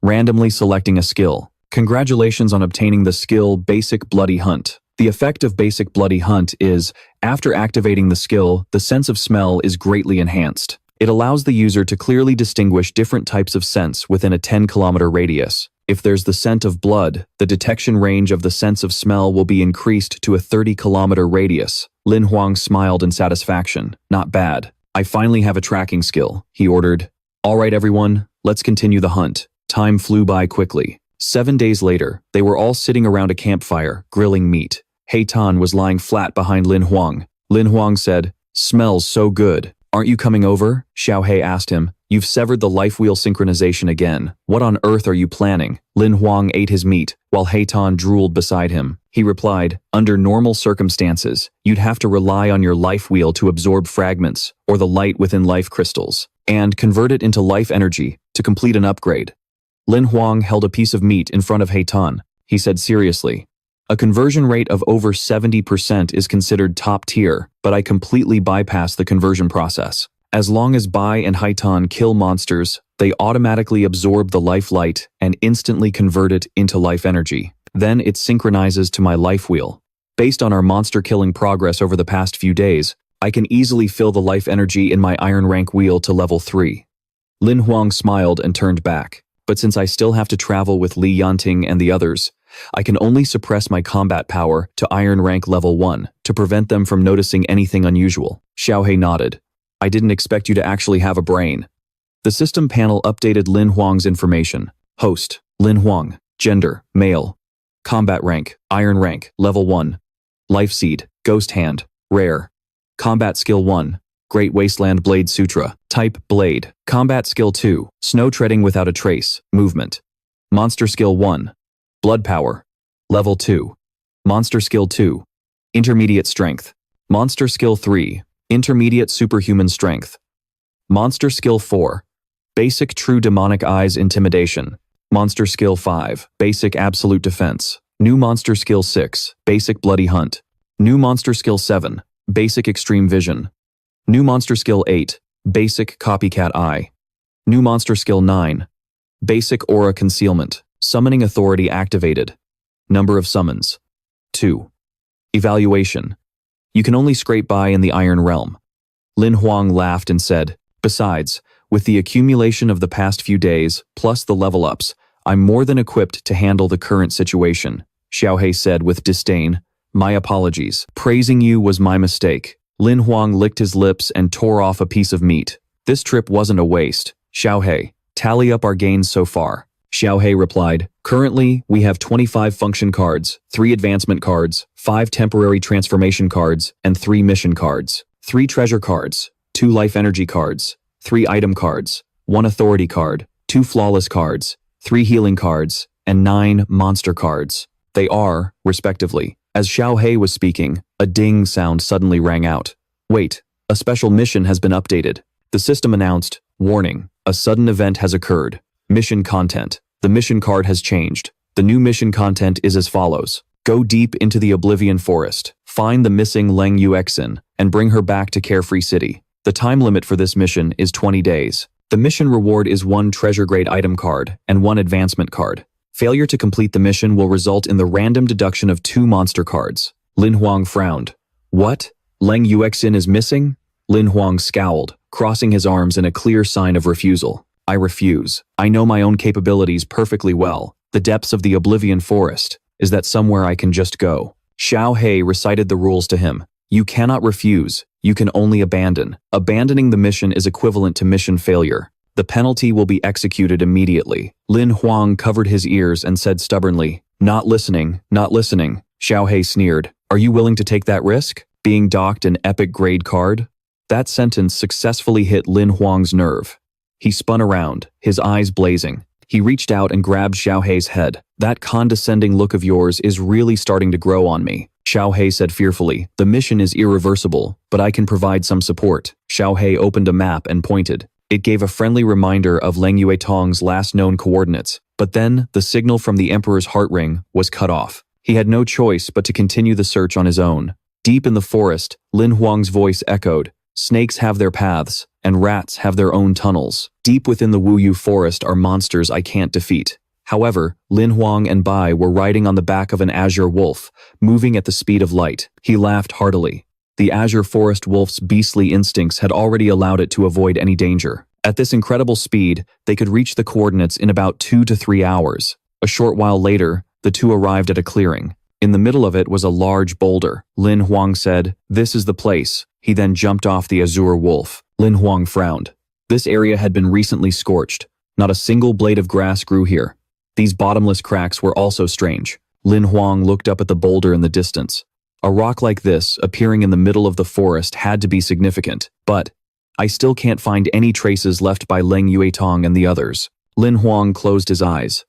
Randomly selecting a skill. Congratulations on obtaining the skill Basic Bloody Hunt. The effect of Basic Bloody Hunt is, after activating the skill, the sense of smell is greatly enhanced. It allows the user to clearly distinguish different types of scents within a 10-kilometer radius. If there's the scent of blood, the detection range of the sense of smell will be increased to a 30-kilometer radius. Lin Huang smiled in satisfaction. Not bad. I finally have a tracking skill, he ordered. All right, everyone, let's continue the hunt. Time flew by quickly. 7 days later, they were all sitting around a campfire, grilling meat. Heitan was lying flat behind Lin Huang. Lin Huang said, "Smells so good. Aren't you coming over?" Xiao Hei asked him. "You've severed the life wheel synchronization again. What on earth are you planning?" Lin Huang ate his meat, while Heitan drooled beside him. He replied, "Under normal circumstances, you'd have to rely on your life wheel to absorb fragments, or the light within life crystals, and convert it into life energy to complete an upgrade." Lin Huang held a piece of meat in front of Heitan. He said seriously, "A conversion rate of over 70% is considered top tier, but I completely bypass the conversion process. As long as Bai and Heitan kill monsters, they automatically absorb the life light and instantly convert it into life energy. Then it synchronizes to my life wheel. Based on our monster killing progress over the past few days, I can easily fill the life energy in my iron rank wheel to level 3. Lin Huang smiled and turned back. "But since I still have to travel with Li Yanting and the others, I can only suppress my combat power to iron rank level 1 to prevent them from noticing anything unusual." Xiao Hei nodded. "I didn't expect you to actually have a brain." The system panel updated Lin Huang's information. Host, Lin Huang. Gender, male. Combat rank, iron rank, level 1. Life seed, ghost hand, rare. Combat skill 1, Great Wasteland Blade Sutra. Type, blade. Combat skill 2, snow treading without a trace, movement. Monster skill 1, blood power. Level 2. Monster skill 2, intermediate strength. Monster skill 3, intermediate superhuman strength. Monster skill 4, basic true demonic eyes intimidation. Monster skill 5, basic absolute defense. New monster skill 6, basic bloody hunt. New monster skill 7, basic extreme vision. New monster skill 8, basic copycat eye. New monster skill 9, basic aura concealment. Summoning authority activated. Number of summons, 2. Evaluation. You can only scrape by in the Iron Realm. Lin Huang laughed and said, "Besides, with the accumulation of the past few days, plus the level ups, I'm more than equipped to handle the current situation." Xiao Hei said with disdain, "My apologies. Praising you was my mistake." Lin Huang licked his lips and tore off a piece of meat. "This trip wasn't a waste. Xiao Hei, tally up our gains so far." Xiao Hei replied, "Currently, we have 25 function cards, 3 advancement cards, 5 temporary transformation cards, and 3 mission cards, 3 treasure cards, 2 life energy cards, 3 item cards, 1 authority card, 2 flawless cards, 3 healing cards, and 9 monster cards. They are, respectively." As Xiao Hei was speaking, a ding sound suddenly rang out. "Wait, a special mission has been updated." The system announced, "Warning, a sudden event has occurred. Mission content. The mission card has changed. The new mission content is as follows. Go deep into the Oblivion Forest, find the missing Leng Yuexin, and bring her back to Carefree City. The time limit for this mission is 20 days. The mission reward is 1 treasure grade item card and 1 advancement card. Failure to complete the mission will result in the random deduction of 2 monster cards." Lin Huang frowned. "What? Leng Yuexin is missing?" Lin Huang scowled, crossing his arms in a clear sign of refusal. "I refuse. I know my own capabilities perfectly well. The depths of the Oblivion Forest. Is that somewhere I can just go?" Xiao Hei recited the rules to him. "You cannot refuse. You can only abandon. Abandoning the mission is equivalent to mission failure. The penalty will be executed immediately." Lin Huang covered his ears and said stubbornly, "Not listening, not listening." Xiao Hei sneered, "Are you willing to take that risk? Being docked an epic grade card?" That sentence successfully hit Lin Huang's nerve. He spun around, his eyes blazing. He reached out and grabbed Xiao Hei's head. "That condescending look of yours is really starting to grow on me." Xiao Hei said fearfully, "The mission is irreversible, but I can provide some support." Xiao Hei opened a map and pointed. It gave a friendly reminder of Leng Yuetong's last known coordinates, but then the signal from the Emperor's heart ring was cut off. He had no choice but to continue the search on his own. Deep in the forest, Lin Huang's voice echoed, "Snakes have their paths, and rats have their own tunnels. Deep within the Wuyu forest are monsters I can't defeat." However, Lin Huang and Bai were riding on the back of an azure wolf, moving at the speed of light. He laughed heartily. The azure forest wolf's beastly instincts had already allowed it to avoid any danger. At this incredible speed, they could reach the coordinates in about 2 to 3 hours. A short while later, the two arrived at a clearing. In the middle of it was a large boulder. Lin Huang said, "This is the place." He then jumped off the azure wolf. Lin Huang frowned. This area had been recently scorched. Not a single blade of grass grew here. These bottomless cracks were also strange. Lin Huang looked up at the boulder in the distance. A rock like this, appearing in the middle of the forest, had to be significant. But I still can't find any traces left by Leng Yuetong and the others. Lin Huang closed his eyes.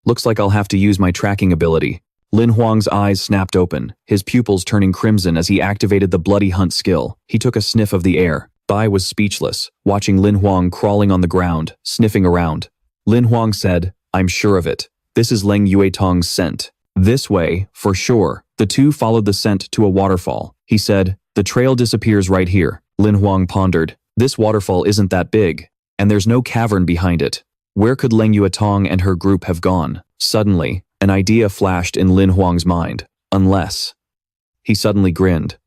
Looks like I'll have to use my tracking ability. Lin Huang's eyes snapped open, his pupils turning crimson as he activated the bloody hunt skill. He took a sniff of the air. Bai was speechless, watching Lin Huang crawling on the ground, sniffing around. Lin Huang said, "I'm sure of it. This is Leng Yuetong's scent. This way, for sure." The two followed the scent to a waterfall. He said, "The trail disappears right here." Lin Huang pondered. This waterfall isn't that big, and there's no cavern behind it. Where could Leng Yuetong and her group have gone? Suddenly, an idea flashed in Lin Huang's mind. Unless. He suddenly grinned.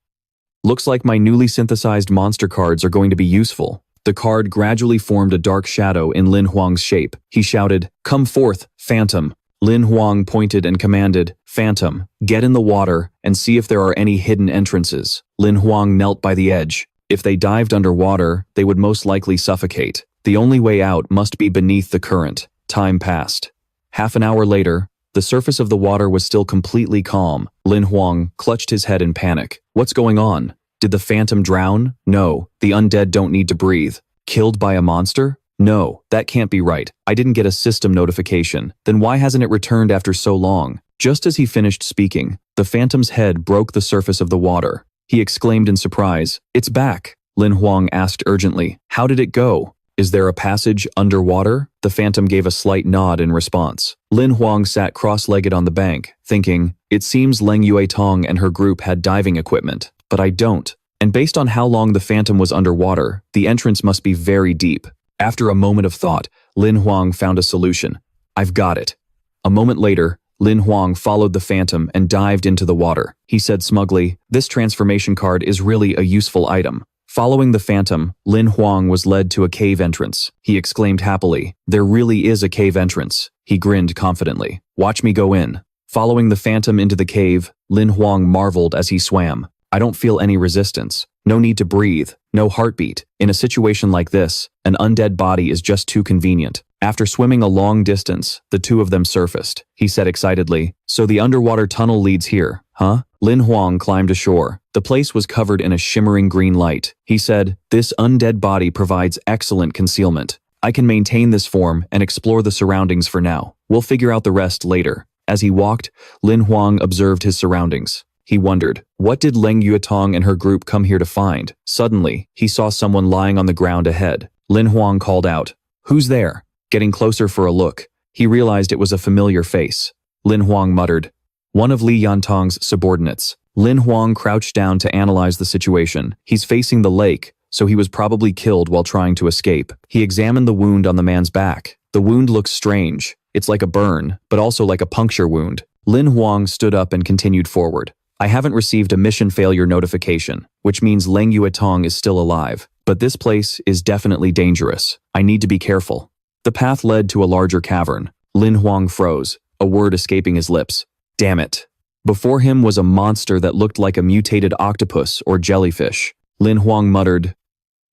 Looks like my newly synthesized monster cards are going to be useful. The card gradually formed a dark shadow in Lin Huang's shape. He shouted, "Come forth, Phantom." Lin Huang pointed and commanded, "Phantom, get in the water and see if there are any hidden entrances." Lin Huang knelt by the edge. If they dived underwater, they would most likely suffocate. The only way out must be beneath the current. Time passed. Half an hour later, the surface of the water was still completely calm. Lin Huang clutched his head in panic. What's going on? Did the Phantom drown? No, the undead don't need to breathe. Killed by a monster? No, that can't be right. I didn't get a system notification. Then why hasn't it returned after so long? Just as he finished speaking, the Phantom's head broke the surface of the water. He exclaimed in surprise, "It's back." Lin Huang asked urgently, "How did it go? Is there a passage underwater?" The Phantom gave a slight nod in response. Lin Huang sat cross-legged on the bank, thinking, it seems Leng Yuetong and her group had diving equipment, but I don't. And based on how long the Phantom was underwater, the entrance must be very deep. After a moment of thought, Lin Huang found a solution. "I've got it." A moment later, Lin Huang followed the Phantom and dived into the water. He said smugly, "This transformation card is really a useful item." Following the Phantom, Lin Huang was led to a cave entrance. He exclaimed happily, "There really is a cave entrance." He grinned confidently. "Watch me go in." Following the Phantom into the cave, Lin Huang marveled as he swam. "I don't feel any resistance. No need to breathe. No heartbeat. In a situation like this, an undead body is just too convenient." After swimming a long distance, the two of them surfaced. He said excitedly, "So the underwater tunnel leads here, huh?" Lin Huang climbed ashore. The place was covered in a shimmering green light. He said, "This undead body provides excellent concealment. I can maintain this form and explore the surroundings for now. We'll figure out the rest later." As he walked, Lin Huang observed his surroundings. He wondered, what did Leng Yuetong and her group come here to find? Suddenly, he saw someone lying on the ground ahead. Lin Huang called out, "Who's there?" Getting closer for a look, he realized it was a familiar face. Lin Huang muttered, "One of Li Yantong's subordinates." Lin Huang crouched down to analyze the situation. He's facing the lake, so he was probably killed while trying to escape. He examined the wound on the man's back. The wound looks strange. It's like a burn, but also like a puncture wound. Lin Huang stood up and continued forward. "I haven't received a mission failure notification, which means Leng Yuetong is still alive. But this place is definitely dangerous. I need to be careful." The path led to a larger cavern. Lin Huang froze, a word escaping his lips. Damn it. Before him was a monster that looked like a mutated octopus or jellyfish. Lin Huang muttered,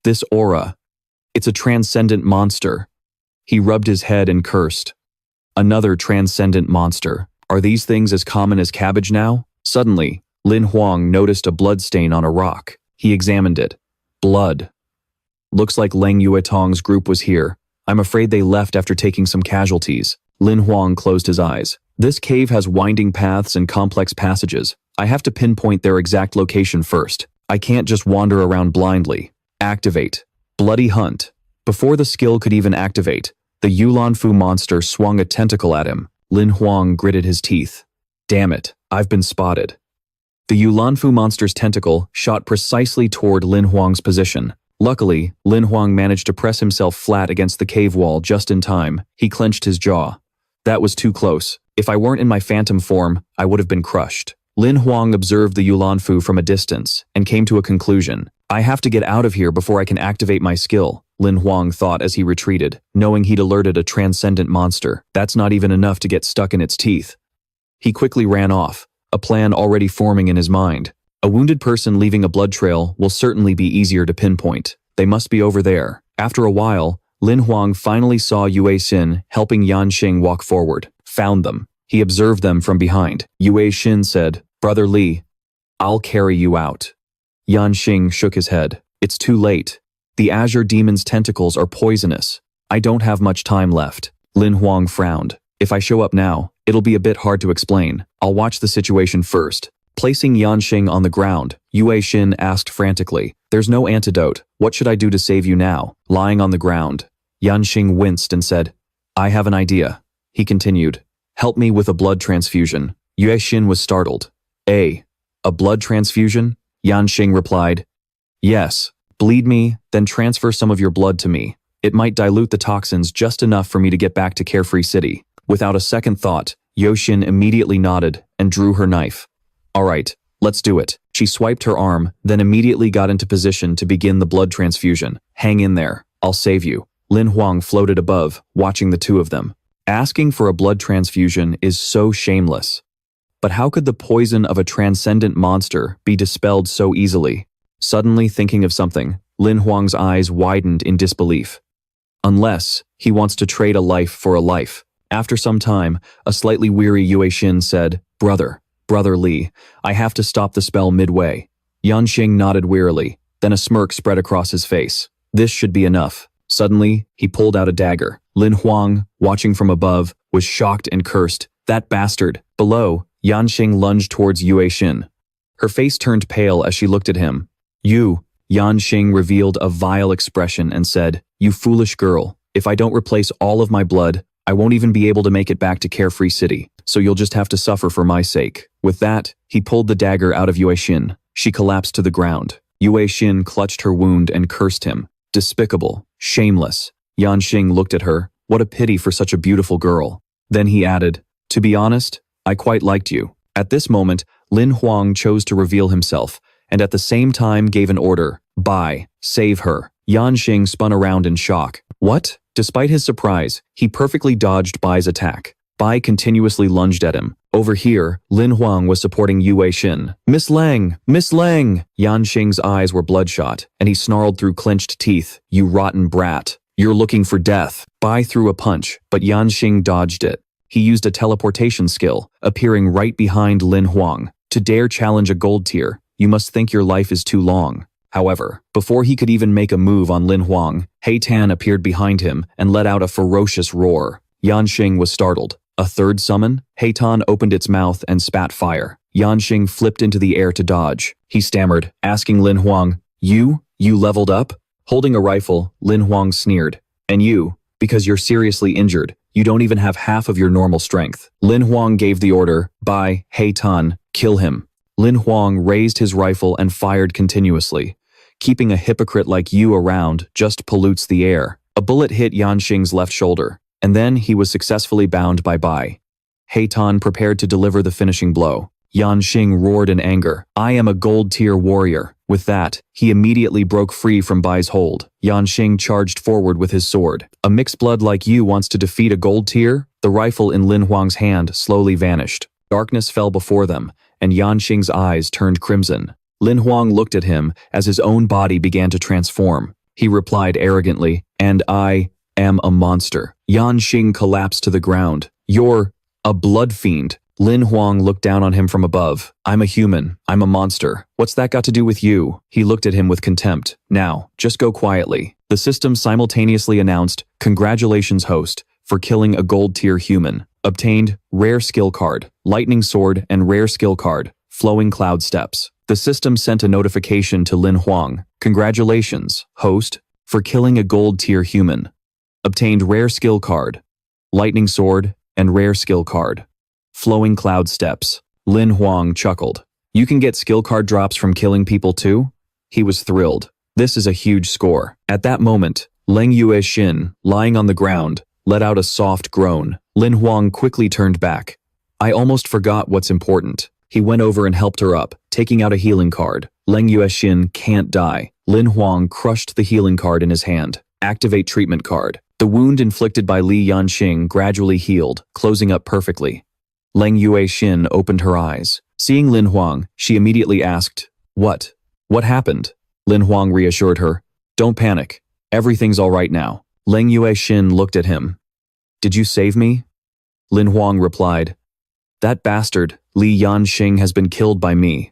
"This aura. It's a transcendent monster." He rubbed his head and cursed. Another transcendent monster. Are these things as common as cabbage now? Suddenly, Lin Huang noticed a blood stain on a rock. He examined it. Blood. Looks like Leng Yuetong's group was here. I'm afraid they left after taking some casualties. Lin Huang closed his eyes. This cave has winding paths and complex passages. I have to pinpoint their exact location first. I can't just wander around blindly. Activate. Bloody Hunt. Before the skill could even activate, the Yulanfu monster swung a tentacle at him. Lin Huang gritted his teeth. Damn it, I've been spotted. The Yulanfu monster's tentacle shot precisely toward Lin Huang's position. Luckily, Lin Huang managed to press himself flat against the cave wall just in time. He clenched his jaw. That was too close. If I weren't in my phantom form, I would have been crushed. Lin Huang observed the Yulanfu from a distance and came to a conclusion. I have to get out of here before I can activate my skill. Lin Huang thought as he retreated, knowing he'd alerted a transcendent monster. That's not even enough to get stuck in its teeth. He quickly ran off, a plan already forming in his mind. A wounded person leaving a blood trail will certainly be easier to pinpoint. They must be over there. After a while, Lin Huang finally saw Yue Xin helping Yan Xing walk forward. Found them. He observed them from behind. Yue Xin said, "Brother Li, I'll carry you out." Yan Xing shook his head. "It's too late. The Azure Demon's tentacles are poisonous. I don't have much time left." Lin Huang frowned. "If I show up now, it'll be a bit hard to explain. I'll watch the situation first." Placing Yan Xing on the ground, Yue Xin asked frantically, "There's no antidote. What should I do to save you now?" Lying on the ground, Yan Xing winced and said, "I have an idea." He continued, "Help me with a blood transfusion." Yue Xin was startled. A blood transfusion?" Yan Xing replied, "Yes. Bleed me, then transfer some of your blood to me. It might dilute the toxins just enough for me to get back to Carefree City." Without a second thought, Yue Xin immediately nodded and drew her knife. "All right, let's do it." She swiped her arm, then immediately got into position to begin the blood transfusion. "Hang in there. I'll save you." Lin Huang floated above, watching the two of them. Asking for a blood transfusion is so shameless. But how could the poison of a transcendent monster be dispelled so easily? Suddenly thinking of something, Lin Huang's eyes widened in disbelief. Unless he wants to trade a life for a life. After some time, a slightly weary Yue Xin said, Brother Li, I have to stop the spell midway." Yan Xing nodded wearily, then a smirk spread across his face. This should be enough. Suddenly, he pulled out a dagger. Lin Huang, watching from above, was shocked and cursed. "That bastard!" Below, Yan Xing lunged towards Yue Xin. Her face turned pale as she looked at him. Yan Xing revealed a vile expression and said, "You foolish girl, if I don't replace all of my blood, I won't even be able to make it back to Carefree City, so you'll just have to suffer for my sake." With that, he pulled the dagger out of Yue Xin. She collapsed to the ground. Yue Xin clutched her wound and cursed him. Despicable, shameless. Yan Xing looked at her. What a pity for such a beautiful girl. Then he added, "To be honest, I quite liked you." At this moment, Lin Huang chose to reveal himself, and at the same time gave an order. Bai, save her. Yan Xing spun around in shock. What? Despite his surprise, he perfectly dodged Bai's attack. Bai continuously lunged at him. Over here, Lin Huang was supporting Yue Xin. Miss Lang! Miss Lang! Yan Xing's eyes were bloodshot, and he snarled through clenched teeth. "You rotten brat. You're looking for death." Bai threw a punch, but Yan Xing dodged it. He used a teleportation skill, appearing right behind Lin Huang. To dare challenge a gold tier, you must think your life is too long. However, before he could even make a move on Lin Huang, Hei Tan appeared behind him and let out a ferocious roar. Yan Xing was startled. A third summon? Hei Tan opened its mouth and spat fire. Yan Xing flipped into the air to dodge. He stammered, asking Lin Huang, You leveled up?" Holding a rifle, Lin Huang sneered. "And you, because you're seriously injured, you don't even have half of your normal strength." Lin Huang gave the order, Bai, Hei Tan, kill him. Lin Huang raised his rifle and fired continuously. Keeping a hypocrite like you around just pollutes the air. A bullet hit Yan Xing's left shoulder, and then he was successfully bound by Bai. Hei Tan prepared to deliver the finishing blow. Yan Xing roared in anger. "I am a gold tier warrior." With that, he immediately broke free from Bai's hold. Yan Xing charged forward with his sword. "A mixed blood like you wants to defeat a gold tier?" The rifle in Lin Huang's hand slowly vanished. Darkness fell before them, and Yan Xing's eyes turned crimson. Lin Huang looked at him as his own body began to transform. He replied arrogantly, "And I am a monster." Yan Xing collapsed to the ground. "You're a blood fiend." Lin Huang looked down on him from above. "I'm a human. I'm a monster. What's that got to do with you?" He looked at him with contempt. "Now, just go quietly." The system simultaneously announced, "Congratulations, host, for killing a gold tier human. Obtained rare skill card, lightning sword, and rare skill card, flowing cloud steps." The system sent a notification to Lin Huang. "Congratulations, host, for killing a gold tier human. Obtained rare skill card, lightning sword, and rare skill card, flowing cloud steps." Lin Huang chuckled. "You can get skill card drops from killing people too?" He was thrilled. This is a huge score. At that moment, Leng Yue Xin, lying on the ground, let out a soft groan. Lin Huang quickly turned back. "I almost forgot what's important." He went over and helped her up, taking out a healing card. Leng Yue Xin can't die. Lin Huang crushed the healing card in his hand. Activate treatment card. The wound inflicted by Li Yanqing gradually healed, closing up perfectly. Leng Yuexin opened her eyes. Seeing Lin Huang, she immediately asked, "What? What happened?" Lin Huang reassured her, "Don't panic. Everything's all right now." Leng Yuexin looked at him. "Did you save me?" Lin Huang replied, "That bastard, Li Yanqing, has been killed by me."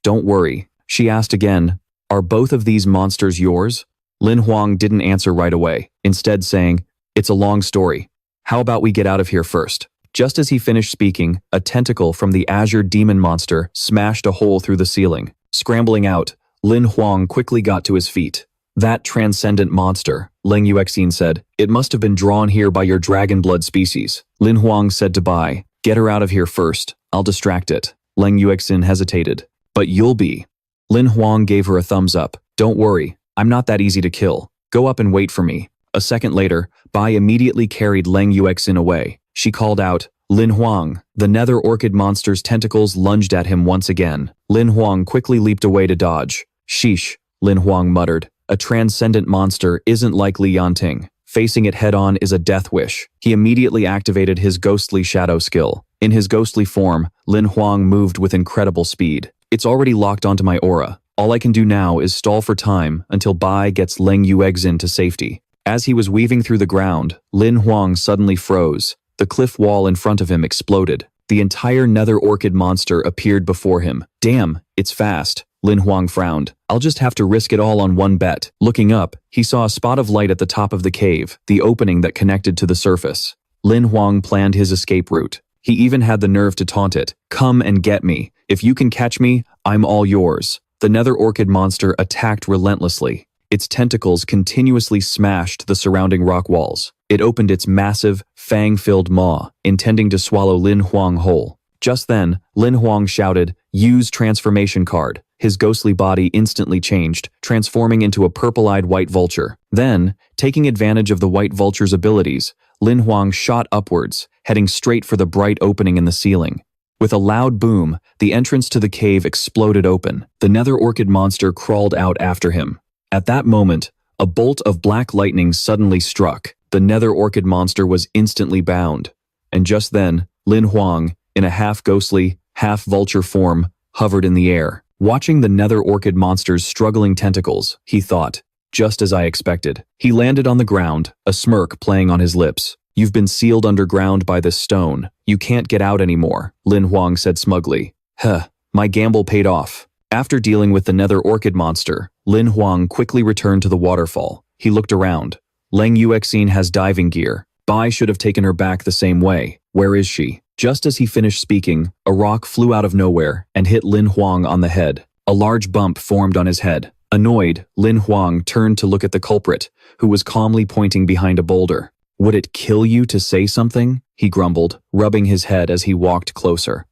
"Don't worry." She asked again, "Are both of these monsters yours?" Lin Huang didn't answer right away, instead saying, "It's a long story. How about we get out of here first?" Just as he finished speaking, a tentacle from the azure demon monster smashed a hole through the ceiling. Scrambling out, Lin Huang quickly got to his feet. "That transcendent monster," Leng Yuexin said. "It must have been drawn here by your dragon blood species." Lin Huang said to Bai, "Get her out of here first. I'll distract it." Leng Yuexin hesitated. "But you'll be." Lin Huang gave her a thumbs up. "Don't worry, I'm not that easy to kill. Go up and wait for me." A second later, Bai immediately carried Leng Yuexin away. She called out, "Lin Huang." The nether orchid monster's tentacles lunged at him once again. Lin Huang quickly leaped away to dodge. "Sheesh," Lin Huang muttered. "A transcendent monster isn't like Li Yanting. Facing it head-on is a death wish." He immediately activated his ghostly shadow skill. In his ghostly form, Lin Huang moved with incredible speed. "It's already locked onto my aura. All I can do now is stall for time until Bai gets Leng Yuexin to safety." As he was weaving through the ground, Lin Huang suddenly froze. The cliff wall in front of him exploded. The entire nether orchid monster appeared before him. "Damn, it's fast." Lin Huang frowned. "I'll just have to risk it all on one bet." Looking up, he saw a spot of light at the top of the cave, the opening that connected to the surface. Lin Huang planned his escape route. He even had the nerve to taunt it. "Come and get me. If you can catch me, I'm all yours." The nether orchid monster attacked relentlessly. Its tentacles continuously smashed the surrounding rock walls. It opened its massive, fang-filled maw, intending to swallow Lin Huang whole. Just then, Lin Huang shouted, "Use transformation card." His ghostly body instantly changed, transforming into a purple-eyed white vulture. Then, taking advantage of the white vulture's abilities, Lin Huang shot upwards, heading straight for the bright opening in the ceiling. With a loud boom, the entrance to the cave exploded open. The nether orchid monster crawled out after him. At that moment, a bolt of black lightning suddenly struck. The nether orchid monster was instantly bound. And just then, Lin Huang, in a half-ghostly, half-vulture form, hovered in the air. Watching the nether orchid monster's struggling tentacles, he thought, "Just as I expected." He landed on the ground, a smirk playing on his lips. "You've been sealed underground by this stone. You can't get out anymore," Lin Huang said smugly. "Huh, my gamble paid off." After dealing with the nether orchid monster, Lin Huang quickly returned to the waterfall. He looked around. Leng Yuexin has diving gear. Bai should have taken her back the same way. Where is she? Just as he finished speaking, a rock flew out of nowhere and hit Lin Huang on the head. A large bump formed on his head. Annoyed, Lin Huang turned to look at the culprit, who was calmly pointing behind a boulder. "Would it kill you to say something?" he grumbled, rubbing his head as he walked closer.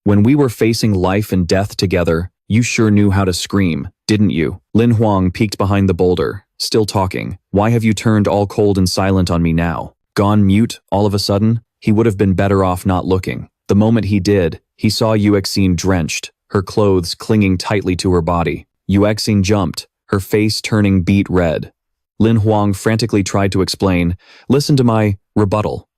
"When we were facing life and death together, you sure knew how to scream, didn't you?" Lin Huang peeked behind the boulder, still talking. "Why have you turned all cold and silent on me now? Gone mute all of a sudden?" He would have been better off not looking. The moment he did, he saw Yuexin drenched, her clothes clinging tightly to her body. Yuexin jumped, her face turning beet red. Lin Huang frantically tried to explain, "Listen to my rebuttal."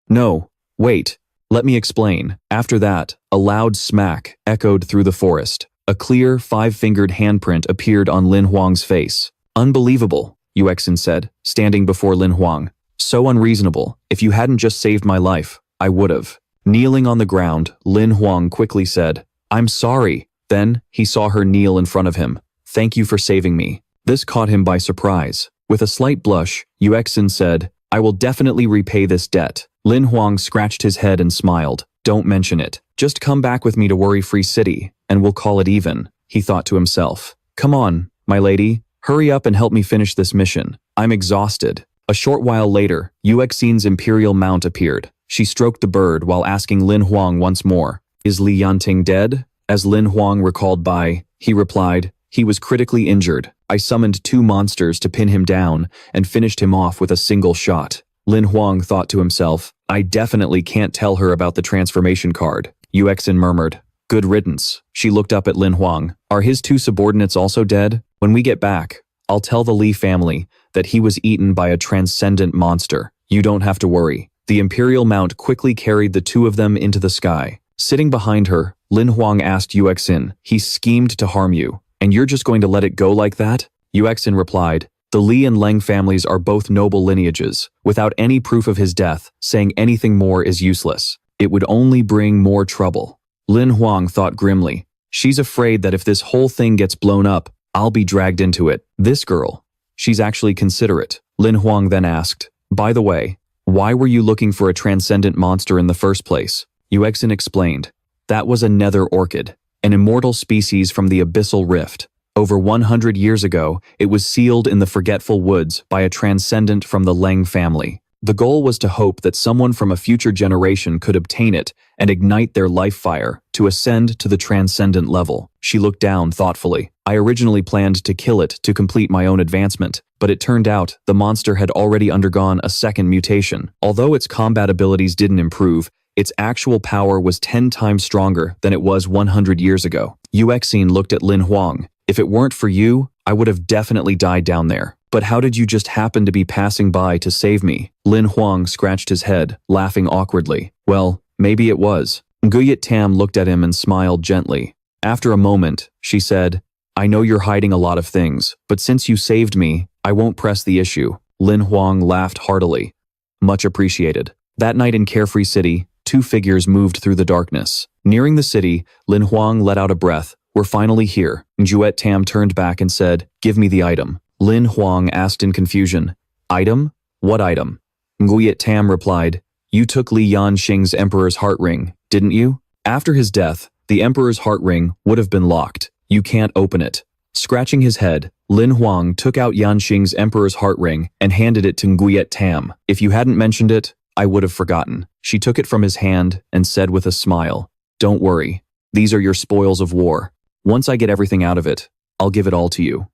"No, wait, let me explain." After that, a loud smack echoed through the forest. A clear, five-fingered handprint appeared on Lin Huang's face. "Unbelievable," Yuexin said, standing before Lin Huang. "So unreasonable. If you hadn't just saved my life, I would've." Kneeling on the ground, Lin Huang quickly said, "I'm sorry." Then, he saw her kneel in front of him. "Thank you for saving me." This caught him by surprise. With a slight blush, Yuexin said, "I will definitely repay this debt." Lin Huang scratched his head and smiled. "Don't mention it. Just come back with me to Worry-Free City, and we'll call it even," he thought to himself. "Come on, my lady. Hurry up and help me finish this mission. I'm exhausted." A short while later, Yuexin's imperial mount appeared. She stroked the bird while asking Lin Huang once more, "Is Li Yanting dead?" As Lin Huang recalled Bai, he replied, "He was critically injured. I summoned 2 monsters to pin him down and finished him off with a single shot." Lin Huang thought to himself, "I definitely can't tell her about the transformation card." Yuexin murmured, "Good riddance." She looked up at Lin Huang. "Are his 2 subordinates also dead? When we get back, I'll tell the Li family that he was eaten by a transcendent monster. You don't have to worry. The Imperial Mount quickly carried the two of them into the sky. Sitting behind her, Lin Huang asked Yuexin, "He schemed to harm you, and you're just going to let it go like that?" Yuexin replied, "The Li and Leng families are both noble lineages. Without any proof of his death, saying anything more is useless. It would only bring more trouble." Lin Huang thought grimly. She's afraid that if this whole thing gets blown up, I'll be dragged into it. This girl, she's actually considerate. Lin Huang then asked, "By the way, why were you looking for a transcendent monster in the first place?" Yuexin explained, "That was a nether orchid, an immortal species from the abyssal rift. Over 100 years ago, it was sealed in the Forgetful Woods by a transcendent from the Leng family. The goal was to hope that someone from a future generation could obtain it and ignite their life fire to ascend to the transcendent level." She looked down thoughtfully. "I originally planned to kill it to complete my own advancement, but it turned out the monster had already undergone a second mutation. Although its combat abilities didn't improve, its actual power was 10 times stronger than it was 100 years ago." Yuexin looked at Lin Huang. "If it weren't for you, I would have definitely died down there. But how did you just happen to be passing by to save me?" Lin Huang scratched his head, laughing awkwardly. "Well, maybe it was." Nguyet Tam looked at him and smiled gently. After a moment, she said, "I know you're hiding a lot of things, but since you saved me, I won't press the issue." Lin Huang laughed heartily. "Much appreciated." That night in Carefree City, two figures moved through the darkness. Nearing the city, Lin Huang let out a breath. "We're finally here." Nguyet Tam turned back and said, "Give me the item." Lin Huang asked in confusion, "Item? What item?" Nguyet Tam replied, "You took Li Yanxing's Emperor's Heart Ring, didn't you? After his death, the Emperor's Heart Ring would have been locked. You can't open it." Scratching his head, Lin Huang took out Yanxing's Emperor's Heart Ring and handed it to Nguyet Tam. "If you hadn't mentioned it, I would have forgotten." She took it from his hand and said with a smile, "Don't worry, these are your spoils of war. Once I get everything out of it, I'll give it all to you."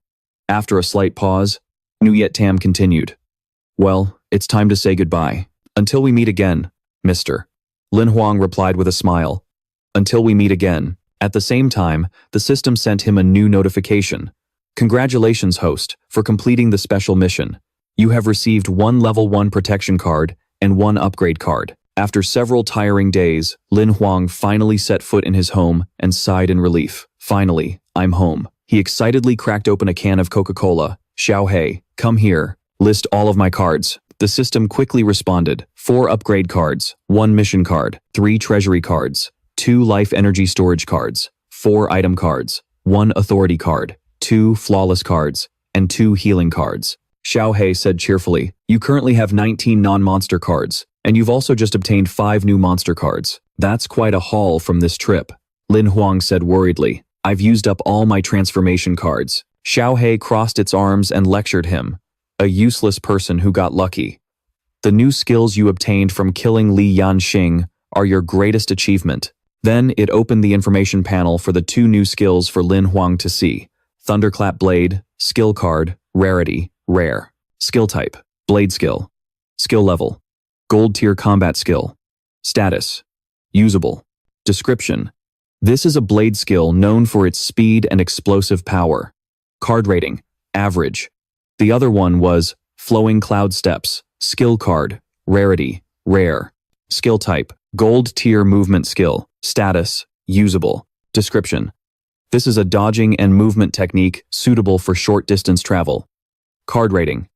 After a slight pause, Nguyet Tam continued, "Well, it's time to say goodbye. Until we meet again, Mr." Lin Huang replied with a smile, "Until we meet again." At the same time, the system sent him a new notification. "Congratulations, host, for completing the special mission. You have received 1 level 1 protection card and 1 upgrade card." After several tiring days, Lin Huang finally set foot in his home and sighed in relief. "Finally, I'm home." He excitedly cracked open a can of Coca-Cola. "Xiao Hei, come here. List all of my cards." The system quickly responded. 4 upgrade cards, 1 mission card, 3 treasury cards, 2 life energy storage cards, 4 item cards, 1 authority card, 2 flawless cards, and 2 healing cards. Xiao Hei said cheerfully, "You currently have 19 non-monster cards, and you've also just obtained 5 new monster cards. That's quite a haul from this trip." Lin Huang said worriedly, "I've used up all my transformation cards." Xiao Hei crossed its arms and lectured him. "A useless person who got lucky. The new skills you obtained from killing Li Yanxing are your greatest achievement." Then it opened the information panel for the 2 new skills for Lin Huang to see. Thunderclap Blade, skill card, rarity, rare. Skill type, blade skill. Skill level, gold tier combat skill. Status, usable. Description, this is a blade skill known for its speed and explosive power. Card rating, average. The other one was Flowing Cloud Steps, skill card, rarity, rare. Skill type, gold tier movement skill. Status, usable. Description, this is a dodging and movement technique suitable for short distance travel. Card rating,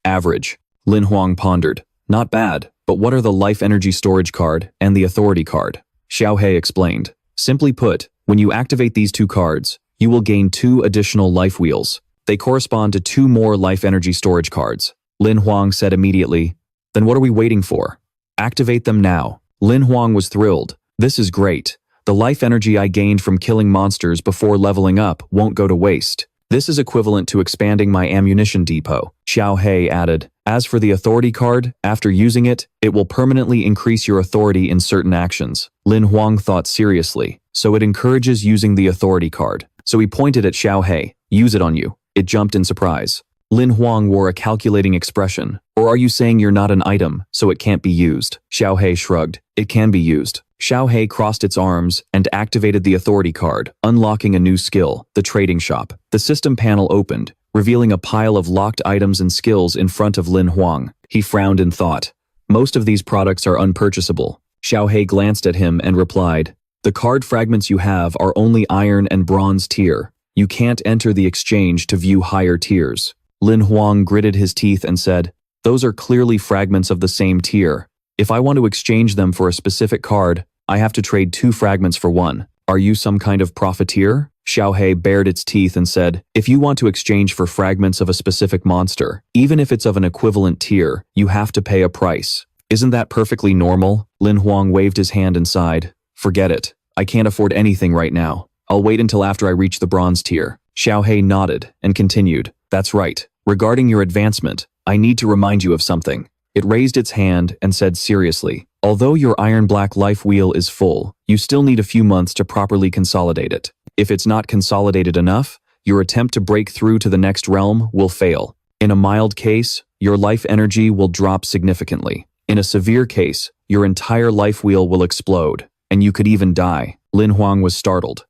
average. Lin Huang pondered. Not bad, but what are the life energy storage card and the authority card? Xiao Hei explained. Simply put, when you activate these 2 cards, you will gain 2 additional life wheels. They correspond to 2 more life energy storage cards. Lin Huang said immediately, "Then what are we waiting for? Activate them now." Lin Huang was thrilled. "This is great. The life energy I gained from killing monsters before leveling up won't go to waste. This is equivalent to expanding my ammunition depot." Xiao Hei added, "As for the authority card, after using it, it will permanently increase your authority in certain actions." Lin Huang thought seriously, "So it encourages using the authority card." So he pointed at Xiao Hei. "Use it on you." It jumped in surprise. Lin Huang wore a calculating expression. "Or are you saying you're not an item, so it can't be used?" Xiao Hei shrugged. "It can be used." Xiao Hei crossed its arms and activated the authority card, unlocking a new skill, the trading shop. The system panel opened, revealing a pile of locked items and skills in front of Lin Huang. He frowned in thought. Most of these products are unpurchasable. Xiao Hei glanced at him and replied, "The card fragments you have are only iron and bronze tier. You can't enter the exchange to view higher tiers." Lin Huang gritted his teeth and said, "Those are clearly fragments of the same tier. If I want to exchange them for a specific card, I have to trade 2 fragments for 1. Are you some kind of profiteer?" Xiao Hei bared its teeth and said, "If you want to exchange for fragments of a specific monster, even if it's of an equivalent tier, you have to pay a price. Isn't that perfectly normal?" Lin Huang waved his hand and sighed. "Forget it. I can't afford anything right now. I'll wait until after I reach the bronze tier." Xiao Hei nodded and continued, "That's right. Regarding your advancement, I need to remind you of something." It raised its hand and said seriously, "Although your iron-black life wheel is full, you still need a few months to properly consolidate it. If it's not consolidated enough, your attempt to break through to the next realm will fail. In a mild case, your life energy will drop significantly. In a severe case, your entire life wheel will explode, and you could even die." Lin Huang was startled.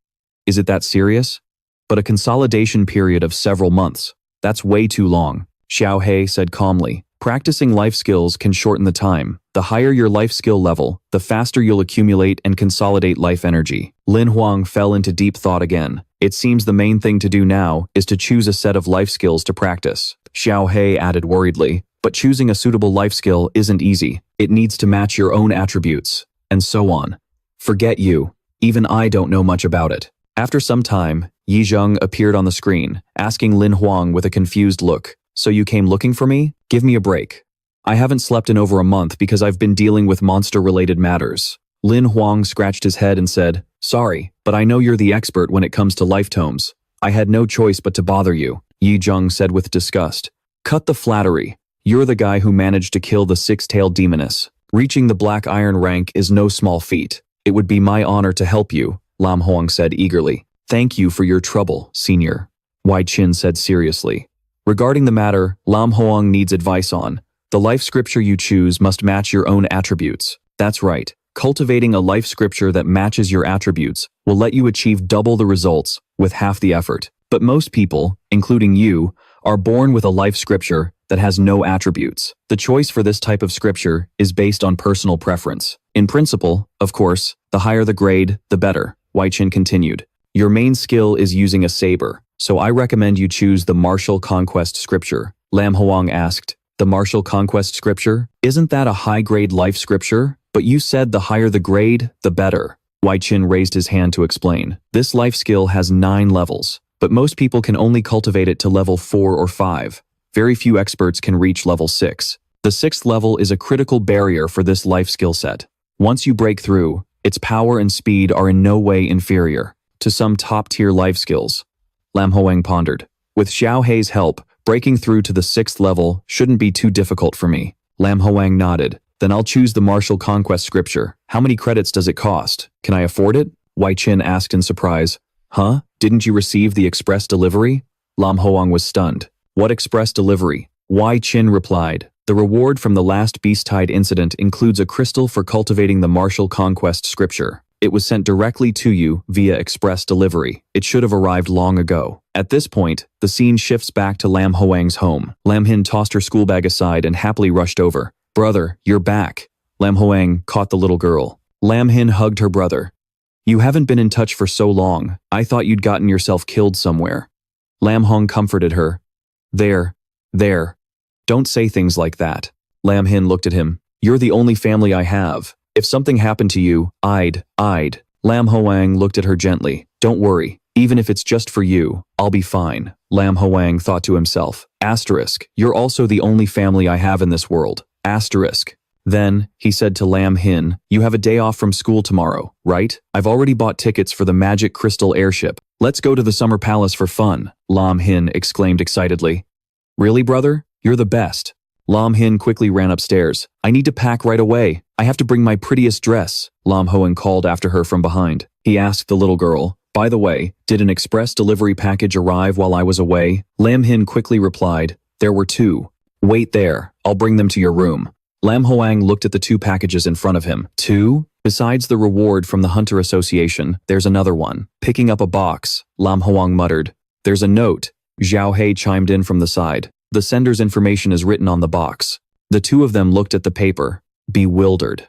"Is it that serious?" "But a consolidation period of several months. That's way too long," Xiao Hei said calmly. "Practicing life skills can shorten the time. The higher your life skill level, the faster you'll accumulate and consolidate life energy." Lin Huang fell into deep thought again. "It seems the main thing to do now is to choose a set of life skills to practice." Xiao Hei added worriedly, "But choosing a suitable life skill isn't easy. It needs to match your own attributes, and so on. Forget you. Even I don't know much about it." After some time, Yi Zheng appeared on the screen, asking Lin Huang with a confused look, "So you came looking for me? Give me a break. I haven't slept in over a month because I've been dealing with monster-related matters." Lin Huang scratched his head and said, "Sorry, but I know you're the expert when it comes to life tomes. I had no choice but to bother you," Yi Zheng said with disgust. "Cut the flattery. You're the guy who managed to kill the 6-tailed demoness. Reaching the Black Iron rank is no small feat. It would be my honor to help you," Lam Huang said eagerly. "Thank you for your trouble, senior," Wai Qin said seriously. "Regarding the matter Lam Huang needs advice on, the life scripture you choose must match your own attributes. That's right. Cultivating a life scripture that matches your attributes will let you achieve double the results with half the effort. But most people, including you, are born with a life scripture that has no attributes. The choice for this type of scripture is based on personal preference. In principle, of course, the higher the grade, the better," Wai Qin continued. "Your main skill is using a saber, so I recommend you choose the martial conquest scripture." Lam Huang asked, "The martial conquest scripture? Isn't that a high-grade life scripture? But you said the higher the grade, the better." Wai Qin raised his hand to explain. "This life skill has 9 levels, but most people can only cultivate it to level 4 or 5. Very few experts can reach level 6. The 6th level is a critical barrier for this life skill set. Once you break through, its power and speed are in no way inferior to some top-tier life skills." Lam Huang pondered. "With Xiao Hei's help, breaking through to the 6th level shouldn't be too difficult for me." Lam Huang nodded. "Then I'll choose the martial conquest scripture. How many credits does it cost? Can I afford it?" Wai Qin asked in surprise. "Huh? Didn't you receive the express delivery?" Lam Huang was stunned. "What express delivery?" Wai Qin replied. "The reward from the last Beasttide incident includes a crystal for cultivating the martial conquest scripture. It was sent directly to you via express delivery. It should have arrived long ago." At this point, the scene shifts back to Lam Huang's home. Lam Hin tossed her school bag aside and happily rushed over. "Brother, you're back." Lam Huang caught the little girl. Lam Hin hugged her brother. "You haven't been in touch for so long. I thought you'd gotten yourself killed somewhere." Lam Hong comforted her. There. Don't say things like that." Lam Hin looked at him. "You're the only family I have. If something happened to you, I'd. Lam Huang looked at her gently. "Don't worry. Even if it's just for you, I'll be fine." Lam Huang thought to himself. Asterisk. "You're also the only family I have in this world. Asterisk." Then, he said to Lam Hin, "You have a day off from school tomorrow, right? I've already bought tickets for the Magic Crystal airship. Let's go to the Summer Palace for fun," Lam Hin exclaimed excitedly. "Really, brother? You're the best." Lam Hin quickly ran upstairs. "I need to pack right away. I have to bring my prettiest dress," Lam Hoen called after her from behind. He asked the little girl, "By the way, did an express delivery package arrive while I was away?" Lam Hin quickly replied, "There were 2. Wait there, I'll bring them to your room." Lam Hoang looked at the 2 packages in front of him. 2? Besides the reward from the Hunter Association, there's another one. Picking up a box, Lam Hoang muttered. "There's a note. Xiao Hei chimed in from the side. The sender's information is written on the box. The two of them looked at the paper, bewildered.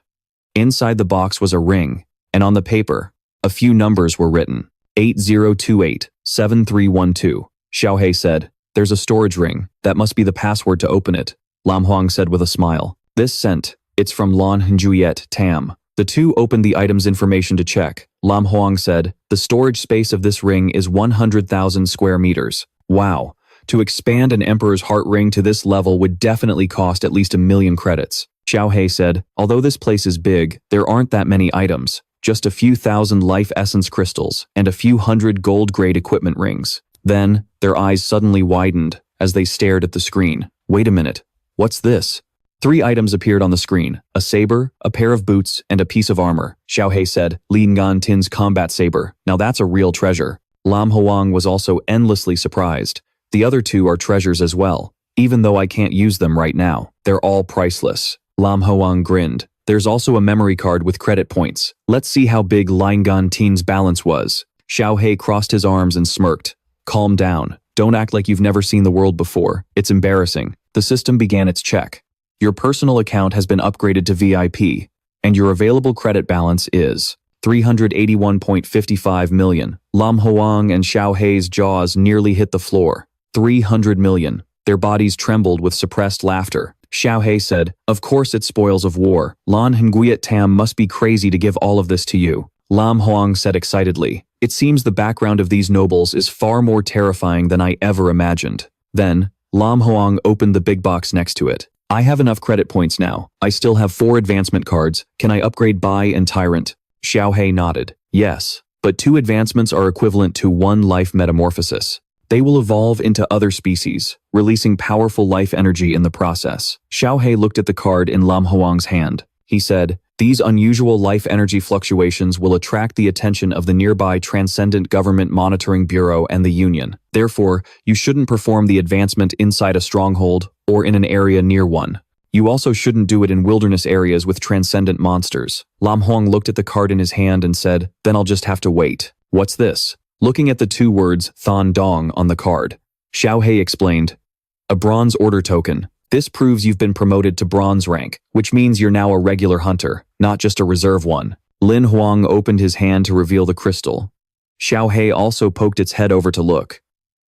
Inside the box was a ring, and on the paper, a few numbers were written. 8028-7312. Xiao Hei said, "There's a storage ring. That must be the password to open it." Lin Huang said with a smile. "This sent. It's from unluckiest Tam." The two opened the item's information to check. Lin Huang said, "The storage space of this ring is 100,000 square meters. Wow. To expand an Emperor's Heart ring to this level would definitely cost at least 1,000,000 credits." Xiao Hei said, "Although this place is big, there aren't that many items. Just a few thousand life essence crystals and a few hundred gold-grade equipment rings." Then, their eyes suddenly widened as they stared at the screen. "Wait a minute. What's this?" 3 items appeared on the screen: a saber, a pair of boots, and a piece of armor. Xiao Hei said, "Lin Tin's combat saber. Now that's a real treasure." Lin Huang was also endlessly surprised. "The other 2 are treasures as well. Even though I can't use them right now, they're all priceless." Lin Huang grinned. "There's also a memory card with credit points. Let's see how big Lin Tin's balance was." Xiao Hei crossed his arms and smirked. "Calm down. Don't act like you've never seen the world before. It's embarrassing." The system began its check. "Your personal account has been upgraded to VIP, and your available credit balance is 381.55 million. Lin Huang and Xiao Hei's jaws nearly hit the floor. 300 million. Their bodies trembled with suppressed laughter. Xiao Hei said, "Of course it's spoils of war. Unluckiest Tam must be crazy to give all of this to you." Lin Huang said excitedly, "It seems the background of these nobles is far more terrifying than I ever imagined." Then, Lin Huang opened the big box next to it. "I have enough credit points now. I still have 4 advancement cards. Can I upgrade Bai and Tyrant?" Xiao Hei nodded. "Yes, but 2 advancements are equivalent to 1 life metamorphosis. They will evolve into other species, releasing powerful life energy in the process." Xiao Hei looked at the card in Lin Huang's hand. He said, "These unusual life energy fluctuations will attract the attention of the nearby Transcendent Government Monitoring Bureau and the Union. Therefore, you shouldn't perform the advancement inside a stronghold or in an area near one. You also shouldn't do it in wilderness areas with transcendent monsters." Lin Huang looked at the card in his hand and said, "Then I'll just have to wait." "What's this?" Looking at the 2 words Than Dong on the card, Xiao Hei explained, "A bronze order token. This proves you've been promoted to bronze rank, which means you're now a regular hunter, not just a reserve one." Lin Huang opened his hand to reveal the crystal. Xiao Hei also poked its head over to look.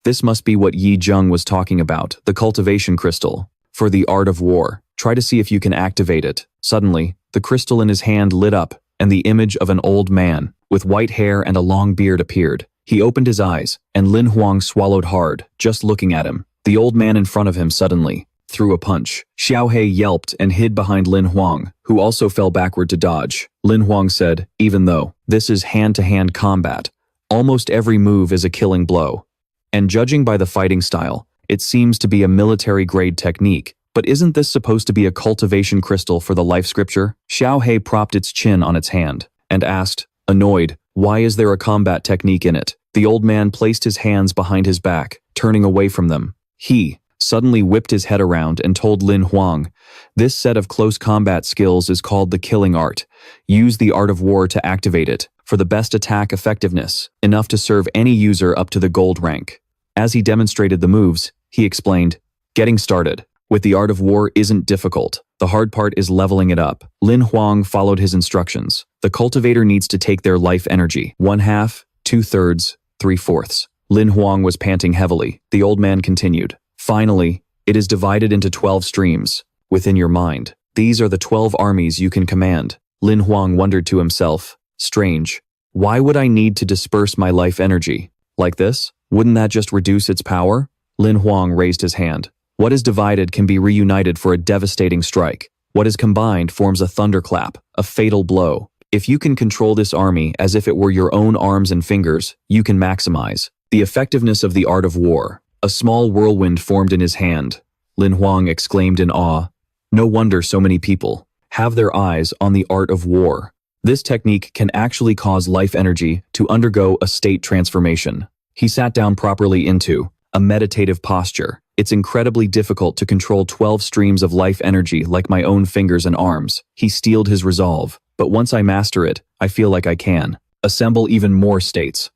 This must be what Yi Zheng was talking about, the cultivation crystal. For the art of war, try to see if you can activate it. Suddenly, the crystal in his hand lit up, and the image of an old man, with white hair and a long beard appeared. He opened his eyes, and Lin Huang swallowed hard, just looking at him. The old man in front of him suddenly threw a punch. Xiao Hei yelped and hid behind Lin Huang, who also fell backward to dodge. Lin Huang said, "Even though this is hand-to-hand combat, almost every move is a killing blow. And judging by the fighting style, it seems to be a military-grade technique. But isn't this supposed to be a cultivation crystal for the life scripture?" Xiao Hei propped its chin on its hand and asked, annoyed, "Why is there a combat technique in it?" The old man placed his hands behind his back, turning away from them. He suddenly whipped his head around and told Lin Huang, "This set of close combat skills is called the killing art. Use the art of war to activate it, for the best attack effectiveness, enough to serve any user up to the gold rank." As he demonstrated the moves, he explained, "Getting started with the art of war isn't difficult. The hard part is leveling it up." Lin Huang followed his instructions. The cultivator needs to take their life energy, 1/2, 2/3, 3/4. Lin Huang was panting heavily. The old man continued, "Finally, it is divided into 12 streams within your mind. These are the 12 armies you can command." Lin Huang wondered to himself, "Strange. Why would I need to disperse my life energy? Like this? Wouldn't that just reduce its power?" Lin Huang raised his hand. "What is divided can be reunited for a devastating strike. What is combined forms a thunderclap, a fatal blow. If you can control this army as if it were your own arms and fingers, you can maximize the effectiveness of the art of war." A small whirlwind formed in his hand. Lin Huang exclaimed in awe, "No wonder so many people have their eyes on the art of war. This technique can actually cause life energy to undergo a state transformation." He sat down properly into a meditative posture. It's incredibly difficult to control 12 streams of life energy like my own fingers and arms. He steeled his resolve. But once I master it, I feel like I can assemble even more states.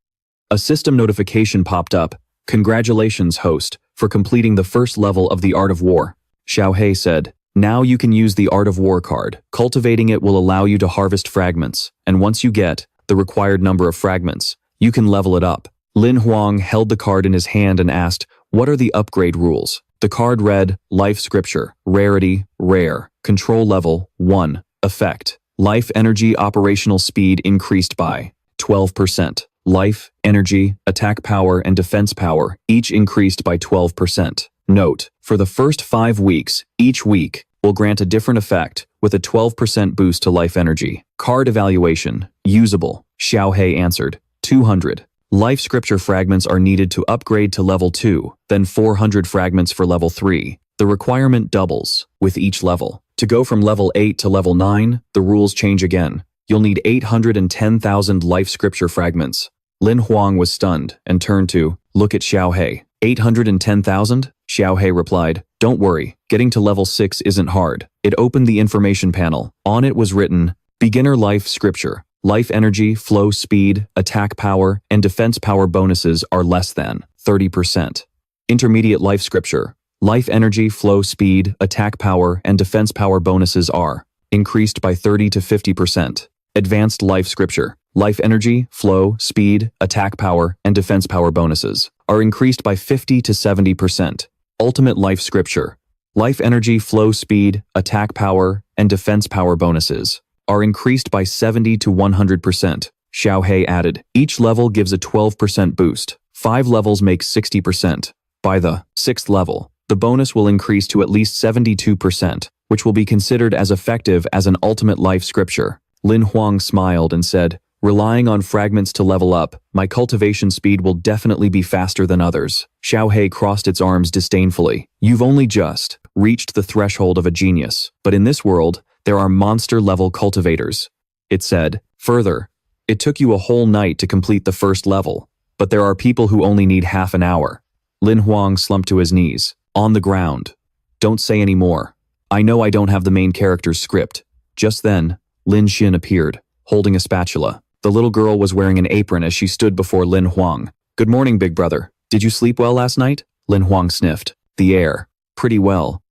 A system notification popped up. Congratulations, host, for completing the first level of the Art of War. Xiao Hei said. Now you can use the Art of War card. Cultivating it will allow you to harvest fragments, and once you get the required number of fragments, you can level it up. Lin Huang held the card in his hand and asked, what are the upgrade rules? The card read, Life Scripture, Rarity, Rare, Control Level, 1, Effect. Life Energy Operational Speed increased by 12%. Life, Energy, Attack Power, and Defense Power each increased by 12%. Note, for the first 5 weeks, each week will grant a different effect with a 12% boost to life energy. Card evaluation, usable. Xiao Hei answered, 200. Life scripture fragments are needed to upgrade to level 2, then 400 fragments for level 3. The requirement doubles with each level. To go from level 8 to level 9, the rules change again. You'll need 810,000 life scripture fragments. Lin Huang was stunned and turned to look at Xiao Hei. 810,000? Xiao Hei replied, don't worry, getting to level 6 isn't hard. It opened the information panel. On it was written, Beginner Life Scripture. Life energy, flow speed, attack power, and defense power bonuses are less than 30%. Intermediate Life Scripture. Life energy, flow speed, attack power, and defense power bonuses are increased by 30 to 50%. Advanced Life Scripture. Life energy, flow, speed, attack power, and defense power bonuses are increased by 50 to 70%. Ultimate Life Scripture. Life energy, flow speed, attack power, and defense power bonuses are increased by 70 to 100%. Xiao Hei added, each level gives a 12% boost. 5 levels make 60%. By the 6th level, the bonus will increase to at least 72%, which will be considered as effective as an ultimate life scripture. Lin Huang smiled and said, relying on fragments to level up, my cultivation speed will definitely be faster than others. Xiao Hei crossed its arms disdainfully. You've only just reached the threshold of a genius, but in this world, there are monster-level cultivators. It said, further, it took you a whole night to complete the first level, but there are people who only need half an hour. Lin Huang slumped to his knees, on the ground. Don't say any more. I know I don't have the main character's script. Just then, Lin Xin appeared, holding a spatula. The little girl was wearing an apron as she stood before Lin Huang. Good morning, big brother. Did you sleep well last night? Lin Huang sniffed. The air. Pretty well.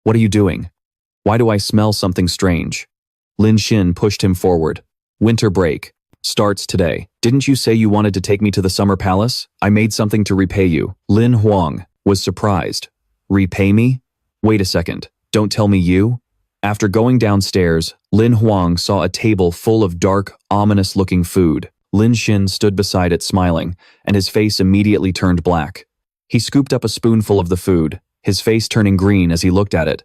What are you doing? Why do I smell something strange? Lin Xin pushed him forward. Winter break. Starts today. Didn't you say you wanted to take me to the summer palace? I made something to repay you. Lin Huang was surprised. Repay me? Wait a second. Don't tell me you? After going downstairs, Lin Huang saw a table full of dark, ominous-looking food. Lin Xin stood beside it smiling, and his face immediately turned black. He scooped up a spoonful of the food, his face turning green as he looked at it.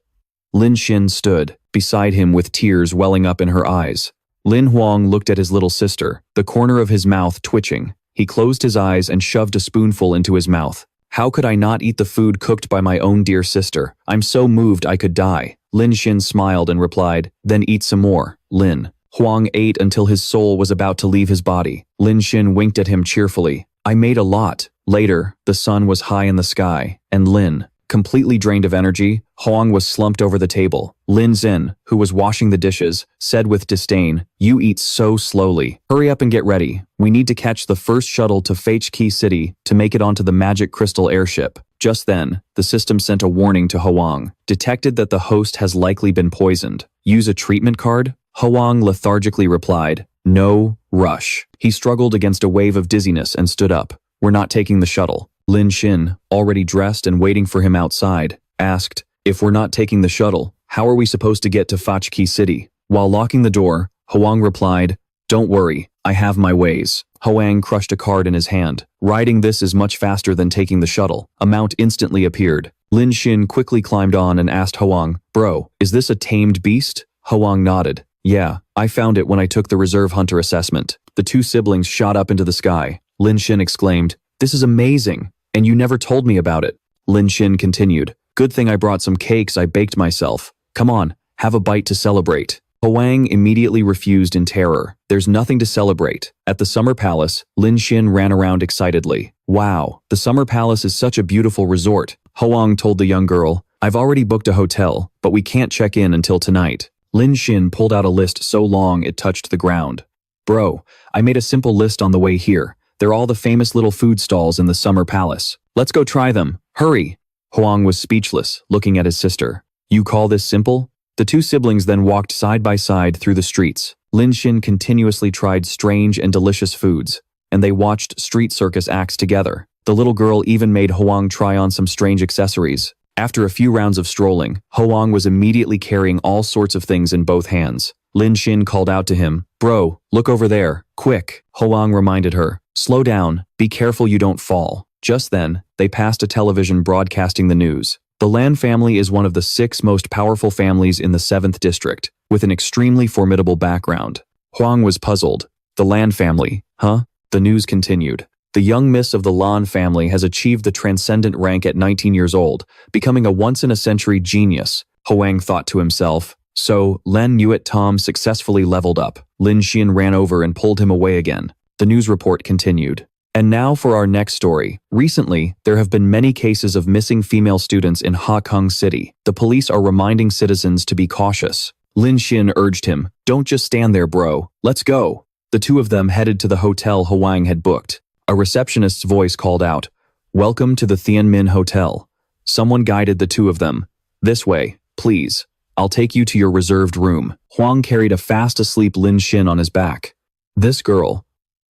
Lin Xin stood beside him with tears welling up in her eyes. Lin Huang looked at his little sister, the corner of his mouth twitching. He closed his eyes and shoved a spoonful into his mouth. How could I not eat the food cooked by my own dear sister? I'm so moved I could die. Lin Xin smiled and replied, then eat some more. Lin Huang ate until his soul was about to leave his body. Lin Xin winked at him cheerfully. I made a lot. Later, the sun was high in the sky, and Lin, completely drained of energy, Huang was slumped over the table. Lin Xin, who was washing the dishes, said with disdain, you eat so slowly. Hurry up and get ready. We need to catch the first shuttle to F2P City to make it onto the magic crystal airship. Just then, the system sent a warning to Huang. Detected that the host has likely been poisoned. Use a treatment card? Huang lethargically replied, no rush. He struggled against a wave of dizziness and stood up. We're not taking the shuttle. Lin Xin, already dressed and waiting for him outside, asked, if we're not taking the shuttle, how are we supposed to get to F2P City? While locking the door, Huang replied, don't worry, I have my ways. Huang crushed a card in his hand. Riding this is much faster than taking the shuttle. A mount instantly appeared. Lin Xin quickly climbed on and asked Huang, bro, is this a tamed beast? Huang nodded. Yeah, I found it when I took the reserve hunter assessment. The two siblings shot up into the sky. Lin Xin exclaimed, this is amazing. And you never told me about it. Lin Xin continued, good thing I brought some cakes I baked myself. Come on, have a bite to celebrate. Huang immediately refused in terror. There's nothing to celebrate. At the summer palace, Lin Xin ran around excitedly. Wow, the summer palace is such a beautiful resort. Huang told the young girl, I've already booked a hotel, but we can't check in until tonight. Lin Xin pulled out a list so long it touched the ground. Bro, I made a simple list on the way here. They're all the famous little food stalls in the summer palace. Let's go try them. Hurry. Huang was speechless, looking at his sister. You call this simple? The two siblings then walked side by side through the streets. Lin Xin continuously tried strange and delicious foods, and they watched street circus acts together. The little girl even made Huang try on some strange accessories. After a few rounds of strolling, Huang was immediately carrying all sorts of things in both hands. Lin Xin called out to him, Bro, look over there, quick. Huang reminded her, Slow down, be careful you don't fall. Just then, they passed a television broadcasting the news. The Lan family is one of the 6 most powerful families in the 7th district, with an extremely formidable background. Huang was puzzled. The Lan family, huh? The news continued. The young miss of the Lan family has achieved the transcendent rank at 19 years old, becoming a once-in-a-century genius. Huang thought to himself. So, Len Nuet Tom successfully leveled up. Lin Xin ran over and pulled him away again. The news report continued. And now for our next story. Recently, there have been many cases of missing female students in Hakeng City. The police are reminding citizens to be cautious. Lin Xin urged him, Don't just stand there, bro. Let's go. The two of them headed to the hotel Huang had booked. A receptionist's voice called out, Welcome to the Tianmin Hotel. Someone guided the two of them. This way, please. I'll take you to your reserved room. Huang carried a fast-asleep Lin Xin on his back. This girl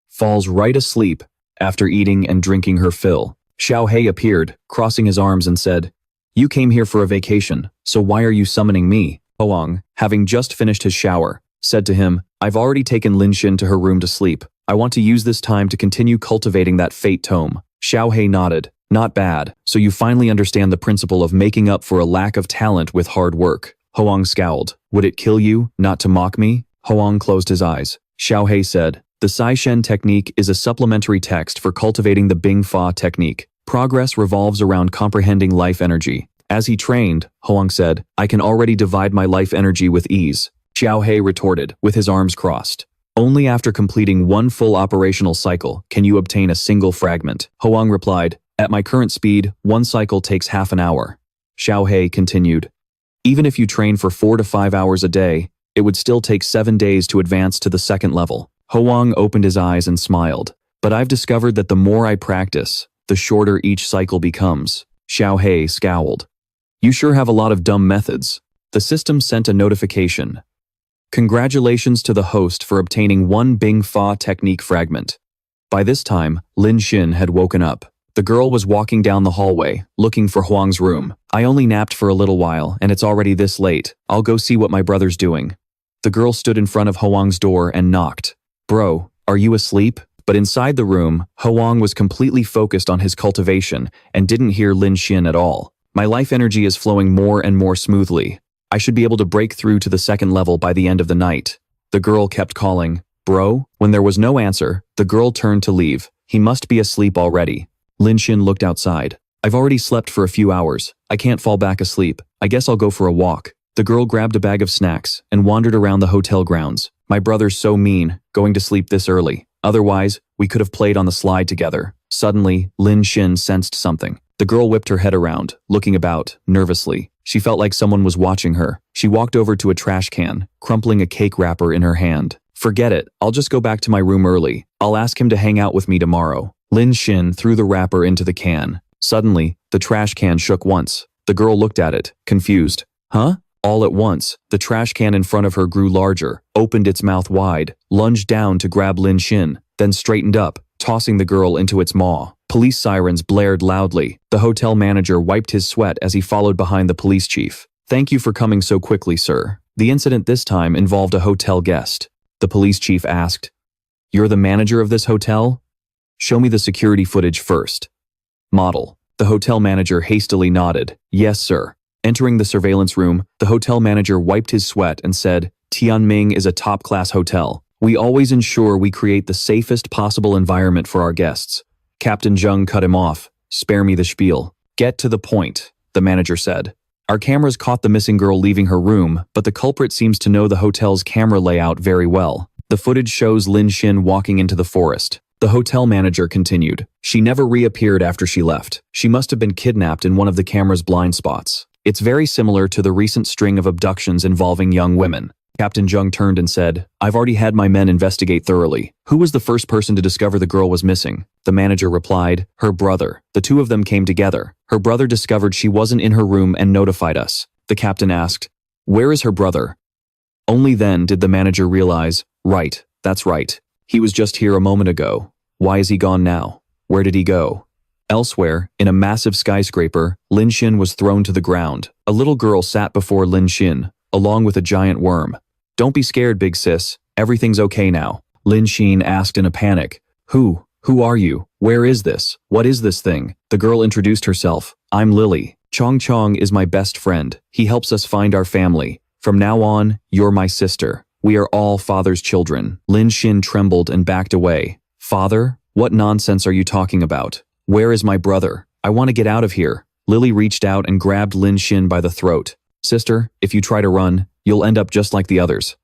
falls right asleep after eating and drinking her fill. Xiao Hei appeared, crossing his arms and said, You came here for a vacation, so why are you summoning me? Huang, having just finished his shower, said to him, I've already taken Lin Xin to her room to sleep. I want to use this time to continue cultivating that fate tome. Xiao Hei nodded. Not bad, so you finally understand the principle of making up for a lack of talent with hard work. Huang scowled. Would it kill you, not to mock me? Huang closed his eyes. Xiao Hei said, The Sai Shen technique is a supplementary text for cultivating the Bing Fa technique. Progress revolves around comprehending life energy. As he trained, Huang said, I can already divide my life energy with ease. Xiao Hei retorted, with his arms crossed. Only after completing one full operational cycle can you obtain a single fragment. Huang replied, At my current speed, one cycle takes half an hour. Xiao Hei continued, Even if you train for 4 to 5 hours a day, it would still take 7 days to advance to the second level. Huang opened his eyes and smiled. But I've discovered that the more I practice, the shorter each cycle becomes. Xiao Hei scowled. You sure have a lot of dumb methods. The system sent a notification. Congratulations to the host for obtaining one Bing Fa technique fragment. By this time, Lin Xin had woken up. The girl was walking down the hallway, looking for Huang's room. I only napped for a little while, and it's already this late. I'll go see what my brother's doing. The girl stood in front of Huang's door and knocked. Bro, are you asleep? But inside the room, Huang was completely focused on his cultivation and didn't hear Lin Xin at all. My life energy is flowing more and more smoothly. I should be able to break through to the second level by the end of the night. The girl kept calling, Bro? When there was no answer, the girl turned to leave. He must be asleep already. Lin Xin looked outside. I've already slept for a few hours. I can't fall back asleep. I guess I'll go for a walk. The girl grabbed a bag of snacks and wandered around the hotel grounds. My brother's so mean, going to sleep this early. Otherwise, we could have played on the slide together. Suddenly, Lin Xin sensed something. The girl whipped her head around, looking about, nervously. She felt like someone was watching her. She walked over to a trash can, crumpling a cake wrapper in her hand. Forget it, I'll just go back to my room early. I'll ask him to hang out with me tomorrow. Lin Xin threw the wrapper into the can. Suddenly, the trash can shook once. The girl looked at it, confused. Huh? All at once, the trash can in front of her grew larger, opened its mouth wide, lunged down to grab Lin Xin, then straightened up, tossing the girl into its maw. Police sirens blared loudly. The hotel manager wiped his sweat as he followed behind the police chief. Thank you for coming so quickly, sir. The incident this time involved a hotel guest. The police chief asked, You're the manager of this hotel? Show me the security footage first. Model. The hotel manager hastily nodded. Yes, sir. Entering the surveillance room, the hotel manager wiped his sweat and said, Tianming is a top-class hotel. We always ensure we create the safest possible environment for our guests. Captain Zheng cut him off. Spare me the spiel. Get to the point, the manager said. Our cameras caught the missing girl leaving her room, but the culprit seems to know the hotel's camera layout very well. The footage shows Lin Xin walking into the forest. The hotel manager continued. She never reappeared after she left. She must have been kidnapped in one of the camera's blind spots. It's very similar to the recent string of abductions involving young women. Captain Zheng turned and said, I've already had my men investigate thoroughly. Who was the first person to discover the girl was missing? The manager replied, her brother. The two of them came together. Her brother discovered she wasn't in her room and notified us. The captain asked, where is her brother? Only then did the manager realize, right, that's right. He was just here a moment ago. Why is he gone now? Where did he go? Elsewhere, in a massive skyscraper, Lin Xin was thrown to the ground. A little girl sat before Lin Xin, along with a giant worm. Don't be scared, big sis. Everything's okay now. Lin Xin asked in a panic. Who are you? Where is this? What is this thing? The girl introduced herself. I'm Lily. Chong Chong is my best friend. He helps us find our family. From now on, you're my sister. We are all father's children. Lin Xin trembled and backed away. Father? What nonsense are you talking about? Where is my brother? I want to get out of here. Lily reached out and grabbed Lin Xin by the throat. Sister, if you try to run, you'll end up just like the others.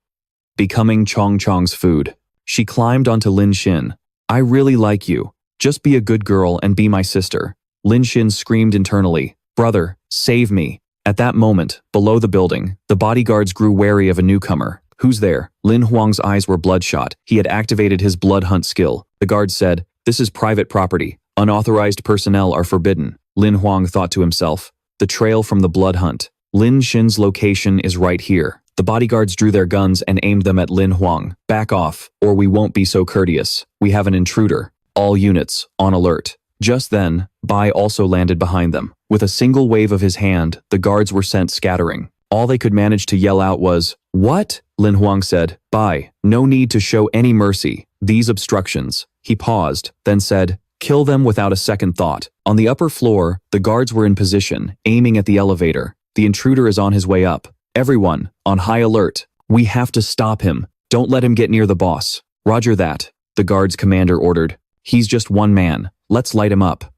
Becoming Chong Chong's food. She climbed onto Lin Xin. I really like you. Just be a good girl and be my sister. Lin Xin screamed internally. Brother, save me. At that moment, below the building, the bodyguards grew wary of a newcomer. Who's there? Lin Huang's eyes were bloodshot. He had activated his blood hunt skill. The guard said, this is private property. Unauthorized personnel are forbidden. Lin Huang thought to himself, the trail from the blood hunt. Lin Xin's location is right here. The bodyguards drew their guns and aimed them at Lin Huang. Back off, or we won't be so courteous. We have an intruder. All units, on alert. Just then, Bai also landed behind them. With a single wave of his hand, the guards were sent scattering. All they could manage to yell out was, what? Lin Huang said, Bai, no need to show any mercy. These obstructions. He paused, then said, kill them without a second thought. On the upper floor, the guards were in position, aiming at the elevator. The intruder is on his way up. Everyone, on high alert. We have to stop him. Don't let him get near the boss. Roger that, the guard's commander ordered. He's just one man. Let's light him up.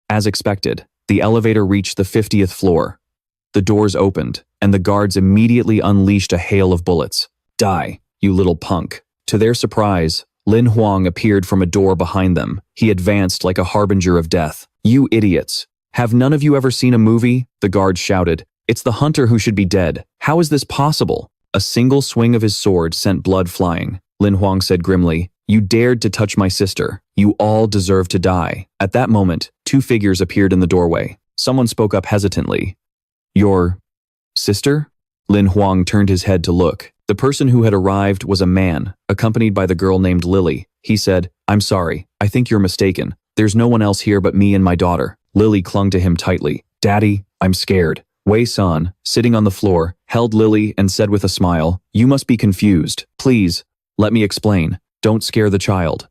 As expected, the elevator reached the 50th floor. The doors opened, and the guards immediately unleashed a hail of bullets. Die, you little punk. To their surprise, Lin Huang appeared from a door behind them. He advanced like a harbinger of death. You idiots. Have none of you ever seen a movie? The guards shouted. It's the hunter who should be dead. How is this possible? A single swing of his sword sent blood flying. Lin Huang said grimly, you dared to touch my sister. You all deserve to die. At that moment, two figures appeared in the doorway. Someone spoke up hesitantly. Your sister? Lin Huang turned his head to look. The person who had arrived was a man, accompanied by the girl named Lily. He said, I'm sorry. I think you're mistaken. There's no one else here but me and my daughter. Lily clung to him tightly. Daddy, I'm scared. Wei San, sitting on the floor, held Lily and said with a smile, you must be confused. Please, let me explain. Don't scare the child.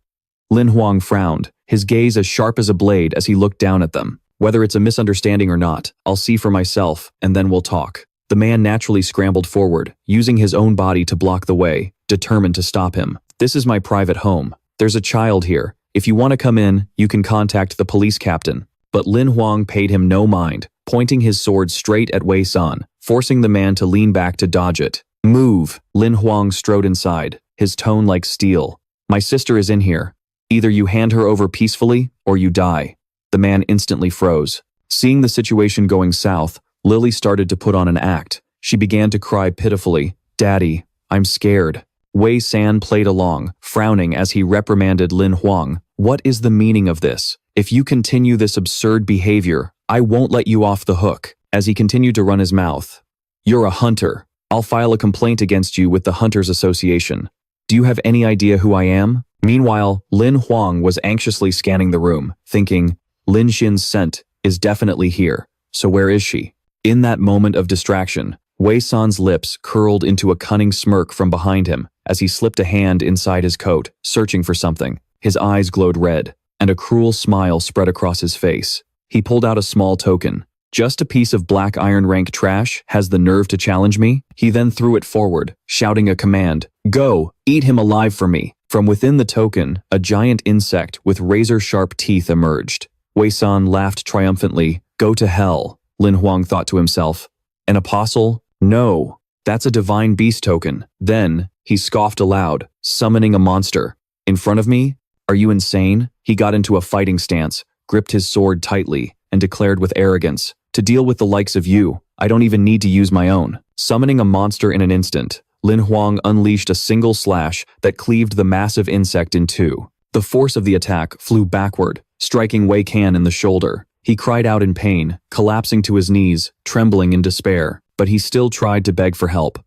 Lin Huang frowned, his gaze as sharp as a blade as he looked down at them. Whether it's a misunderstanding or not, I'll see for myself, and then we'll talk. The man naturally scrambled forward, using his own body to block the way, determined to stop him. This is my private home. There's a child here. If you want to come in, you can contact the police captain. But Lin Huang paid him no mind, pointing his sword straight at Wei San, forcing the man to lean back to dodge it. Move! Lin Huang strode inside, his tone like steel. My sister is in here. Either you hand her over peacefully, or you die. The man instantly froze. Seeing the situation going south, Lily started to put on an act. She began to cry pitifully. Daddy, I'm scared. Wei San played along, frowning as he reprimanded Lin Huang. What is the meaning of this? If you continue this absurd behavior, I won't let you off the hook. As he continued to run his mouth. You're a hunter. I'll file a complaint against you with the Hunters Association. Do you have any idea who I am? Meanwhile, Lin Huang was anxiously scanning the room, thinking, Lin Xin's scent is definitely here. So where is she? In that moment of distraction, Wei San's lips curled into a cunning smirk from behind him as he slipped a hand inside his coat, searching for something. His eyes glowed red, and a cruel smile spread across his face. He pulled out a small token. Just a piece of black iron rank trash has the nerve to challenge me? He then threw it forward, shouting a command. Go, eat him alive for me. From within the token, a giant insect with razor-sharp teeth emerged. Wei San laughed triumphantly. Go to hell, Lin Huang thought to himself. An apostle? No, that's a divine beast token. Then, he scoffed aloud, summoning a monster. In front of me? Are you insane? He got into a fighting stance, gripped his sword tightly, and declared with arrogance, to deal with the likes of you, I don't even need to use my own. Summoning a monster in an instant, Lin Huang unleashed a single slash that cleaved the massive insect in two. The force of the attack flew backward, striking Wei Can in the shoulder. He cried out in pain, collapsing to his knees, trembling in despair, but he still tried to beg for help.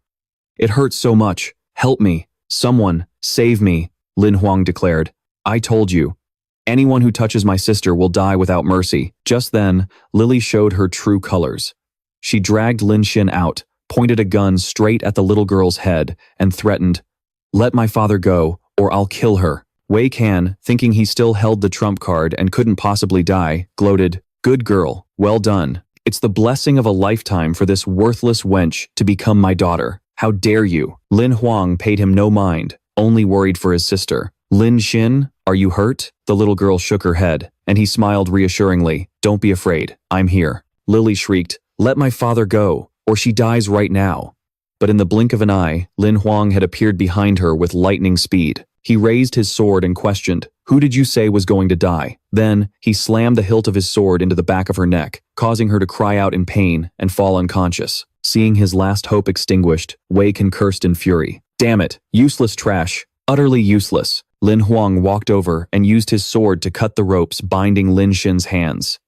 "It hurts so much. Help me. Someone, save me," Lin Huang declared. "I told you. Anyone who touches my sister will die without mercy." Just then, Lily showed her true colors. She dragged Lin Xin out, pointed a gun straight at the little girl's head, and threatened, "Let my father go, or I'll kill her." Wei Can, thinking he still held the trump card and couldn't possibly die, gloated, "Good girl, well done. It's the blessing of a lifetime for this worthless wench to become my daughter. How dare you?" Lin Huang paid him no mind, only worried for his sister. "Lin Xin, are you hurt?" The little girl shook her head, and he smiled reassuringly. "Don't be afraid, I'm here." Lily shrieked, "Let my father go, or she dies right now." But in the blink of an eye, Lin Huang had appeared behind her with lightning speed. He raised his sword and questioned, "Who did you say was going to die?" Then, he slammed the hilt of his sword into the back of her neck, causing her to cry out in pain and fall unconscious. Seeing his last hope extinguished, Wei Can cursed in fury. "Damn it, useless trash, utterly useless." Lin Huang walked over and used his sword to cut the ropes binding Lin Xin's hands.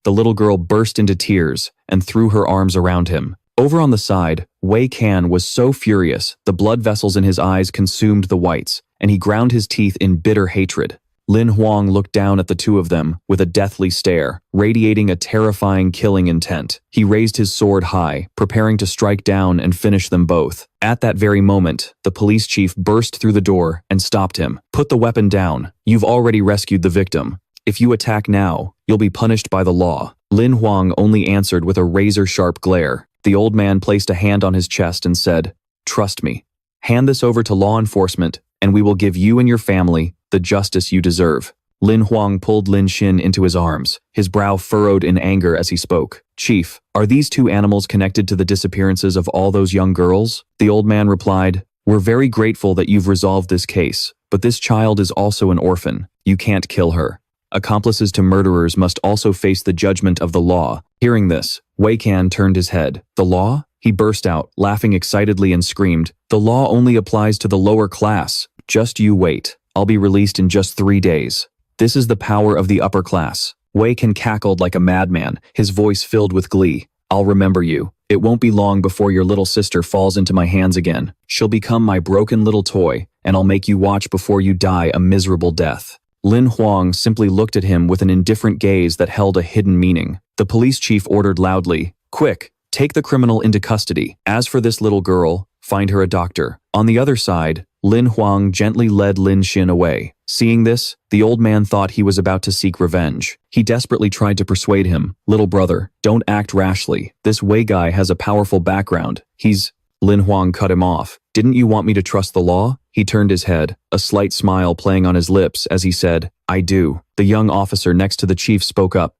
The little girl burst into tears and threw her arms around him. Over on the side, Wei Can was so furious, the blood vessels in his eyes consumed the whites, and he ground his teeth in bitter hatred. Lin Huang looked down at the two of them with a deathly stare, radiating a terrifying killing intent. He raised his sword high, preparing to strike down and finish them both. At that very moment, the police chief burst through the door and stopped him. "Put the weapon down. You've already rescued the victim. If you attack now, you'll be punished by the law." Lin Huang only answered with a razor-sharp glare. The old man placed a hand on his chest and said, "Trust me. Hand this over to law enforcement, and we will give you and your family the justice you deserve." Lin Huang pulled Lin Xin into his arms, his brow furrowed in anger as he spoke. "Chief, are these two animals connected to the disappearances of all those young girls?" The old man replied, "We're very grateful that you've resolved this case, but this child is also an orphan. You can't kill her. Accomplices to murderers must also face the judgment of the law." Hearing this, Wei Can turned his head. "The law?" He burst out, laughing excitedly and screamed, "The law only applies to the lower class. Just you wait. I'll be released in just 3 days. This is the power of the upper class." Wei Can cackled like a madman, his voice filled with glee. "I'll remember you. It won't be long before your little sister falls into my hands again. She'll become my broken little toy, and I'll make you watch before you die a miserable death." Lin Huang simply looked at him with an indifferent gaze that held a hidden meaning. The police chief ordered loudly, "Quick, take the criminal into custody. As for this little girl, find her a doctor." On the other side, Lin Huang gently led Lin Xin away. Seeing this, the old man thought he was about to seek revenge. He desperately tried to persuade him, "Little brother, don't act rashly. This Wei guy has a powerful background. Lin Huang cut him off. "Didn't you want me to trust the law?" He turned his head, a slight smile playing on his lips as he said, "I do." The young officer next to the chief spoke up.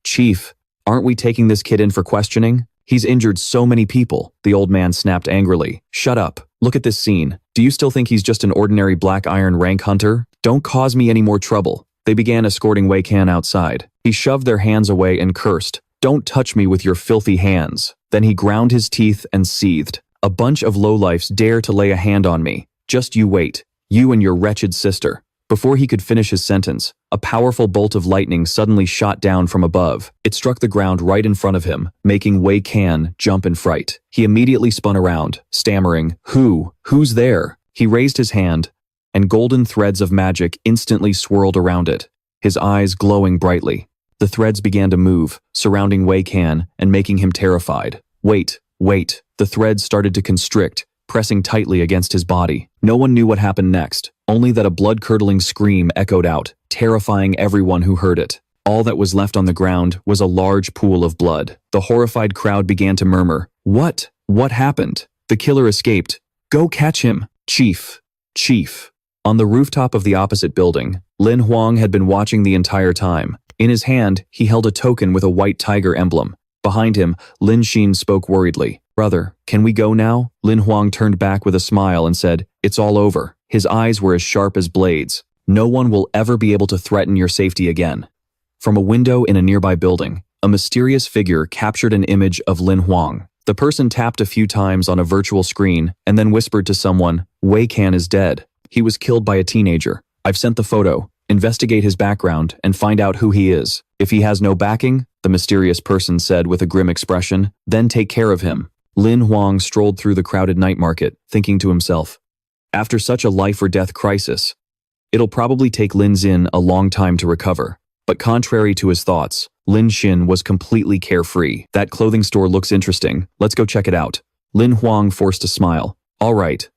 "Chief, aren't we taking this kid in for questioning? He's injured so many people." The old man snapped angrily. "Shut up. Look at this scene. Do you still think he's just an ordinary black iron rank hunter? Don't cause me any more trouble." They began escorting Wei Can outside. He shoved their hands away and cursed, "Don't touch me with your filthy hands." Then he ground his teeth and seethed. "A bunch of lowlifes dare to lay a hand on me. Just you wait. You and your wretched sister." Before he could finish his sentence, a powerful bolt of lightning suddenly shot down from above. It struck the ground right in front of him, making Wei Can jump in fright. He immediately spun around, stammering, Who's there?" He raised his hand, and golden threads of magic instantly swirled around it, his eyes glowing brightly. The threads began to move, surrounding Wei Can and making him terrified. Wait. The threads started to constrict, pressing tightly against his body. No one knew what happened next, only that a blood-curdling scream echoed out, terrifying everyone who heard it. All that was left on the ground was a large pool of blood. The horrified crowd began to murmur, What happened? The killer escaped. Go catch him. Chief. On the rooftop of the opposite building, Lin Huang had been watching the entire time. In his hand, he held a token with a white tiger emblem. Behind him, Lin Xin spoke worriedly. "Brother, can we go now?" Lin Huang turned back with a smile and said, "It's all over." His eyes were as sharp as blades. "No one will ever be able to threaten your safety again." From a window in a nearby building, a mysterious figure captured an image of Lin Huang. The person tapped a few times on a virtual screen and then whispered to someone, Wei Can is dead. He was killed by a teenager. I've sent the photo. Investigate his background and find out who he is. If he has no backing, the mysterious person said with a grim expression, then take care of him. Lin Huang strolled through the crowded night market, thinking to himself, after such a life or death crisis, it'll probably take Lin Xin a long time to recover. But contrary to his thoughts, Lin Xin was completely carefree. That clothing store looks interesting. Let's go check it out. Lin Huang forced a smile. All right.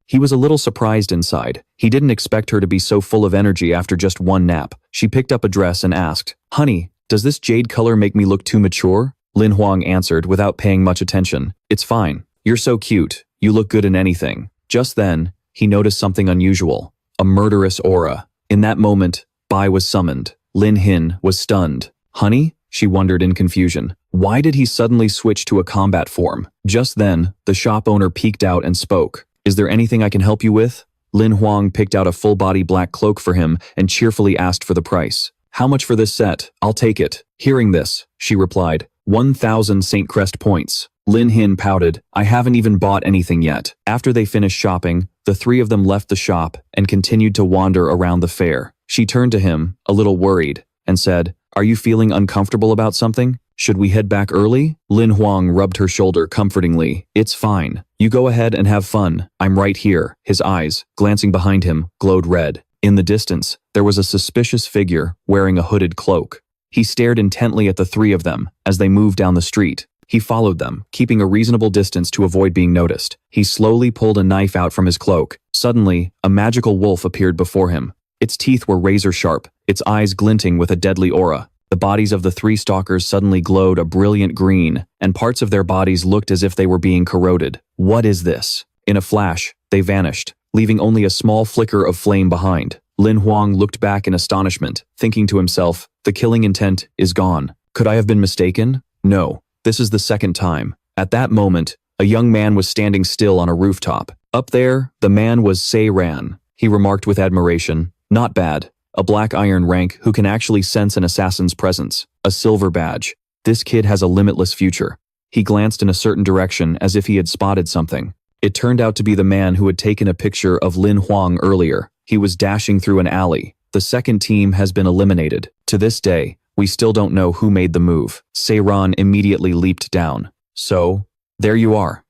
He was a little surprised inside. He didn't expect her to be so full of energy after just one nap. She picked up a dress and asked, Honey, does this jade color make me look too mature? Lin Huang answered without paying much attention. It's fine. You're so cute. You look good in anything. Just then, he noticed something unusual. A murderous aura. In that moment, Bai was summoned. Lin Hin was stunned. Honey? She wondered in confusion. Why did he suddenly switch to a combat form? Just then, the shop owner peeked out and spoke. Is there anything I can help you with? Lin Huang picked out a full-body black cloak for him and cheerfully asked for the price. How much for this set? I'll take it. Hearing this, she replied, 1,000 St. Crest points. Lin Hin pouted, I haven't even bought anything yet. After they finished shopping, the three of them left the shop and continued to wander around the fair. She turned to him, a little worried, and said, Are you feeling uncomfortable about something? Should we head back early? Lin Huang rubbed her shoulder comfortingly. It's fine. You go ahead and have fun. I'm right here. His eyes, glancing behind him, glowed red. In the distance, there was a suspicious figure wearing a hooded cloak. He stared intently at the three of them as they moved down the street. He followed them, keeping a reasonable distance to avoid being noticed. He slowly pulled a knife out from his cloak. Suddenly, a magical wolf appeared before him. Its teeth were razor-sharp, its eyes glinting with a deadly aura. The bodies of the three stalkers suddenly glowed a brilliant green, and parts of their bodies looked as if they were being corroded. What is this? In a flash, they vanished, leaving only a small flicker of flame behind. Lin Huang looked back in astonishment, thinking to himself, the killing intent is gone. Could I have been mistaken? No, this is the second time. At that moment, a young man was standing still on a rooftop. Up there, the man was Se Ran. He remarked with admiration, not bad. A black iron rank who can actually sense an assassin's presence. A silver badge. This kid has a limitless future. He glanced in a certain direction as if he had spotted something. It turned out to be the man who had taken a picture of Lin Huang earlier. He was dashing through an alley. The second team has been eliminated. To this day, we still don't know who made the move. Seiran immediately leaped down. So, there you are.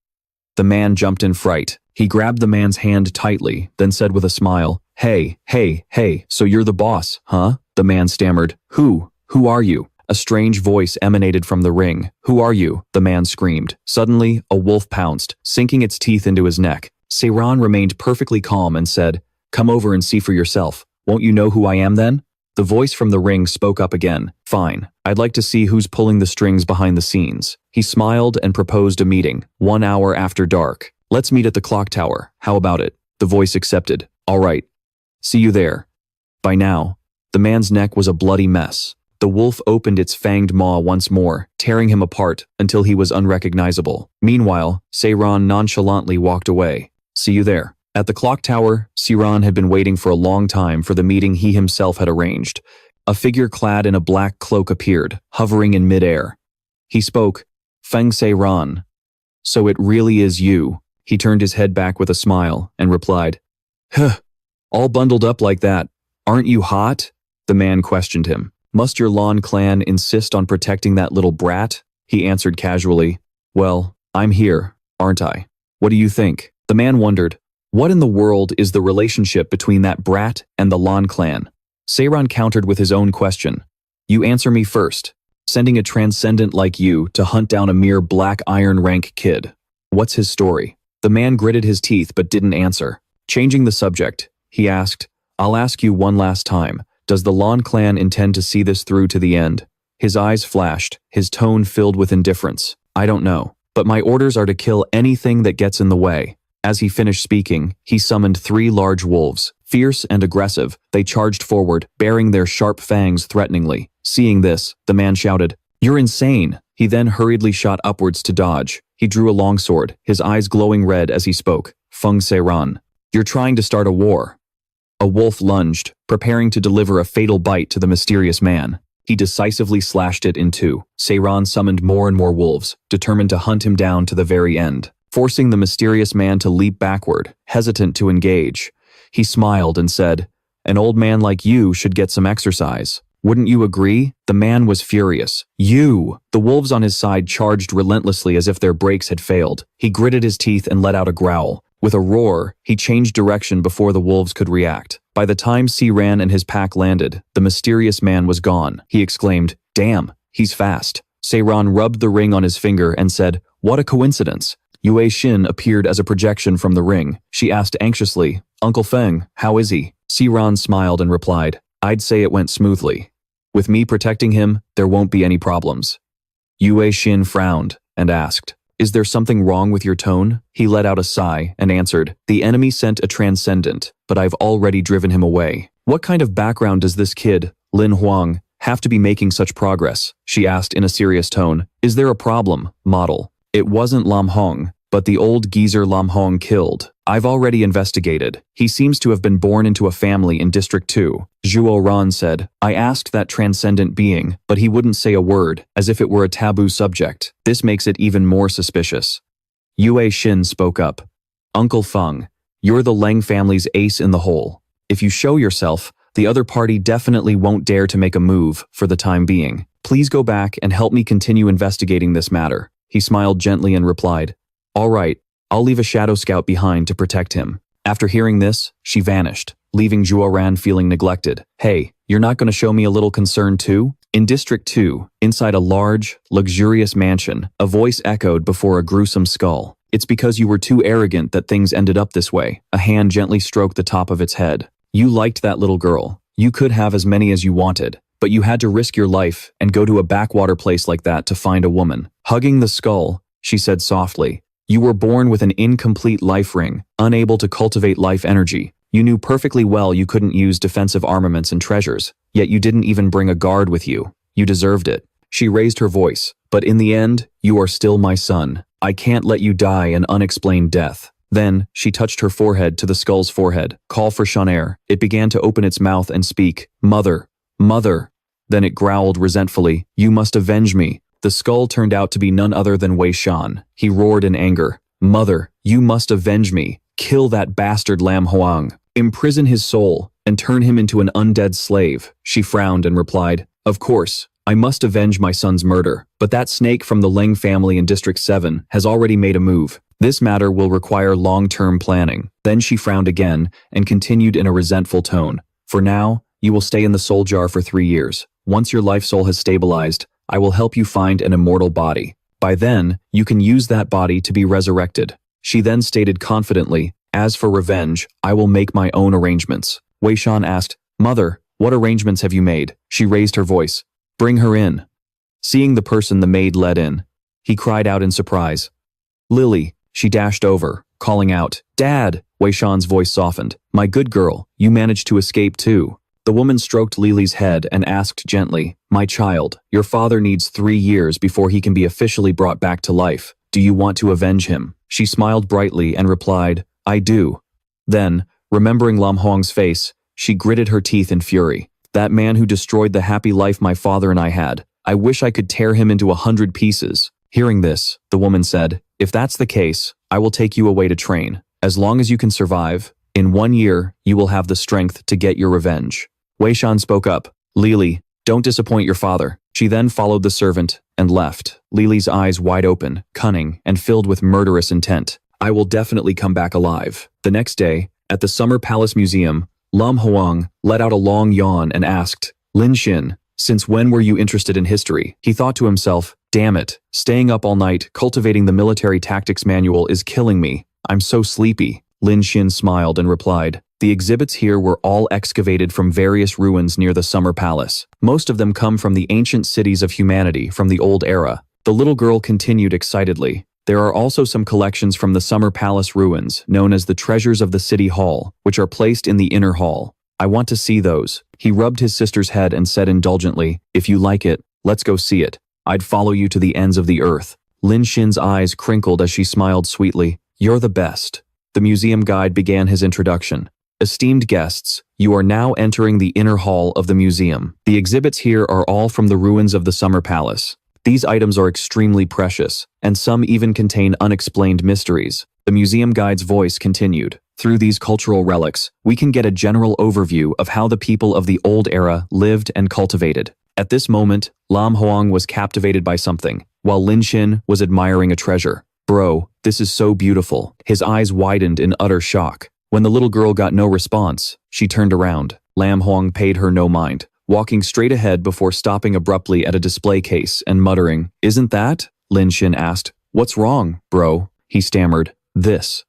The man jumped in fright. He grabbed the man's hand tightly, then said with a smile, Hey, so you're the boss, huh? The man stammered. Who are you? A strange voice emanated from the ring. Who are you? The man screamed. Suddenly, a wolf pounced, sinking its teeth into his neck. Seiran remained perfectly calm and said, Come over and see for yourself. Won't you know who I am then? The voice from the ring spoke up again. Fine. I'd like to see who's pulling the strings behind the scenes. He smiled and proposed a meeting, 1 hour after dark. Let's meet at the clock tower. How about it? The voice accepted. All right. See you there. By now, the man's neck was a bloody mess. The wolf opened its fanged maw once more, tearing him apart until he was unrecognizable. Meanwhile, Seiran nonchalantly walked away. See you there. At the clock tower, Seiran had been waiting for a long time for the meeting he himself had arranged. A figure clad in a black cloak appeared, hovering in midair. He spoke, Feng Seiran. So it really is you. He turned his head back with a smile and replied, Huh. All bundled up like that. Aren't you hot? The man questioned him. Must your Lan clan insist on protecting that little brat? He answered casually. Well, I'm here, aren't I? What do you think? The man wondered, what in the world is the relationship between that brat and the Lan clan? Seiran countered with his own question. You answer me first. Sending a transcendent like you to hunt down a mere black iron rank kid. What's his story? The man gritted his teeth but didn't answer. Changing the subject, he asked, I'll ask you one last time. Does the Lan clan intend to see this through to the end? His eyes flashed, his tone filled with indifference. I don't know, but my orders are to kill anything that gets in the way. As he finished speaking, he summoned 3 large wolves. Fierce and aggressive, they charged forward, baring their sharp fangs threateningly. Seeing this, the man shouted, You're insane! He then hurriedly shot upwards to dodge. He drew a longsword, his eyes glowing red as he spoke. Feng Seiran. You're trying to start a war. A wolf lunged, preparing to deliver a fatal bite to the mysterious man. He decisively slashed it in two. Seiran summoned more and more wolves, determined to hunt him down to the very end, forcing the mysterious man to leap backward, hesitant to engage. He smiled and said, "An old man like you should get some exercise. Wouldn't you agree?" The man was furious. "You!" The wolves on his side charged relentlessly as if their brakes had failed. He gritted his teeth and let out a growl. With a roar, he changed direction before the wolves could react. By the time Seiran and his pack landed, the mysterious man was gone. He exclaimed, "Damn, he's fast." Seiran rubbed the ring on his finger and said, "What a coincidence." Yue Xin appeared as a projection from the ring. She asked anxiously, "Uncle Feng, how is he?" Seiran smiled and replied, "I'd say it went smoothly. With me protecting him, there won't be any problems." Yue Xin frowned and asked, "Is there something wrong with your tone?" He let out a sigh and answered, "The enemy sent a transcendent, but I've already driven him away." "What kind of background does this kid, Lin Huang, have to be making such progress?" she asked in a serious tone. "Is there a problem, model?" "It wasn't Lam Hong, but the old geezer Lam Hong killed. I've already investigated. He seems to have been born into a family in District 2. Zhuo Ran said, "I asked that transcendent being, but he wouldn't say a word, as if it were a taboo subject. This makes it even more suspicious." Yue Xin spoke up. "Uncle Feng, you're the Leng family's ace in the hole. If you show yourself, the other party definitely won't dare to make a move for the time being. Please go back and help me continue investigating this matter." He smiled gently and replied, "All right, I'll leave a shadow scout behind to protect him." After hearing this, she vanished, leaving Zhuo Ran feeling neglected. "Hey, you're not going to show me a little concern too?" In District 2, inside a large, luxurious mansion, a voice echoed before a gruesome skull. "It's because you were too arrogant that things ended up this way." A hand gently stroked the top of its head. "You liked that little girl. You could have as many as you wanted, but you had to risk your life and go to a backwater place like that to find a woman." Hugging the skull, she said softly, "You were born with an incomplete life ring, unable to cultivate life energy. You knew perfectly well you couldn't use defensive armaments and treasures, yet you didn't even bring a guard with you. You deserved it." She raised her voice, "But in the end, you are still my son. I can't let you die an unexplained death." Then, she touched her forehead to the skull's forehead. "Call for Shanair." It began to open its mouth and speak, "Mother, mother." Then it growled resentfully, "You must avenge me." The skull turned out to be none other than Wei Shan. He roared in anger, "Mother, you must avenge me. Kill that bastard Lam Huang. Imprison his soul and turn him into an undead slave." She frowned and replied, "Of course, I must avenge my son's murder, but that snake from the Leng family in District 7 has already made a move. This matter will require long-term planning." Then she frowned again and continued in a resentful tone, "For now, you will stay in the soul jar for 3 years. Once your life soul has stabilized, I will help you find an immortal body. By then, you can use that body to be resurrected." She then stated confidently, "As for revenge, I will make my own arrangements." Wei Shan asked, "Mother, what arrangements have you made?" She raised her voice, "Bring her in." Seeing the person the maid led in, he cried out in surprise, "Lily." She dashed over, calling out, "Dad!" Wei Shan's voice softened, "My good girl, you managed to escape too." The woman stroked Lily's head and asked gently, "My child, your father needs 3 years before he can be officially brought back to life. Do you want to avenge him?" She smiled brightly and replied, "I do." Then, remembering Lam Hong's face, she gritted her teeth in fury. "That man who destroyed the happy life my father and I had. I wish I could tear him into 100 pieces." Hearing this, the woman said, "If that's the case, I will take you away to train. As long as you can survive, in 1 year, you will have the strength to get your revenge." Wei Shan spoke up, "Lily, don't disappoint your father." She then followed the servant and left, Lily's eyes wide open, cunning, and filled with murderous intent. "I will definitely come back alive." The next day, at the Summer Palace Museum, Lam Huang let out a long yawn and asked, "Lin Xin, since when were you interested in history?" He thought to himself, "Damn it, staying up all night cultivating the military tactics manual is killing me. I'm so sleepy." Lin Xin smiled and replied, "The exhibits here were all excavated from various ruins near the Summer Palace. Most of them come from the ancient cities of humanity from the old era." The little girl continued excitedly, "There are also some collections from the Summer Palace ruins, known as the Treasures of the City Hall, which are placed in the inner hall. I want to see those." He rubbed his sister's head and said indulgently, "If you like it, let's go see it. I'd follow you to the ends of the earth." Lin Xin's eyes crinkled as she smiled sweetly, "You're the best." The museum guide began his introduction. "Esteemed guests, You are now entering the inner hall of the museum. The exhibits here are all from the ruins of the Summer Palace. These items are extremely precious, and some even contain unexplained mysteries. The museum guide's voice continued. Through these cultural relics, we can get a general overview of how the people of the old era lived and cultivated. At this moment, Lin Huang was captivated by something, while Lin Xin was admiring a treasure. Bro, this is so beautiful. His eyes widened in utter shock. When the little girl got no response, she turned around. Lin Huang paid her no mind, walking straight ahead before stopping abruptly at a display case and muttering, "Isn't that?" Lin Xin asked. "What's wrong, bro?" He stammered. This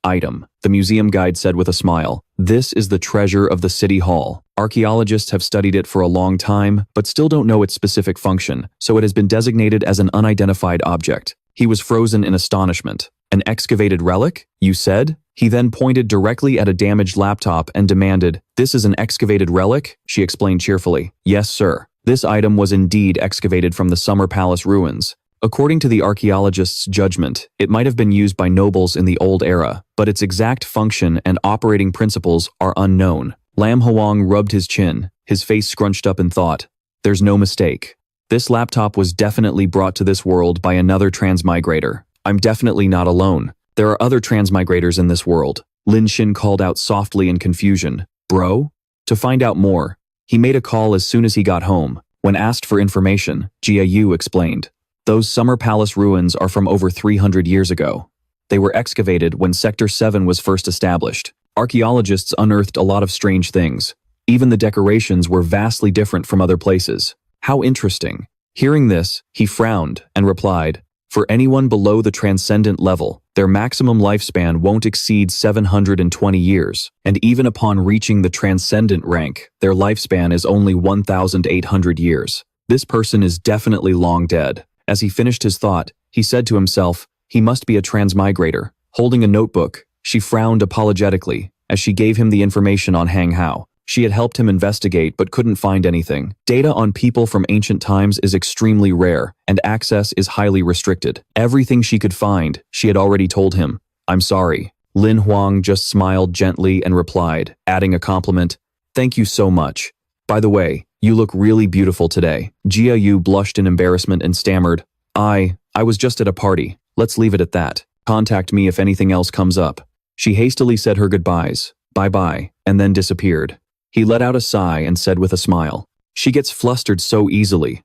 item," the museum guide said with a smile. "This is the treasure of the city hall. Archaeologists have studied it for a long time, but still don't know its specific function, so it has been designated as an unidentified object." He was frozen in astonishment. "An excavated relic, you said?" He then pointed directly at a damaged laptop and demanded, "This is an excavated relic?" She explained cheerfully. "Yes, sir. This item was indeed excavated from the Summer Palace ruins. According to the archaeologist's judgment, it might have been used by nobles in the old era, but its exact function and operating principles are unknown." Lin Huang rubbed his chin, his face scrunched up in thought. "There's no mistake. This laptop was definitely brought to this world by another transmigrator. I'm definitely not alone. There are other transmigrators in this world." Lin Xin called out softly in confusion. "Bro?" To find out more, he made a call as soon as he got home. When asked for information, Jia Yu explained. "Those Summer Palace ruins are from over 300 years ago. They were excavated when Sector 7 was first established. Archaeologists unearthed a lot of strange things. Even the decorations were vastly different from other places. How interesting." Hearing this, he frowned and replied, "For anyone below the transcendent level, their maximum lifespan won't exceed 720 years, and even upon reaching the transcendent rank, their lifespan is only 1,800 years. This person is definitely long dead." As he finished his thought, he said to himself, "He must be a transmigrator." Holding a notebook, she frowned apologetically as she gave him the information on Hang Hao. She had helped him investigate but couldn't find anything. Data on people from ancient times is extremely rare, and access is highly restricted. Everything she could find, she had already told him. "I'm sorry." Lin Huang just smiled gently and replied, adding a compliment, "Thank you so much. By the way, you look really beautiful today." Jia Yu blushed in embarrassment and stammered, I was just at a party. Let's leave it at that. Contact me if anything else comes up." She hastily said her goodbyes, "Bye-bye," and then disappeared. He let out a sigh and said with a smile, "She gets flustered so easily.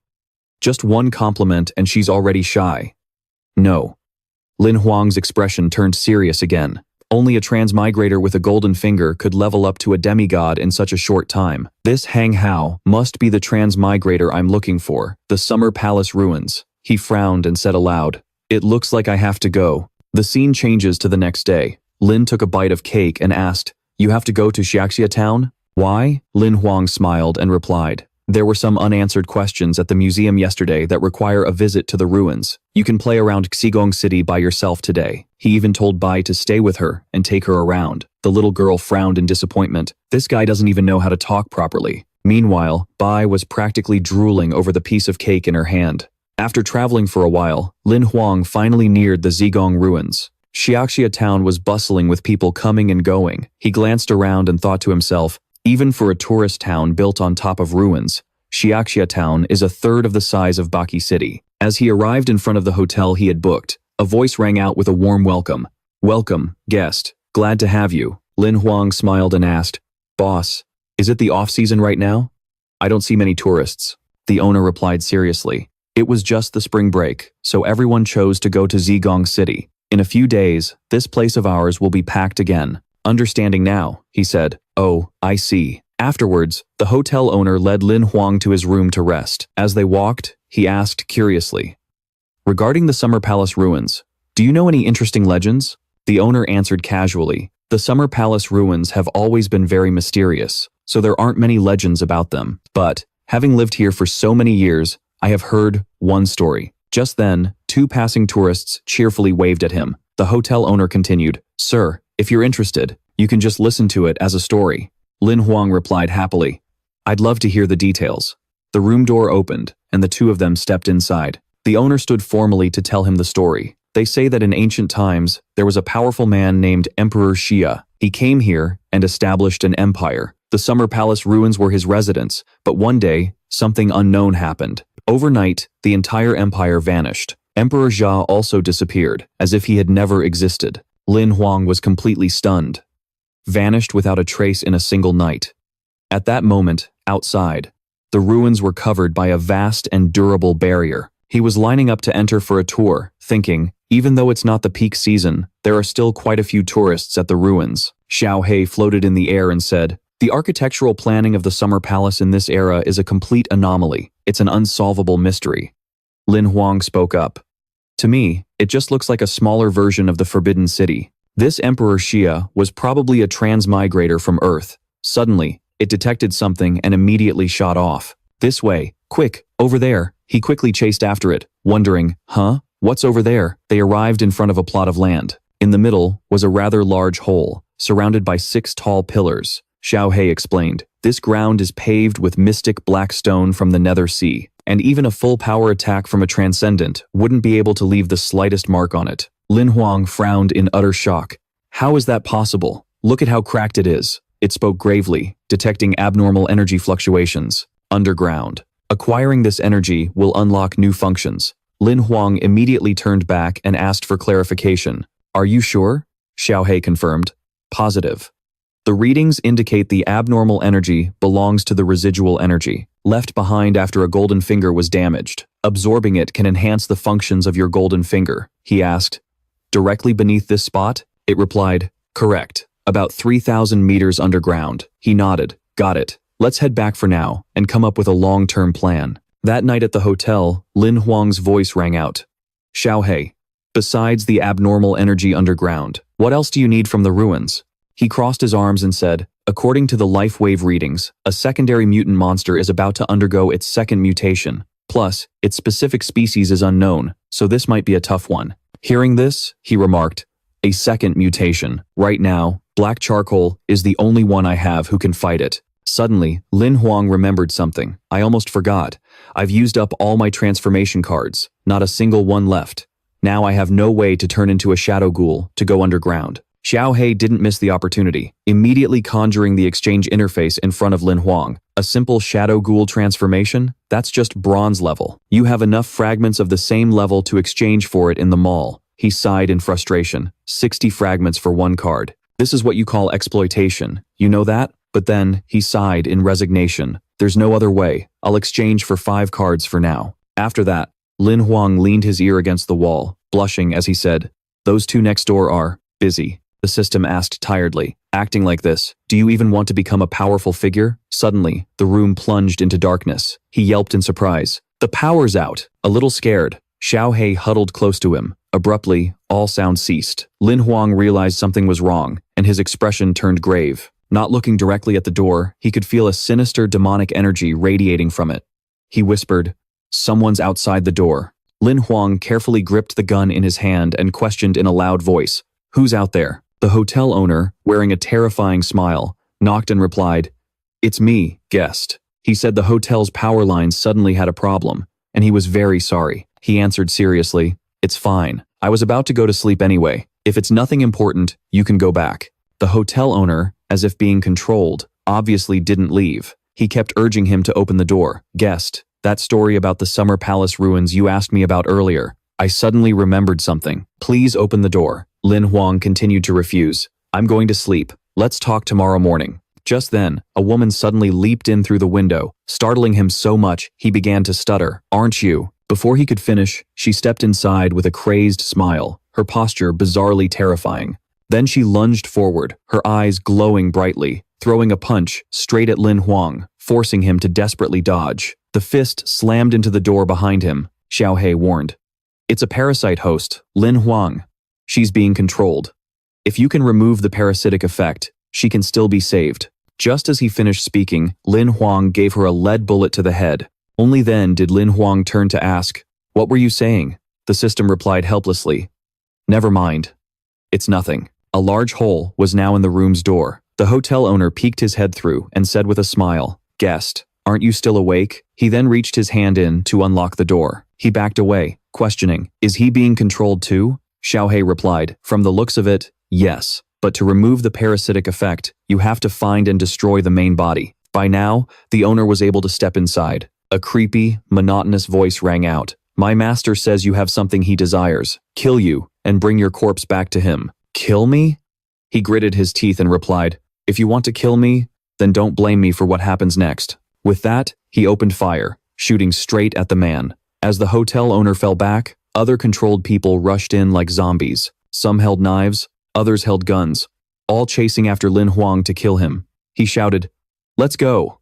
Just one compliment and she's already shy." "No." Lin Huang's expression turned serious again. Only a transmigrator with a golden finger could level up to a demigod in such a short time. This Hang Hao must be the transmigrator I'm looking for, the Summer Palace ruins. He frowned and said aloud, "It looks like I have to go." The scene changes to the next day. Lin took a bite of cake and asked, "You have to go to Xiaxia town?" "Why?" Lin Huang smiled and replied, "There were some unanswered questions at the museum yesterday that require a visit to the ruins. You can play around Xigong City by yourself today." He even told Bai to stay with her and take her around. The little girl frowned in disappointment. This guy doesn't even know how to talk properly. Meanwhile, Bai was practically drooling over the piece of cake in her hand. After traveling for a while, Lin Huang finally neared the Xigong ruins. Xiaxia town was bustling with people coming and going. He glanced around and thought to himself, even for a tourist town built on top of ruins, Xiaxia town is a third of the size of Baki City. As he arrived in front of the hotel he had booked, a voice rang out with a warm welcome. "Welcome, guest. Glad to have you." Lin Huang smiled and asked, "Boss, is it the off-season right now?" "I don't see many tourists," the owner replied seriously. "It was just the spring break, so everyone chose to go to Xigong City. In a few days, this place of ours will be packed again." "Understanding now," he said. "Oh, I see." Afterwards, the hotel owner led Lin Huang to his room to rest. As they walked, he asked curiously, "Regarding the Summer Palace ruins, do you know any interesting legends?" The owner answered casually, "The Summer Palace ruins have always been very mysterious, so there aren't many legends about them. But, having lived here for so many years, I have heard one story." Just then, two passing tourists cheerfully waved at him. The hotel owner continued, "Sir, if you're interested, you can just listen to it as a story." Lin Huang replied happily, "I'd love to hear the details." The room door opened, and the two of them stepped inside. The owner stood formally to tell him the story. "They say that in ancient times, there was a powerful man named Emperor Xia. He came here and established an empire. The The Summer Palace ruins were his residence, but one day, something unknown happened. Overnight, the entire empire vanished. Emperor Xia also disappeared, as if he had never existed. Lin Huang was completely stunned. Vanished without a trace in a single night. At that moment, outside, the ruins were covered by a vast and durable barrier. He was lining up to enter for a tour, thinking, even though it's not the peak season, there are still quite a few tourists at the ruins. Xiao Hei floated in the air and said, "The architectural planning of the Summer Palace in this era is a complete anomaly. It's an unsolvable mystery." Lin Huang spoke up. "To me, it just looks like a smaller version of the Forbidden City. This Emperor Xia was probably a transmigrator from Earth. Suddenly, it detected something and immediately shot off. This way, quick, over there." He quickly chased after it, wondering, what's over there? They arrived in front of a plot of land. In the middle was a rather large hole, surrounded by 6 tall pillars. Xiao Hei explained, "This ground is paved with mystic black stone from the Nether Sea, and even a full power attack from a transcendent wouldn't be able to leave the slightest mark on it." Lin Huang frowned in utter shock. "How is that possible? Look at how cracked it is." It spoke gravely, detecting abnormal energy fluctuations. Underground. Acquiring this energy will unlock new functions. Lin Huang immediately turned back and asked for clarification. "Are you sure?" Xiao Hei confirmed. "Positive. The readings indicate the abnormal energy belongs to the residual energy, left behind after a golden finger was damaged. Absorbing it can enhance the functions of your golden finger." He asked, "Directly beneath this spot?" It replied, "Correct. About 3,000 meters underground." He nodded. "Got it. Let's head back for now and come up with a long-term plan." That night at the hotel, Lin Huang's voice rang out. "Xiao Hei, besides the abnormal energy underground, what else do you need from the ruins?" He crossed his arms and said, "According to the life wave readings, a secondary mutant monster is about to undergo its second mutation. Plus, its specific species is unknown, so this might be a tough one." Hearing this, he remarked, "A second mutation. Right now, black charcoal is the only one I have who can fight it." Suddenly, Lin Huang remembered something. "I almost forgot. I've used up all my transformation cards. Not a single one left. Now I have no way to turn into a shadow ghoul to go underground." Xiao Hei didn't miss the opportunity, immediately conjuring the exchange interface in front of Lin Huang. "A simple shadow ghoul transformation? That's just bronze level. You have enough fragments of the same level to exchange for it in the mall." He sighed in frustration. 60 fragments for one card. "This is what you call exploitation. You know that?" But then, he sighed in resignation. "There's no other way. I'll exchange for 5 cards for now." After that, Lin Huang leaned his ear against the wall, blushing as he said, "Those 2 next door are busy." The system asked tiredly, "Acting like this, do you even want to become a powerful figure?" Suddenly, the room plunged into darkness. He yelped in surprise. "The power's out!" A little scared, Xiao Hei huddled close to him. Abruptly, all sound ceased. Lin Huang realized something was wrong, and his expression turned grave. Not looking directly at the door, he could feel a sinister demonic energy radiating from it. He whispered, "Someone's outside the door." Lin Huang carefully gripped the gun in his hand and questioned in a loud voice, "Who's out there?" The hotel owner, wearing a terrifying smile, knocked and replied, "It's me, guest." He said the hotel's power lines suddenly had a problem, and he was very sorry. He answered seriously, "It's fine. I was about to go to sleep anyway. If it's nothing important, you can go back." The hotel owner, as if being controlled, obviously didn't leave. He kept urging him to open the door. "Guest, that story about the Summer Palace ruins you asked me about earlier. I suddenly remembered something. Please open the door." Lin Huang continued to refuse. "I'm going to sleep. Let's talk tomorrow morning." Just then, a woman suddenly leaped in through the window, startling him so much he began to stutter. "Aren't you?" Before he could finish, she stepped inside with a crazed smile, her posture bizarrely terrifying. Then she lunged forward, her eyes glowing brightly, throwing a punch straight at Lin Huang, forcing him to desperately dodge. The fist slammed into the door behind him. Xiao Hei warned, "It's a parasite host, Lin Huang. She's being controlled. If you can remove the parasitic effect, she can still be saved." Just as he finished speaking, Lin Huang gave her a lead bullet to the head. Only then did Lin Huang turn to ask, "What were you saying?" The system replied helplessly, "Never mind. It's nothing." A large hole was now in the room's door. The hotel owner peeked his head through and said with a smile, "Guest, aren't you still awake?" He then reached his hand in to unlock the door. He backed away, questioning, "Is he being controlled too?" Xiao Hei replied, "From the looks of it, yes. but to remove the parasitic effect, you have to find and destroy the main body. By now, the owner was able to step inside. A creepy, monotonous voice rang out. My master says you have something he desires. Kill you, and bring your corpse back to him. Kill me? He gritted his teeth and replied, if you want to kill me, then don't blame me for what happens next. With that, he opened fire, shooting straight at the man. As the hotel owner fell back, other controlled people rushed in like zombies. Some held knives, others held guns, all chasing after Lin Huang to kill him. He shouted, let's go,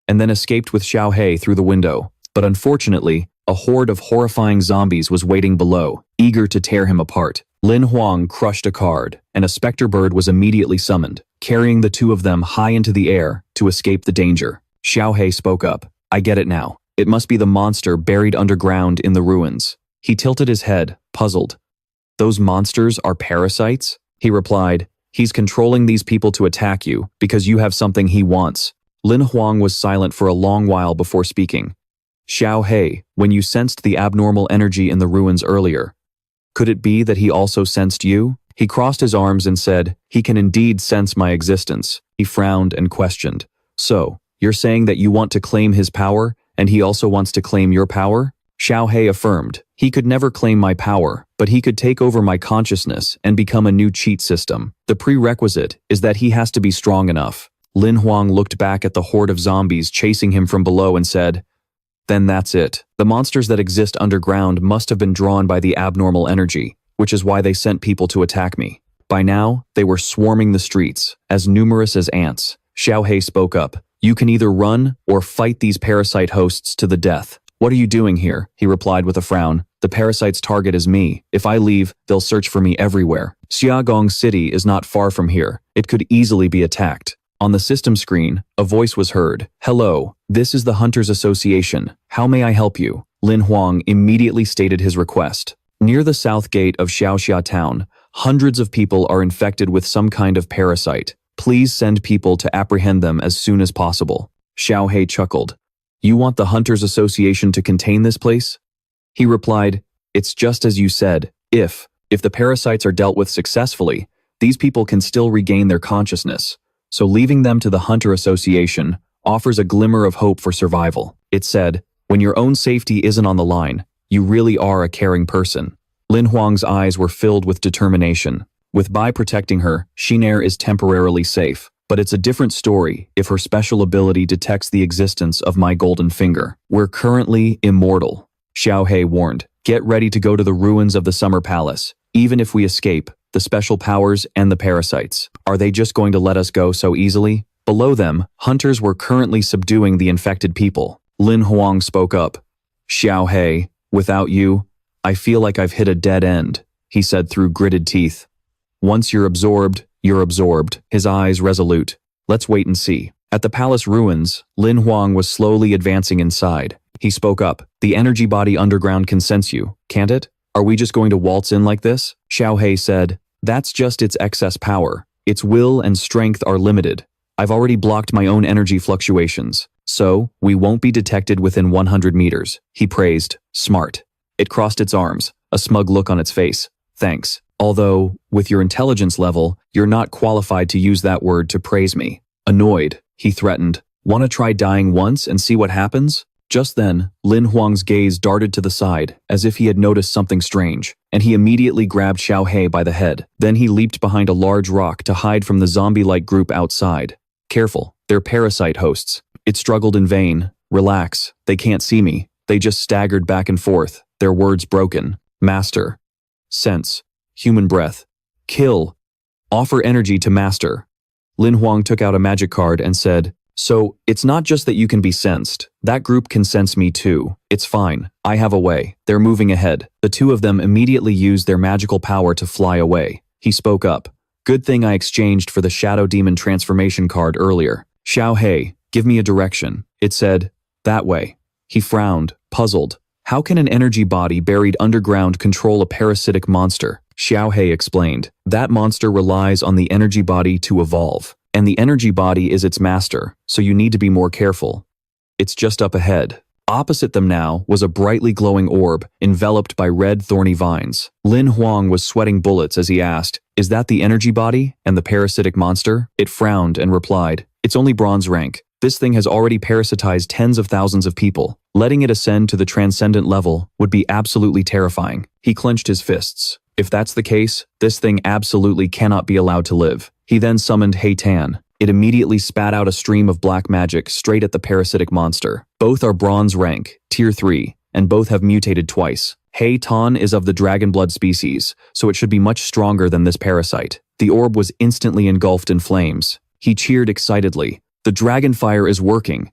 and then escaped with Xiao Hei through the window. But unfortunately, a horde of horrifying zombies was waiting below, eager to tear him apart. Lin Huang crushed a card, and a specter bird was immediately summoned, carrying the two of them high into the air to escape the danger. Xiao Hei spoke up. I get it now. It must be the monster buried underground in the ruins. He tilted his head, puzzled. Those monsters are parasites? He replied, he's controlling these people to attack you because you have something he wants. Lin Huang was silent for a long while before speaking. Xiao Hei, when you sensed the abnormal energy in the ruins earlier, could it be that he also sensed you? He crossed his arms and said, he can indeed sense my existence. He frowned and questioned. So, you're saying that you want to claim his power, and he also wants to claim your power? Xiao Hei affirmed, he could never claim my power, but he could take over my consciousness and become a new cheat system. The prerequisite is that he has to be strong enough. Lin Huang looked back at the horde of zombies chasing him from below and said, then that's it. The monsters that exist underground must have been drawn by the abnormal energy, which is why they sent people to attack me. By now, they were swarming the streets, as numerous as ants. Xiao Hei spoke up. You can either run or fight these parasite hosts to the death. What are you doing here? He replied with a frown. The parasite's target is me. If I leave, they'll search for me everywhere. Xiagong City is not far from here. It could easily be attacked. On the system screen, a voice was heard. Hello, this is the Hunters Association. How may I help you? Lin Huang immediately stated his request. Near the south gate of Xiaoxia town, hundreds of people are infected with some kind of parasite. Please send people to apprehend them as soon as possible. Xiao Hei chuckled. You want the Hunters Association to contain this place? He replied, it's just as you said. If the parasites are dealt with successfully, these people can still regain their consciousness. So leaving them to the Hunter Association offers a glimmer of hope for survival. It said, when your own safety isn't on the line, you really are a caring person. Lin Huang's eyes were filled with determination. By protecting her, Xinair is temporarily safe. But it's a different story if her special ability detects the existence of my golden finger. We're currently immortal. Xiao Hei warned. Get ready to go to the ruins of the Summer Palace. Even if we escape, the special powers and the parasites, are they just going to let us go so easily? Below them, hunters were currently subduing the infected people. Lin Huang spoke up. Xiao Hei, without you, I feel like I've hit a dead end, he said through gritted teeth. Once you're absorbed, his eyes resolute. Let's wait and see. At the palace ruins, Lin Huang was slowly advancing inside. He spoke up. The energy body underground can sense you, can't it? Are we just going to waltz in like this? Xiao Hei said, that's just its excess power. Its will and strength are limited. I've already blocked my own energy fluctuations, so we won't be detected within 100 meters. He praised. Smart. It crossed its arms, a smug look on its face. Thanks. Although, with your intelligence level, you're not qualified to use that word to praise me. Annoyed, he threatened. Want to try dying once and see what happens? Just then, Lin Huang's gaze darted to the side, as if he had noticed something strange, and he immediately grabbed Xiao Hei by the head. Then he leaped behind a large rock to hide from the zombie-like group outside. Careful, they're parasite hosts. It struggled in vain. Relax, they can't see me. They just staggered back and forth, their words broken. Master. Sense. Human breath. Kill. Offer energy to master. Lin Huang took out a magic card and said, so, it's not just that you can be sensed. That group can sense me too. It's fine. I have a way. They're moving ahead. The two of them immediately used their magical power to fly away. He spoke up. Good thing I exchanged for the Shadow Demon transformation card earlier. Xiao Hei, give me a direction. It said, that way. He frowned, puzzled. How can an energy body buried underground control a parasitic monster? Xiao Hei explained. That monster relies on the energy body to evolve. And the energy body is its master, so you need to be more careful. It's just up ahead. Opposite them now was a brightly glowing orb, enveloped by red thorny vines. Lin Huang was sweating bullets as he asked, "Is that the energy body and the parasitic monster?" It frowned and replied, "It's only bronze rank. This thing has already parasitized tens of thousands of people. Letting it ascend to the transcendent level would be absolutely terrifying." He clenched his fists. If that's the case, this thing absolutely cannot be allowed to live. He then summoned Hei Tan. It immediately spat out a stream of black magic straight at the parasitic monster. Both are bronze rank, tier 3, and both have mutated twice. Hei Tan is of the dragon blood species, so it should be much stronger than this parasite. The orb was instantly engulfed in flames. He cheered excitedly. The dragon fire is working.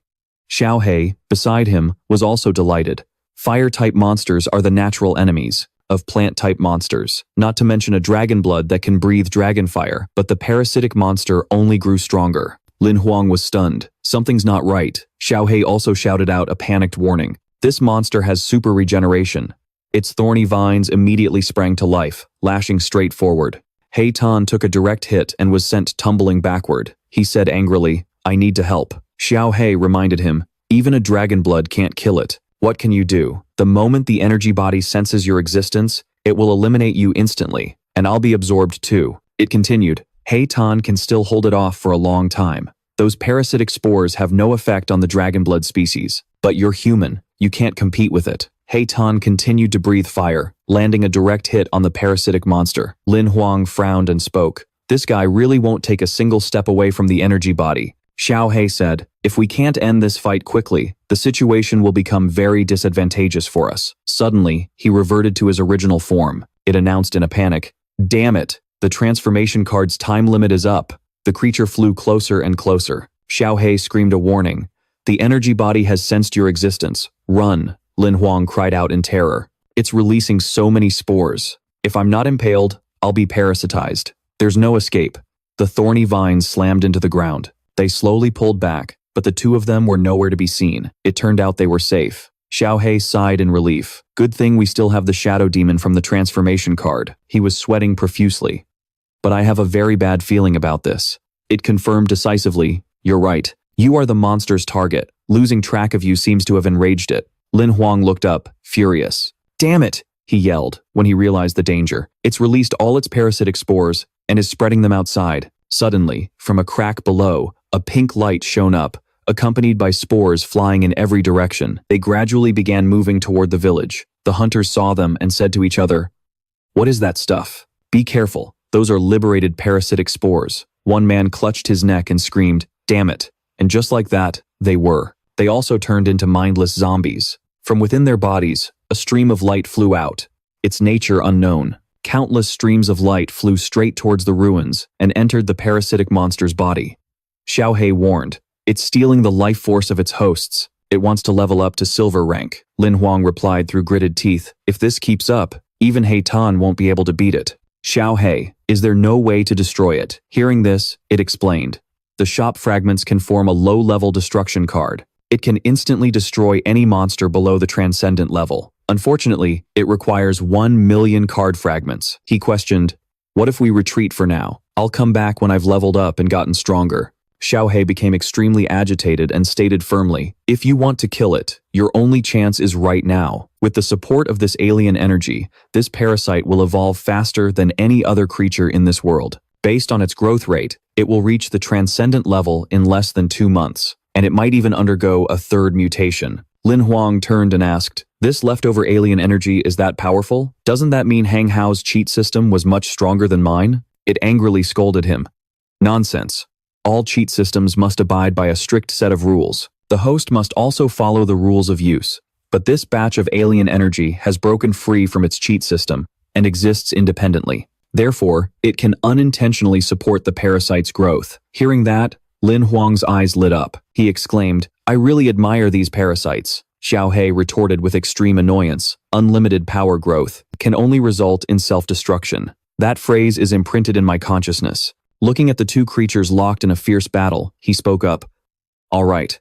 Xiao Hei, beside him, was also delighted. Fire-type monsters are the natural enemies of plant-type monsters, not to mention a dragon blood that can breathe dragon fire, but the parasitic monster only grew stronger. Lin Huang was stunned. Something's not right. Xiao Hei also shouted out a panicked warning. This monster has super regeneration. Its thorny vines immediately sprang to life, lashing straight forward. Hei Tan took a direct hit and was sent tumbling backward. He said angrily, "I need to help." Xiao Hei reminded him, "Even a dragon blood can't kill it. What can you do? The moment the energy body senses your existence, it will eliminate you instantly, and I'll be absorbed too." It continued, "Hei Tan can still hold it off for a long time. Those parasitic spores have no effect on the dragon blood species, but you're human. You can't compete with it." Hei Tan continued to breathe fire, landing a direct hit on the parasitic monster. Lin Huang frowned and spoke. "This guy really won't take a single step away from the energy body." Xiao Hei said, "If we can't end this fight quickly, the situation will become very disadvantageous for us." Suddenly, he reverted to his original form. It announced in a panic, "Damn it! The transformation card's time limit is up." The creature flew closer and closer. Xiao Hei screamed a warning. "The energy body has sensed your existence. Run!" Lin Huang cried out in terror. "It's releasing so many spores. If I'm not impaled, I'll be parasitized. There's no escape." The thorny vines slammed into the ground. They slowly pulled back, but the two of them were nowhere to be seen. It turned out they were safe. Xiao Hei sighed in relief. "Good thing we still have the shadow demon from the transformation card." He was sweating profusely. "But I have a very bad feeling about this." It confirmed decisively, "You're right. You are the monster's target. Losing track of you seems to have enraged it." Lin Huang looked up, furious. "Damn it!" he yelled when he realized the danger. "It's released all its parasitic spores and is spreading them outside." Suddenly, from a crack below, a pink light shone up, accompanied by spores flying in every direction. They gradually began moving toward the village. The hunters saw them and said to each other, "What is that stuff? Be careful, those are liberated parasitic spores." One man clutched his neck and screamed, "Damn it." And just like that, they were. They also turned into mindless zombies. From within their bodies, a stream of light flew out, its nature unknown. Countless streams of light flew straight towards the ruins and entered the parasitic monster's body. Xiao Hei warned, "It's stealing the life force of its hosts. It wants to level up to silver rank." Lin Huang replied through gritted teeth, "If this keeps up, even Hei Tan won't be able to beat it." "Xiao Hei, is there no way to destroy it?" Hearing this, it explained, "The shop fragments can form a low-level destruction card. It can instantly destroy any monster below the transcendent level. Unfortunately, it requires 1 million card fragments." He questioned, "What if we retreat for now? I'll come back when I've leveled up and gotten stronger." Xiao Hei became extremely agitated and stated firmly, "If you want to kill it, your only chance is right now. With the support of this alien energy, this parasite will evolve faster than any other creature in this world. Based on its growth rate, it will reach the transcendent level in less than 2 months, and it might even undergo a third mutation." Lin Huang turned and asked, "This leftover alien energy is that powerful? Doesn't that mean Hang Hao's cheat system was much stronger than mine?" It angrily scolded him. "Nonsense. All cheat systems must abide by a strict set of rules. The host must also follow the rules of use. But this batch of alien energy has broken free from its cheat system and exists independently. Therefore, it can unintentionally support the parasite's growth." Hearing that, Lin Huang's eyes lit up. He exclaimed, "I really admire these parasites." Xiao Hei retorted with extreme annoyance, "Unlimited power growth can only result in self-destruction. That phrase is imprinted in my consciousness." Looking at the two creatures locked in a fierce battle, he spoke up, "All right.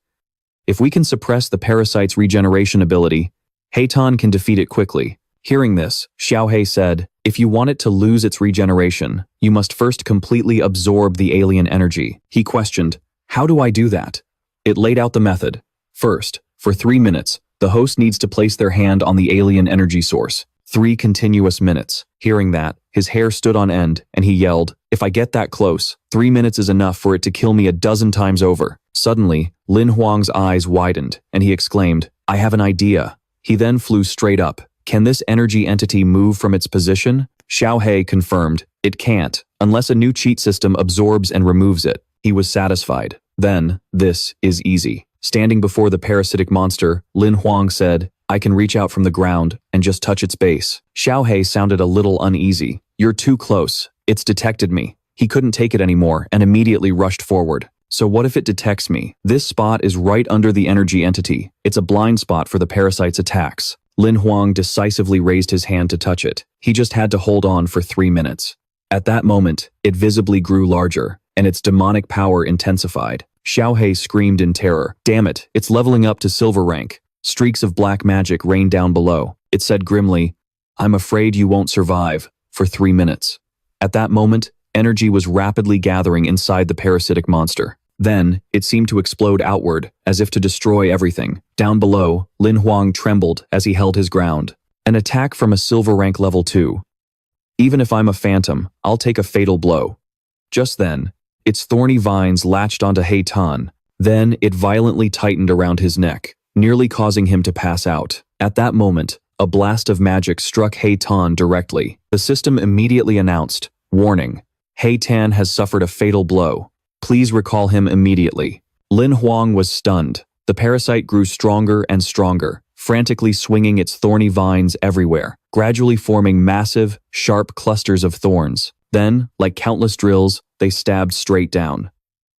If we can suppress the parasite's regeneration ability, Hei Tan can defeat it quickly." Hearing this, Xiao Hei said, "If you want it to lose its regeneration, you must first completely absorb the alien energy." He questioned, "How do I do that?" It laid out the method. First, for 3 minutes, The host needs to place their hand on the alien energy source. 3 continuous minutes. Hearing that, his hair stood on end, and he yelled, "If I get that close, 3 minutes is enough for it to kill me a dozen times over." Suddenly, Lin Huang's eyes widened, and he exclaimed, "I have an idea." He then flew straight up. "Can this energy entity move from its position?" Xiao Hei confirmed, "It can't, unless a new cheat system absorbs and removes it." He was satisfied. Then, this is easy. Standing before the parasitic monster, Lin Huang said, "I can reach out from the ground and just touch its base." Xiao Hei sounded a little uneasy. "You're too close. It's detected me." He couldn't take it anymore and immediately rushed forward. "So what if it detects me? This spot is right under the energy entity. It's a blind spot for the parasite's attacks." Lin Huang decisively raised his hand to touch it. He just had to hold on for 3 minutes. At that moment, it visibly grew larger, and its demonic power intensified. Xiao Hei screamed in terror. "Damn it, it's leveling up to silver rank." Streaks of black magic rained down below. It said grimly, "I'm afraid you won't survive for 3 minutes." At that moment, energy was rapidly gathering inside the parasitic monster. Then, it seemed to explode outward, as if to destroy everything. Down below, Lin Huang trembled as he held his ground. An attack from a silver rank level 2. Even if I'm a phantom, I'll take a fatal blow. Just then, its thorny vines latched onto Hei Tan. Then, it violently tightened around his neck, nearly causing him to pass out. At that moment, a blast of magic struck Hei Tan directly. The system immediately announced, "Warning, Hei Tan has suffered a fatal blow. Please recall him immediately." Lin Huang was stunned. The parasite grew stronger and stronger, frantically swinging its thorny vines everywhere, gradually forming massive, sharp clusters of thorns. Then, like countless drills, they stabbed straight down.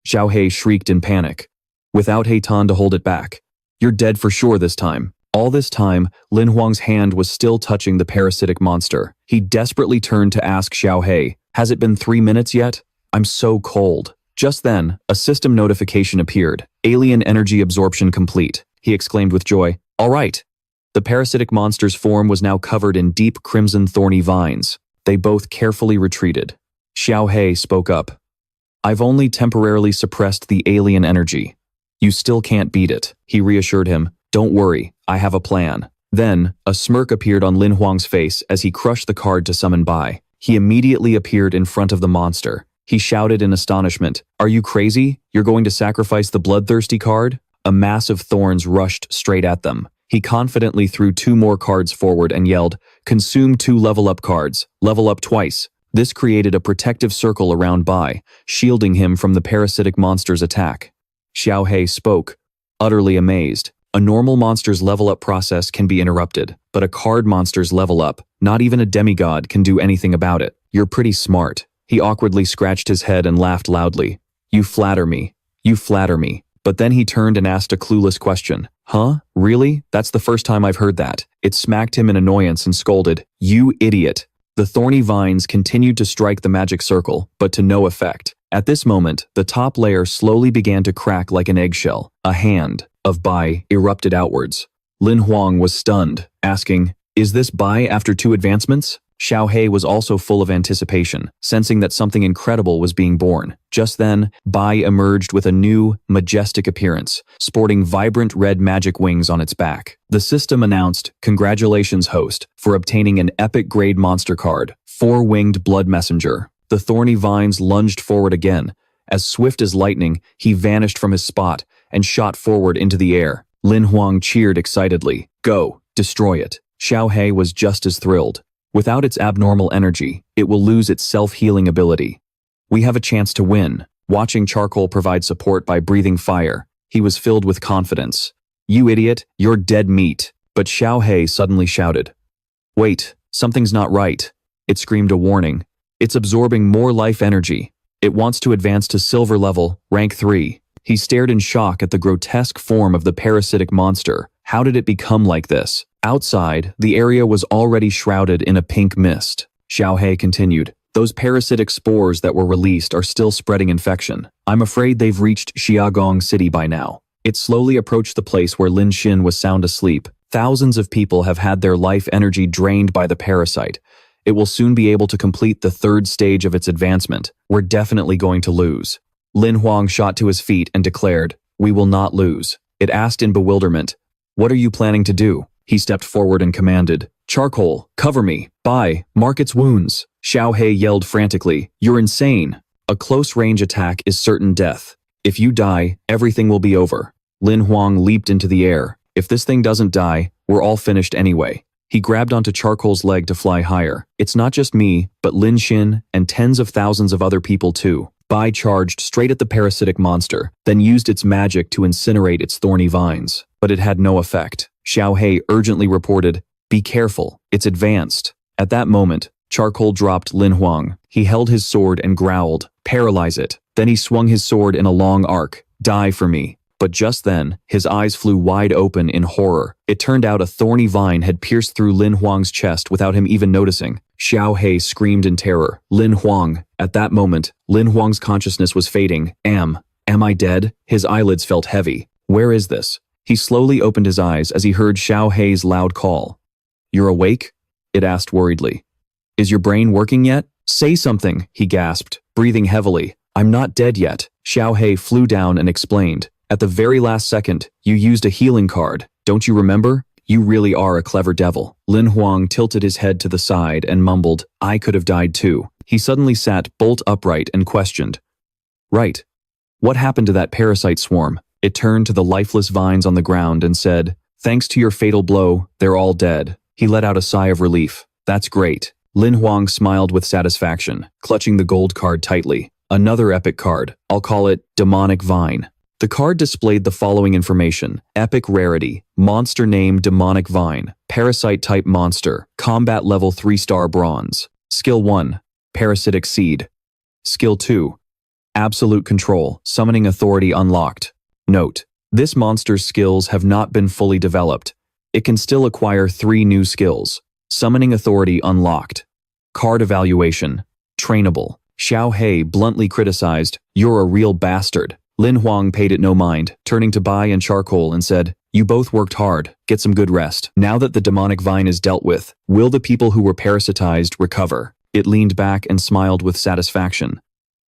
Xiao Hei shrieked in panic. Without Hei Tan to hold it back, "You're dead for sure this time." All this time, Lin Huang's hand was still touching the parasitic monster. He desperately turned to ask Xiao Hei, "Has it been 3 minutes yet? I'm so cold." Just then, a system notification appeared. "Alien energy absorption complete," he exclaimed with joy. "All right." The parasitic monster's form was now covered in deep crimson thorny vines. They both carefully retreated. Xiao Hei spoke up. "I've only temporarily suppressed the alien energy. You still can't beat it," he reassured him. "Don't worry, I have a plan." Then, a smirk appeared on Lin Huang's face as he crushed the card to summon Bai. He immediately appeared in front of the monster. He shouted in astonishment, "Are you crazy? You're going to sacrifice the bloodthirsty card?" A mass of thorns rushed straight at them. He confidently threw 2 more cards forward and yelled, "Consume 2 level-up cards. Level up twice." This created a protective circle around Bai, shielding him from the parasitic monster's attack. Xiao Hei spoke, utterly amazed. A normal monster's level-up process can be interrupted, but a card monster's level-up, not even a demigod, can do anything about it. "You're pretty smart." He awkwardly scratched his head and laughed loudly. "You flatter me. You flatter me." But then he turned and asked a clueless question. "Huh? Really? That's the first time I've heard that." It smacked him in annoyance and scolded, "You idiot." The thorny vines continued to strike the magic circle, but to no effect. At this moment, the top layer slowly began to crack like an eggshell. A hand of Bai erupted outwards. Lin Huang was stunned, asking, "Is this Bai after 2 advancements?" Xiao Hei was also full of anticipation, sensing that something incredible was being born. Just then, Bai emerged with a new, majestic appearance, sporting vibrant red magic wings on its back. The system announced, "Congratulations, host, for obtaining an epic-grade monster card, 4-winged blood messenger." The thorny vines lunged forward again. As swift as lightning, he vanished from his spot and shot forward into the air. Lin Huang cheered excitedly. "Go, destroy it." Xiao Hei was just as thrilled. Without its abnormal energy, it will lose its self-healing ability. We have a chance to win. Watching charcoal provide support by breathing fire, he was filled with confidence. "You idiot, you're dead meat." But Xiao Hei suddenly shouted, "Wait, something's not right." It screamed a warning. "It's absorbing more life energy. It wants to advance to silver level, rank 3. He stared in shock at the grotesque form of the parasitic monster. How did it become like this? Outside, the area was already shrouded in a pink mist. Xiao Hei continued, "Those parasitic spores that were released are still spreading infection. I'm afraid they've reached Xiaogong City by now." It slowly approached the place where Lin Xin was sound asleep. Thousands of people have had their life energy drained by the parasite. It will soon be able to complete the 3rd stage of its advancement. We're definitely going to lose. Lin Huang shot to his feet and declared, "We will not lose." It asked in bewilderment, What are you planning to do? He stepped forward and commanded. Charcoal, cover me. Bye, mark its wounds. Xiao Hei yelled frantically. You're insane. A close-range attack is certain death. If you die, everything will be over. Lin Huang leaped into the air. If this thing doesn't die, we're all finished anyway. He grabbed onto Charcoal's leg to fly higher. It's not just me, but Lin Xin and tens of thousands of other people too. Bai charged straight at the parasitic monster, then used its magic to incinerate its thorny vines. But it had no effect. Xiao Hei urgently reported, Be careful, it's advanced. At that moment, Charcoal dropped Lin Huang. He held his sword and growled, Paralyze it. Then he swung his sword in a long arc. Die for me. But just then, his eyes flew wide open in horror. It turned out a thorny vine had pierced through Lin Huang's chest without him even noticing. Xiao Hei screamed in terror. Lin Huang. At that moment, Lin Huang's consciousness was fading. Am I dead? His eyelids felt heavy. Where is this? He slowly opened his eyes as he heard Xiao Hei's loud call. You're awake? It asked worriedly. Is your brain working yet? Say something, he gasped, breathing heavily. I'm not dead yet. Xiao Hei flew down and explained. At the very last second, you used a healing card. Don't you remember? You really are a clever devil. Lin Huang tilted his head to the side and mumbled, I could have died too. He suddenly sat bolt upright and questioned. Right. What happened to that parasite swarm? It turned to the lifeless vines on the ground and said, Thanks to your fatal blow, they're all dead. He let out a sigh of relief. That's great. Lin Huang smiled with satisfaction, clutching the gold card tightly. Another epic card. I'll call it Demonic Vine. The card displayed the following information. Epic rarity, monster name Demonic Vine, parasite type monster, combat level 3-star bronze. Skill 1, parasitic seed. Skill 2, absolute control, summoning authority unlocked. Note, this monster's skills have not been fully developed. It can still acquire 3 new skills. Summoning authority unlocked. Card evaluation, trainable. Xiao Hei bluntly criticized, You're a real bastard. Lin Huang paid it no mind, turning to Bai and Charcoal and said, You both worked hard, get some good rest. Now that the demonic vine is dealt with, will the people who were parasitized recover? It leaned back and smiled with satisfaction.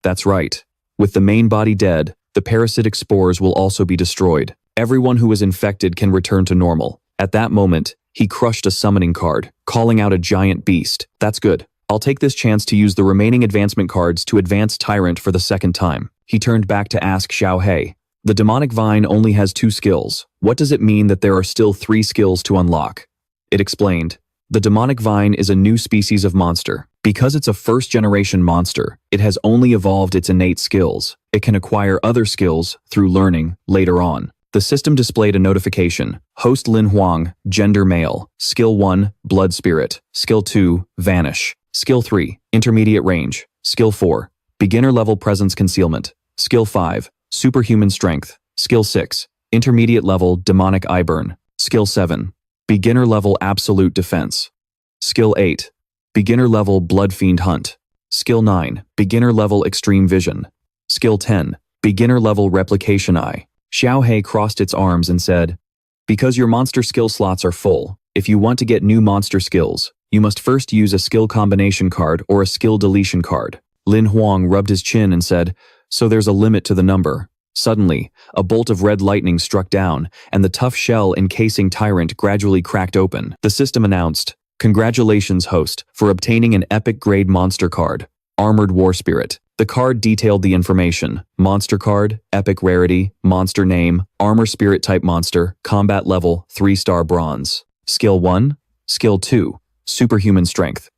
That's right. With the main body dead, the parasitic spores will also be destroyed. Everyone who is infected can return to normal. At that moment, he crushed a summoning card, calling out a giant beast. That's good. I'll take this chance to use the remaining advancement cards to advance Tyrant for the second time. He turned back to ask Xiao Hei. The demonic vine only has 2 skills. What does it mean that there are still 3 skills to unlock? It explained. The demonic vine is a new species of monster. Because it's a first-generation monster, it has only evolved its innate skills. It can acquire other skills through learning later on. The system displayed a notification. Host Lin Huang, gender male. Skill 1, blood spirit. Skill 2, vanish. Skill 3, intermediate range. Skill 4, beginner level presence concealment. Skill 5, superhuman strength. Skill 6, intermediate level demonic eye burn. Skill 7, beginner level absolute defense. Skill 8, beginner level blood fiend hunt. Skill 9, beginner level extreme vision. Skill 10, beginner level replication eye. Xiao Hei crossed its arms and said, Because your monster skill slots are full, if you want to get new monster skills, you must first use a skill combination card or a skill deletion card. Lin Huang rubbed his chin and said, So there's a limit to the number. Suddenly, a bolt of red lightning struck down, and the tough shell encasing Tyrant gradually cracked open. The system announced, Congratulations, host, for obtaining an epic grade monster card, Armored War Spirit. The card detailed the information. Monster card, epic rarity, monster name, armor spirit type monster, combat level, 3-star bronze. Skill 1, Skill 2, superhuman strength.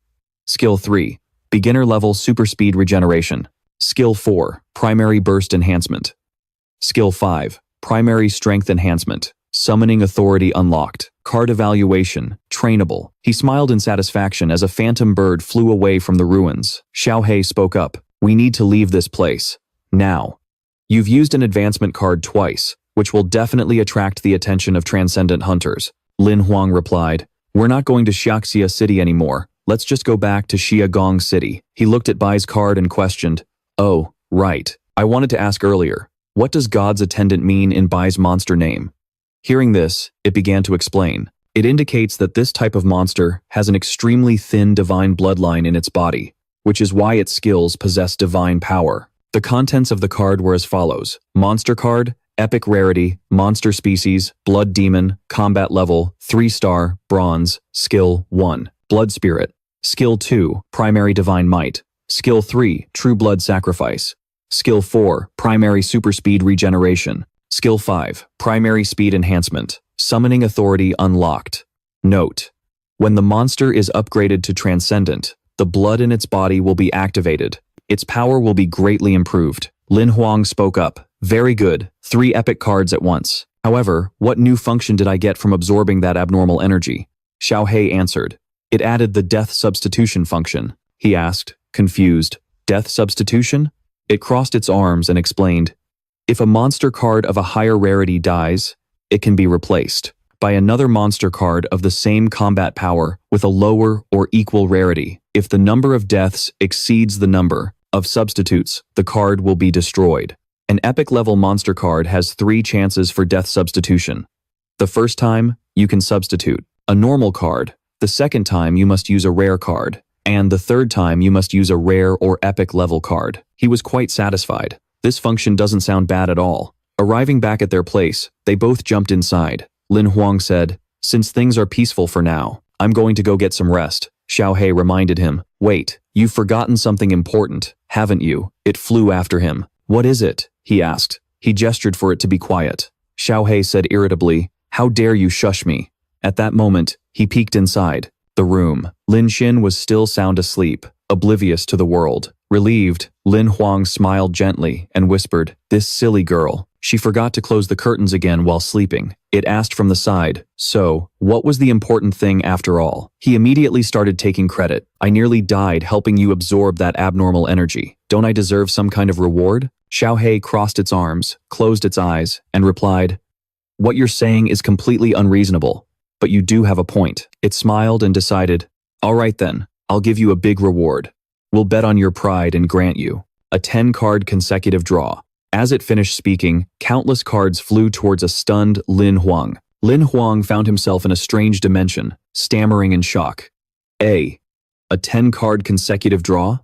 Skill 3, beginner level super speed regeneration. Skill 4, primary burst enhancement. Skill 5, primary strength enhancement. Summoning authority unlocked. Card evaluation, trainable. He smiled in satisfaction as a phantom bird flew away from the ruins. Xiao Hei spoke up. We need to leave this place. Now. You've used an advancement card twice, which will definitely attract the attention of transcendent hunters. Lin Huang replied, We're not going to Xiaxia City anymore. Let's just go back to Xiagong City. He looked at Bai's card and questioned, Oh, right. I wanted to ask earlier, what does God's attendant mean in Bai's monster name? Hearing this, it began to explain. It indicates that this type of monster has an extremely thin divine bloodline in its body, which is why its skills possess divine power. The contents of the card were as follows. Monster card, Epic rarity, monster species, blood demon, combat level, 3-star, bronze, skill 1, blood spirit. Skill 2, primary divine might. Skill 3, true blood sacrifice. Skill 4, primary super speed regeneration. Skill 5, primary speed enhancement. Summoning authority unlocked. Note: when the monster is upgraded to transcendent, the blood in its body will be activated. Its power will be greatly improved. Lin Huang spoke up. Very good, 3 epic cards at once. However, what new function did I get from absorbing that abnormal energy? Xiao Hei answered. It added the death substitution function. He asked, confused. Death substitution? It crossed its arms and explained. If a monster card of a higher rarity dies, it can be replaced by another monster card of the same combat power with a lower or equal rarity. If the number of deaths exceeds the number of substitutes, the card will be destroyed. An epic level monster card has 3 chances for death substitution. The first time, you can substitute a normal card. The second time, you must use a rare card. And the third time, you must use a rare or epic level card. He was quite satisfied. This function doesn't sound bad at all. Arriving back at their place, they both jumped inside. Lin Huang said, since things are peaceful for now, I'm going to go get some rest. Xiao Hei reminded him, wait, you've forgotten something important, haven't you? It flew after him. What is it? He asked. He gestured for it to be quiet. Xiao Hei said irritably, how dare you shush me? At that moment, he peeked inside the room. Lin Xin was still sound asleep, oblivious to the world. Relieved, Lin Huang smiled gently and whispered, this silly girl. She forgot to close the curtains again while sleeping. It asked from the side, so, what was the important thing after all? He immediately started taking credit. I nearly died helping you absorb that abnormal energy. Don't I deserve some kind of reward? Xiao Hei crossed its arms, closed its eyes, and replied, what you're saying is completely unreasonable, but you do have a point. It smiled and decided, all right then, I'll give you a big reward. We'll bet on your pride and grant you a 10-card consecutive draw. As it finished speaking, countless cards flew towards a stunned Lin Huang. Lin Huang found himself in a strange dimension, stammering in shock. A 10-card consecutive draw?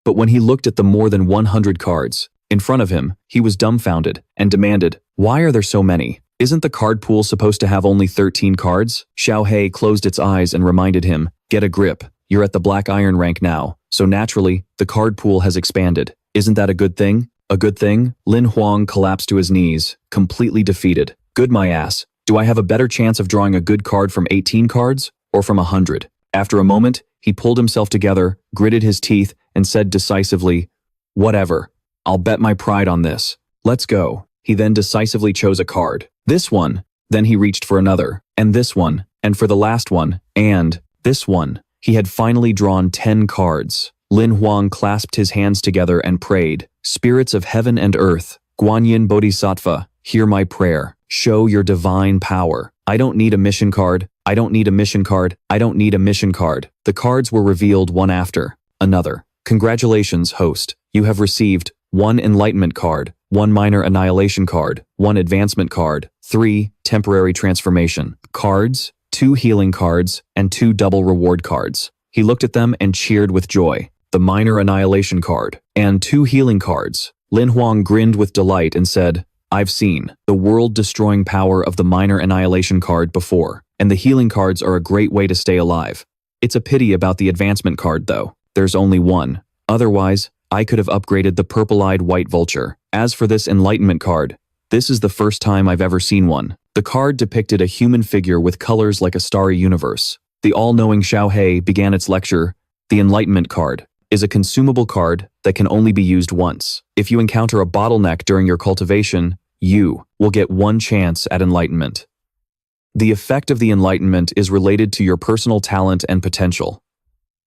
But when he looked at the more than 100 cards in front of him, he was dumbfounded and demanded, why are there so many? Isn't the card pool supposed to have only 13 cards? Xiao Hei closed its eyes and reminded him, get a grip. You're at the Black Iron rank now, so naturally, the card pool has expanded. Isn't that a good thing? A good thing? Lin Huang collapsed to his knees, completely defeated. Good my ass. Do I have a better chance of drawing a good card from 18 cards, or from 100? After a moment, he pulled himself together, gritted his teeth, and said decisively, whatever. I'll bet my pride on this. Let's go. He then decisively chose a card. This one. Then he reached for another, and this one, and for the last one, and this one. He had finally drawn 10 cards. Lin Huang clasped his hands together and prayed, spirits of heaven and earth, Guanyin Bodhisattva, hear my prayer. Show your divine power. I don't need a mission card. I don't need a mission card. I don't need a mission card. The cards were revealed one after another. Congratulations, host. You have received 1 enlightenment card, 1 minor annihilation card, 1 advancement card, 3 temporary transformation cards, 2 healing cards, and 2 double reward cards. He looked at them and cheered with joy. The minor annihilation card, and 2 healing cards. Lin Huang grinned with delight and said, I've seen the world-destroying power of the minor annihilation card before, and the healing cards are a great way to stay alive. It's a pity about the advancement card though. There's only 1. Otherwise, I could have upgraded the purple-eyed white vulture. As for this enlightenment card, this is the first time I've ever seen one. The card depicted a human figure with colors like a starry universe. The all-knowing Xiao Hei began its lecture. The enlightenment card is a consumable card that can only be used once. If you encounter a bottleneck during your cultivation, you will get 1 chance at enlightenment. The effect of the enlightenment is related to your personal talent and potential.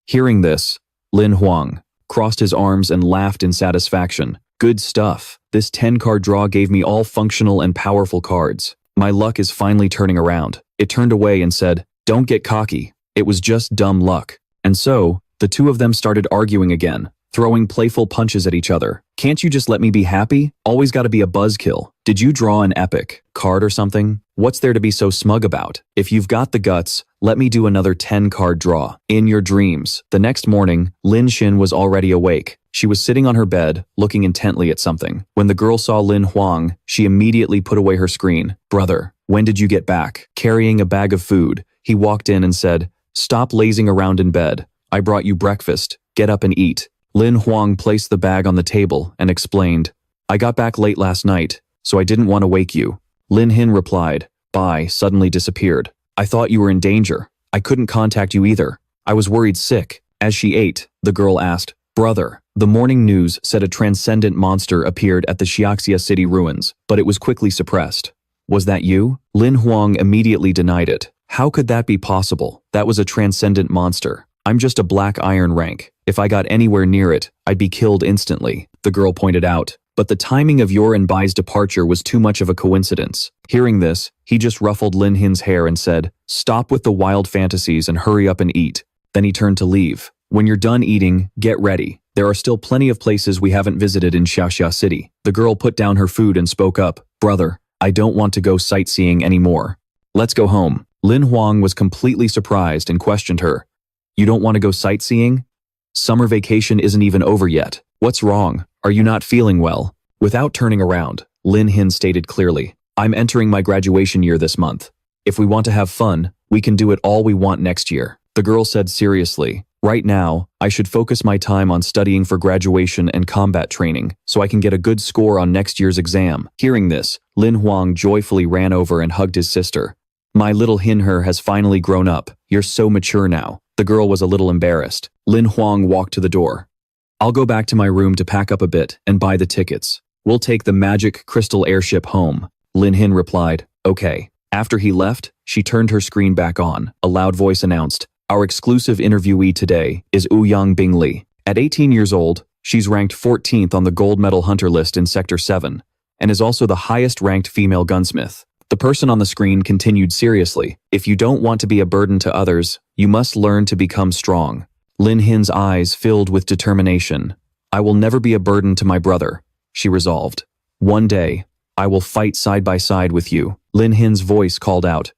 Hearing this, Lin Huang crossed his arms and laughed in satisfaction. Good stuff. This 10-card draw gave me all functional and powerful cards. My luck is finally turning around. It turned away and said, don't get cocky. It was just dumb luck. And so, the two of them started arguing again, throwing playful punches at each other. Can't you just let me be happy? Always gotta be a buzzkill. Did you draw an epic card or something? What's there to be so smug about? If you've got the guts, let me do another 10-card draw. In your dreams. The next morning, Lin Xin was already awake. She was sitting on her bed, looking intently at something. When the girl saw Lin Huang, she immediately put away her screen. "Brother, when did you get back?" Carrying a bag of food, he walked in and said, "Stop lazing around in bed. I brought you breakfast. Get up and eat." Lin Huang placed the bag on the table and explained, "I got back late last night, so I didn't want to wake you." Lin Hin replied, "Bye," suddenly disappeared. "I thought you were in danger. I couldn't contact you either. I was worried sick." As she ate, the girl asked, "Brother." The morning news said a transcendent monster appeared at the Xiaxia city ruins, but it was quickly suppressed. "Was that you?" Lin Huang immediately denied it. "How could that be possible? That was a transcendent monster. I'm just a black iron rank. If I got anywhere near it, I'd be killed instantly," the girl pointed out. "But the timing of your and Bai's departure was too much of a coincidence." Hearing this, he just ruffled Lin Hin's hair and said, "Stop with the wild fantasies and hurry up and eat." Then he turned to leave. "When you're done eating, get ready. There are still plenty of places we haven't visited in Xiaxia City." The girl put down her food and spoke up, "Brother, I don't want to go sightseeing anymore. Let's go home." Lin Huang was completely surprised and questioned her. "You don't want to go sightseeing? Summer vacation isn't even over yet. What's wrong? Are you not feeling well?" Without turning around, Lin Hin stated clearly, "I'm entering my graduation year this month. If we want to have fun, we can do it all we want next year." The girl said seriously, "Right now, I should focus my time on studying for graduation and combat training, so I can get a good score on next year's exam." Hearing this, Lin Huang joyfully ran over and hugged his sister. "My little Hinher has finally grown up. You're so mature now." The girl was a little embarrassed. Lin Huang walked to the door. "I'll go back to my room to pack up a bit and buy the tickets. We'll take the magic crystal airship home." Lin Hin replied, "Okay." After he left, she turned her screen back on. A loud voice announced, "Our exclusive interviewee today is Ouyang Bingli. At 18 years old, she's ranked 14th on the gold medal hunter list in Sector 7, and is also the highest ranked female gunsmith." The person on the screen continued seriously, "If you don't want to be a burden to others, you must learn to become strong." Lin Hin's eyes filled with determination. "I will never be a burden to my brother," she resolved. "One day, I will fight side by side with you." Lin Hin's voice called out,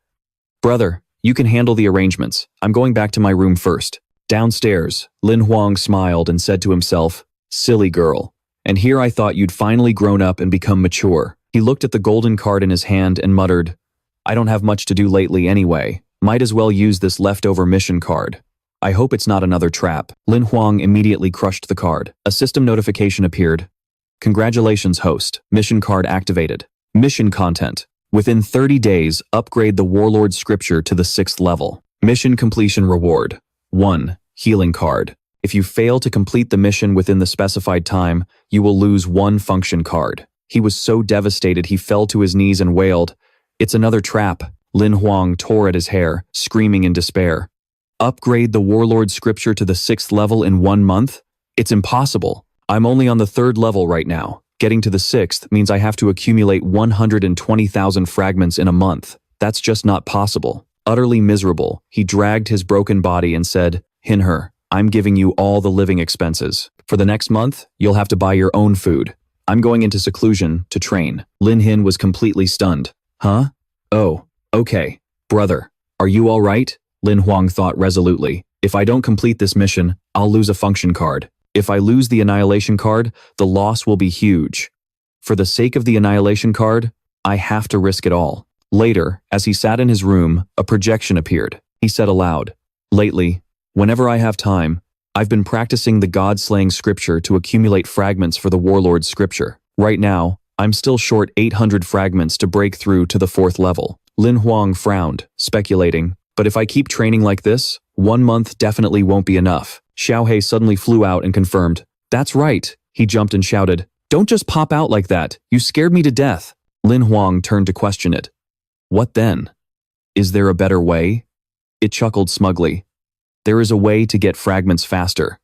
"Brother, you can handle the arrangements. I'm going back to my room first." Downstairs, Lin Huang smiled and said to himself, "Silly girl. And here I thought you'd finally grown up and become mature." He looked at the golden card in his hand and muttered, "I don't have much to do lately anyway. Might as well use this leftover mission card. I hope it's not another trap." Lin Huang immediately crushed the card. A system notification appeared. "Congratulations, host. Mission card activated. Mission content. Within 30 days, upgrade the Warlord Scripture to the 6th level. Mission completion reward. 1. Healing card. If you fail to complete the mission within the specified time, you will lose 1 function card." He was so devastated he fell to his knees and wailed, "It's another trap." Lin Huang tore at his hair, screaming in despair. "Upgrade the Warlord Scripture to the 6th level in 1 month? It's impossible. I'm only on the 3rd level right now. Getting to the 6th means I have to accumulate 120,000 fragments in a month. That's just not possible." Utterly miserable, he dragged his broken body and said, "Hinher, I'm giving you all the living expenses. For the next month, you'll have to buy your own food. I'm going into seclusion to train." Lin Hin was completely stunned. "Huh? Oh, okay. Brother, are you all right?" Lin Huang thought resolutely. "If I don't complete this mission, I'll lose a function card. If I lose the annihilation card, the loss will be huge. For the sake of the annihilation card, I have to risk it all." Later, as he sat in his room, a projection appeared. He said aloud, "Lately, whenever I have time, I've been practicing the God-slaying scripture to accumulate fragments for the Warlord's scripture. Right now, I'm still short 800 fragments to break through to the 4th level." Lin Huang frowned, speculating, "But if I keep training like this, 1 month definitely won't be enough." Xiao Hei suddenly flew out and confirmed, "That's right." He jumped and shouted, "Don't just pop out like that. You scared me to death." Lin Huang turned to question it. "What then? Is there a better way?" It chuckled smugly. "There is a way to get fragments faster.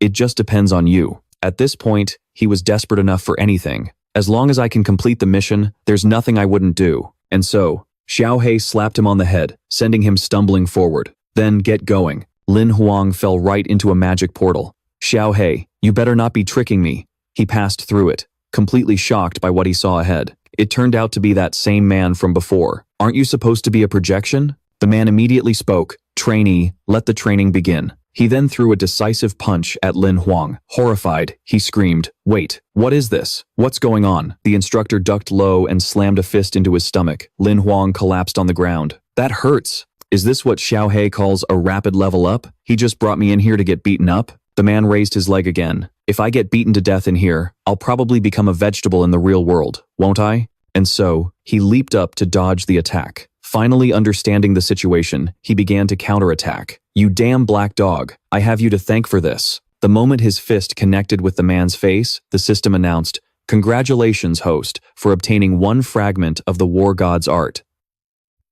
It just depends on you." At this point, he was desperate enough for anything. "As long as I can complete the mission, there's nothing I wouldn't do." And so, Xiao Hei slapped him on the head, sending him stumbling forward. "Then get going." Lin Huang fell right into a magic portal. "Xiao Hei, you better not be tricking me." He passed through it, completely shocked by what he saw ahead. It turned out to be that same man from before. "Aren't you supposed to be a projection?" The man immediately spoke, "Trainee, let the training begin." He then threw a decisive punch at Lin Huang. Horrified, he screamed, "Wait, what is this? What's going on?" The instructor ducked low and slammed a fist into his stomach. Lin Huang collapsed on the ground. "That hurts. Is this what Xiao Hei calls a rapid level up? He just brought me in here to get beaten up?" The man raised his leg again. "If I get beaten to death in here, I'll probably become a vegetable in the real world, won't I?" And so, he leaped up to dodge the attack. Finally understanding the situation, he began to counterattack. "You damn black dog, I have you to thank for this." The moment his fist connected with the man's face, the system announced, "Congratulations, host, for obtaining one fragment of the war god's art."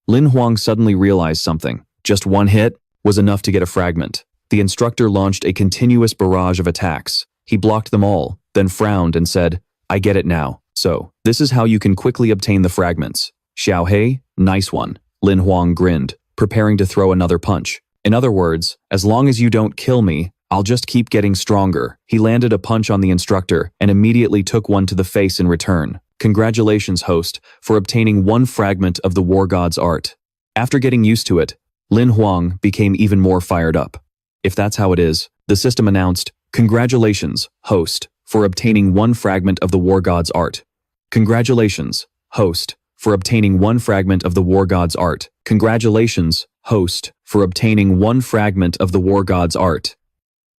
Lin Huang suddenly realized something. Just one hit was enough to get a fragment. The instructor launched a continuous barrage of attacks. He blocked them all, then frowned and said, "I get it now. So, this is how you can quickly obtain the fragments. Xiao Hei, nice one." Lin Huang grinned, preparing to throw another punch. "In other words, as long as you don't kill me, I'll just keep getting stronger." He landed a punch on the instructor and immediately took one to the face in return. "Congratulations, host, for obtaining one fragment of the war god's art." After getting used to it, Lin Huang became even more fired up. "If that's how it is," the system announced, "Congratulations, host, for obtaining one fragment of the war god's art." "Congratulations, host, for obtaining one fragment of the war god's art." "Congratulations, host, for obtaining one fragment of the war god's art."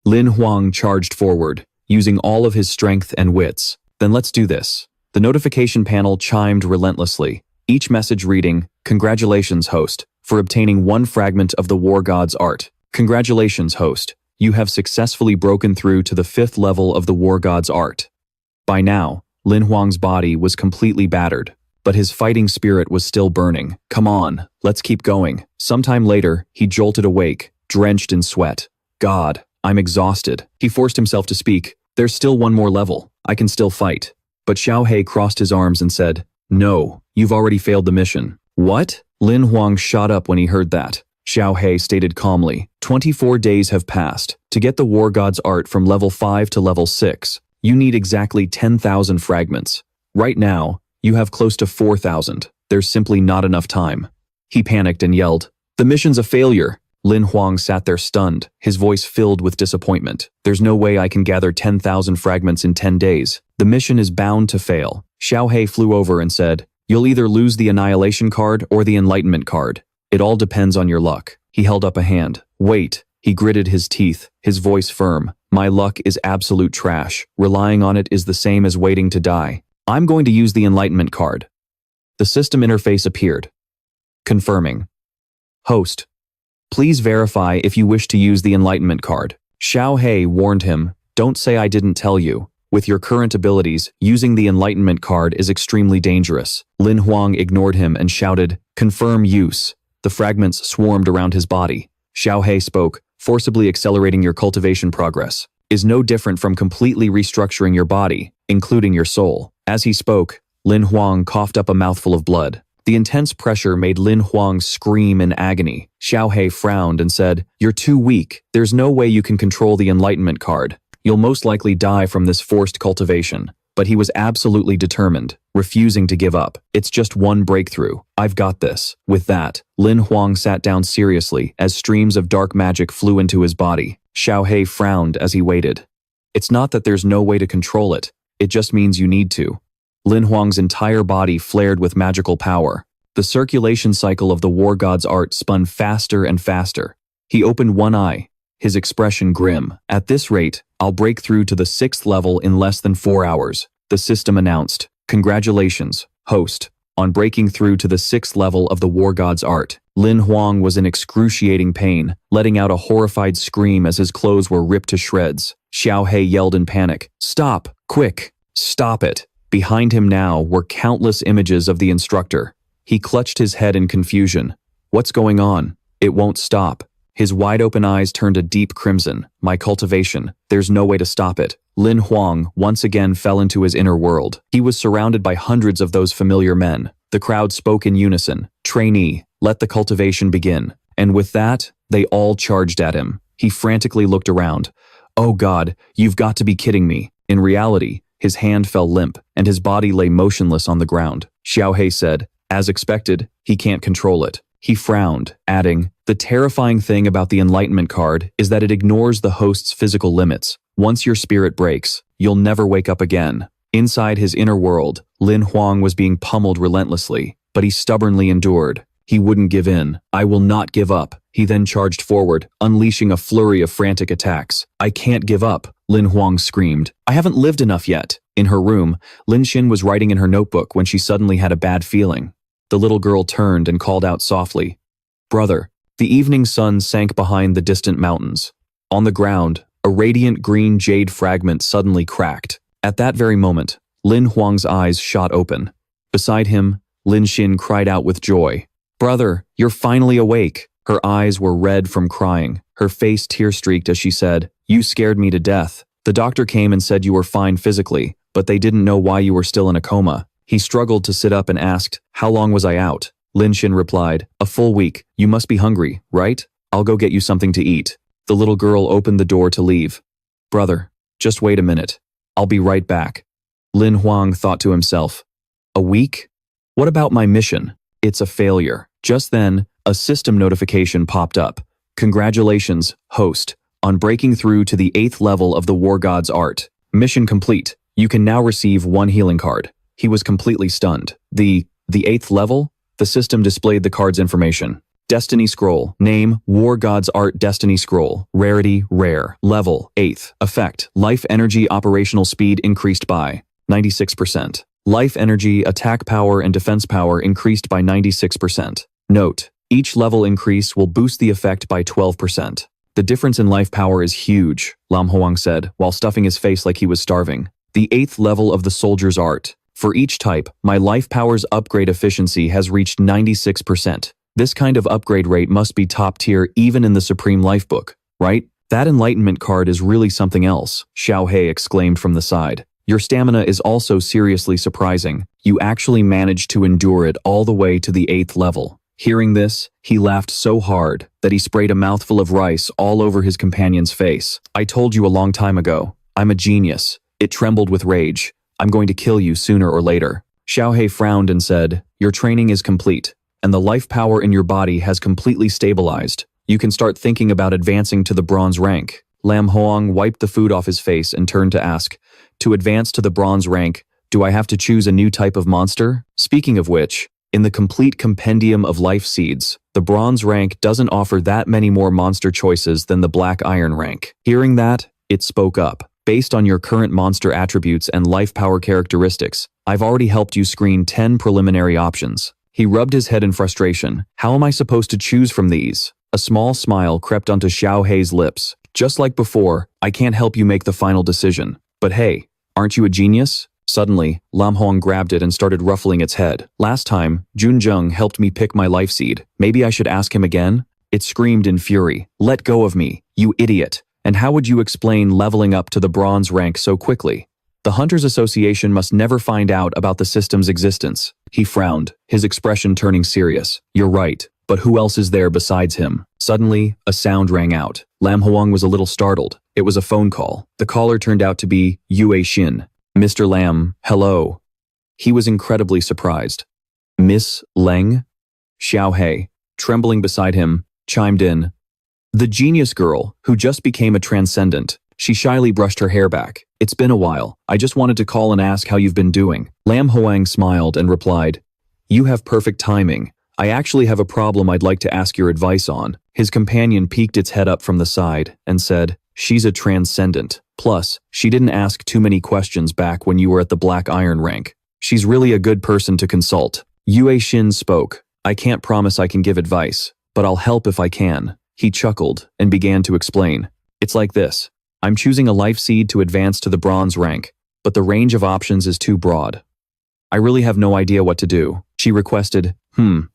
Lin Huang charged forward, using all of his strength and wits. "Then let's do this." The notification panel chimed relentlessly, each message reading, "Congratulations, host, for obtaining one fragment of the war god's art." "Congratulations, host. You have successfully broken through to the 5th level of the war god's art." By now, Lin Huang's body was completely battered, but his fighting spirit was still burning. "Come on, let's keep going." Sometime later, he jolted awake, drenched in sweat. "God, I'm exhausted." He forced himself to speak. "There's still one more level. I can still fight." But Xiao Hei crossed his arms and said, "No, you've already failed the mission." "What?" Lin Huang shot up when he heard that. Xiao Hei stated calmly, 24 days have passed. To get the war god's art from level 5 to level 6, you need exactly 10,000 fragments. Right now, you have close to 4,000. There's simply not enough time." He panicked and yelled, "The mission's a failure." Lin Huang sat there stunned, his voice filled with disappointment. "There's no way I can gather 10,000 fragments in 10 days. The mission is bound to fail." Xiao Hei flew over and said, "You'll either lose the Annihilation card or the Enlightenment card. It all depends on your luck." He held up a hand. "Wait." He gritted his teeth, his voice firm. "My luck is absolute trash. Relying on it is the same as waiting to die. I'm going to use the Enlightenment card." The system interface appeared. Confirming. "Host, please verify if you wish to use the Enlightenment card." Xiao Hei warned him, "Don't say I didn't tell you. With your current abilities, using the Enlightenment card is extremely dangerous." Lin Huang ignored him and shouted, "Confirm use." The fragments swarmed around his body. Xiao Hei spoke, "Forcibly accelerating your cultivation progress is no different from completely restructuring your body, including your soul." As he spoke, Lin Huang coughed up a mouthful of blood. The intense pressure made Lin Huang scream in agony. Xiao Hei frowned and said, "You're too weak. There's no way you can control the Enlightenment card. You'll most likely die from this forced cultivation." But he was absolutely determined, refusing to give up. "It's just one breakthrough. I've got this." With that, Lin Huang sat down seriously as streams of dark magic flew into his body. Xiao Hei frowned as he waited. "It's not that there's no way to control it. It just means you need to." Lin Huang's entire body flared with magical power. The circulation cycle of the war god's art spun faster and faster. He opened one eye, his expression grim. "At this rate, I'll break through to the 6th level in less than 4 hours. The system announced, "Congratulations, host, on breaking through to the 6th level of the war god's art." Lin Huang was in excruciating pain, letting out a horrified scream as his clothes were ripped to shreds. Xiao Hei yelled in panic, "Stop, quick, stop it." Behind him now were countless images of the instructor. He clutched his head in confusion. "What's going on? It won't stop." His wide-open eyes turned a deep crimson. "My cultivation. There's no way to stop it." Lin Huang once again fell into his inner world. He was surrounded by hundreds of those familiar men. The crowd spoke in unison. "Trainee, let the cultivation begin." And with that, they all charged at him. He frantically looked around. "Oh God, you've got to be kidding me." In reality, his hand fell limp, and his body lay motionless on the ground. Xiao Hei said, "As expected, he can't control it." He frowned, adding, "The terrifying thing about the enlightenment card is that it ignores the host's physical limits. Once your spirit breaks, you'll never wake up again." Inside his inner world, Lin Huang was being pummeled relentlessly, but he stubbornly endured. He wouldn't give in. "I will not give up." He then charged forward, unleashing a flurry of frantic attacks. "I can't give up," Lin Huang screamed. "I haven't lived enough yet." In her room, Lin Xin was writing in her notebook when she suddenly had a bad feeling. The little girl turned and called out softly, "Brother." The evening sun sank behind the distant mountains. On the ground, a radiant green jade fragment suddenly cracked. At that very moment, Lin Huang's eyes shot open. Beside him, Lin Xin cried out with joy. "Brother, you're finally awake." Her eyes were red from crying, her face tear-streaked as she said, "You scared me to death. The doctor came and said you were fine physically, but they didn't know why you were still in a coma." He struggled to sit up and asked, "How long was I out?" Lin Xin replied, "A full week. You must be hungry, right? I'll go get you something to eat." The little girl opened the door to leave. "Brother, just wait a minute. I'll be right back." Lin Huang thought to himself, "A week? What about my mission? It's a failure." Just then, a system notification popped up. "Congratulations, host, on breaking through to the 8th level of the War God's art. Mission complete. You can now receive 1 healing card." He was completely stunned. The 8th level? The system displayed the card's information. Destiny Scroll. Name, War God's Art Destiny Scroll. Rarity, Rare. Level, 8th. Effect, Life Energy Operational Speed increased by 96%. Life Energy, Attack Power and Defense Power increased by 96%. Note, each level increase will boost the effect by 12%. "The difference in life power is huge," Lam Huang said, while stuffing his face like he was starving. "The 8th level of the Soldier's Art. For each type, my life power's upgrade efficiency has reached 96%. This kind of upgrade rate must be top tier even in the Supreme Life Book, right? That enlightenment card is really something else," Xiao Hei exclaimed from the side. "Your stamina is also seriously surprising. You actually managed to endure it all the way to the 8th level." Hearing this, he laughed so hard that he sprayed a mouthful of rice all over his companion's face. "I told you a long time ago. I'm a genius." It trembled with rage. "I'm going to kill you sooner or later." Xiao Hei frowned and said, "Your training is complete, and the life power in your body has completely stabilized. You can start thinking about advancing to the bronze rank." Lam Huang wiped the food off his face and turned to ask, "To advance to the bronze rank, do I have to choose a new type of monster? Speaking of which, in the complete compendium of life seeds, the bronze rank doesn't offer that many more monster choices than the black iron rank." Hearing that, it spoke up. "Based on your current monster attributes and life power characteristics, I've already helped you screen 10 preliminary options." He rubbed his head in frustration. "How am I supposed to choose from these?" A small smile crept onto Xiao Hei's lips. "Just like before, I can't help you make the final decision. But hey, aren't you a genius?" Suddenly, Lam Huang grabbed it and started ruffling its head. "Last time, Junjung helped me pick my life seed. Maybe I should ask him again?" It screamed in fury. "Let go of me, you idiot. And how would you explain leveling up to the bronze rank so quickly? The Hunters Association must never find out about the system's existence." He frowned, his expression turning serious. "You're right, but who else is there besides him?" Suddenly, a sound rang out. Lam Huang was a little startled. It was a phone call. The caller turned out to be Yue Xin. "Mr. Lam, hello." He was incredibly surprised. "Miss Leng?" Xiao Hei, trembling beside him, chimed in. "The genius girl, who just became a transcendent." She shyly brushed her hair back. "It's been a while. I just wanted to call and ask how you've been doing." Lam Huang smiled and replied, "You have perfect timing. I actually have a problem I'd like to ask your advice on." His companion peeked its head up from the side and said, "She's a transcendent. Plus, she didn't ask too many questions back when you were at the black iron rank. She's really a good person to consult." Yue Xin spoke. "I can't promise I can give advice, but I'll help if I can." He chuckled and began to explain. "It's like this. I'm choosing a life seed to advance to the bronze rank, but the range of options is too broad. I really have no idea what to do." She requested,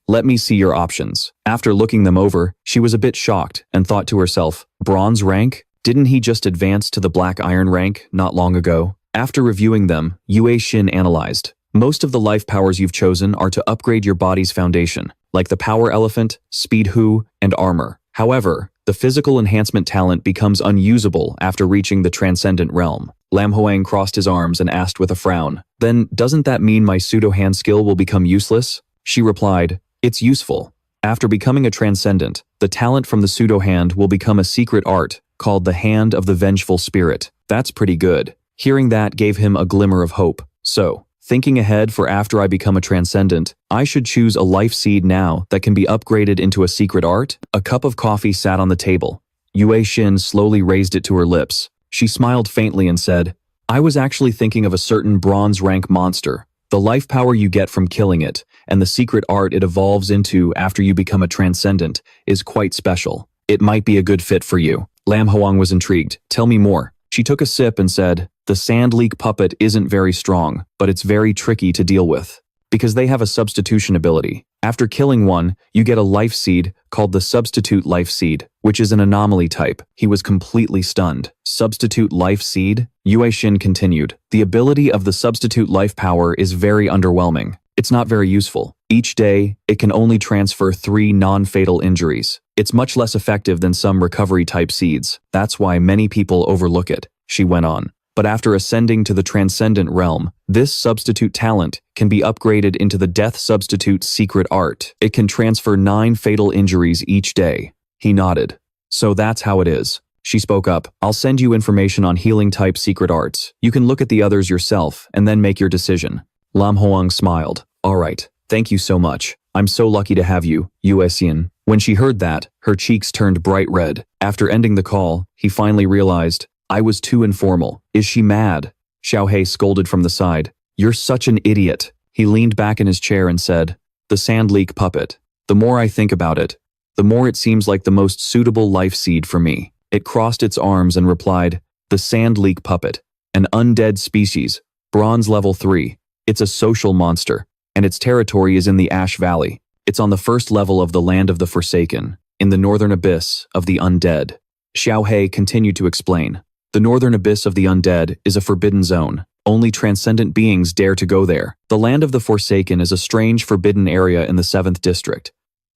"Let me see your options." After looking them over, she was a bit shocked and thought to herself, "Bronze rank? Didn't he just advance to the black iron rank not long ago?" After reviewing them, Yue Xin analyzed. "Most of the life powers you've chosen are to upgrade your body's foundation, like the Power Elephant, Speed Hu, and Armor. However, the physical enhancement talent becomes unusable after reaching the Transcendent Realm." Lam Huang crossed his arms and asked with a frown, "Then doesn't that mean my pseudo-hand skill will become useless?" She replied, "It's useful. After becoming a transcendent, the talent from the pseudo-hand will become a secret art called the Hand of the Vengeful Spirit. That's pretty good. Hearing that gave him a glimmer of hope. So, thinking ahead for after I become a transcendent, I should choose a life seed now that can be upgraded into a secret art? A cup of coffee sat on the table. Yue Xin slowly raised it to her lips. She smiled faintly and said, I was actually thinking of a certain bronze rank monster. The life power you get from killing it, and the secret art it evolves into after you become a transcendent, is quite special. It might be a good fit for you. Lin Huang was intrigued. Tell me more. She took a sip and said, the sand leak puppet isn't very strong, but it's very tricky to deal with. Because they have a substitution ability. After killing one, you get a life seed called the substitute life seed, which is an anomaly type. He was completely stunned. Substitute life seed? Yue Xin continued. The ability of the substitute life power is very underwhelming. It's not very useful. Each day, it can only transfer 3 non-fatal injuries. It's much less effective than some recovery-type seeds. That's why many people overlook it, she went on. But after ascending to the transcendent realm, this substitute talent can be upgraded into the Death Substitute Secret Art. It can transfer 9 fatal injuries each day. He nodded. So that's how it is. She spoke up. I'll send you information on healing-type secret arts. You can look at the others yourself and then make your decision. Lin Huang smiled. All right. Thank you so much. I'm so lucky to have you, Yue Xin. When she heard that, her cheeks turned bright red. After ending the call, he finally realized, I was too informal. Is she mad? Xiao Hei scolded from the side. You're such an idiot. He leaned back in his chair and said, the sand leak puppet. The more I think about it, the more it seems like the most suitable life seed for me. It crossed its arms and replied, the sand leak puppet, an undead species, bronze level 3. It's a social monster, and its territory is in the Ash Valley. It's on the first level of the Land of the Forsaken, in the northern abyss of the undead. Xiao Hei continued to explain. The northern abyss of the undead is a forbidden zone. Only transcendent beings dare to go there. The Land of the Forsaken is a strange forbidden area in the 7th district.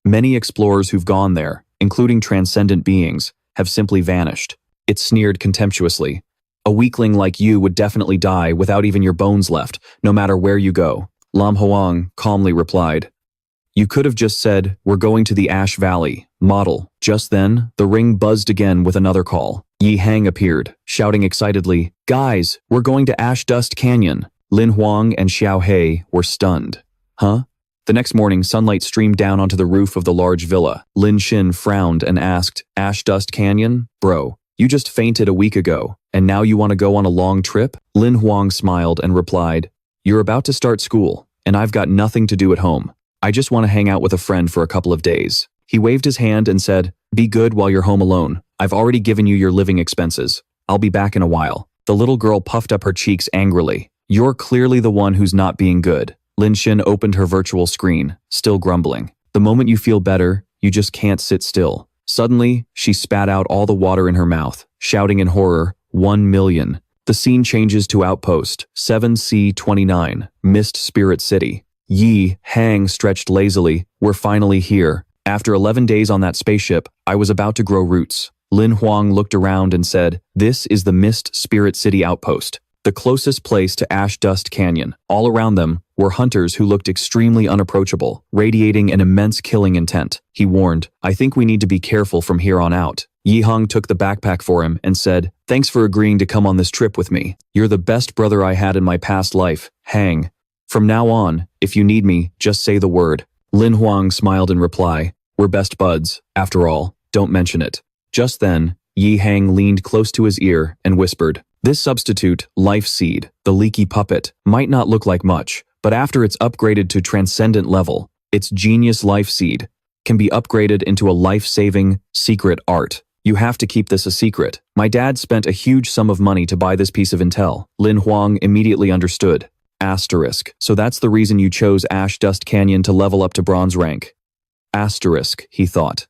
Many explorers who've gone there, including transcendent beings, have simply vanished. It sneered contemptuously. A weakling like you would definitely die without even your bones left, no matter where you go. Lin Huang calmly replied. You could have just said, we're going to the Ash Valley, model. Just then, the ring buzzed again with another call. Yi Hang appeared, shouting excitedly, guys, we're going to Ash Dust Canyon. Lin Huang and Xiao Hei were stunned. Huh? The next morning, sunlight streamed down onto the roof of the large villa. Lin Xin frowned and asked, Ash Dust Canyon? Bro, you just fainted a week ago, and now you want to go on a long trip? Lin Huang smiled and replied, you're about to start school, and I've got nothing to do at home. I just want to hang out with a friend for a couple of days. He waved his hand and said, be good while you're home alone. I've already given you your living expenses. I'll be back in a while. The little girl puffed up her cheeks angrily. You're clearly the one who's not being good. Lin Xin opened her virtual screen, still grumbling. The moment you feel better, you just can't sit still. Suddenly, she spat out all the water in her mouth, shouting in horror, 1 million. The scene changes to Outpost, 7C29, Mist Spirit City. Yi Hang stretched lazily. We're finally here. After 11 days on that spaceship, I was about to grow roots. Lin Huang looked around and said, this is the Mist Spirit City Outpost, the closest place to Ash Dust Canyon. All around them were hunters who looked extremely unapproachable, radiating an immense killing intent. He warned, I think we need to be careful from here on out. Yi Hang took the backpack for him and said, thanks for agreeing to come on this trip with me. You're the best brother I had in my past life, Hang. From now on, if you need me, just say the word. Lin Huang smiled in reply, we're best buds, after all, don't mention it. Just then, Yi Hang leaned close to his ear and whispered, this substitute, life seed, the leaky puppet, might not look like much, but after it's upgraded to transcendent level, its genius life seed can be upgraded into a life-saving secret art. You have to keep this a secret. My dad spent a huge sum of money to buy this piece of intel. Lin Huang immediately understood. Asterisk. So that's the reason you chose Ash Dust Canyon to level up to bronze rank. Asterisk, he thought.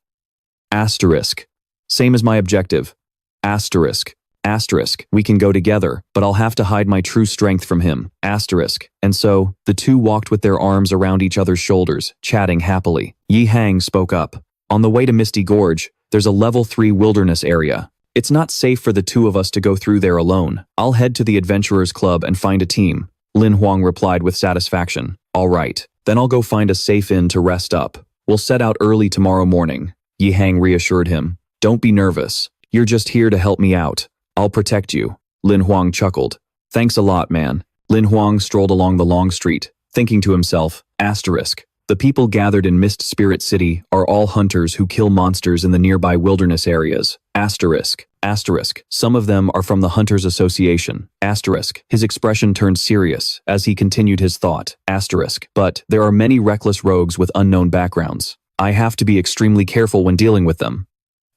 Asterisk. Same as my objective. Asterisk. Asterisk. We can go together, but I'll have to hide my true strength from him. Asterisk. And so, the two walked with their arms around each other's shoulders, chatting happily. Yi Hang spoke up. On the way to Misty Gorge, there's a level 3 wilderness area. It's not safe for the two of us to go through there alone. I'll head to the Adventurers Club and find a team. Lin Huang replied with satisfaction. All right, then I'll go find a safe inn to rest up. We'll set out early tomorrow morning. Yi Hang reassured him. Don't be nervous. You're just here to help me out. I'll protect you. Lin Huang chuckled. Thanks a lot, man. Lin Huang strolled along the long street, thinking to himself, asterisk. The people gathered in Mist Spirit City are all hunters who kill monsters in the nearby wilderness areas. Asterisk. Asterisk. Some of them are from the Hunters Association. Asterisk. His expression turned serious as he continued his thought. Asterisk. But there are many reckless rogues with unknown backgrounds. I have to be extremely careful when dealing with them.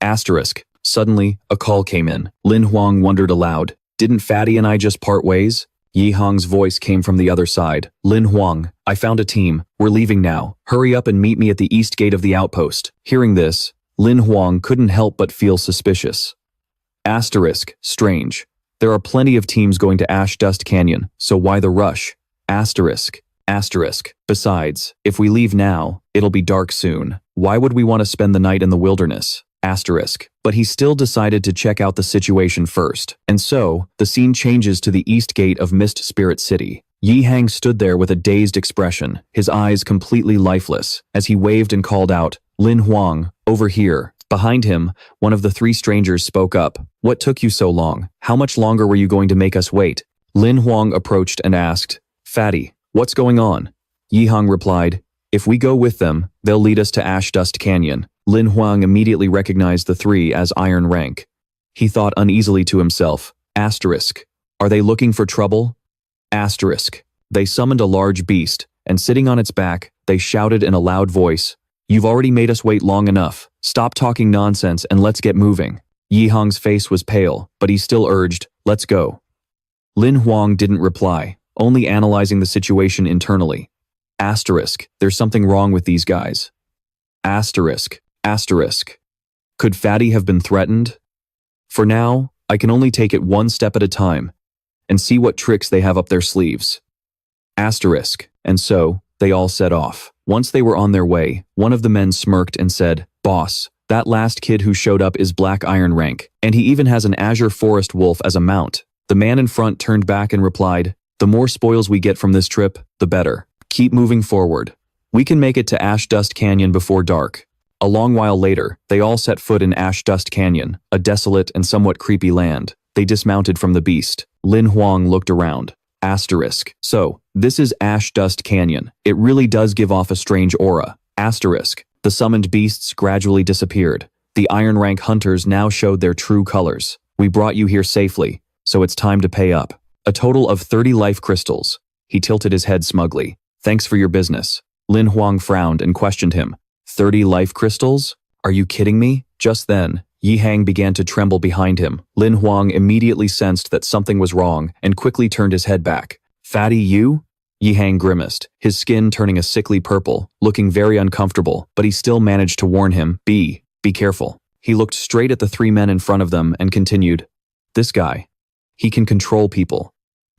Asterisk. Suddenly, a call came in. Lin Huang wondered aloud. Didn't Fatty and I just part ways? Yi Hang's voice came from the other side. Lin Huang, I found a team. We're leaving now. Hurry up and meet me at the east gate of the outpost. Hearing this, Lin Huang couldn't help but feel suspicious. Asterisk. Strange. There are plenty of teams going to Ash Dust Canyon, so why the rush? Asterisk. Asterisk. Besides, if we leave now, it'll be dark soon. Why would we want to spend the night in the wilderness? Asterisk. But he still decided to check out the situation first. And so, the scene changes to the east gate of Mist Spirit City. Yi Hang stood there with a dazed expression, his eyes completely lifeless, as he waved and called out, Lin Huang, over here. Behind him, one of the three strangers spoke up. What took you so long? How much longer were you going to make us wait? Lin Huang approached and asked, Fatty, what's going on? Yi Hang replied, if we go with them, they'll lead us to Ash Dust Canyon. Lin Huang immediately recognized the three as Iron Rank. He thought uneasily to himself, asterisk. Are they looking for trouble? Asterisk. They summoned a large beast, and sitting on its back, they shouted in a loud voice, You've already made us wait long enough. Stop talking nonsense and let's get moving. Yi Hang's face was pale, but he still urged, let's go. Lin Huang didn't reply, only analyzing the situation internally. Asterisk. There's something wrong with these guys. Asterisk. Asterisk. Could Fatty have been threatened? For now, I can only take it one step at a time and see what tricks they have up their sleeves. Asterisk. And so, they all set off. Once they were on their way, one of the men smirked and said, Boss, that last kid who showed up is Black Iron Rank, and he even has an Azure Forest Wolf as a mount. The man in front turned back and replied, The more spoils we get from this trip, the better. Keep moving forward. We can make it to Ash Dust Canyon before dark. A long while later, they all set foot in Ash Dust Canyon, a desolate and somewhat creepy land. They dismounted from the beast. Lin Huang looked around. Asterisk. So, this is Ash Dust Canyon. It really does give off a strange aura. Asterisk. The summoned beasts gradually disappeared. The Iron Rank hunters now showed their true colors. We brought you here safely, so it's time to pay up. A total of 30 life crystals. He tilted his head smugly. Thanks for your business. Lin Huang frowned and questioned him. 30 life crystals? Are you kidding me? Just then, Yi Hang began to tremble behind him. Lin Huang immediately sensed that something was wrong and quickly turned his head back. Fatty, you? Yi Hang grimaced, his skin turning a sickly purple, looking very uncomfortable, but he still managed to warn him, Be careful. He looked straight at the three men in front of them and continued, This guy. He can control people.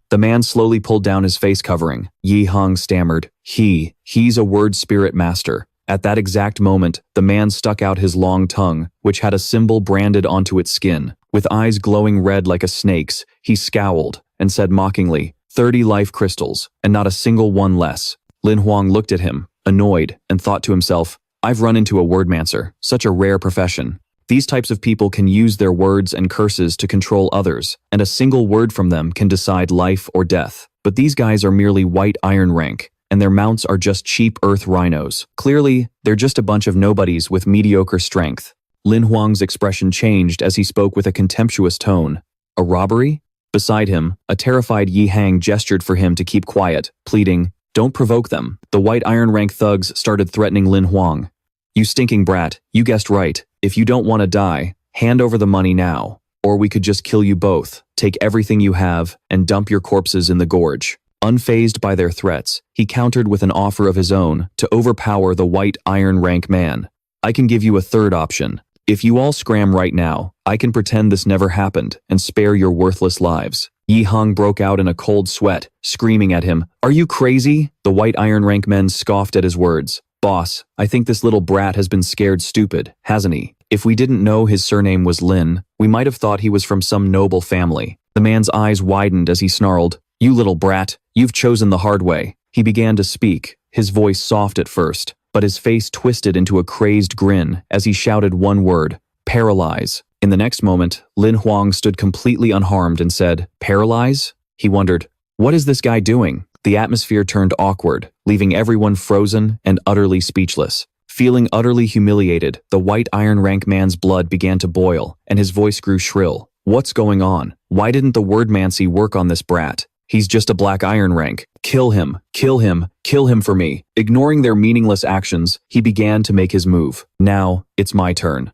The man slowly pulled down his face covering. Yi Hang stammered, He's a word spirit master. At that exact moment, the man stuck out his long tongue, which had a symbol branded onto its skin. With eyes glowing red like a snake's, he scowled and said mockingly, 30 life crystals, and not a single one less. Lin Huang looked at him, annoyed, and thought to himself, I've run into a wordmancer, such a rare profession. These types of people can use their words and curses to control others, and a single word from them can decide life or death. But these guys are merely white Iron Rank, and their mounts are just cheap earth rhinos. Clearly, they're just a bunch of nobodies with mediocre strength. Lin Huang's expression changed as he spoke with a contemptuous tone. A robbery? Beside him, a terrified Yi Hang gestured for him to keep quiet, pleading, Don't provoke them. The white Iron Rank thugs started threatening Lin Huang. You stinking brat, you guessed right. If you don't want to die, hand over the money now, or we could just kill you both, take everything you have, and dump your corpses in the gorge. Unfazed by their threats, he countered with an offer of his own to overpower the white Iron Rank man. I can give you a third option. If you all scram right now, I can pretend this never happened and spare your worthless lives. Yi Hang broke out in a cold sweat, screaming at him, Are you crazy? The white Iron Rank men scoffed at his words. Boss, I think this little brat has been scared stupid, hasn't he? If we didn't know his surname was Lin, we might have thought he was from some noble family. The man's eyes widened as he snarled, You little brat, you've chosen the hard way. He began to speak, his voice soft at first, but his face twisted into a crazed grin as he shouted one word, "Paralyze." In the next moment, Lin Huang stood completely unharmed and said, "Paralyze?" He wondered, what is this guy doing? The atmosphere turned awkward, leaving everyone frozen and utterly speechless. Feeling utterly humiliated, the white iron rank man's blood began to boil, and his voice grew shrill. What's going on? Why didn't the wordmancy work on this brat? He's just a black iron rank. Kill him, kill him, kill him for me. Ignoring their meaningless actions, he began to make his move. Now, it's my turn.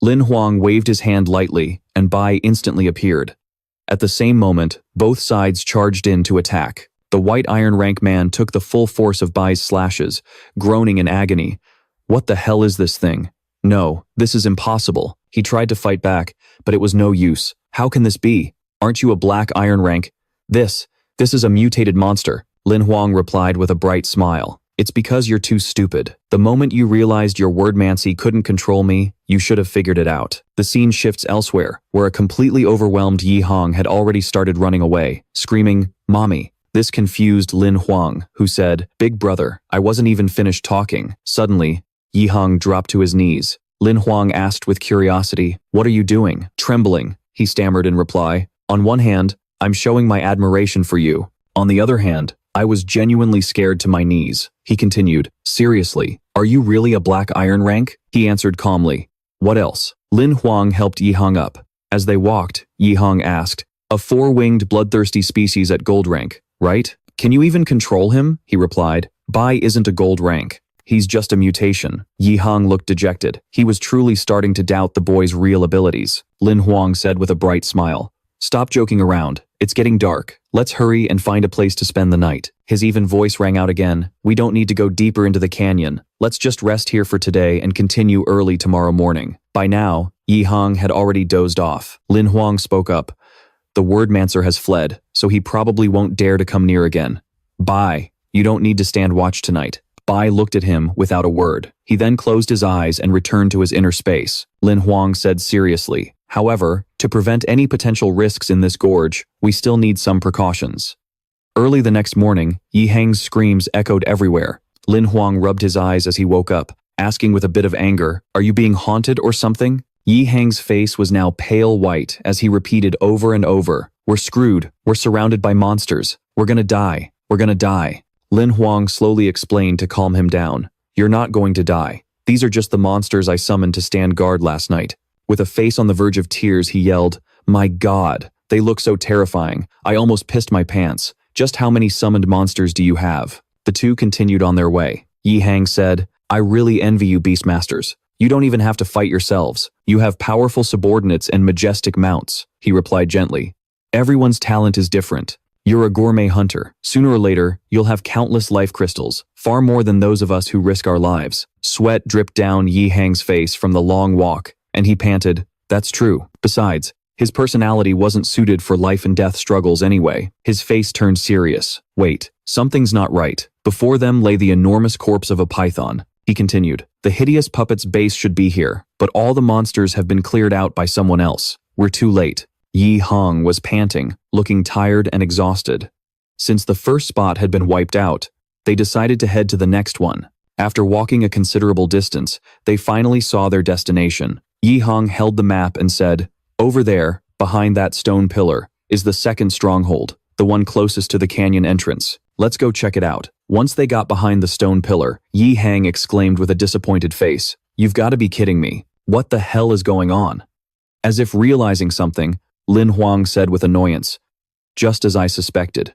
Lin Huang waved his hand lightly, and Bai instantly appeared. At the same moment, both sides charged in to attack. The white iron rank man took the full force of Bai's slashes, groaning in agony. What the hell is this thing? No, this is impossible. He tried to fight back, but it was no use. How can this be? Aren't you a black iron rank? This is a mutated monster, Lin Huang replied with a bright smile. It's because you're too stupid. The moment you realized your wordmancy couldn't control me, you should have figured it out. The scene shifts elsewhere, where a completely overwhelmed Yi Hong had already started running away, screaming, "Mommy." This confused Lin Huang, who said, "Big brother, I wasn't even finished talking." Suddenly, Yi Hong dropped to his knees. Lin Huang asked with curiosity, "What are you doing?" Trembling, he stammered in reply. "On one hand, I'm showing my admiration for you. On the other hand, I was genuinely scared to my knees." He continued, "Seriously, are you really a black iron rank?" He answered calmly. "What else?" Lin Huang helped Yi Hong up. As they walked, Yi Hong asked, "A four-winged bloodthirsty species at gold rank, right? Can you even control him?" He replied, "Bai isn't a gold rank. He's just a mutation." Yi Hong looked dejected. He was truly starting to doubt the boy's real abilities. Lin Huang said with a bright smile, "Stop joking around. It's getting dark. Let's hurry and find a place to spend the night." His even voice rang out again. "We don't need to go deeper into the canyon. Let's just rest here for today and continue early tomorrow morning." By now, Yi Hong had already dozed off. Lin Huang spoke up. "The wordmancer has fled, so he probably won't dare to come near again. Bai, you don't need to stand watch tonight." Bai looked at him without a word. He then closed his eyes and returned to his inner space. Lin Huang said seriously, "However, to prevent any potential risks in this gorge, we still need some precautions." Early the next morning, Yi Hang's screams echoed everywhere. Lin Huang rubbed his eyes as he woke up, asking with a bit of anger, "Are you being haunted or something?" Yi Hang's face was now pale white as he repeated over and over, "We're screwed. We're surrounded by monsters. We're gonna die. We're gonna die." Lin Huang slowly explained to calm him down, "You're not going to die. These are just the monsters I summoned to stand guard last night." With a face on the verge of tears, he yelled, "My God, they look so terrifying. I almost pissed my pants. Just how many summoned monsters do you have?" The two continued on their way. Yi Hang said, "I really envy you, Beastmasters. You don't even have to fight yourselves. You have powerful subordinates and majestic mounts." He replied gently, "Everyone's talent is different. You're a gourmet hunter. Sooner or later, you'll have countless life crystals, far more than those of us who risk our lives." Sweat dripped down Yi Hang's face from the long walk, and he panted, "That's true. Besides, his personality wasn't suited for life and death struggles anyway." His face turned serious. "Wait, something's not right." Before them lay the enormous corpse of a python. He continued, "The hideous puppet's base should be here, but all the monsters have been cleared out by someone else. We're too late." Yi Hong was panting, looking tired and exhausted. Since the first spot had been wiped out, they decided to head to the next one. After walking a considerable distance, they finally saw their destination. Yi Hong held the map and said, "Over there, behind that stone pillar, is the second stronghold, the one closest to the canyon entrance. Let's go check it out." Once they got behind the stone pillar, Yi Hang exclaimed with a disappointed face, "You've got to be kidding me. What the hell is going on?" As if realizing something, Lin Huang said with annoyance, "Just as I suspected."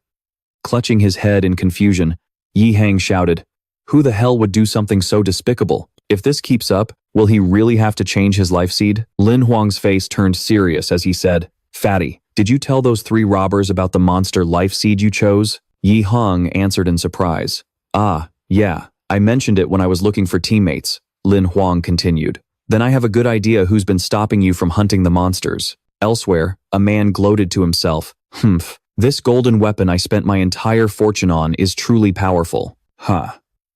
Clutching his head in confusion, Yi Hang shouted, "Who the hell would do something so despicable? If this keeps up, will he really have to change his life seed?" Lin Huang's face turned serious as he said, "Fatty, did you tell those three robbers about the monster life seed you chose?" Yi Hong answered in surprise. "Ah, yeah, I mentioned it when I was looking for teammates," Lin Huang continued. "Then I have a good idea who's been stopping you from hunting the monsters." Elsewhere, a man gloated to himself, "Humph, this golden weapon I spent my entire fortune on is truly powerful. Huh.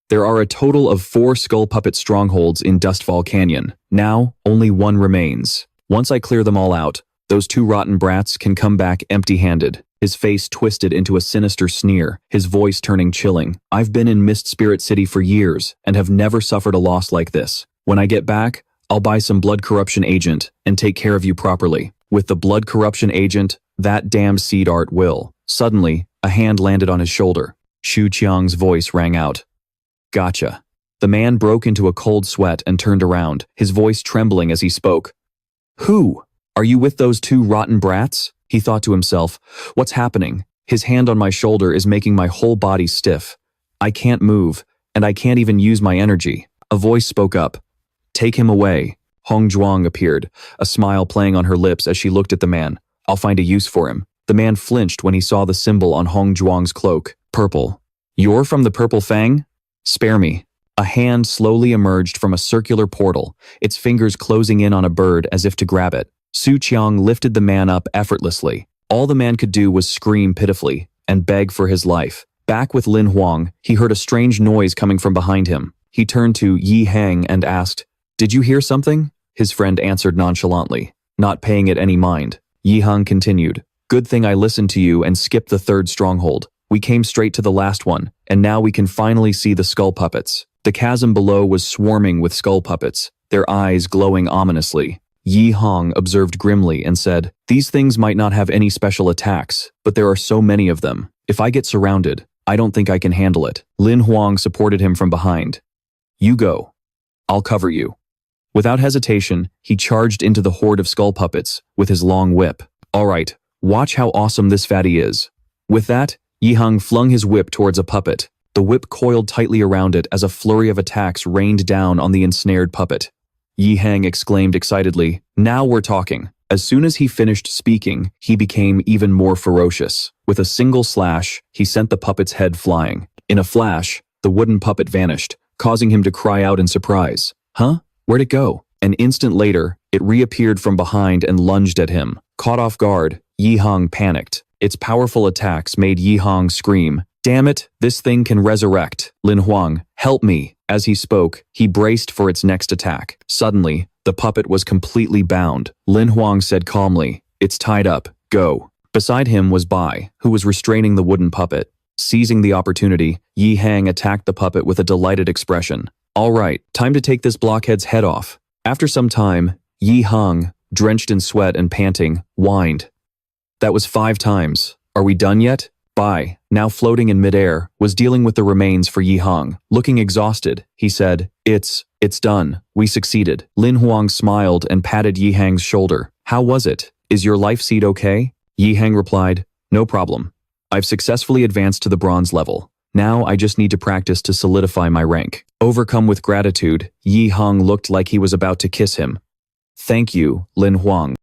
There are a total of 4 skull puppet strongholds in Dustfall Canyon. Now, only one remains. Once I clear them all out, Those two rotten brats can come back empty-handed. His face twisted into a sinister sneer, his voice turning chilling. I've been in Mist Spirit City for years and have never suffered a loss like this. When I get back, I'll buy some blood corruption agent and take care of you properly. With the blood corruption agent, that damned seed art will. Suddenly, a hand landed on his shoulder. Xu Qiang's voice rang out. Gotcha. The man broke into a cold sweat and turned around, his voice trembling as he spoke. Who? Are you with those two rotten brats? He thought to himself. What's happening? His hand on my shoulder is making my whole body stiff. I can't move, and I can't even use my energy. A voice spoke up. Take him away. Hong Zhuang appeared, a smile playing on her lips as she looked at the man. I'll find a use for him. The man flinched when he saw the symbol on Hong Zhuang's cloak. Purple. You're from the Purple Fang? Spare me. A hand slowly emerged from a circular portal, its fingers closing in on a bird as if to grab it. Xu Qiang lifted the man up effortlessly. All the man could do was scream pitifully and beg for his life. Back with Lin Huang, he heard a strange noise coming from behind him. He turned to Yi Hang and asked, Did you hear something? His friend answered nonchalantly, not paying it any mind. Yi Hang continued, Good thing I listened to you and skipped the third stronghold. We came straight to the last one, and now we can finally see the skull puppets. The chasm below was swarming with skull puppets, their eyes glowing ominously. Yi Hang observed grimly and said, These things might not have any special attacks, but there are so many of them. If I get surrounded, I don't think I can handle it. Lin Huang supported him from behind. You go. I'll cover you. Without hesitation, he charged into the horde of skull puppets with his long whip. All right, watch how awesome this fatty is. With that, Yi Hang flung his whip towards a puppet. The whip coiled tightly around it as a flurry of attacks rained down on the ensnared puppet. Yi Hang exclaimed excitedly, Now we're talking. As soon as he finished speaking, he became even more ferocious. With a single slash, he sent the puppet's head flying. In a flash, the wooden puppet vanished, causing him to cry out in surprise. Huh? Where'd it go? An instant later, it reappeared from behind and lunged at him. Caught off guard, Yi Hang panicked. Its powerful attacks made Yi Hang scream, Damn it, this thing can resurrect. Lin Huang, help me. As he spoke, he braced for its next attack. Suddenly, the puppet was completely bound. Lin Huang said calmly, It's tied up, go. Beside him was Bai, who was restraining the wooden puppet. Seizing the opportunity, Yi Hang attacked the puppet with a delighted expression. All right, time to take this blockhead's head off. After some time, Yi Hang, drenched in sweat and panting, whined. That was 5 times. Are we done yet? Bai, now floating in midair, was dealing with the remains for Yi Hang. Looking exhausted, he said, It's done. We succeeded. Lin Huang smiled and patted Yi Hang's shoulder. How was it? Is your life seed okay? Yi Hang replied, No problem. I've successfully advanced to the bronze level. Now I just need to practice to solidify my rank. Overcome with gratitude, Yi Hang looked like he was about to kiss him. Thank you, Lin Huang.